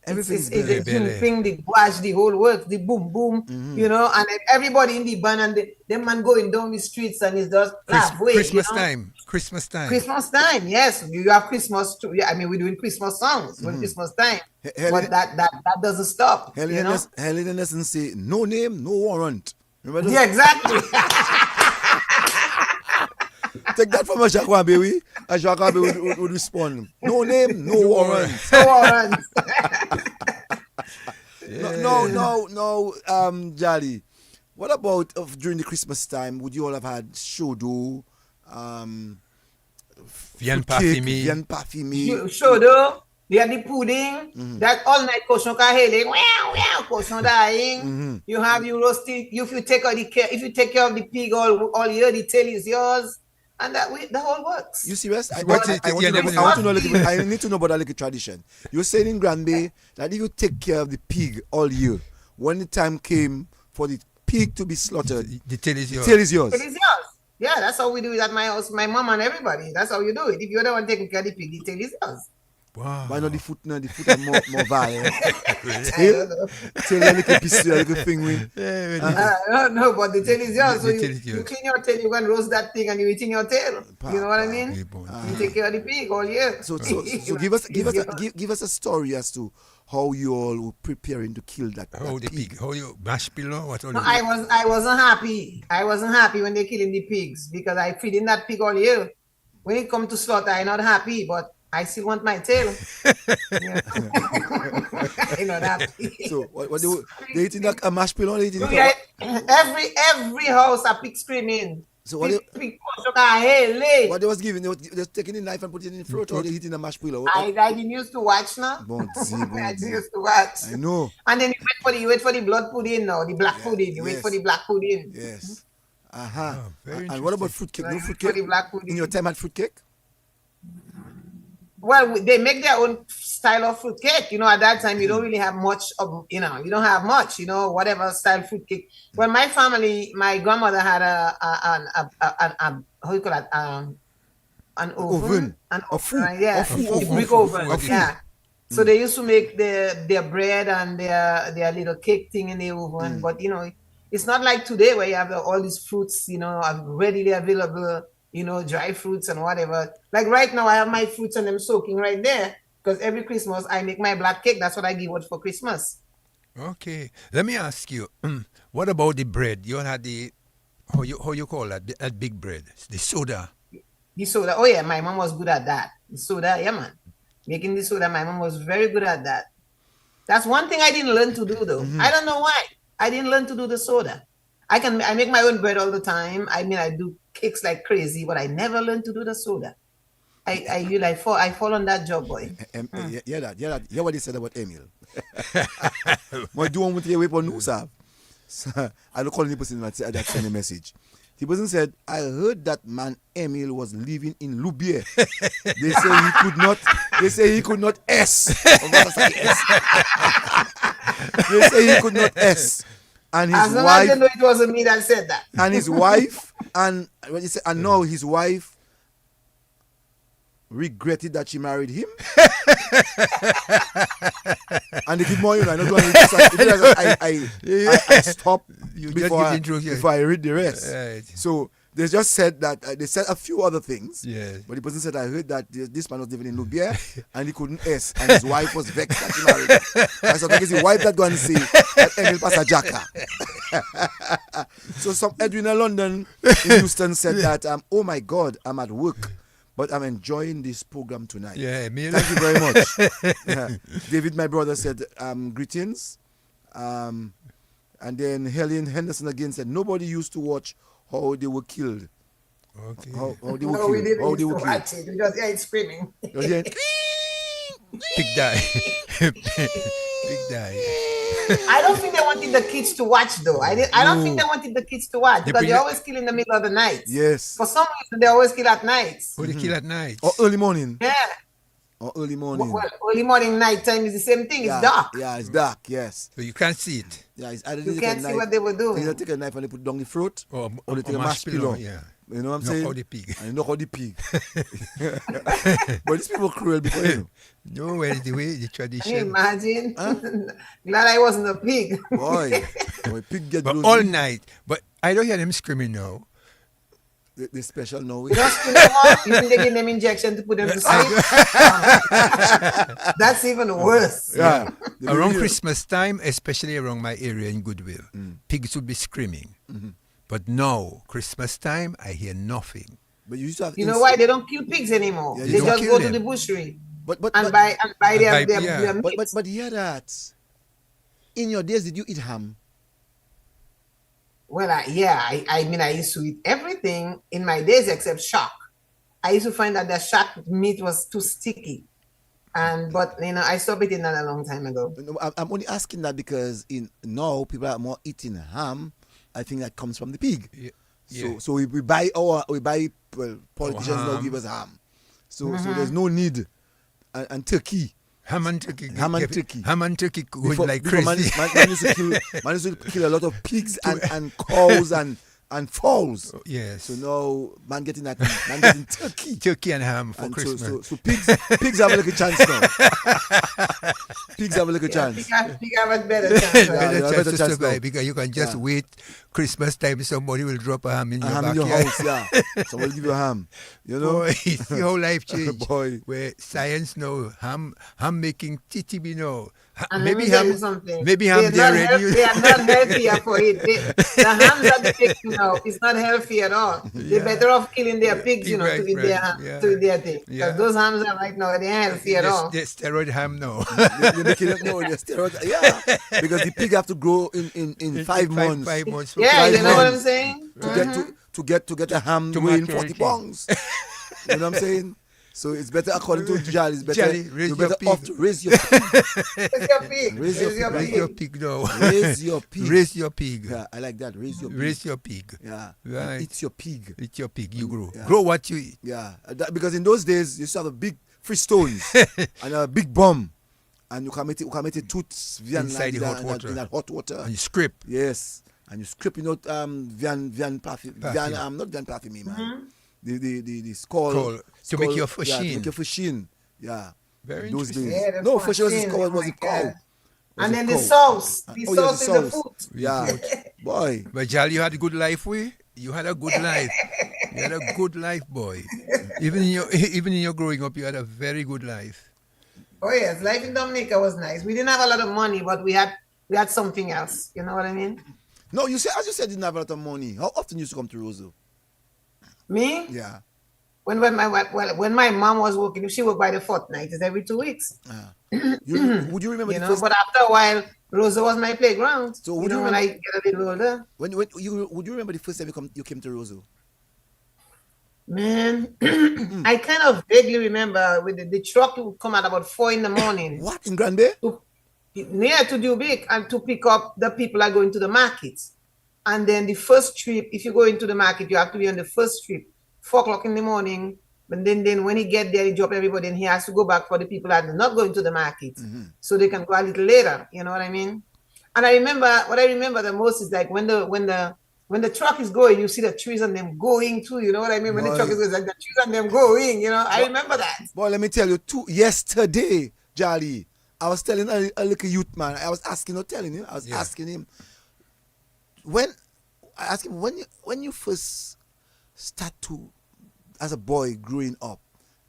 Speaker 1: Everything is Bel Air.
Speaker 3: It's the thing, the gouache, the whole work, the boom boom, you know, and everybody in the band and the man going down the streets and it's just halfway.
Speaker 2: Christmas
Speaker 3: you know?
Speaker 2: time. Christmas time.
Speaker 3: Christmas time, yes. You have Christmas too. Yeah, I mean, we're doing Christmas songs when Christmas time. But that doesn't stop. You know?
Speaker 1: Helen doesn't say no name, no warrant. Remember that?
Speaker 3: Yeah, exactly.
Speaker 1: Take that from a Jacques Wambe, and Jacques Wambe would respond. No name, no warrant.
Speaker 3: No warrant.
Speaker 1: No, Jolly. What about during the Christmas time? Would you all have had shodo,
Speaker 2: Viande
Speaker 1: parfumée?
Speaker 3: Shodo. They had the pudding, that all night cochon kahele, wow, cochon dying. You have your roasted. If you take care of the pig all year, the tail is yours, and the whole works.
Speaker 1: You serious? I need to know about that little tradition. You're saying in Granby that if you take care of the pig all year, when the time came for the pig to be slaughtered,
Speaker 2: the tail is yours.
Speaker 3: It is yours. Yeah, that's how we do it at my house, my mom and everybody. That's how you do it. If you're the one taking care of the pig, the tail is yours.
Speaker 1: Wow. Why not the foot? No, the foot are more violent. Tail like a piece, like a thing.
Speaker 3: No, but the tail is yours. So you clean your tail, you can roast that thing, and you eat in your tail. You know what I mean? You take care of the pig all year.
Speaker 1: So give us a story as to how you all were preparing to kill that pig.
Speaker 2: How you mash pillow? What all?
Speaker 3: No, I wasn't happy. I wasn't happy when they killing the pigs because I feeding that pig all year. When it come to slaughter, I'm not happy, but I still want my tail. You know that.
Speaker 1: So what they eating a mashed pillow?
Speaker 3: Every house a pig screaming.
Speaker 1: So what they was giving? They was taking the knife and putting it in the throat, or they eating a mashed pillow?
Speaker 3: I didn't used to watch now. I used to watch.
Speaker 1: I know.
Speaker 3: And then you wait for the blood pudding now, the black pudding. You wait for the black pudding.
Speaker 1: Yes. And what about fruitcake? No fruitcake? In your time at fruitcake?
Speaker 3: Well, they make their own style of fruit cake. You know, at that time, you don't really have much of, you don't have much, whatever style fruit cake. Well, my family, my grandmother had how you call that? An oven. A brick oven. Yeah. So they used to make their bread and their little cake thing in the oven. But, it's not like today where you have all these fruits, are readily available. Dry fruits and whatever. Like right now, I have my fruits and I'm soaking right there because every Christmas I make my black cake. That's what I give out for Christmas.
Speaker 2: Okay. Let me ask you, what about the bread? You had how you call that? That big bread, the soda.
Speaker 3: The soda. Oh yeah, my mom was good at that. The soda, yeah man. Making the soda, my mom was very good at that. That's one thing I didn't learn to do though. I don't know why. I didn't learn to do the soda. I make my own bread all the time. I mean, I do cakes like crazy, but I never learned to do the soda. I fall on that job, boy.
Speaker 1: Yeah, what they said about Emil. My do want to wait for news. I don't call any person that send a message. The person said, I heard that man Emil was living in Loubier. They say he could not S. They say he could not S. And his wife,
Speaker 3: I didn't know it wasn't me that said that.
Speaker 1: And his wife, and now his wife regretted that she married him. And they keep more, I stop before I read the rest.
Speaker 2: Right.
Speaker 1: So they just said that they said a few other things.
Speaker 2: Yes.
Speaker 1: But the person said, I heard that this man was living in Lubia and he couldn't S, and his wife was vexed that he married. I said, because his wife that go and say that Emil Pasajaka. So some Edwin in London in Houston said that, oh my God, I'm at work, but I'm enjoying this program tonight.
Speaker 2: Yeah, Emil.
Speaker 1: Thank you very much. Yeah. David, my brother, said greetings. And then Helen Henderson again said, nobody used to watch how they were killed.
Speaker 2: Okay.
Speaker 1: How they were
Speaker 3: No,
Speaker 1: killed.
Speaker 3: we didn't
Speaker 1: How they
Speaker 3: used
Speaker 1: were
Speaker 3: to
Speaker 1: killed.
Speaker 3: watch it. We just hear it screaming.
Speaker 1: You hear?
Speaker 2: Big die. Big die.
Speaker 3: I don't think they wanted the kids to watch, though. I don't think they wanted the kids to watch because they always kill in the middle of the night.
Speaker 1: Yes.
Speaker 3: For some reason, they always kill at night.
Speaker 2: Oh, they kill at night.
Speaker 1: Or early morning.
Speaker 3: Yeah.
Speaker 1: Or early morning.
Speaker 3: Well, early morning, night time is the same thing.
Speaker 1: Yeah,
Speaker 3: It's dark.
Speaker 1: Yeah, it's dark, yes.
Speaker 2: So you can't see it.
Speaker 1: Yeah, it's either
Speaker 3: You
Speaker 1: they
Speaker 3: can't
Speaker 1: take a
Speaker 3: see
Speaker 1: knife,
Speaker 3: what they were doing.
Speaker 1: They either take a knife and they put it down the throat,
Speaker 2: Or
Speaker 1: they take a mashed pillow.
Speaker 2: Yeah.
Speaker 1: You know what I'm
Speaker 2: Knock
Speaker 1: saying?
Speaker 2: out the pig.
Speaker 1: And knock out the pig. But these people are cruel because, you know.
Speaker 2: No, well, the way, the
Speaker 3: Can you
Speaker 2: tradition.
Speaker 3: imagine? Glad I wasn't a pig.
Speaker 1: Boy, pig get
Speaker 2: But
Speaker 1: blows.
Speaker 2: all night. But I don't hear them screaming now.
Speaker 1: The special now.
Speaker 3: Just, you know what? You think they give them injection to put them to sleep? That's even worse.
Speaker 1: Yeah.
Speaker 2: Around Christmas time, especially around my area in Goodwill, pigs would be screaming. But now, Christmas time, I hear nothing.
Speaker 1: But you used to have
Speaker 3: You know why they don't kill pigs anymore?
Speaker 1: Yeah,
Speaker 3: they
Speaker 1: they
Speaker 2: don't
Speaker 3: just
Speaker 2: kill
Speaker 3: go to
Speaker 2: them.
Speaker 3: the bushery
Speaker 1: But
Speaker 3: and buy their
Speaker 2: yeah.
Speaker 3: meat.
Speaker 1: but hear that. In your days, did you eat ham?
Speaker 3: Well, I mean, I used to eat everything in my days except shark. I used to find that the shark meat was too sticky. But you know, I stopped eating that a long time ago.
Speaker 1: No, I'm only asking that because now people are more eating ham. I think that comes from the pig.
Speaker 2: Yeah.
Speaker 1: So we buy politicians now
Speaker 2: ham.
Speaker 1: give us ham. So there's no need. And turkey.
Speaker 2: Ham and turkey.
Speaker 1: Ham and turkey.
Speaker 2: Ham and turkey going like
Speaker 1: before
Speaker 2: crazy.
Speaker 1: man used to kill a lot of pigs and cows and fowls.
Speaker 2: Yes.
Speaker 1: So now man getting turkey.
Speaker 2: Turkey and ham for
Speaker 1: And
Speaker 2: Christmas.
Speaker 1: so pigs have a little chance now. Pigs have a little chance.
Speaker 3: Pig have a better chance.
Speaker 1: Yeah,
Speaker 2: Better
Speaker 1: yeah,
Speaker 2: chance
Speaker 1: better
Speaker 2: to
Speaker 1: chance
Speaker 2: survive
Speaker 1: now.
Speaker 2: because you can just
Speaker 1: Yeah.
Speaker 2: wait Christmas time. Somebody will drop a ham in
Speaker 1: A
Speaker 2: your
Speaker 1: ham in your
Speaker 2: backyard.
Speaker 1: house, yeah. Someone will give you a ham. You know?
Speaker 2: Boy, see how life changed.
Speaker 1: Boy.
Speaker 2: Where science now, ham making titty know.
Speaker 3: And let me tell you something.
Speaker 2: Maybe ham
Speaker 3: They're
Speaker 2: they
Speaker 3: not
Speaker 2: already.
Speaker 3: they are not healthier for it. The hams that they take now is not healthy at all. They're better off killing their pigs, you know,
Speaker 2: Right,
Speaker 3: to eat
Speaker 2: right,
Speaker 3: their
Speaker 2: yeah.
Speaker 3: to eat their thing. Because
Speaker 2: Yeah.
Speaker 3: those hams are right now, they ain't healthy at all.
Speaker 2: They steroid ham now.
Speaker 1: You're making it no, they're steroids. Yeah. Because the pig have to grow in 5 months.
Speaker 2: 5 months.
Speaker 3: Yeah,
Speaker 1: Five
Speaker 3: you know what I'm
Speaker 1: months.
Speaker 3: saying?
Speaker 1: To get a ham
Speaker 2: To
Speaker 1: weighing
Speaker 2: maturity.
Speaker 1: 40 pounds. You know what I'm saying? So it's better, according to Jal, it's better,
Speaker 2: Jolly, raise
Speaker 1: you're
Speaker 2: your
Speaker 1: better
Speaker 2: pig.
Speaker 1: off to raise your pig.
Speaker 3: Raise your pig.
Speaker 1: Raise your
Speaker 2: Raise
Speaker 1: pig.
Speaker 2: your pig now.
Speaker 1: Raise your pig.
Speaker 2: Raise your pig.
Speaker 1: Yeah, I like that. Raise your pig.
Speaker 2: Raise your pig.
Speaker 1: Yeah.
Speaker 2: Right.
Speaker 1: It's your pig.
Speaker 2: Eat your pig. You grow.
Speaker 1: Yeah.
Speaker 2: Grow what you eat.
Speaker 1: Yeah. Because in those days, you used to have a big free stones and a big bomb. And you can make it toots
Speaker 2: Inside the hot water.
Speaker 1: in that hot water.
Speaker 2: And you scrape.
Speaker 1: Yes. And you scrape, you know, Vian parfum.
Speaker 2: Parfum.
Speaker 1: Not Vian parfum, man. The skull.
Speaker 2: Coal. To make your
Speaker 1: Yeah, to
Speaker 2: fasheen.
Speaker 1: make your fasheen. Yeah.
Speaker 2: Very
Speaker 1: In those
Speaker 2: interesting.
Speaker 1: days.
Speaker 3: Yeah, the
Speaker 1: No, fasheen was
Speaker 3: fasheen,
Speaker 1: called,
Speaker 3: oh
Speaker 1: was
Speaker 3: my
Speaker 1: it cow?
Speaker 3: God.
Speaker 1: Was
Speaker 3: And
Speaker 1: it
Speaker 3: then
Speaker 1: cow?
Speaker 3: the sauce. The
Speaker 1: Oh, yeah,
Speaker 3: sauce
Speaker 1: the
Speaker 3: in the
Speaker 1: sauce.
Speaker 3: food.
Speaker 1: Yeah. Boy.
Speaker 2: But Jal, you had a good life, we. You had a good life. You had a good life, boy. Even in your growing up, you had a very good life.
Speaker 3: Oh yes, life in Dominica was nice. We didn't have a lot of money, but we had something else. You know what I mean?
Speaker 1: No, as you said, you didn't have a lot of money. How often you used to come to Roseau?
Speaker 3: Me?
Speaker 1: Yeah.
Speaker 3: When my mom was working, she worked by the fortnight, it's every 2 weeks.
Speaker 1: Would you remember
Speaker 3: You
Speaker 1: the
Speaker 3: know,
Speaker 1: first
Speaker 3: but after a while, Rosa was my playground.
Speaker 1: So
Speaker 3: you
Speaker 1: would
Speaker 3: know,
Speaker 1: you
Speaker 3: when I get a little older,
Speaker 1: would you remember the first time you came to Roseau?
Speaker 3: man, I kind of vaguely remember with the truck would come at about 4 in the morning
Speaker 1: What in Grand Bay?
Speaker 3: near to Dubic and to pick up the people that go into the markets. And then the first trip, if you go into the market, you have to be on the first trip, 4 o'clock in the morning. But then when he get there, he drop everybody and he has to go back for the people that are not going to the market. So they can go a little later. You know what I mean? And what I remember the most is like when the truck is going, you see the trees and them going too. You know what I mean? When the
Speaker 1: Boy.
Speaker 3: truck is going, like the trees and them going, you know, I remember that.
Speaker 1: Boy, let me tell you, yesterday, Jolly, I was telling a little youth man, I was asking him, when you first start to, as a boy growing up,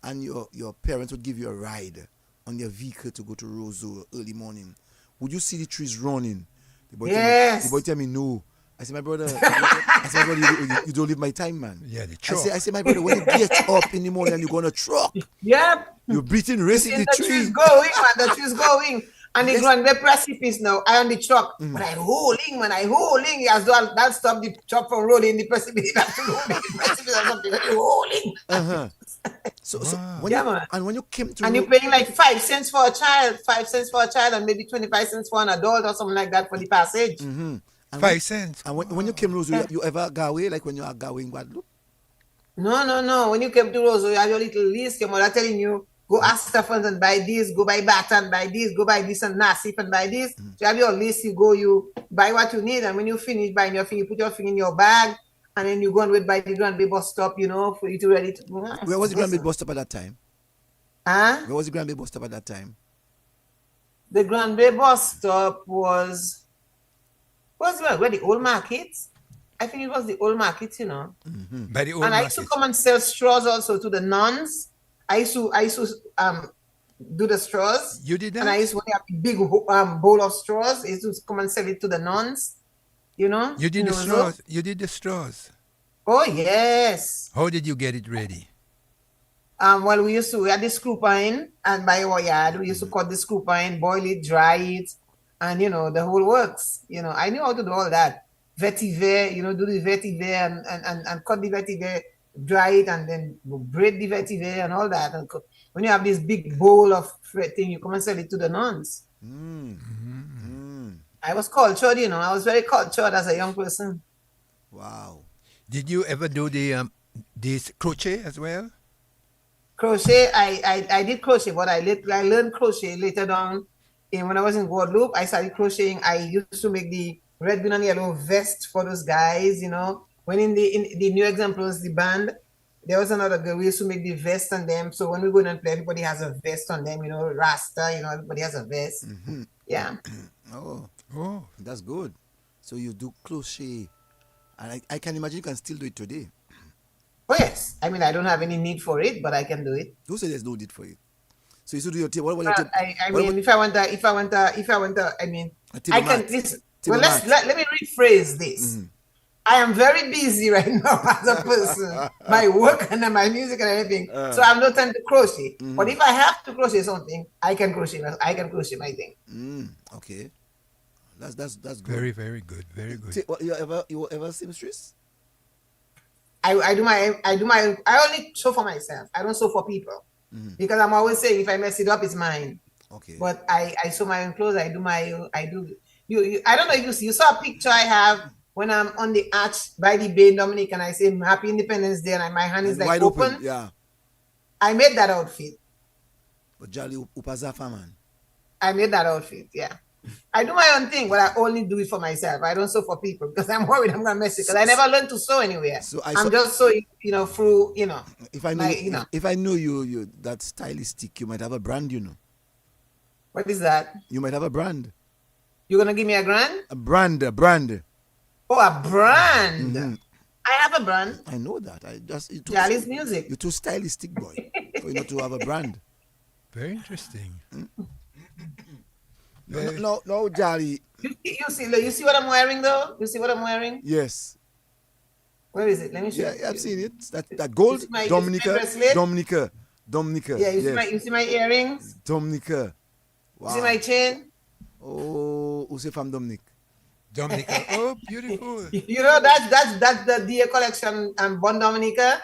Speaker 1: and your parents would give you a ride on their vehicle to go to Roseau early morning, would you see the trees running? The boy
Speaker 3: Yes.
Speaker 1: tell me no. I say, my brother, I say, my brother, you don't leave my time, man.
Speaker 2: Yeah, the
Speaker 1: I
Speaker 2: truck.
Speaker 1: say, my brother, when you get up in the morning and you go on a truck,
Speaker 3: Yep.
Speaker 1: you're beating,
Speaker 3: You
Speaker 1: racing
Speaker 3: see
Speaker 1: the
Speaker 3: the trees
Speaker 1: tree.
Speaker 3: going, man. The trees going. And they
Speaker 1: Yes.
Speaker 3: go on the precipice now. I on the truck. But I holding, man. I holding. As though that stop the truck from rolling the precipice. That's holding the precipice or something. But you holding.
Speaker 1: Uh-huh. So
Speaker 2: Wow.
Speaker 1: when
Speaker 3: Yeah,
Speaker 1: you
Speaker 3: man.
Speaker 1: and when you came to
Speaker 3: And you're paying like 5 cents for a child, 5 cents for a child, and maybe 25 cents for an adult or something like that for the passage.
Speaker 1: and
Speaker 2: 5 cents.
Speaker 1: And when you came Rose, you ever go away like when you are going Guadeloupe?
Speaker 3: No. When you came to Roseau, you had your little list. Your mother telling you, go ask Stephens and buy this, go buy Bat and buy this, go buy this and Nassif and buy this. So you have your list, you buy what you need. And when you finish buying your thing, you put your thing in your bag. And then you go and wait by the Grand Bay bus stop, for you to ready to go.
Speaker 1: Where was the Grand Bay bus stop at that time?
Speaker 3: Huh?
Speaker 1: Where was the Grand Bay bus stop at that time?
Speaker 3: The Grand Bay bus stop was where the old market. I think it was the old market,
Speaker 2: By the old
Speaker 3: And I
Speaker 2: market.
Speaker 3: used to come and sell straws also to the nuns. I used to do the straws.
Speaker 2: You did that?
Speaker 3: And I used to have a big bowl of straws. I used to come and sell it to the nuns.
Speaker 2: You did the
Speaker 3: Roseau.
Speaker 2: straws. You did the straws.
Speaker 3: Oh yes.
Speaker 2: How did you get it ready?
Speaker 3: Well, we had the screw pine, and by our yard, we used to cut the screw pine, boil it, dry it, and the whole works. I knew how to do all that. Vetiver, do the vetiver and cut the vetiver, dry it, and then braid the vetiver and all that. And when you have this big bowl of thing, you come and sell it to the nuns. I was cultured, I was very cultured as a young person.
Speaker 1: Wow.
Speaker 2: Did you ever do this crochet as well?
Speaker 3: Crochet, I did crochet, but I learned crochet later on. When I was in Guadeloupe, I started crocheting. I used to make the red, green, and yellow vest for those guys, When in the New Exemplars, the band, there was another girl. We used to make the vest on them. So when we go and play, everybody has a vest on them, Rasta, everybody has a vest. Yeah.
Speaker 1: Oh, that's good. So you do crochet, and I can imagine you can still do it today.
Speaker 3: Oh yes. I mean, I don't have any need for it, but I can do it.
Speaker 1: Who said there's no need for it? So you should do your tape. What your
Speaker 3: But
Speaker 1: tape?
Speaker 3: I mean, if I want to, I mean,
Speaker 1: A
Speaker 3: I
Speaker 1: table
Speaker 3: can.
Speaker 1: mat.
Speaker 3: Listen,
Speaker 1: Table
Speaker 3: well,
Speaker 1: mat.
Speaker 3: let me rephrase this. I am very busy right now as a person, my work and my music and everything. So I have no time to crochet. But if I have to crochet something, I can crochet. I can crochet my thing.
Speaker 1: Okay, that's good.
Speaker 2: Very, very good. Very good.
Speaker 1: You ever seamstress?
Speaker 3: I only sew for myself. I don't sew for people because I'm always saying if I mess it up, it's mine.
Speaker 1: Okay.
Speaker 3: But I sew my own clothes. I do. I don't know if you saw a picture I have when I'm on the arch by the Bay in Dominique and I say Happy Independence Day and my hand is
Speaker 1: And
Speaker 3: like
Speaker 1: wide
Speaker 3: open.
Speaker 1: Yeah.
Speaker 3: I made that outfit.
Speaker 1: But Jolly Upazafa, man.
Speaker 3: I made that outfit. Yeah. I do my own thing, but I only do it for myself. I don't sew for people because I'm worried I'm gonna mess it. Because I never learned to sew anywhere.
Speaker 1: So
Speaker 3: I'm just sewing, through,
Speaker 1: If I know if I know you that stylistic, you might have a brand,
Speaker 3: What is that?
Speaker 1: You might have a brand.
Speaker 3: You're gonna give me a brand?
Speaker 1: A brand.
Speaker 3: Oh, a brand. I have a brand.
Speaker 1: I know that.
Speaker 3: Jolly's music.
Speaker 1: You're too stylistic, boy. For you not to have a brand.
Speaker 2: Very interesting.
Speaker 1: No, Jolly.
Speaker 3: You see what I'm wearing though? You see what I'm wearing?
Speaker 1: Yes.
Speaker 3: Where is it? Let me show you.
Speaker 1: Yeah, I've seen it. That gold.
Speaker 3: You see my
Speaker 1: Dominica.
Speaker 3: Yeah, you see my earrings?
Speaker 1: Dominica. Wow.
Speaker 3: You see my chain?
Speaker 1: Oh, who's from Dominic?
Speaker 2: Dominica. Oh, beautiful.
Speaker 3: That's the DA collection and Bon Dominica.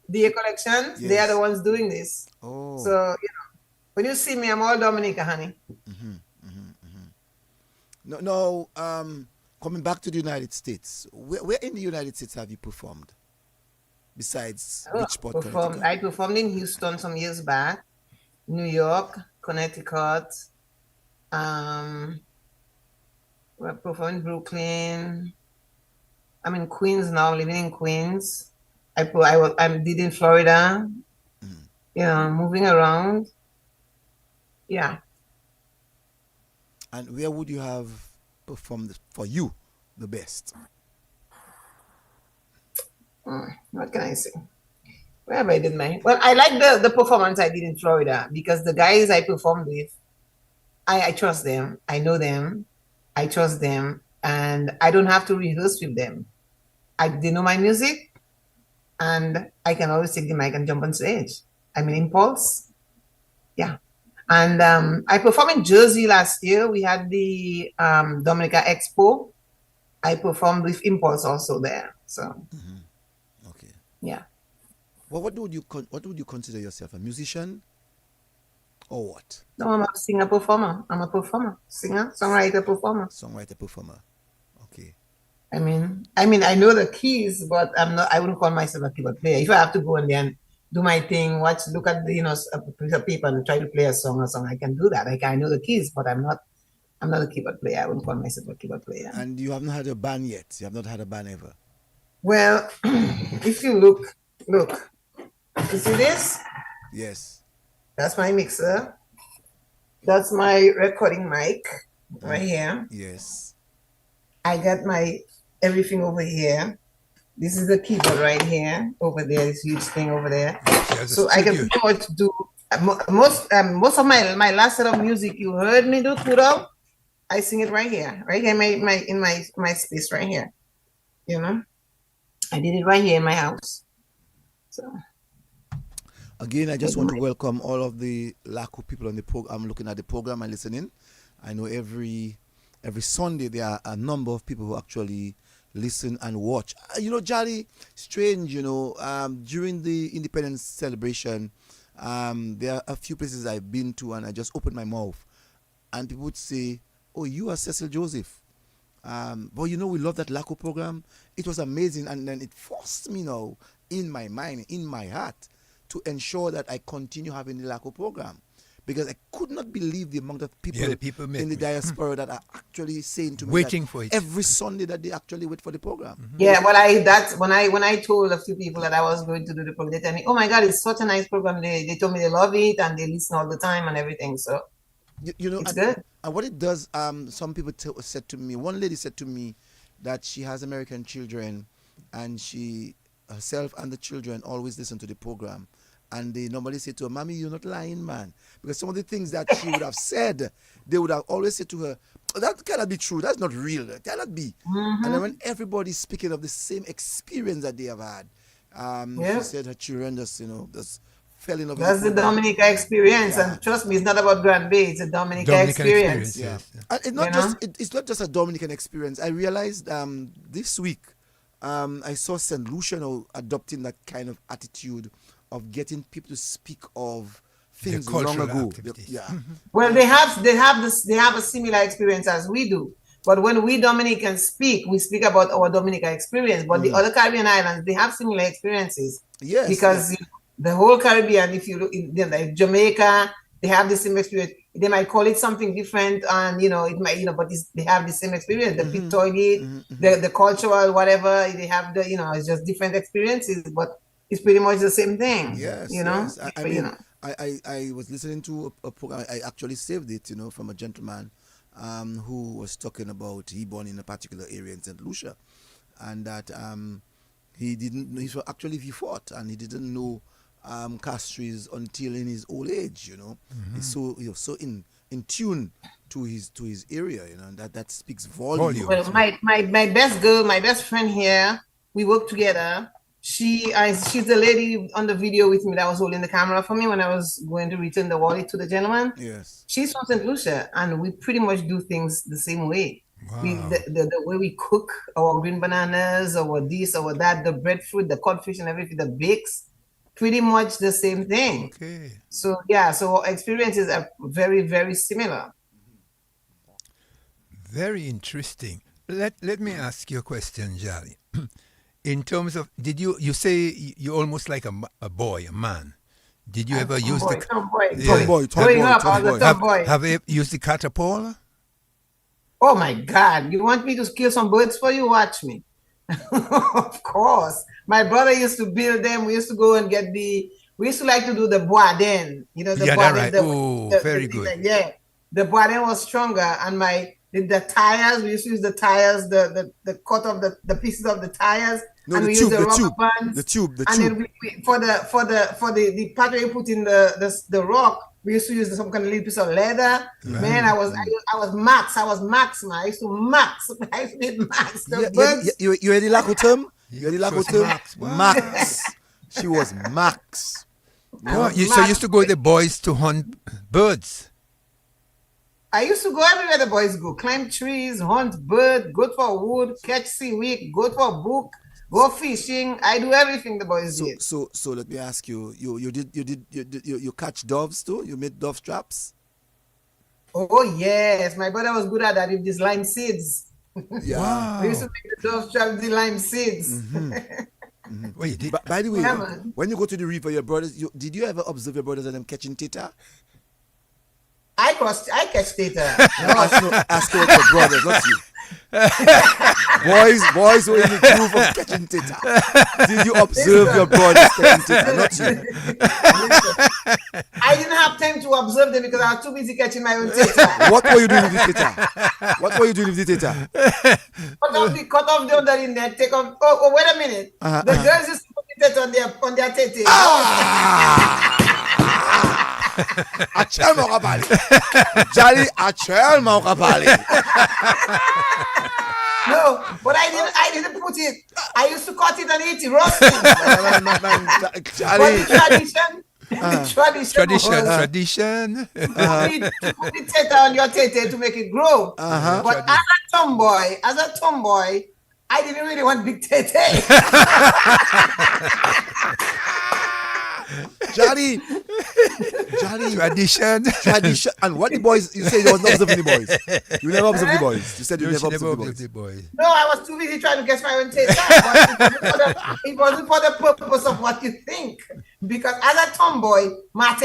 Speaker 3: DA collection.
Speaker 1: Yes.
Speaker 3: They are the ones doing this.
Speaker 1: Oh.
Speaker 3: So, when you see me, I'm all Dominica, honey.
Speaker 1: No, coming back to the United States, where in the United States have you performed? Besides Bridgeport, Connecticut?
Speaker 3: I performed in Houston some years back, New York, Connecticut. We performed in Brooklyn. I'm in Queens now, living in Queens. I did in Florida. Moving around. Yeah.
Speaker 1: And where would you have performed for you the best?
Speaker 3: What can I say? Where have I did my well? I like the performance I did in Florida because the guys I performed with, I trust them. I know them. I trust them, and I don't have to rehearse with them. They know my music, and I can always take the mic and jump on stage. I mean, Impulse, yeah. And I performed in Jersey last year. We had the Dominica Expo. I performed with Impulse also there. So
Speaker 1: Okay.
Speaker 3: yeah.
Speaker 1: Well, what would you consider yourself, a musician or what?
Speaker 3: No, I'm a singer performer. I'm a performer, singer, songwriter, performer.
Speaker 1: Songwriter, performer. Okay.
Speaker 3: I know the keys, but I'm not. I wouldn't call myself a keyboard player. If I have to go and then do my thing, look at the a piece of paper and try to play a song or something, I can do that. Like I know the keys, but I'm not. I'm not a keyboard player. I wouldn't call myself a keyboard player.
Speaker 1: And you haven't had a band yet. You have not had a band ever.
Speaker 3: Well, if you look, you see this?
Speaker 1: Yes.
Speaker 3: That's my mixer. That's my recording mic right here.
Speaker 1: Yes.
Speaker 3: I got my everything over here. This is the keyboard right here. Over there, this huge thing over there. So I can pretty much do most of my last set of music you heard me do, Kuro. I sing it right here in my space right here. You know, I did it right here in my house. So
Speaker 1: again, I just want to welcome all of the Lakou people on the program. I'm looking at the program and listening. I know every Sunday there are a number of people who actually listen and watch. Jolly, strange, during the independence celebration, there are a few places I've been to and I just opened my mouth and people would say, oh, you are Cecil Joseph. But we love that Lakou program. It was amazing, and then it forced me now in my mind, in my heart, to ensure that I continue having the Lakou program. Because I could not believe the amount of people, in the diaspora that are actually saying to me
Speaker 2: waiting for it
Speaker 1: every Sunday that they actually wait for the program.
Speaker 3: Yeah, well, that's when I told a few people that I was going to do the program, they told me, "Oh my God, it's such a nice program." They told me they love it and they listen all the time and everything. So it's good.
Speaker 1: And what it does, some people said to me. One lady said to me that she has American children, and she herself and the children always listen to the program. And they normally say to her, "Mommy, you're not lying, man." Because some of the things that she would have said, they would have always said to her, "That cannot be true. That's not real. That cannot be." And then when everybody's speaking of the same experience that they have had, she said her children just fell in love with
Speaker 3: That's the Dominica experience. Yeah. And trust me, it's not about Grand Bay. It's a Dominican experience.
Speaker 1: Yeah. And it's not just a Dominican experience. I realized this week, I saw St. Lucia adopting that kind of attitude of getting people to speak of things long ago.
Speaker 3: Well, they have a similar experience as we do. But when we Dominicans speak, we speak about our Dominica experience. But the other Caribbean islands, they have similar experiences.
Speaker 1: Yes.
Speaker 3: Because the whole Caribbean, if you look in like Jamaica, they have the same experience. They might call it something different, and it might, but they have the same experience. The pit toilet, the cultural, whatever they have, it's just different experiences, but it's pretty much the same thing.
Speaker 1: Yes. I was listening to a program. I actually saved it, from a gentleman who was talking about he born in a particular area in St. Lucia, and that he fought and he didn't know castries until in his old age. He's was so in tune to his area, and that speaks volume.
Speaker 3: Well, my best girl, my best friend here, we work together. She's the lady on the video with me that was holding the camera for me when I was going to return the wallet to the gentleman.
Speaker 1: Yes.
Speaker 3: She's from St. Lucia, and we pretty much do things the same way.
Speaker 2: Wow.
Speaker 3: The way we cook our green bananas, or this, or that, the breadfruit, the codfish, and everything, the bakes, pretty much the same thing.
Speaker 2: Okay.
Speaker 3: So our experiences are very, very similar.
Speaker 2: Very interesting. Let me ask you a question, Jolly. In terms of, did you say you're almost like a boy, a man? Did you ever use the
Speaker 3: tomboy?
Speaker 2: Have you used the catapult?
Speaker 3: Oh my God! You want me to kill some birds for you? Watch me. Of course, my brother used to build them. We used to go and get we used to like to do the boaden. The boaden.
Speaker 2: Right. Very good.
Speaker 3: The boaden was stronger, and the tires. We used to use the tires, the cut of the pieces of the tires,
Speaker 1: No,
Speaker 3: and
Speaker 1: the
Speaker 3: we
Speaker 1: tube,
Speaker 3: use the
Speaker 1: the
Speaker 3: rubber
Speaker 1: tube,
Speaker 3: bands.
Speaker 1: the tube, the
Speaker 3: And
Speaker 1: tube.
Speaker 3: then for the part where you put in the rock, we used to use some kind of little piece of leather. Man, I was max. I was max, man. I used to max. I used to hit max. The birds.
Speaker 1: You heard the Lakou term? You heard the
Speaker 2: She
Speaker 1: Lakou
Speaker 2: was
Speaker 1: term?
Speaker 2: Max. Wow.
Speaker 1: Max. She was Max.
Speaker 2: Oh, you used to go with the boys to hunt birds.
Speaker 3: I used to go everywhere the boys go. Climb trees, hunt bird, go for wood, catch seaweed, go for book, go fishing. I do everything the boys did.
Speaker 1: So let me ask you. You catch doves too? You made dove traps?
Speaker 3: Oh yes, my brother was good at that with these lime seeds.
Speaker 1: Yeah.
Speaker 2: Wow.
Speaker 3: We used to make the dove trap with the lime seeds.
Speaker 2: Wait, you did?
Speaker 1: By the way,
Speaker 3: Yeah, man.
Speaker 1: when you go to the river, your brothers, did you ever observe your brothers and them catching tita?
Speaker 3: I catch data.
Speaker 1: Ask your brothers, not you. boys were in the groove of catching tita. Did you observe your brothers catching tita, not you?
Speaker 3: I didn't have time to observe them because I was too busy catching my own tata.
Speaker 1: What were you doing with the tita? What were you doing with the tita?
Speaker 3: Cut off the under in there, take off. Oh, wait a minute. The girls used to put the tata on their tete.
Speaker 1: Achel Mokapali. Jolly Achel Mokapali.
Speaker 3: No, but I didn't put it. I used to cut it and eat it roasted. But the tradition to put the tete on your tete to make it grow. But as a tomboy, I didn't really want big tete.
Speaker 1: Johnny.
Speaker 2: Tradition.
Speaker 1: And what the boys, you said you was not observing the boys. You never observed the boys. You said you never observed the boys.
Speaker 3: No, I was too busy trying to guess my own taste. It wasn't for the purpose of what you think. Because as a tomboy,
Speaker 1: what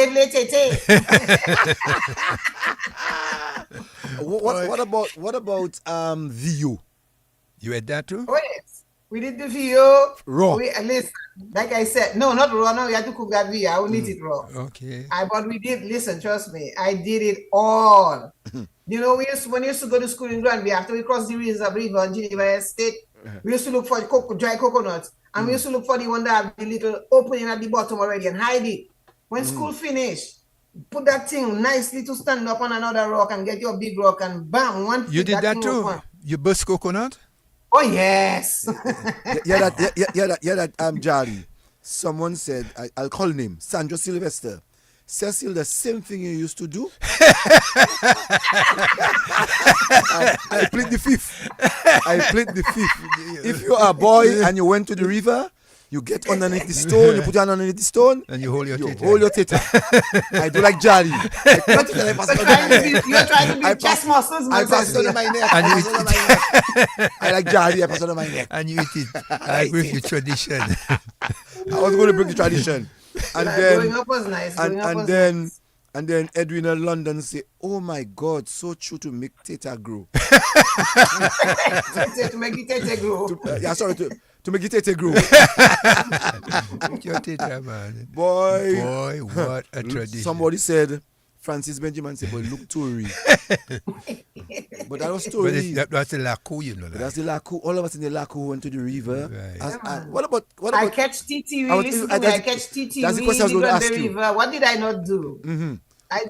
Speaker 1: about VU?
Speaker 2: You had that too?
Speaker 3: Oh yes. We did the VO.
Speaker 1: Raw.
Speaker 3: Listen, like I said, no, not raw. No, we had to cook that VO. I wouldn't eat it raw.
Speaker 2: Okay.
Speaker 3: But we did, listen, trust me, I did it all. You know, when we used to go to school in Granby, after we crossed the river on Geneva Estate, we used to look for dry coconuts. And we used to look for the one that had the little opening at the bottom already and hide it. When school finished, put that thing nicely to stand up on another rock and get your big rock and bam,
Speaker 2: You did that too? You burst coconut?
Speaker 3: Oh yes.
Speaker 1: that Jolly. Someone said, I'll call name, Sandra Sylvester. Cecil, the same thing you used to do. I plead the fifth. If you are a boy and you went to the river, you get underneath the stone, you put your hand underneath the stone,
Speaker 2: and you hold your tete.
Speaker 1: Hold your tete. I do like Jolly.
Speaker 3: You're trying to be chest muscles.
Speaker 1: I pass it under my neck. I like Jolly, I pass it under my neck.
Speaker 2: And you eat it like with your tradition.
Speaker 1: I was going to bring the tradition. And then,
Speaker 3: growing up was nice.
Speaker 1: And then Edwin in London say, "Oh my God, so true to make teta grow."
Speaker 3: To make the tete grow.
Speaker 1: To make the tete grow.
Speaker 2: Your tete, man.
Speaker 1: Boy,
Speaker 2: what a tradition.
Speaker 1: Somebody said, Francis Benjamin said, "Boy, look Tory." But that was Tory.
Speaker 2: That's the Lakou, you know.
Speaker 1: That's the Lakou. All of us in the Lakou went to the river.
Speaker 3: Right.
Speaker 1: What about?
Speaker 3: I catch TTV. Listen to me. I catch TTV.
Speaker 1: That's the question I was going to ask you.
Speaker 3: River. What did I not do?
Speaker 1: Mm-hmm.
Speaker 3: I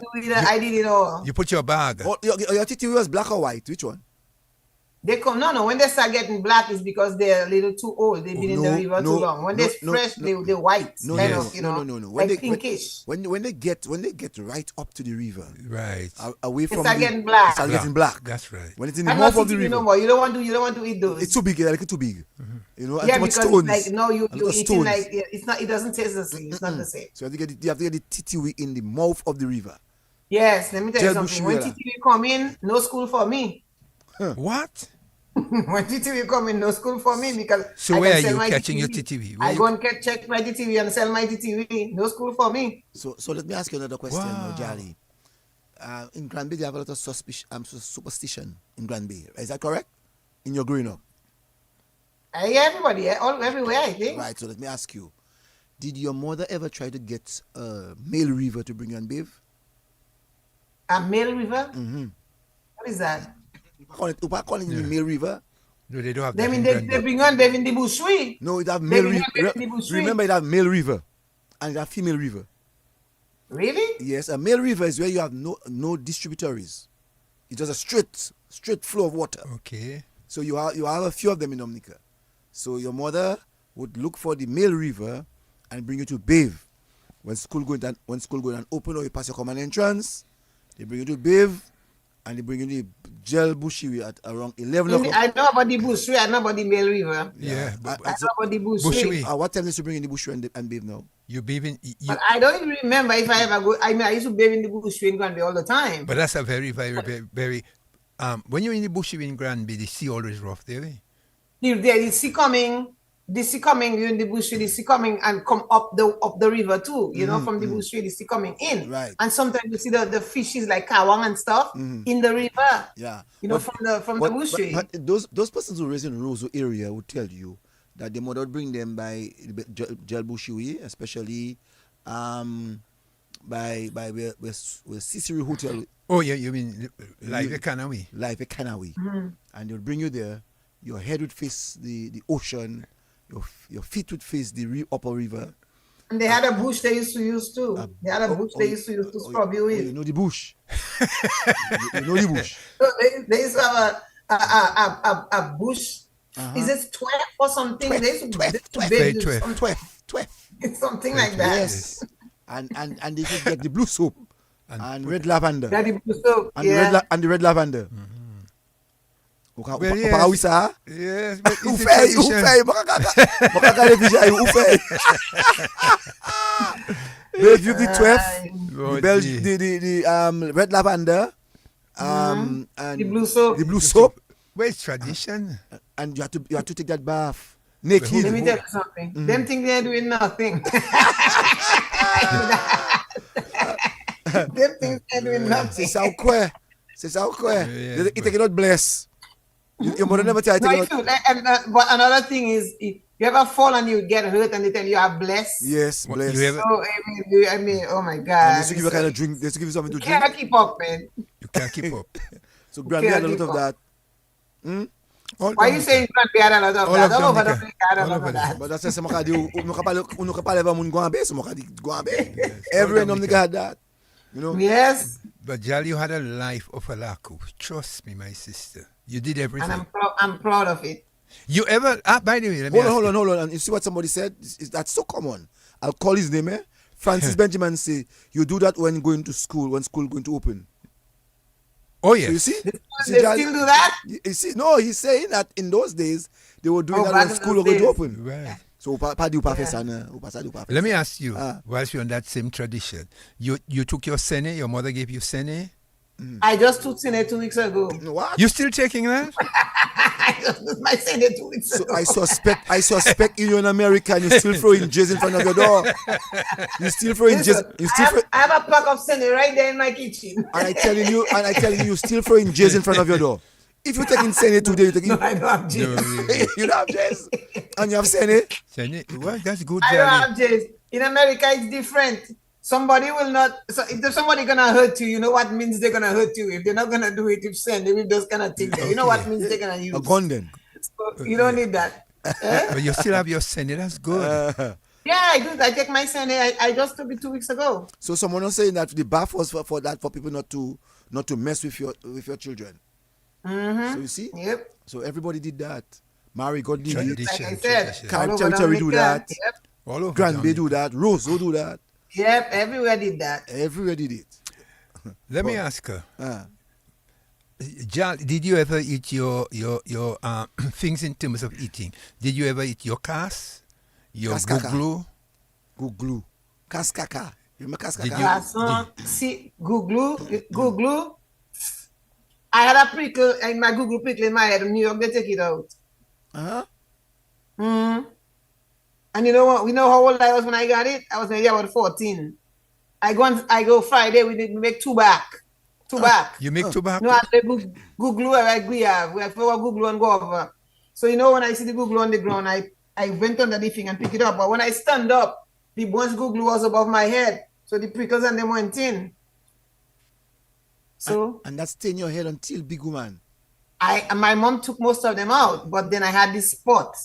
Speaker 3: did it all.
Speaker 2: You put your bag.
Speaker 1: Your TTV was black or white? Which one?
Speaker 3: They come no. When they start getting black, it's because they're a little too old. They've been in the river too long. When they're fresh, they're white.
Speaker 1: No.
Speaker 3: Like pinkish.
Speaker 1: When they get right up to the river,
Speaker 2: right,
Speaker 1: away from
Speaker 3: start getting black.
Speaker 1: Start getting black.
Speaker 2: That's right.
Speaker 1: When it's in the mouth of the river,
Speaker 3: no more. You don't want to eat those.
Speaker 1: It's too big. Like it's too big.
Speaker 2: Mm-hmm.
Speaker 1: You know,
Speaker 3: yeah,
Speaker 1: and
Speaker 3: because
Speaker 1: stones.
Speaker 3: like you're eating like it's not. It doesn't taste the same. It's not the same.
Speaker 1: So you have to get the TTV in the mouth of the river.
Speaker 3: Yes, let me tell you something. When TTV come in, no school for me.
Speaker 2: What?
Speaker 3: When TTV come in, no school for me because
Speaker 2: so where are you catching your TTV?
Speaker 3: I go and check my TTV and sell my TTV. No school for me.
Speaker 1: So let me ask you another question, Jali. In Granby, they have a lot of superstition in Granby. Is that correct? In your growing up?
Speaker 3: Yeah, everybody, everywhere, I think.
Speaker 1: Right. So let me ask you: did your mother ever try to get a male river to bring you and bathe?
Speaker 3: A male river?
Speaker 1: Mm-hmm.
Speaker 3: What is that?
Speaker 1: Calling it the male river.
Speaker 2: No, they don't have
Speaker 3: They
Speaker 2: that
Speaker 3: mean
Speaker 2: in
Speaker 3: they
Speaker 2: Granby.
Speaker 3: bring on Devin the Bushwi.
Speaker 1: No, it have
Speaker 3: They
Speaker 1: male
Speaker 3: bring
Speaker 1: river.
Speaker 3: on Devin the Bushwi.
Speaker 1: Remember, it have male river, and it have female river.
Speaker 3: Really?
Speaker 1: Yes, a male river is where you have no distributaries. It's just a straight flow of water.
Speaker 2: Okay.
Speaker 1: So you have a few of them in Dominica. So your mother would look for the male river and bring you to bathe. When school going and open or you pass your common entrance, they bring you to bathe and they bring you to gel bushy at around 11 o'clock.
Speaker 3: I know about the Bushwi. I know about the Male River.
Speaker 2: Yeah.
Speaker 3: I know about the Bushwi.
Speaker 2: Bushwi.
Speaker 1: What time did you bring in the bush and bathe now?
Speaker 2: You bathing.
Speaker 3: But I don't even remember if I ever go. I mean, I used to bathe in the Bushwi in Granby all the time.
Speaker 2: But that's a very, very, very, very. When you're in the bush in Granby, the sea always rough there. Eh?
Speaker 3: The sea coming. The sea coming, you're in the Bushwi, the sea coming and come up the river too. You know, from the Bushwi, the sea coming in.
Speaker 1: Right.
Speaker 3: And sometimes you see the fishes like kawang and stuff in the river.
Speaker 1: Yeah.
Speaker 3: You know, from the Bushwi.
Speaker 1: But those persons who raised in Roseau area would tell you that the mother would bring them by gel bushy, especially by where Cicero Hotel.
Speaker 2: Oh yeah, you mean Live Economy?
Speaker 1: Live Economy. And they'll bring you there. Your head would face the ocean. Your feet would face the upper river.
Speaker 3: And they had a bush they used to use too. They had a bush they used to use to scrub you with.
Speaker 1: You know the bush. you know the bush.
Speaker 3: So they used to have a bush. Is it 12 or something? They used to
Speaker 2: 12.
Speaker 3: It's something like that.
Speaker 1: Yes. And they should get the blue soap and red lavender.
Speaker 3: That the blue soap,
Speaker 1: And the red lavender.
Speaker 2: Well, yes. Yes, but it's a tradition.
Speaker 1: Bellevue the 12th,
Speaker 2: Lord
Speaker 1: the red lavender, and
Speaker 3: the blue soap.
Speaker 1: The blue soap,
Speaker 2: Well, it's tradition.
Speaker 1: and you have to take that bath naked.
Speaker 3: Let me tell you something. Them think they're doing nothing. Them think they're doing nothing.
Speaker 1: C'est ça ou quoi? You take it out bless. Your mother never tell you take it out.
Speaker 3: But another thing is, if you ever fall and you get hurt and they tell you are blessed.
Speaker 1: Yes, bless.
Speaker 3: So, I mean, oh my God.
Speaker 1: And they give you a kind of drink. They give you something to
Speaker 3: You
Speaker 1: drink.
Speaker 3: can't keep up, man.
Speaker 2: You can't keep up.
Speaker 1: So Granby had a lot of that.
Speaker 3: Why you saying Granby had a lot of that? All over the place had a lot of that.
Speaker 1: But that's what I do. You can't parler about Granby, so Granby. Everyone of had that. You know?
Speaker 3: Yes.
Speaker 2: But Jal, you had a life of a Lakou. Trust me, my sister. You did everything.
Speaker 3: And I'm proud of it.
Speaker 2: You ever? By the way, let me
Speaker 1: Hold on. And you see what somebody said? That's so common. I'll call his name. Francis Benjamin say you do that when going to school, when school going to open.
Speaker 2: Oh yes.
Speaker 1: So you see?
Speaker 3: They still do that?
Speaker 1: You see? No, he's saying that in those days they were doing that when school was going to open.
Speaker 2: Right.
Speaker 1: So
Speaker 2: Let me ask you, whilst you're on that same tradition, you took your sene, your mother gave you sene?
Speaker 3: I just took Sene 2 weeks ago.
Speaker 1: What?
Speaker 2: You still taking that?
Speaker 3: I just took my Sene 2 weeks ago.
Speaker 1: So I suspect you're in America and you still throwing J's in front of your door. You still throwing J's.
Speaker 3: I have a pack of Sene right there in my kitchen.
Speaker 1: And I telling you still throwing J's in front of your door. If you're taking Sene today, you're taking.
Speaker 3: No, I don't have J's.
Speaker 1: You don't have J's, and you have Sene.
Speaker 2: Sene? Well, that's good.
Speaker 3: I don't have J's. In America, it's different. Somebody will not. So if somebody gonna hurt you, you know what means they're gonna hurt you. If they're not gonna do it, if send, they will those kind of things. You know what means they're gonna use.
Speaker 1: A gun then.
Speaker 3: So you don't need that.
Speaker 2: But you still have your sene. That's good.
Speaker 3: Yeah, I do. I take my Sene. I just took it 2 weeks ago.
Speaker 1: So someone was saying that the bath was for people not to mess with your children. So you see.
Speaker 3: Yep.
Speaker 1: So everybody did that. Mary God did it.
Speaker 3: Like I said,
Speaker 1: Territory do that.
Speaker 3: Yep.
Speaker 2: All over
Speaker 1: Granby do that. Roseau do that.
Speaker 3: Yep. Everywhere did that.
Speaker 1: Everywhere did it.
Speaker 2: Let me ask her. Jal, did you ever eat your things in terms of eating? Did you ever eat your cas? Your guglu?
Speaker 1: Guglu. Kaskaka. You remember kaskaka?
Speaker 3: See, Guglu. I had a prickle in my Google prickle in my head. In New York, they take it out. And you know what? We know how old I was when I got it. I was maybe about 14. I go Friday. We make two back.
Speaker 2: You make two back?
Speaker 3: No, I say Google like we have. We have to Google and go over. So you know when I see the Google on the ground, I went under the thing and pick it up. But when I stand up, the one's Google was above my head. So the prickles and them went in. So
Speaker 1: and that stay in your head until big woman.
Speaker 3: My mom took most of them out, but then I had this spot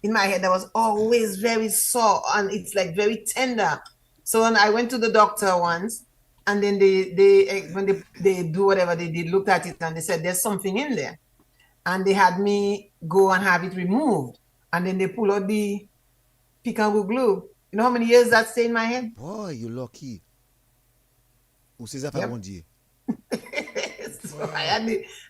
Speaker 3: in my head that was always very sore and it's like very tender. So when I went to the doctor once, and then they do whatever they did, looked at it and they said there's something in there, and they had me go and have it removed, and then they pull out the picango glue. You know how many years that stayed in my head?
Speaker 1: Boy, you lucky. Who says that
Speaker 3: Yep.
Speaker 1: one day?
Speaker 3: So I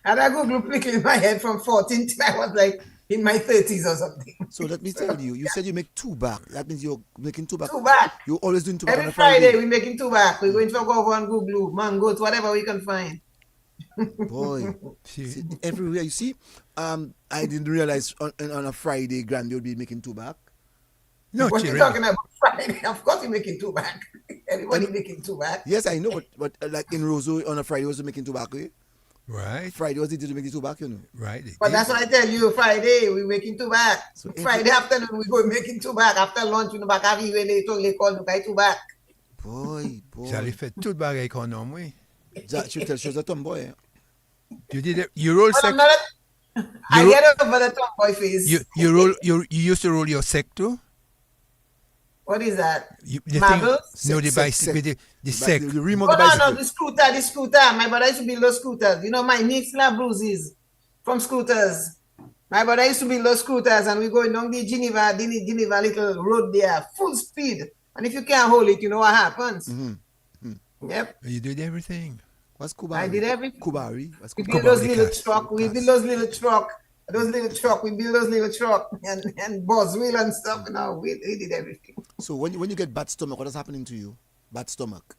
Speaker 3: had a go glue prickle in my head from 14 till I was like in my 30s or something.
Speaker 1: So let me tell you, you said you make two back. That means you're making two back.
Speaker 3: Two back.
Speaker 1: You're always doing two back on
Speaker 3: Every
Speaker 1: a Friday.
Speaker 3: Friday we're making two back. We're going for go and go glue, mangoes, whatever we can find.
Speaker 1: Boy, see, everywhere you see. I didn't realize on a Friday, Granby would be making two back.
Speaker 2: No,
Speaker 3: What you
Speaker 2: children.
Speaker 3: talking about Friday? Of course we're making two back. Everybody making two back.
Speaker 1: Yes, I know, but like in Roseau on a Friday was making two back. Eh?
Speaker 2: Right,
Speaker 1: Friday was the day to make the two back, you know.
Speaker 2: right.
Speaker 3: But that's what I tell you. Friday we making two back.
Speaker 1: So
Speaker 3: Friday afternoon we go making two back. After lunch we back have you they call two back.
Speaker 1: Boy.
Speaker 2: J'allais faire tout le bagay qu'on a, oui.
Speaker 1: That should tell she was a tomboy. Eh?
Speaker 2: You did it. You roll
Speaker 3: But
Speaker 2: sec.
Speaker 3: I'm not I
Speaker 2: You-
Speaker 3: get over the tomboy face.
Speaker 2: You roll. You used to roll your sec too.
Speaker 3: What is that?
Speaker 2: The
Speaker 3: Marbles?
Speaker 2: thing, no, the
Speaker 1: Sec,
Speaker 2: bicycle,
Speaker 1: sec.
Speaker 2: the sec.
Speaker 1: The rim
Speaker 3: Oh
Speaker 1: of the bicycle.
Speaker 3: no, the scooter. My brother used to build those scooters. You know, my knee still have bruises from scooters. My brother used to build those scooters, and we going down the Geneva little road there, full speed. And if you can't hold it, you know what happens. Yep.
Speaker 2: You did everything.
Speaker 1: What's Kubari?
Speaker 3: I did everything.
Speaker 1: Kubari. What's
Speaker 3: We
Speaker 1: Kubari?
Speaker 3: build those
Speaker 2: Kubari
Speaker 3: little
Speaker 2: cast.
Speaker 3: truck. We build those little truck. We build those little truck and buzz wheel and stuff. You know, we did everything.
Speaker 1: So when you get bad stomach, what is happening to you? Bad stomach.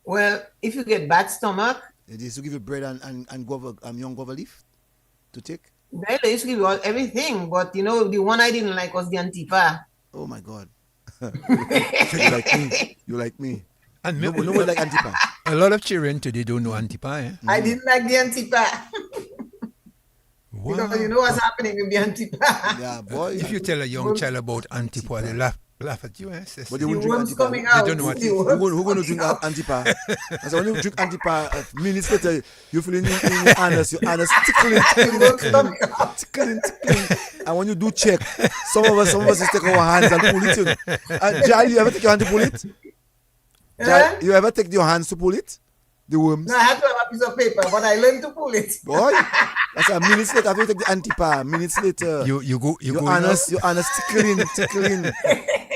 Speaker 3: Well, if you get bad stomach,
Speaker 1: They used to give you bread and guava, young guava leaf to take.
Speaker 3: well, they used to give you everything. But you know, the one I didn't like was the Antifa.
Speaker 1: Oh my God. You like me. You like me.
Speaker 2: And
Speaker 1: No one like Antipa.
Speaker 2: a lot of children today don't know Antipa. Eh?
Speaker 3: I didn't like the Antifa.
Speaker 2: Wow.
Speaker 3: You know what's happening with the Antifa.
Speaker 1: Yeah, boy.
Speaker 2: If you tell a young child about Antipa, they laugh at you. Eh?
Speaker 1: But they
Speaker 3: The
Speaker 1: won't drink
Speaker 3: worms
Speaker 1: Antipa.
Speaker 3: coming out.
Speaker 2: don't know what
Speaker 3: The
Speaker 2: it is.
Speaker 3: worms
Speaker 1: Who going to drink
Speaker 3: coming out.
Speaker 1: Antipa? I said, when you drink Antipa, minutes later, you feel in your anus tickling.
Speaker 3: The worms coming out.
Speaker 1: tickling. And when you do check, some of us just take our hands and pull it. You know. Jal, you ever take your hand to pull it? Jal, you ever take your hands to pull it? The worms.
Speaker 3: No, I had to have a piece of paper, but I learned to pull it.
Speaker 1: Boy, that's a minutes later. After you take the Antipa, minutes later,
Speaker 2: You go.
Speaker 1: your anus tickling.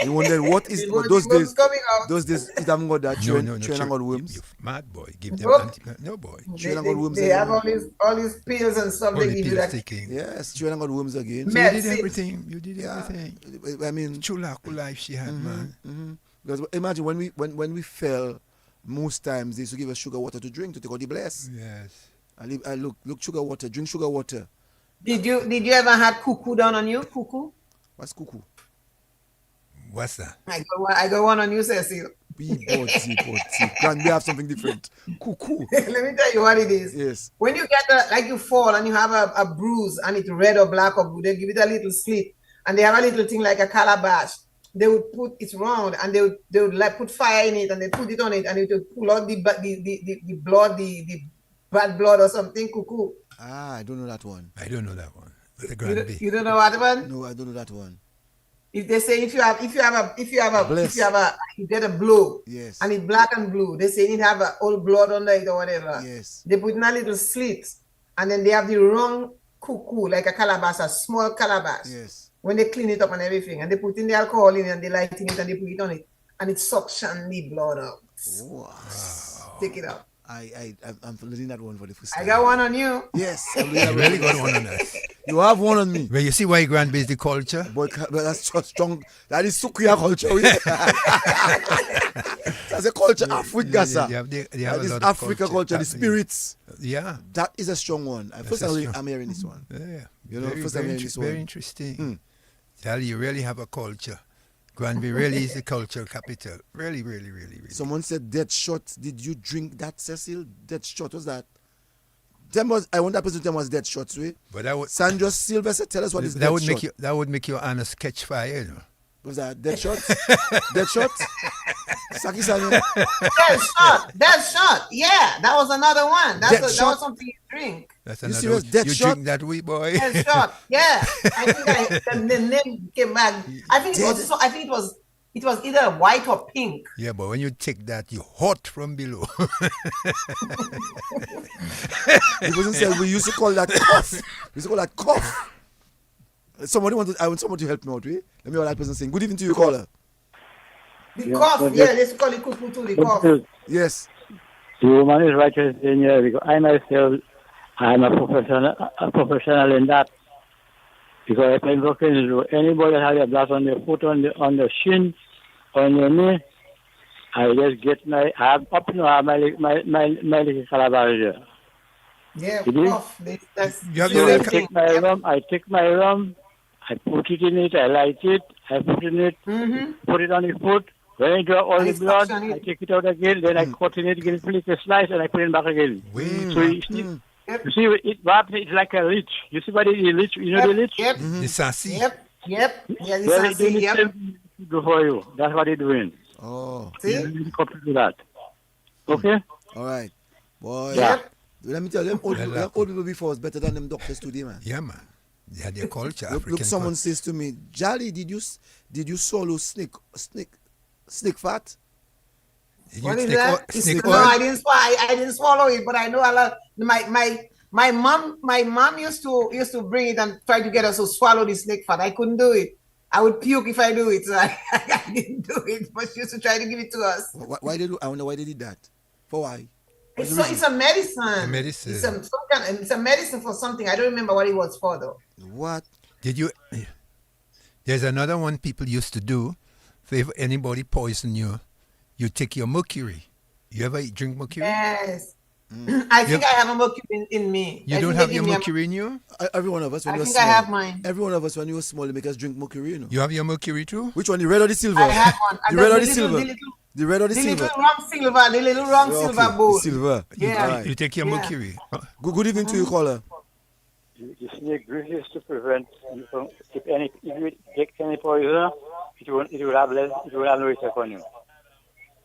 Speaker 1: You wonder what is
Speaker 3: The worms
Speaker 1: those days.
Speaker 3: coming out.
Speaker 1: Those days, it haven't got that train and got
Speaker 2: You
Speaker 1: worms.
Speaker 2: mad boy. Give them
Speaker 3: Nope.
Speaker 2: Antipa. No boy.
Speaker 1: Train and got worms
Speaker 3: They have
Speaker 1: again.
Speaker 3: all these pills and stuff
Speaker 2: All
Speaker 3: they
Speaker 2: the
Speaker 3: give you
Speaker 2: pills
Speaker 3: that.
Speaker 2: taking.
Speaker 1: Yes, train and got worms again.
Speaker 2: So you did
Speaker 3: Medicine.
Speaker 2: everything. You did
Speaker 1: Yeah.
Speaker 2: everything.
Speaker 1: I mean,
Speaker 2: Chulaku life she had, man.
Speaker 1: because imagine when we fell, most times they used to give us sugar water to drink to take out the bless.
Speaker 2: Yes.
Speaker 1: I look sugar water, drink sugar water.
Speaker 3: Did you ever had cuckoo down on you? Cuckoo?
Speaker 1: What's cuckoo?
Speaker 2: What's that?
Speaker 3: I got one on you, Cecil.
Speaker 1: Body. Can we have something different? Cuckoo.
Speaker 3: Let me tell you what it is.
Speaker 1: Yes.
Speaker 3: When you get like you fall and you have a bruise and it's red or black or blue, they give it a little slit and they have a little thing like a calabash. They would put it round and they would like put fire in it and they put it on it and it would pull out the blood, the bad blood or something. Cuckoo.
Speaker 1: I don't know that one.
Speaker 2: I don't know that one. The
Speaker 3: You
Speaker 2: grand
Speaker 3: don't,
Speaker 2: big.
Speaker 3: you don't know what one?
Speaker 1: No, I don't know that one.
Speaker 3: If they say if
Speaker 1: Bless.
Speaker 3: you get a blow
Speaker 1: Yes.
Speaker 3: and it's black and blue, they say it have a old blood under it or whatever.
Speaker 1: Yes.
Speaker 3: They put in a little slit and then they have the wrong cuckoo, like a calabash, a small calabash.
Speaker 1: Yes.
Speaker 3: When they clean it up and everything, and they put in the alcohol in it and they light in it and they put it on it, and it suction the blood out.
Speaker 1: Wow.
Speaker 3: Take it out.
Speaker 1: I'm learning that one for the first
Speaker 3: I
Speaker 1: time.
Speaker 3: got one on you.
Speaker 1: Yes. I'm learning
Speaker 2: You
Speaker 1: that
Speaker 2: really
Speaker 1: one.
Speaker 2: got one on us.
Speaker 1: You have one on me.
Speaker 2: Well, you see why grand is the culture?
Speaker 1: But that's so strong. That is Sukuya culture. Yeah. That's a culture, Africa, sir.
Speaker 2: They have
Speaker 1: That
Speaker 2: a
Speaker 1: is
Speaker 2: lot of
Speaker 1: Africa culture, the
Speaker 2: happening.
Speaker 1: spirits.
Speaker 2: Yeah.
Speaker 1: That is a strong one. First
Speaker 2: a
Speaker 1: time
Speaker 2: strong-
Speaker 1: I'm hearing this one.
Speaker 2: Yeah.
Speaker 1: You know, first time hearing this
Speaker 2: very
Speaker 1: one.
Speaker 2: interesting. Tell you really have a culture. Granby really is the cultural capital. Really, really, really, really.
Speaker 1: Someone said dead shot. Did you drink that, Cecil? Dead shot. What's that? I want that person to tell me what's dead shots, way.
Speaker 2: But that would
Speaker 1: Sandra Sylvester, tell us what is
Speaker 2: that
Speaker 1: dead
Speaker 2: would
Speaker 1: shot.
Speaker 2: make you that would make your anus catch fire, you know.
Speaker 1: What's that? Dead shots? Dead shots? Saki Sanya.
Speaker 3: That shot. Yeah, that was another one.
Speaker 1: That
Speaker 3: That
Speaker 1: shot?
Speaker 3: was something you drink.
Speaker 2: That's
Speaker 1: You
Speaker 2: another
Speaker 1: serious?
Speaker 2: one.
Speaker 1: Dead
Speaker 2: You
Speaker 1: shot?
Speaker 2: drink that way, boy.
Speaker 3: Yeah, shot. Yeah. I think the name came back. I think it was either white or pink.
Speaker 2: Yeah, but when you take that, you hot from below.
Speaker 1: The person said we used to call that cough. We used to call that cough. I want someone to help me out, right? Let me hear what that person saying. Good evening to you, caller.
Speaker 3: The
Speaker 5: Yeah,
Speaker 3: cough,
Speaker 5: but
Speaker 3: yeah, let's call it kuku too, the cough.
Speaker 1: Yes.
Speaker 5: The woman is right in here because I myself I'm a professional in that. Because if I'm looking to anybody that has a blast on their foot, on the shin, on your knee, I just get my up to my little calabash there.
Speaker 3: Yeah,
Speaker 5: You see?
Speaker 3: cough. That's
Speaker 2: You have
Speaker 5: So
Speaker 2: your
Speaker 5: I
Speaker 2: little
Speaker 5: take my rum, I put it in it, I light it, I put it in it, put it on the foot. When I draw all
Speaker 3: And
Speaker 5: the
Speaker 3: it's
Speaker 5: blood,
Speaker 3: suction
Speaker 5: I
Speaker 3: it.
Speaker 5: take it out again, then I cut in it again, flick a slice, and I put it back again.
Speaker 2: Wait,
Speaker 5: So you see, it's like a leech. You see what it is, leech? You know the leech?
Speaker 3: Yep.
Speaker 2: the sassy.
Speaker 3: Yep. Yeah, this
Speaker 5: Well,
Speaker 3: I
Speaker 5: they're doing
Speaker 3: see.
Speaker 5: the
Speaker 3: Yep.
Speaker 5: same thing to do for you. That's what they're doing.
Speaker 1: Oh,
Speaker 3: See?
Speaker 5: You copy to that. Okay?
Speaker 1: all right. Boy,
Speaker 5: Yeah.
Speaker 3: Yep.
Speaker 1: let me tell you, them
Speaker 2: Lakou.
Speaker 1: old people before was better than them doctors today, man.
Speaker 2: Yeah, man. They had their culture,
Speaker 1: Look,
Speaker 2: African
Speaker 1: someone
Speaker 2: culture.
Speaker 1: says to me, Jolly, did you swallow snake fat?
Speaker 2: Did
Speaker 3: What
Speaker 2: you
Speaker 3: is
Speaker 2: snake
Speaker 3: that?
Speaker 2: oil- snake
Speaker 3: No,
Speaker 2: oil?
Speaker 3: I didn't swallow it, but I know a lot. My mom used to bring it and try to get us to swallow the snake fat. I couldn't do it. I would puke if I do it, so I didn't do it. But she used to try to give it to us.
Speaker 1: I wonder why they did that. For why? What's
Speaker 3: It's
Speaker 1: the
Speaker 3: so,
Speaker 1: reason?
Speaker 3: it's a medicine.
Speaker 2: A medicine.
Speaker 3: It's a medicine for something. I don't remember what it was for though.
Speaker 1: What?
Speaker 2: Did you? There's another one people used to do. So if anybody poison you, you take your mercury. You ever drink mercury?
Speaker 3: Yes. I think I have a mercury in me.
Speaker 2: You
Speaker 3: I
Speaker 2: don't
Speaker 3: think
Speaker 2: have
Speaker 3: they
Speaker 2: your
Speaker 3: give me a-
Speaker 2: mercury in you?
Speaker 1: Every one of us when
Speaker 3: I
Speaker 1: you were
Speaker 3: think
Speaker 1: small.
Speaker 3: I have mine.
Speaker 1: Every one of us when you were small, they make us drink mercury, you know.
Speaker 2: You have your mercury too?
Speaker 1: Which one? The red or the silver?
Speaker 3: I have one.
Speaker 1: The
Speaker 3: And
Speaker 1: red or the
Speaker 3: little-
Speaker 1: silver?
Speaker 3: the little-
Speaker 1: The red or the
Speaker 3: The
Speaker 1: silver?
Speaker 3: little rum silver, the little rum
Speaker 1: Okay,
Speaker 3: silver
Speaker 1: the
Speaker 3: bowl.
Speaker 1: silver.
Speaker 3: Yeah.
Speaker 1: All right.
Speaker 2: You take your
Speaker 3: Yeah.
Speaker 2: mercury.
Speaker 1: Good evening to you, caller.
Speaker 5: The snake grease is to prevent you from, if you take any poison, it will have no effect on you.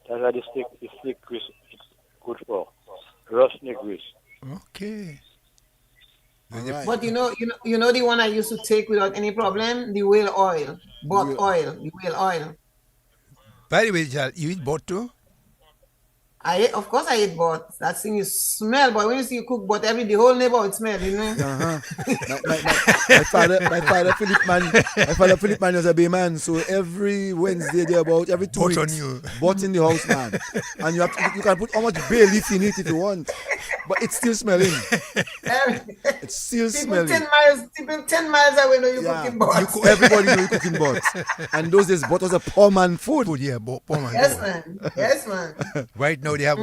Speaker 5: That's why the snake grease is good for. Raw snake grease.
Speaker 2: Okay.
Speaker 1: All right.
Speaker 3: But you know the one I used to take without any problem, the whale oil,
Speaker 1: Whale-
Speaker 3: the whale oil.
Speaker 2: By the way, Jal, you eat bot too?
Speaker 3: Of course I eat both. That thing you smell, but when you see you cook both, the whole neighborhood smell, you know.
Speaker 1: Uh-huh. my father Philip man was a bay man, so every Wednesday there about every 2
Speaker 2: Bought
Speaker 1: weeks,
Speaker 2: on you.
Speaker 1: bought in the house, man. And you can put how much bay leaf in it if you want, but it's still smelling. It's still
Speaker 3: People
Speaker 1: smelling.
Speaker 3: 10 miles away know you
Speaker 1: Yeah.
Speaker 3: cooking both.
Speaker 1: Everybody know you cooking bots. And those days, bot was a poor man food.
Speaker 2: Food, yeah, poor man.
Speaker 3: Yes, man. Yes, man.
Speaker 2: Right now they have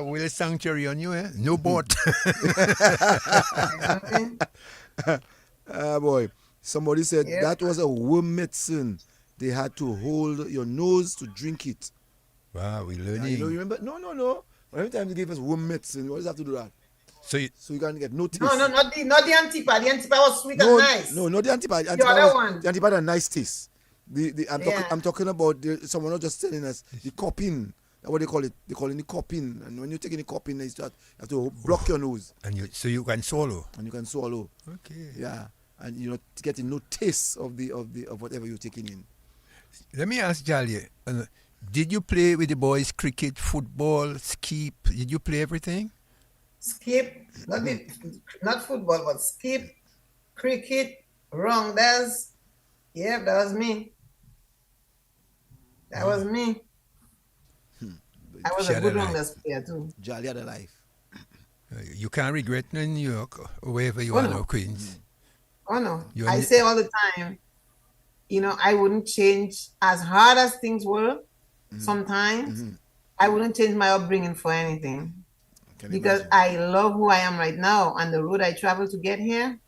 Speaker 2: whale sanctuary on you, eh? No bot.
Speaker 1: Ah, boy. Somebody said
Speaker 3: Yeah.
Speaker 1: that was a worm medicine. They had to hold your nose to drink it.
Speaker 2: Wow, we
Speaker 1: Yeah,
Speaker 2: learning.
Speaker 1: you remember? No. Every time they gave us worm medicine, you always have to do that.
Speaker 2: So you,
Speaker 1: So you can get no taste.
Speaker 3: No, not the antipa. The antipa was sweet
Speaker 1: No,
Speaker 3: and nice.
Speaker 1: no, not the antibiotic.
Speaker 3: The other one.
Speaker 1: The antibiotic had a nice taste.
Speaker 3: Yeah.
Speaker 1: I'm talking about someone was just telling us the cupping. That's what they call it. They call it the cupping. And when you're taking the cupping, you have to block your nose
Speaker 2: so you can swallow.
Speaker 1: and you can swallow.
Speaker 2: Okay.
Speaker 1: Yeah, and you're not getting no taste of whatever you're taking in.
Speaker 2: Let me ask Jalia, did you play with the boys cricket, football, skip? Did you play everything?
Speaker 3: Skip, not football, but skip, cricket, rounders. Yeah, that was me. That was me. I was a
Speaker 2: Share
Speaker 3: good
Speaker 2: the life.
Speaker 3: rounders player too.
Speaker 1: Jolly other life.
Speaker 2: You can't regret no in New York or wherever you
Speaker 3: Oh,
Speaker 2: are
Speaker 3: no.
Speaker 2: now, Queens.
Speaker 3: Oh no,
Speaker 2: You're
Speaker 3: I
Speaker 2: ne-
Speaker 3: say all the time, I wouldn't change as hard as things were. Sometimes I wouldn't change my upbringing for anything.
Speaker 1: Can
Speaker 3: Because
Speaker 1: imagine.
Speaker 3: I love who I am right now and the road I traveled to get here,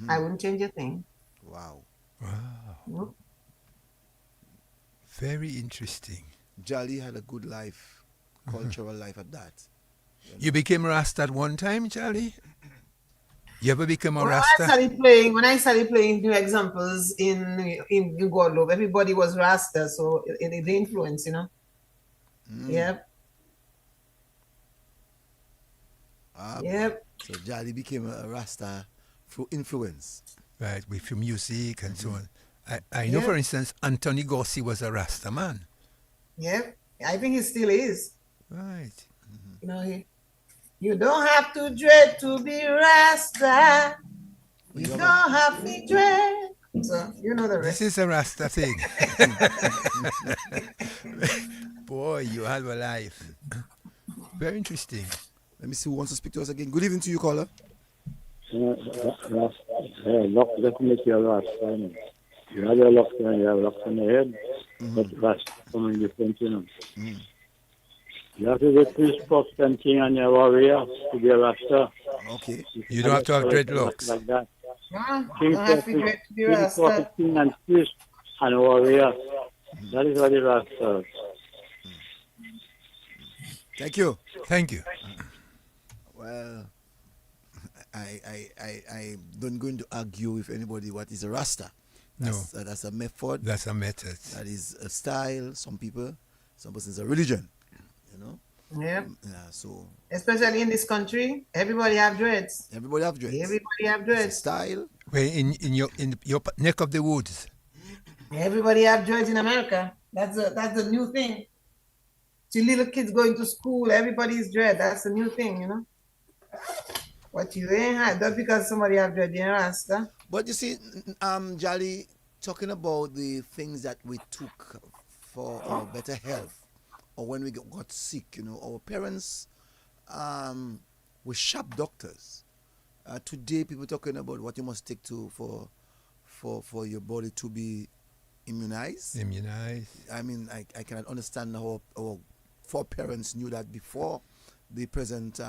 Speaker 3: I wouldn't change a thing.
Speaker 1: Wow.
Speaker 3: Nope.
Speaker 2: Very interesting.
Speaker 1: Jolly had a good life, cultural life at that.
Speaker 2: You became Rasta at one time, Charlie? You ever become a
Speaker 3: When I
Speaker 2: Rasta?
Speaker 3: started playing new examples in Guadeloupe, everybody was Rasta, so the influence, Yep. Yep.
Speaker 1: So Jolly became a Rasta through influence.
Speaker 2: Right, with your music and so on. I know, for
Speaker 3: Yep.
Speaker 2: instance, Anthony Gossi was a Rasta man.
Speaker 3: Yep. I think he still is.
Speaker 2: Right.
Speaker 3: You know, you don't have to dread to be Rasta. You
Speaker 1: You have a,
Speaker 3: don't have to dread. So you know the
Speaker 2: This
Speaker 3: rest.
Speaker 2: is a Rasta thing. Boy, you have a life. Very interesting.
Speaker 1: let me see who wants to speak to us again. Good evening to you, caller.
Speaker 5: Lock definitely a Rasta. You have a lock and you have lock on your head, but Rasta coming different, you know. You have to get this post and king and your warrior to be a Rasta.
Speaker 1: Okay.
Speaker 2: You don't have to have dreadlocks.
Speaker 5: Like that.
Speaker 3: No,
Speaker 5: King
Speaker 3: don't have to dread to be
Speaker 5: King
Speaker 3: Rasta.
Speaker 5: king and priest and warrior. That is what the Rasta.
Speaker 1: Thank you.
Speaker 2: Thank you.
Speaker 1: Well, I don't going to argue with anybody what is a Rasta. That's a method.
Speaker 2: That's a method.
Speaker 1: That is a style. Some persons a religion. You know.
Speaker 3: Yep.
Speaker 1: Yeah. So
Speaker 3: Especially in this country, everybody have dreads.
Speaker 1: everybody have dreads.
Speaker 3: Everybody have
Speaker 1: It's a
Speaker 3: dreads.
Speaker 1: style.
Speaker 2: Where in your neck of the woods.
Speaker 3: Everybody have dreads in America. That's a new thing. To little kids going to school, everybody's dread. That's a new thing, you know. What you ain't had, not because somebody have dread, you ain't Rasta.
Speaker 1: But you see, Jolly, talking about the things that we took for our better health, or when we got sick, you know, our parents were sharp doctors. Today, people talking about what you must take for your body to be immunized. I mean, I cannot understand how our foreparents knew that before the present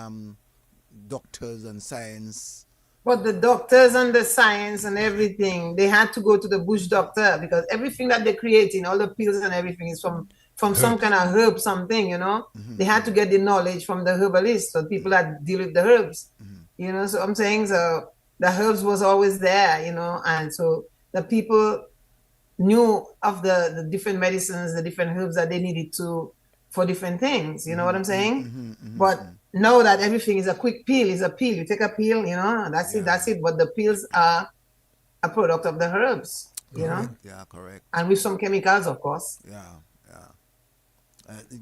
Speaker 1: doctors and science.
Speaker 3: But the doctors and the science and everything, they had to go to the bush doctor because everything that they're creating, all the pills and everything is from some kind of herb, something, you know. They had to get the knowledge from the herbalists, so people that deal with the herbs. You know, so I'm saying, so the herbs was always there, you know, and so the people knew of the different medicines, the different herbs that they needed to for different things. You know what I'm saying? But now that everything is a quick pill, is a pill. You take a pill, you know, and that's it. But the pills are a product of the herbs, you know,
Speaker 1: Yeah, correct.
Speaker 3: and with some chemicals, of course.
Speaker 1: Yeah.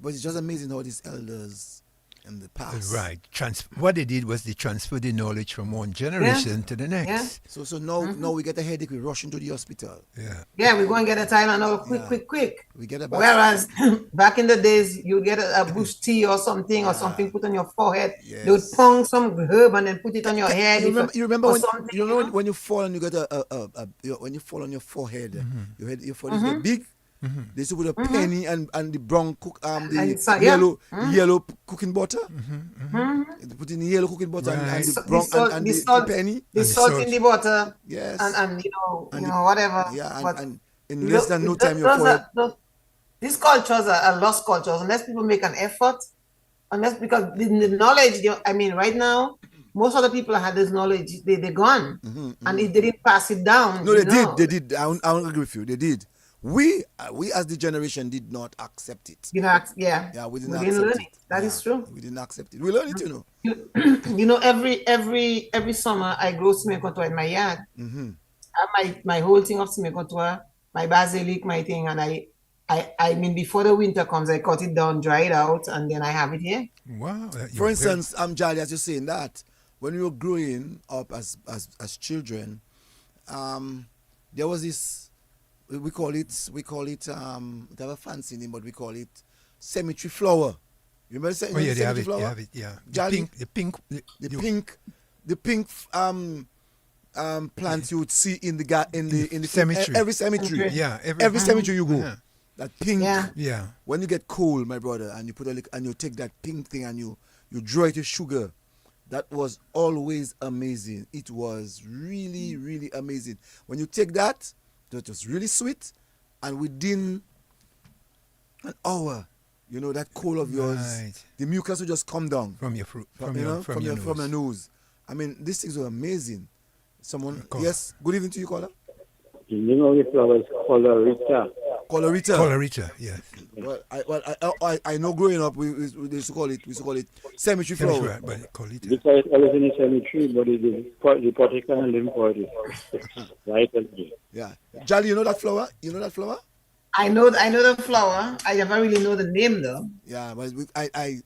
Speaker 1: But it's just amazing how these elders in the past.
Speaker 2: Right. What they did was they transferred the knowledge from one generation to the next.
Speaker 1: So now we get a headache, we rush into the hospital.
Speaker 3: Yeah, we go and get a Tylenol quick.
Speaker 1: We get a
Speaker 3: Whereas back in the days, you get a bush tea or something put on your forehead.
Speaker 1: Yes.
Speaker 3: They would pound some herb and then put it on your head.
Speaker 1: You remember
Speaker 3: or
Speaker 1: when you fall and you get when you fall on your forehead, your forehead get big. They used to put a penny and the brown yellow cooking butter. They put in the yellow cooking butter and the brown and the penny.
Speaker 3: The salt in the butter.
Speaker 1: Yes.
Speaker 3: And you know whatever.
Speaker 1: Yeah,
Speaker 3: but
Speaker 1: and in less than no time your forehead.
Speaker 3: These cultures are lost cultures unless people make an effort. Unless because the knowledge, I mean, right now, most of the people that had this knowledge, they're gone. And if they didn't pass it down.
Speaker 1: No, they did. I don't agree with you. They did. We as the generation did not accept it.
Speaker 3: We didn't learn it. That is true.
Speaker 1: We didn't accept it. We learned it, you know.
Speaker 3: You know, every summer I grow smekotoa in my yard. I have my whole thing of smekotoa, my basilic, my thing, and I mean before the winter comes, I cut it down, dry it out, and then I have it here.
Speaker 2: Wow.
Speaker 1: For instance, Jolly, as you're saying that, when we were growing up as children, there was this. We call it they have a fancy name, but we call it cemetery flower. You remember saying
Speaker 2: they
Speaker 1: cemetery flower?
Speaker 2: They have it, yeah.
Speaker 1: The pink plants you would see in the
Speaker 2: cemetery.
Speaker 1: Every cemetery.
Speaker 2: Yeah,
Speaker 1: every cemetery you go.
Speaker 2: Yeah.
Speaker 1: That pink.
Speaker 2: Yeah.
Speaker 1: When you get cold, my brother, and you put and you take that pink thing and you draw it with sugar. That was always amazing. It was really, really amazing. When you take that, it was really sweet, and within an hour, you know, that cold of yours, the mucus will just come down
Speaker 2: from your fruit, from
Speaker 1: your nose. I mean, these things were amazing. Someone, yes. Good evening to you, caller.
Speaker 5: You know, the flowers called Rita.
Speaker 1: Colorita.
Speaker 2: Colorita, yes.
Speaker 1: I know growing up we used to call it cemetery flower.
Speaker 2: But Colorita.
Speaker 5: Because I was in the cemetery, but the particular name for it. Right?
Speaker 1: Yeah. Jolly, you know that flower? You know that flower?
Speaker 3: I know the flower. I never really know the name though.
Speaker 1: Yeah, but I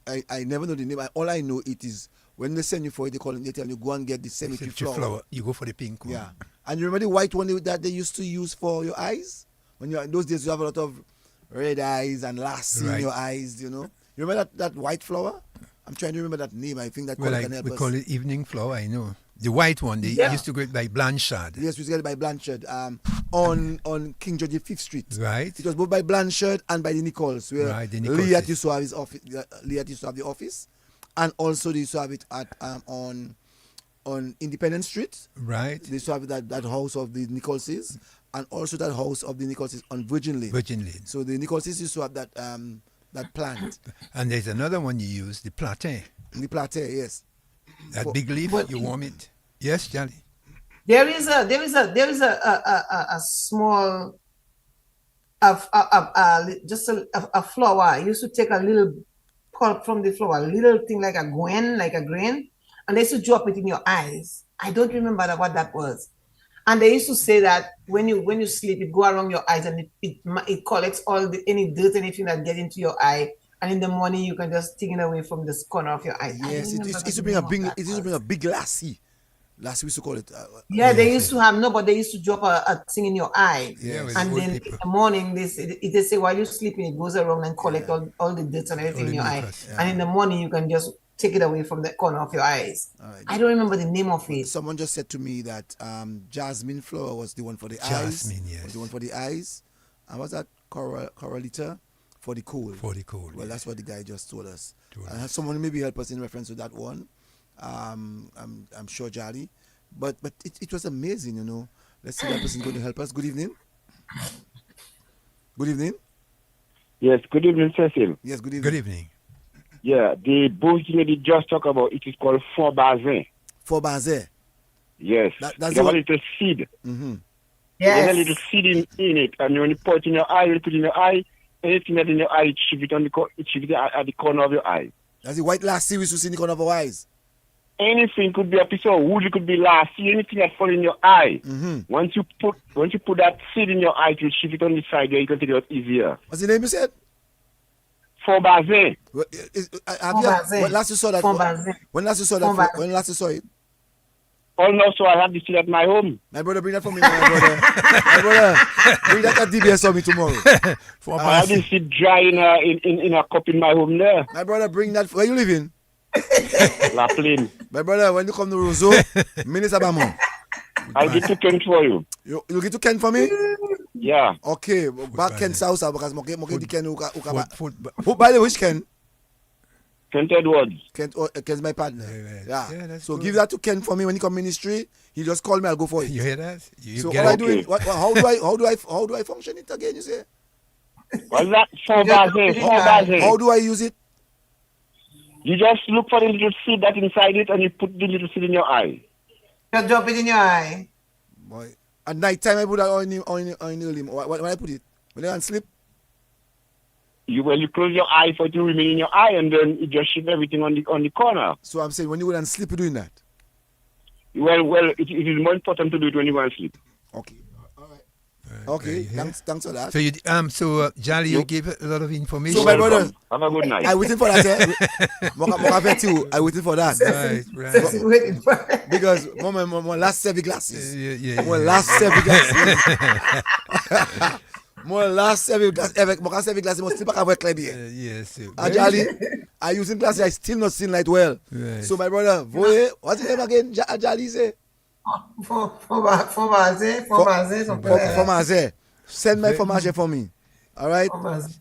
Speaker 1: never know the name. All I know it is when they send you for it, they tell you go and get the cemetery flower.
Speaker 2: You go for the pink one.
Speaker 1: Yeah. And you remember the white one that they used to use for your eyes? When you those days you have a lot of red eyes and lassie in your eyes, you know. You remember that white flower? I'm trying to remember that name. I think that color can help
Speaker 2: we
Speaker 1: us.
Speaker 2: call it evening flower, I know. The white one, they used to get it by Blanchard.
Speaker 1: Yes, we used to get it by Blanchard. On King George V Street.
Speaker 2: Right.
Speaker 1: It was both by Blanchard and by the Nichols, where
Speaker 2: the
Speaker 1: Leah used to have his office. Leah used to have the office, and also they used to have it at on Independence Street.
Speaker 2: Right.
Speaker 1: They used to have that house of the Nicholses, and also that house of the Nicholses on Virgin Lane.
Speaker 2: Virgin Lane.
Speaker 1: So the Nicholses used to have that plant.
Speaker 2: And there's another one you use, the platin.
Speaker 1: The plateau, yes.
Speaker 2: That big leaf, you warm it. Yes, Jolly.
Speaker 3: There is a small just a flower. You used to take a little pulp from the flower, a little thing like a grain, and they used to drop it in your eyes. I don't remember what that was. And they used to say that when you sleep, it go around your eyes and it collects any dirt, anything that get into your eye. And in the morning, you can just take it away from the corner of your eye.
Speaker 1: Yes, it used to bring a big lassie. Lassie we used to call it.
Speaker 3: They used to have but they used to drop a thing in your eye.
Speaker 1: Yes.
Speaker 3: And then in the morning, they say while you're sleeping, it goes around and collect all the dirt and everything in your eye. Yeah. And in the morning, you can just take it away from the corner of your eyes. Right. I don't remember the name of it.
Speaker 1: Someone just said to me that jasmine flower was the one for the eyes.
Speaker 2: Jasmine, yes.
Speaker 1: Was the one for the eyes. And what's that? Coralita for the cold.
Speaker 2: For the cold.
Speaker 1: Well, that's what the guy just told us. Someone maybe help us in reference to that one. I'm sure Jolly. But it was amazing, you know. Let's see if that person's going to help us. Good evening. Good evening.
Speaker 5: Yes, good evening, Cecil.
Speaker 1: Yes, good evening.
Speaker 2: Good evening.
Speaker 5: Yeah, the bush that you just talked about, it is called four-bazin.
Speaker 1: Four-bazin?
Speaker 5: Yes.
Speaker 1: That's
Speaker 5: a little seed.
Speaker 1: Mm-hmm.
Speaker 3: Yes.
Speaker 5: There's a little seed in it, and when you put it in your eye, you put it in your eye, anything that in your eye, it shift it at the corner of your eye.
Speaker 1: That's the white lassie we used to see in the corner of our eyes.
Speaker 5: Anything could be a piece of wood, it could be lassie, anything that fall in your eye.
Speaker 1: Mm-hmm.
Speaker 5: Once you put that seed in your eye, it will shift it on the side there, you can take it out easier.
Speaker 1: What's the name you said?
Speaker 5: Four-bazin.
Speaker 1: When last you saw that? When last you saw it?
Speaker 5: Oh no, so I have the seed at my home.
Speaker 1: My brother, bring that for me, my brother. My brother, bring that at DBS for me tomorrow.
Speaker 5: I have the seed dry in a cup in my home there.
Speaker 1: My brother, bring that. Where you living?
Speaker 5: La Plaine.
Speaker 1: My brother, when you come to Roseau, Minister Bamon.
Speaker 5: I'll get to Kent for you.
Speaker 1: You get to Kent for me?
Speaker 5: Yeah.
Speaker 1: Okay, back Kent South because moke the Kent who by the which Kent?
Speaker 5: Kent Edwards.
Speaker 1: Kent's my partner.
Speaker 2: Yeah,
Speaker 1: so good. Give that to Kent for me when he come ministry. He just call me. I'll go for it.
Speaker 2: You hear that?
Speaker 1: So all I do is how do I function it again? You say?
Speaker 5: What's that? Four-bazin.
Speaker 1: How do I use it?
Speaker 5: You just look for the little seed that's inside it, and you put the little seed in your eye.
Speaker 3: Just drop it in your eye.
Speaker 1: Boy, at night time I put that on him. When I put it, when I sleep.
Speaker 5: You close your eye for it to remain in your eye, and then it just shift everything on the corner.
Speaker 1: So I'm saying when you go and sleep, you're doing that.
Speaker 5: Well, it is more important to do it when you go and sleep.
Speaker 1: Okay. Okay, thanks for that.
Speaker 2: So Jolly, you gave a lot of information.
Speaker 1: So my brother,
Speaker 5: have a good night.
Speaker 1: I waiting for that. I waiting for that.
Speaker 2: Right.
Speaker 1: Because my last 7 glasses.
Speaker 2: Yeah.
Speaker 1: My last 7 glasses. My last 7 glasses. My 7 glasses must still back away clear here.
Speaker 2: Yes.
Speaker 1: Jolly, I using glasses. I still not seeing light well.
Speaker 2: Right.
Speaker 1: So my brother, what's his name again? Jolly say. Formazé. Send my formation for me. All right.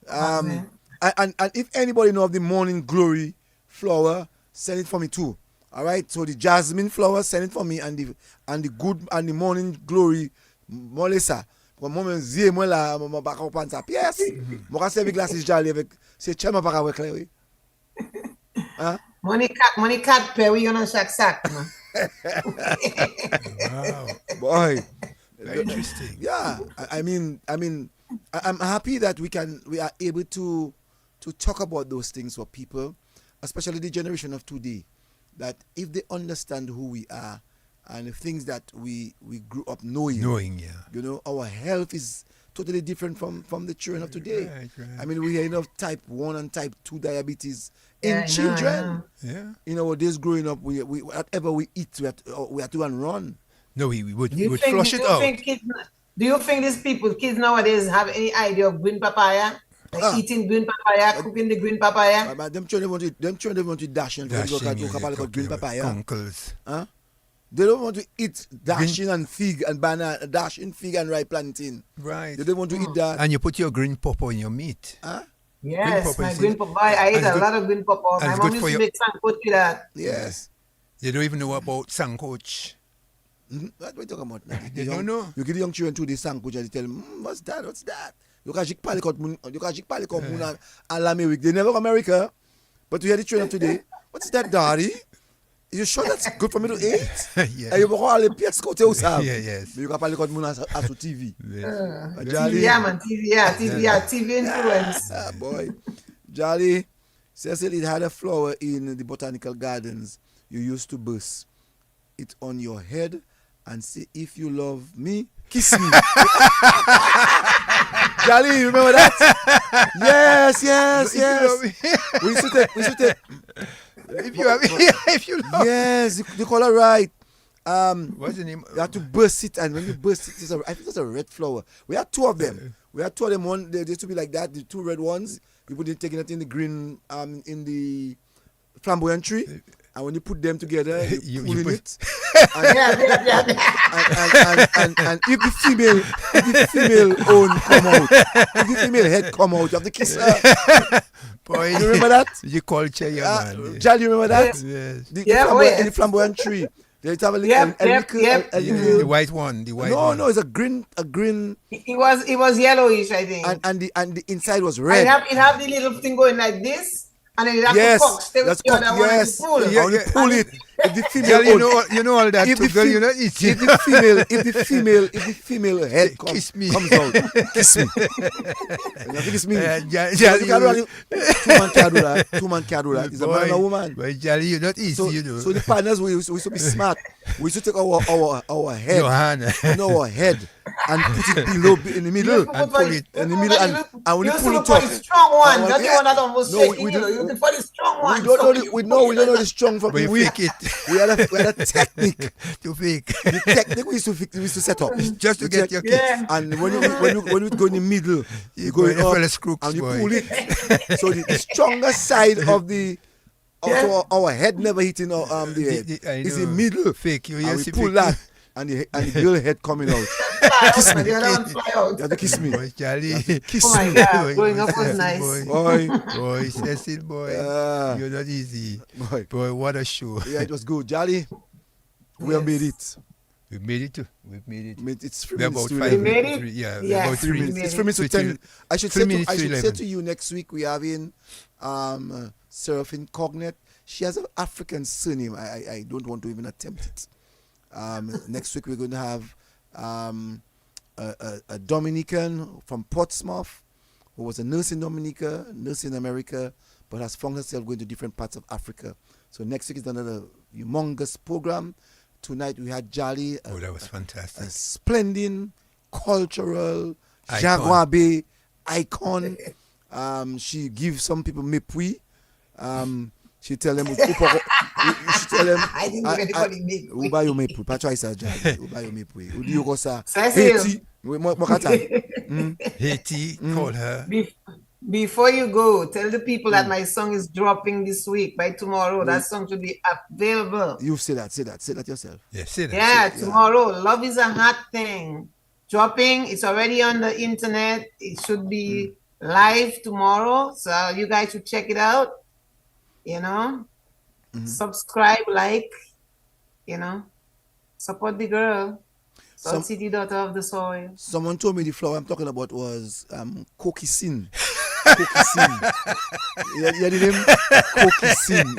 Speaker 1: And if anybody know of the morning glory flower, send it for me too. All right. So the jasmine flower, send it for me, and the morning glory, molesa. Moment zie moi la mon pas comprendre ça pièce. Moi quand servir glace Jolly avec c'est chama pas avec clair. Hein?
Speaker 3: Money cat pay we on chaque sac.
Speaker 2: Wow.
Speaker 1: Boy.
Speaker 2: Very interesting.
Speaker 1: Yeah, I mean, I'm happy that we are able to talk about those things for people, especially the generation of today, that if they understand who we are and the things that we grew up knowing, you know, our health is totally different from the children of today.
Speaker 2: Right.
Speaker 1: I mean, we hear enough type 1 and type 2 diabetes
Speaker 3: Yeah, I
Speaker 1: in
Speaker 3: know, I
Speaker 1: children.
Speaker 3: know.
Speaker 2: Yeah.
Speaker 1: In our days growing up, we whatever we eat, we have to run.
Speaker 2: No, we would
Speaker 3: Do you
Speaker 2: flush it out.
Speaker 3: do you think these kids nowadays have any idea of green papaya? Like
Speaker 1: Ah.
Speaker 3: eating green papaya, cooking the green papaya?
Speaker 1: But them children want to dash and go
Speaker 2: Dashing,
Speaker 1: to
Speaker 2: yeah,
Speaker 1: green papaya.
Speaker 2: uncles.
Speaker 1: Huh? They don't want to eat dashing and fig and banana, dashing fig and ripe plantain.
Speaker 2: Right.
Speaker 1: They don't want to eat that.
Speaker 2: And you put your green pawpaw in your meat.
Speaker 1: Huh?
Speaker 3: Yes,
Speaker 2: pawpaw
Speaker 3: my
Speaker 2: is
Speaker 3: green
Speaker 2: it-
Speaker 3: papaya. I ate
Speaker 2: and
Speaker 3: a
Speaker 2: good-
Speaker 3: lot of green pawpaw.
Speaker 2: and
Speaker 3: My
Speaker 2: it's
Speaker 3: mom
Speaker 2: good
Speaker 3: used
Speaker 2: for
Speaker 3: to
Speaker 2: your-
Speaker 3: make sandwich with that.
Speaker 1: Yes.
Speaker 2: They don't even know about sancoch.
Speaker 1: What are you talking about?
Speaker 2: They don't know.
Speaker 1: You give the young children to the sandwich and they tell them, what's that? What's that? You can jik palikot mun and l'Amérique. They never go America. But you hear the children today. What's that, daddy? You sure that's good for me to eat?
Speaker 2: Yeah.
Speaker 1: And you go all the pièces côté où ça.
Speaker 2: Yeah, yes.
Speaker 1: You can palikot mun as a TV.
Speaker 3: TV, yeah, man. TV influence.
Speaker 1: Ah, boy. Jolly, Cecil, it had a flower in the botanical gardens. You used to burst it on your head and say, if you love me, kiss me. Jolly, you remember that? Yes. We used to take.
Speaker 2: if you love.
Speaker 1: Yes, the color right.
Speaker 2: What's the name?
Speaker 1: You have to burst it, and when you burst it, I think it's a red flower. We had two of them. One, they used to be like that, the two red ones. You put it, taking it in the green, in the flamboyant tree. And when you put them together, you pull in it. And if the female own come out, if the female head come out, you have to kiss her.
Speaker 2: Boy,
Speaker 1: You remember that?
Speaker 2: You culture, yeah, man.
Speaker 1: Jal, you remember that?
Speaker 2: Yes.
Speaker 1: In the flamboyant tree. They have a little,
Speaker 2: The white one. The white one.
Speaker 1: No, it's a green.
Speaker 3: It was yellowish, I think.
Speaker 1: And the inside was
Speaker 3: And
Speaker 1: red.
Speaker 3: it have the little thing going like this, and then it have
Speaker 1: Yes,
Speaker 3: to cock, stay with
Speaker 1: that's
Speaker 3: the other
Speaker 1: cock,
Speaker 3: one and
Speaker 1: yes.
Speaker 3: pull.
Speaker 1: Yeah, when you pull it, if the female
Speaker 2: Girl,
Speaker 1: own-
Speaker 2: you know all that
Speaker 1: if
Speaker 2: too,
Speaker 1: the
Speaker 2: girl,
Speaker 1: fem-
Speaker 2: you not eating.
Speaker 1: if the female head
Speaker 2: Kiss me.
Speaker 1: comes out, kiss me. You have to kiss me.
Speaker 2: Jolly,
Speaker 1: You can't do that. Two man can't do that. It's a man and a woman.
Speaker 2: But Jolly, you not easy,
Speaker 1: So,
Speaker 2: you know.
Speaker 1: so the partners we used to be smart. We used to take our head,
Speaker 2: Your hand.
Speaker 1: our head, and put it below in the middle,
Speaker 2: and pull it
Speaker 1: in the middle, and when you pull it
Speaker 3: for the
Speaker 1: up.
Speaker 3: strong one,
Speaker 1: Oh,
Speaker 3: not the
Speaker 1: yeah.
Speaker 3: one that almost
Speaker 1: No,
Speaker 3: shaking
Speaker 1: we
Speaker 3: you.
Speaker 1: don't-
Speaker 3: You look for the strong one.
Speaker 1: We don't know the strong from
Speaker 2: But
Speaker 1: the
Speaker 2: you
Speaker 1: weak.
Speaker 2: fake it.
Speaker 1: We had a technique.
Speaker 2: To fake.
Speaker 1: The technique we used to set up
Speaker 2: Just to get your kids.
Speaker 3: Yeah.
Speaker 1: And when you go in the middle, you go
Speaker 2: Boy,
Speaker 1: in
Speaker 2: the
Speaker 1: up
Speaker 2: fella's crooks,
Speaker 1: and you
Speaker 2: boy.
Speaker 1: pull it. So the stronger side of the
Speaker 3: Yeah.
Speaker 1: our head never hitting the head.
Speaker 2: I
Speaker 1: It's
Speaker 2: know.
Speaker 1: the middle.
Speaker 2: Fake. You
Speaker 1: And
Speaker 2: yes,
Speaker 1: we
Speaker 2: you
Speaker 1: pull
Speaker 2: fake.
Speaker 1: that, and the girl head coming out.
Speaker 3: Kiss me. The other one fly out.
Speaker 1: You have to kiss me.
Speaker 2: Boy, Jolly.
Speaker 1: Kiss
Speaker 3: Oh my
Speaker 1: me.
Speaker 3: God, growing up was
Speaker 2: Cecil,
Speaker 3: nice.
Speaker 2: Boy,
Speaker 1: Boy,
Speaker 2: Cecil, boy.
Speaker 1: Ah.
Speaker 2: You're not easy.
Speaker 1: boy.
Speaker 2: Boy, what a show.
Speaker 1: Yeah, it was good. Jolly, we have made it.
Speaker 2: We've made it too. We've made it.
Speaker 1: It's 3
Speaker 2: We're
Speaker 1: minutes
Speaker 2: about
Speaker 1: to
Speaker 2: 5
Speaker 3: We
Speaker 1: 11.
Speaker 3: made
Speaker 2: minutes.
Speaker 3: it?
Speaker 2: Yeah, we're
Speaker 3: Yes,
Speaker 2: about
Speaker 3: we
Speaker 2: 3
Speaker 3: made
Speaker 2: minutes.
Speaker 3: it.
Speaker 1: It's 3 minutes to
Speaker 2: Between-
Speaker 1: 10. I should
Speaker 2: 3
Speaker 1: say
Speaker 2: minutes to
Speaker 1: say
Speaker 2: 11.
Speaker 1: to you next week we having Seraphine Cognet. She has an African surname. I don't want to even attempt it. Next week we're going to have a Dominican from Portsmouth who was a nurse in Dominica, nurse in America, but has found herself going to different parts of Africa. So next week is another humongous program. Tonight we had Jolly,
Speaker 2: Oh, that was
Speaker 1: a
Speaker 2: fantastic.
Speaker 1: splendid cultural
Speaker 2: Icon.
Speaker 1: Jaguar icon. She gives some people mépris. She tell them, she tell them,
Speaker 3: I didn't know anybody made
Speaker 1: ou ba yo mépris, pas choix ça, Jolly. Ou ba yo mépris. Ou di yo ko sa,
Speaker 3: Cecil.
Speaker 1: Haiti, mo kata.
Speaker 2: Haiti, call her.
Speaker 3: Before you go, tell the people that my song is dropping this week. By tomorrow, that song should be available.
Speaker 1: You say that yourself.
Speaker 2: Yeah, say that.
Speaker 3: Yeah, tomorrow. Love is a hot thing. Dropping. It's already on the internet. It should be live tomorrow. So you guys should check it out. You know, subscribe, like, you know, support the girl. Salt City daughter of the soil.
Speaker 1: Someone told me the flower I'm talking about was coquicine. Coquicine. You hear the name? Coquicine.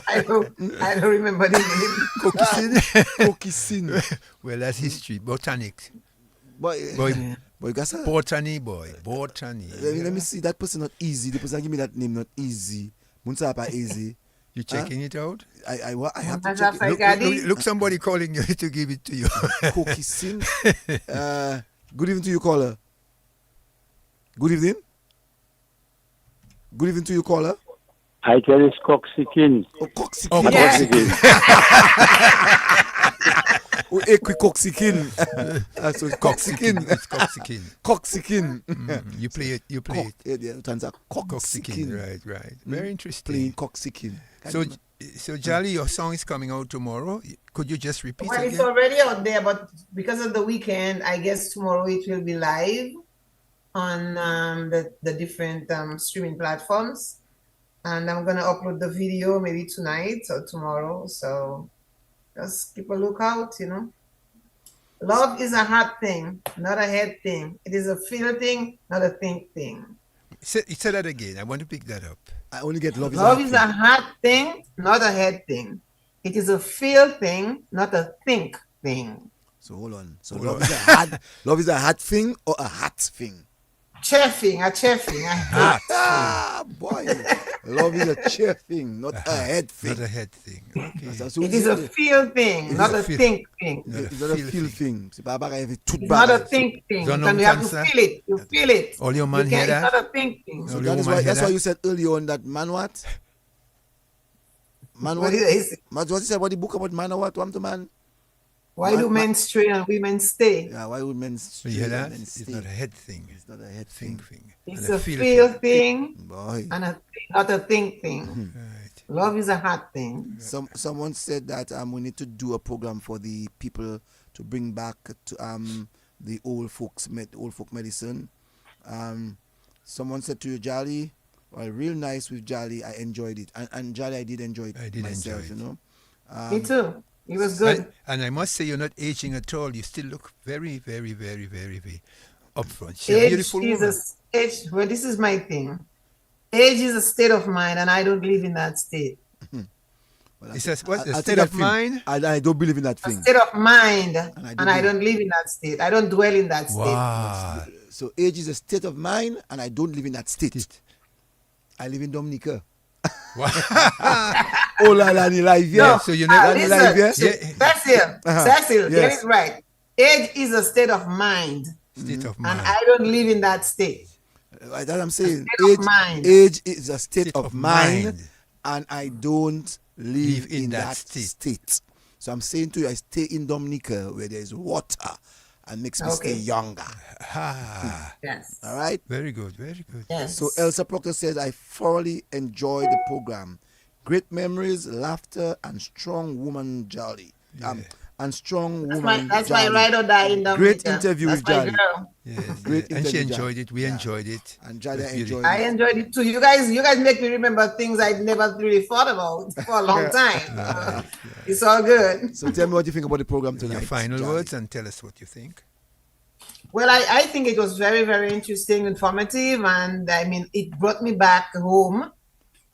Speaker 3: I don't remember the name.
Speaker 1: Coquicine. Coquicine.
Speaker 2: Well, that's history, botanics.
Speaker 1: But
Speaker 2: Boy,
Speaker 1: but you got to,
Speaker 2: Botany boy, Botany.
Speaker 1: let me see that person not easy. The person give me that name not easy. Munsapa easy.
Speaker 2: You checking it out?
Speaker 1: I have to
Speaker 3: As
Speaker 1: check
Speaker 3: a
Speaker 1: it.
Speaker 3: Fagadi.
Speaker 2: Look, somebody calling you to give it to you.
Speaker 1: Cookie Sin. Good evening to you, caller. Good evening. Good evening to you, caller.
Speaker 5: I tell you, Coxikin.
Speaker 1: Oh, Coxikin.
Speaker 2: Oh,
Speaker 3: Yeah.
Speaker 1: Oh, Ekwi Coxikin. So it's Coxikin.
Speaker 2: It's Coxikin.
Speaker 1: Coxikin.
Speaker 2: You play it. You play it.
Speaker 1: Yeah, turns out
Speaker 2: Coxikin.
Speaker 1: Coxikin.
Speaker 2: Right. Very interesting.
Speaker 1: Playing Coxikin.
Speaker 2: So Jolly, your song is coming out tomorrow. Could you just repeat
Speaker 3: Well, it's
Speaker 2: again?
Speaker 3: already out there, but because of the weekend, I guess tomorrow it will be live on the different streaming platforms. And I'm going to upload the video maybe tonight or tomorrow. So just keep a lookout, Love is a heart thing, not a head thing. It is a feel thing, not a think thing.
Speaker 2: Say that again. I want to pick that up.
Speaker 1: I only get love is
Speaker 3: Love
Speaker 1: a
Speaker 3: is a heart thing, not a head thing. It is a feel thing, not a think thing.
Speaker 1: So hold on. So
Speaker 2: Hold
Speaker 1: love is a hard thing or a hot thing?
Speaker 3: Cheffing.
Speaker 1: Ah, boy. Love is a chair thing, not a head thing.
Speaker 2: Not a head thing. Okay.
Speaker 1: So
Speaker 3: It is a feel thing, not a think thing.
Speaker 1: It's not a feel thing. C'est pas pareil avec tout
Speaker 3: It's not a
Speaker 1: bagage.
Speaker 3: think thing.
Speaker 2: Don't know
Speaker 3: And you have to
Speaker 2: cancer.
Speaker 3: feel it. You feel it.
Speaker 2: All your man
Speaker 3: You
Speaker 2: hear
Speaker 3: can't-
Speaker 2: that?
Speaker 3: It's not a think thing.
Speaker 1: So
Speaker 2: All
Speaker 1: that
Speaker 2: your
Speaker 1: is
Speaker 2: woman
Speaker 1: why
Speaker 2: hear
Speaker 1: that's why
Speaker 2: that?
Speaker 1: you said earlier on that man what? Man
Speaker 3: What
Speaker 1: what?
Speaker 3: is it?
Speaker 1: What you said about the book about man or what? What to man?
Speaker 3: Why
Speaker 1: Man-
Speaker 3: do men stray and women stay?
Speaker 1: Yeah, why would men
Speaker 2: So you hear that?
Speaker 1: men
Speaker 2: It's not a head thing.
Speaker 1: It's not a head
Speaker 2: Think
Speaker 1: thing.
Speaker 2: thing.
Speaker 3: It's
Speaker 2: And
Speaker 3: a
Speaker 2: feel
Speaker 3: feel
Speaker 2: thing.
Speaker 3: thing
Speaker 1: Boy.
Speaker 3: and not a think thing.
Speaker 2: Right.
Speaker 3: Love is a hard thing.
Speaker 1: Someone said that we need to do a program for the people to bring back to the old folk medicine. Someone said to you, Jolly, well, real nice with Jolly. I enjoyed it, and Jolly, I did enjoy it
Speaker 2: I did
Speaker 1: myself.
Speaker 2: enjoy it.
Speaker 3: Me too. It was good.
Speaker 2: And I must say, you're not aging at all. You still look very, very, very, very, very upfront. She's a beautiful woman.
Speaker 3: Well, this is my thing. Age is a state of mind, and I don't live in that state.
Speaker 1: Well,
Speaker 2: It says, what?
Speaker 1: I'll
Speaker 2: The
Speaker 1: take
Speaker 2: state
Speaker 1: that
Speaker 2: of
Speaker 1: thing.
Speaker 2: mind?
Speaker 1: I don't believe in that
Speaker 3: A
Speaker 1: thing.
Speaker 3: state of mind,
Speaker 1: I
Speaker 3: and
Speaker 1: don't
Speaker 3: I
Speaker 1: live-
Speaker 3: don't live in that state. I don't dwell in that state.
Speaker 2: Wow.
Speaker 1: So age is a state of mind, and I don't live in that state. I live in Dominica.
Speaker 2: Wow.
Speaker 1: Oh la la, ni live here.
Speaker 3: No,
Speaker 2: so you know-
Speaker 1: Ni live here.
Speaker 3: Cecil, Cecil, get
Speaker 1: Yes.
Speaker 3: it right. Age is a state of mind,
Speaker 2: State of
Speaker 3: and
Speaker 2: mind.
Speaker 3: I don't live in that state.
Speaker 1: That's what I'm saying.
Speaker 3: state of mind.
Speaker 1: Age is a state,
Speaker 2: State
Speaker 1: of,
Speaker 2: of
Speaker 1: mind,
Speaker 2: mind.
Speaker 1: and I don't live in that state. So I'm saying to you, I stay in Dominica where there is water and makes me stay
Speaker 3: Okay.
Speaker 1: younger.
Speaker 2: Ah,
Speaker 3: Yes.
Speaker 1: All right.
Speaker 2: very good, very good.
Speaker 3: Yes.
Speaker 1: So Elsa Proctor says, I thoroughly enjoyed the program. Great memories, laughter, and strong woman jolly. And strong woman
Speaker 3: that's my
Speaker 1: jolly.
Speaker 3: ride or die in Dominica.
Speaker 1: Great interview
Speaker 3: That's
Speaker 1: with
Speaker 3: my
Speaker 1: Jolly.
Speaker 3: girl.
Speaker 2: Yes,
Speaker 1: Great
Speaker 2: and she
Speaker 1: interview,
Speaker 2: enjoyed
Speaker 1: Jolly.
Speaker 2: it. We
Speaker 1: Yeah.
Speaker 2: enjoyed it.
Speaker 1: And Jolly
Speaker 2: It was beautiful.
Speaker 1: enjoyed
Speaker 3: I enjoyed it too. You guys make me remember things I never really thought about for a long time. It's all good.
Speaker 1: So tell me what you think about the program tonight.
Speaker 2: Your final
Speaker 1: Jolly.
Speaker 2: words and tell us what you think.
Speaker 3: Well, I think it was very, very interesting, informative, and I mean, it brought me back home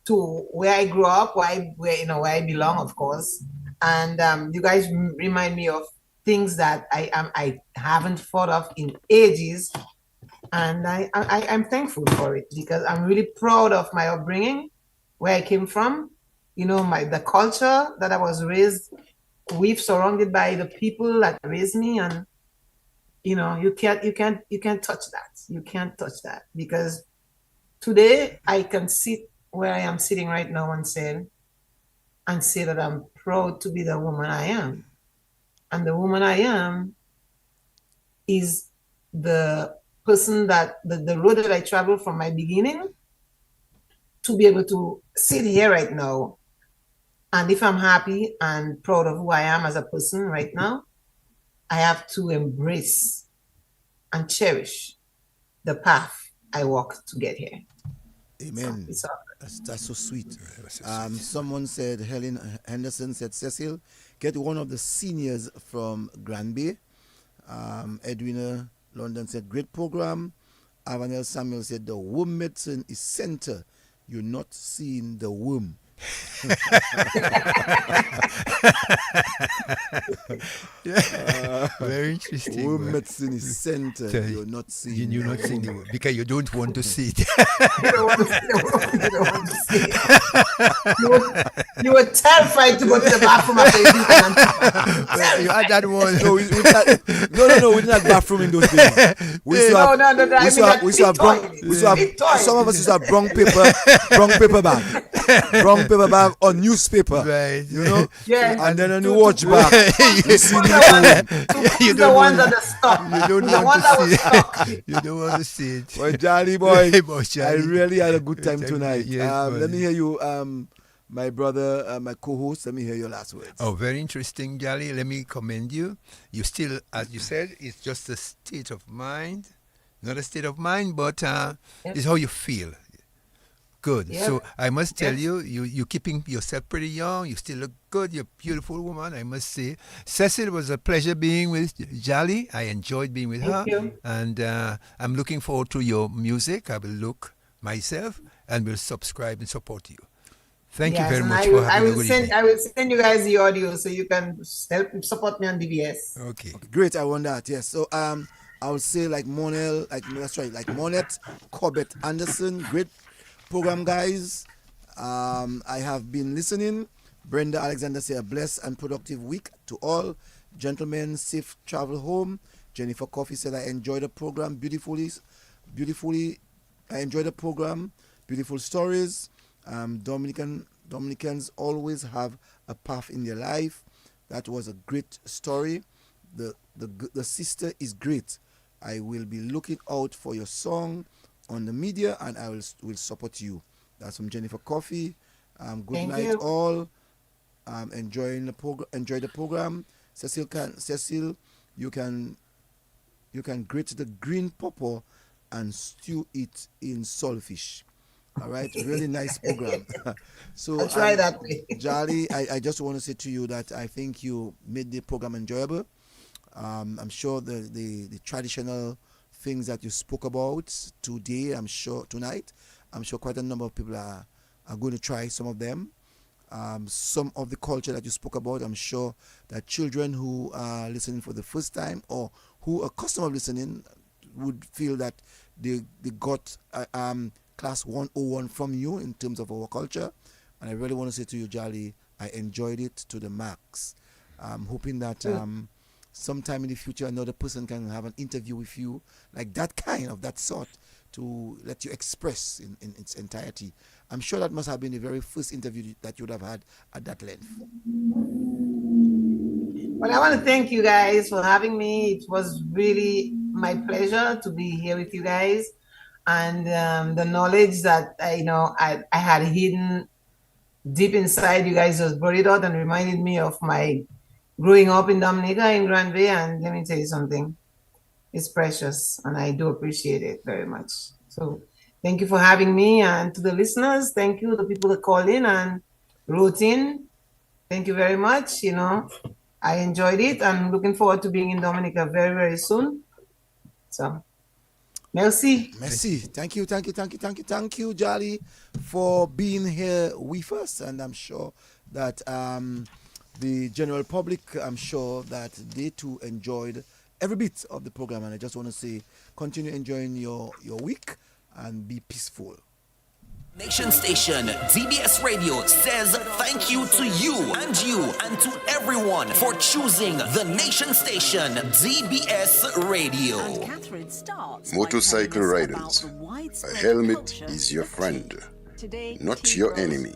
Speaker 3: to where I grew up, where I belong, of course. And you guys remind me of things that I haven't thought of in ages, and I'm thankful for it because I'm really proud of my upbringing, where I came from. The culture that I was raised with, surrounded by the people that raised me, and you can't touch that. You can't touch that because today I can sit where I am sitting right now and say that I'm proud to be the woman I am. And the woman I am is the person that the road that I traveled from my beginning to be able to sit here right now. And if I'm happy and proud of who I am as a person right now, I have to embrace and cherish the path I walked to get here.
Speaker 1: Amen.
Speaker 3: It's all
Speaker 1: That's so sweet.
Speaker 2: so sweet.
Speaker 1: Someone said, Helen Henderson said, Cecil, get one of the seniors from Granby. Edwina London said, great program. Avanel Samuel said, the womb medicine is center. You're not seeing the womb.
Speaker 2: Very interesting.
Speaker 1: Home
Speaker 2: but
Speaker 1: medicine is center.
Speaker 2: Tell
Speaker 1: You're not seeing.
Speaker 2: you're not seeing the because you don't want to see it.
Speaker 3: You don't want to, you don't want to see it. You were terrified to go to the bathroom after you did
Speaker 2: You had that one.
Speaker 1: No, we didn't have bathroom in those days. We used to have,
Speaker 3: No. I mean,
Speaker 1: we used to have some of us used to have brown paper bag or newspaper.
Speaker 2: Right.
Speaker 1: You know?
Speaker 3: Yeah.
Speaker 1: And then on the watch back, you see
Speaker 2: You
Speaker 3: the
Speaker 2: don't
Speaker 3: ones
Speaker 2: want
Speaker 3: that are stuck.
Speaker 2: you don't
Speaker 3: The one
Speaker 2: want
Speaker 3: that
Speaker 2: to
Speaker 3: was
Speaker 2: see
Speaker 3: stuck.
Speaker 2: it. You don't want to see it.
Speaker 1: Boy, Charlie boy,
Speaker 2: Hey, boy,
Speaker 1: I
Speaker 2: Charlie.
Speaker 1: really had a good time
Speaker 2: Thank
Speaker 1: tonight.
Speaker 2: you. Yes,
Speaker 1: Let me
Speaker 2: buddy.
Speaker 1: hear you, my brother, my co-host. Let me hear your last words.
Speaker 2: Oh, very interesting, Jolly. Let me commend you. You still, as you said, it's just a state of mind. Not a state of mind, but it's how you feel. Good.
Speaker 3: Yep.
Speaker 2: So I must tell
Speaker 3: Yes.
Speaker 2: you keeping yourself pretty young. You still look good. You're a beautiful woman, I must say. Cecil, it was a pleasure being with Jolly. I enjoyed being with her.
Speaker 3: Thank you.
Speaker 2: And I'm looking forward to your music. I will look myself and will subscribe and support you. Thank you
Speaker 3: Yes,
Speaker 2: very
Speaker 3: and
Speaker 2: much
Speaker 3: I
Speaker 2: for
Speaker 3: will,
Speaker 2: having a good evening.
Speaker 3: I will send you guys the audio so you can help support me on DBS.
Speaker 2: Okay.
Speaker 1: Great, I want that. Yes. So I would say like Monel, like Monet, Corbett Anderson, great program guys. I have been listening. Brenda Alexander say a blessed and productive week to all. Gentlemen, safe travel home. Jennifer Coffey said I enjoyed the program beautifully. I enjoyed the program. Beautiful stories. Dominicans always have a path in their life. That was a great story. The sister is great. I will be looking out for your song on the media, and I will support you. That's from Jennifer Coffey. Good
Speaker 3: Thank
Speaker 1: night
Speaker 3: you.
Speaker 1: all. Enjoy the program. Cecil, you can grate the green pawpaw and stew it in saltfish. All right, really nice program. So
Speaker 3: I'll try that way.
Speaker 1: Jolly, I just want to say to you that I think you made the program enjoyable. I'm sure the traditional things that you spoke about today, tonight, I'm sure quite a number of people are going to try some of them. Some of the culture that you spoke about, I'm sure that children who are listening for the first time or who are accustomed of listening would feel that they got class 101 from you in terms of our culture. And I really want to say to you, Jolly, I enjoyed it to the max. I'm hoping that sometime in the future another person can have an interview with you like that sort to let you express in its entirety. I'm sure that must have been the very first interview that you would have had at that length.
Speaker 3: Well, I want to thank you guys for having me. It was really my pleasure to be here with you guys, and the knowledge that I had hidden deep inside, you guys just brought it out and reminded me of my growing up in Dominica in Grand Bay. And let me tell you something, it's precious, and I do appreciate it very much. So thank you for having me, and to the listeners, thank you, the people that called in and wrote in. Thank you very much. I enjoyed it. I'm looking forward to being in Dominica very, very soon. So, merci.
Speaker 1: Thank you, Jolly, for being here with us. And I'm sure that the general public, I'm sure that they too enjoyed every bit of the program. And I just want to say, continue enjoying your week and be peaceful.
Speaker 8: Nation Station DBS Radio says thank you to you and to everyone for choosing the Nation Station DBS Radio.
Speaker 9: And Catherine starts
Speaker 10: Motorcycle
Speaker 9: by telling us
Speaker 10: riders,
Speaker 9: about the widespread
Speaker 10: a helmet
Speaker 9: culture
Speaker 10: is your
Speaker 9: of
Speaker 10: friend,
Speaker 9: tea. Today,
Speaker 10: not
Speaker 9: tea
Speaker 10: your
Speaker 9: grows
Speaker 10: enemy.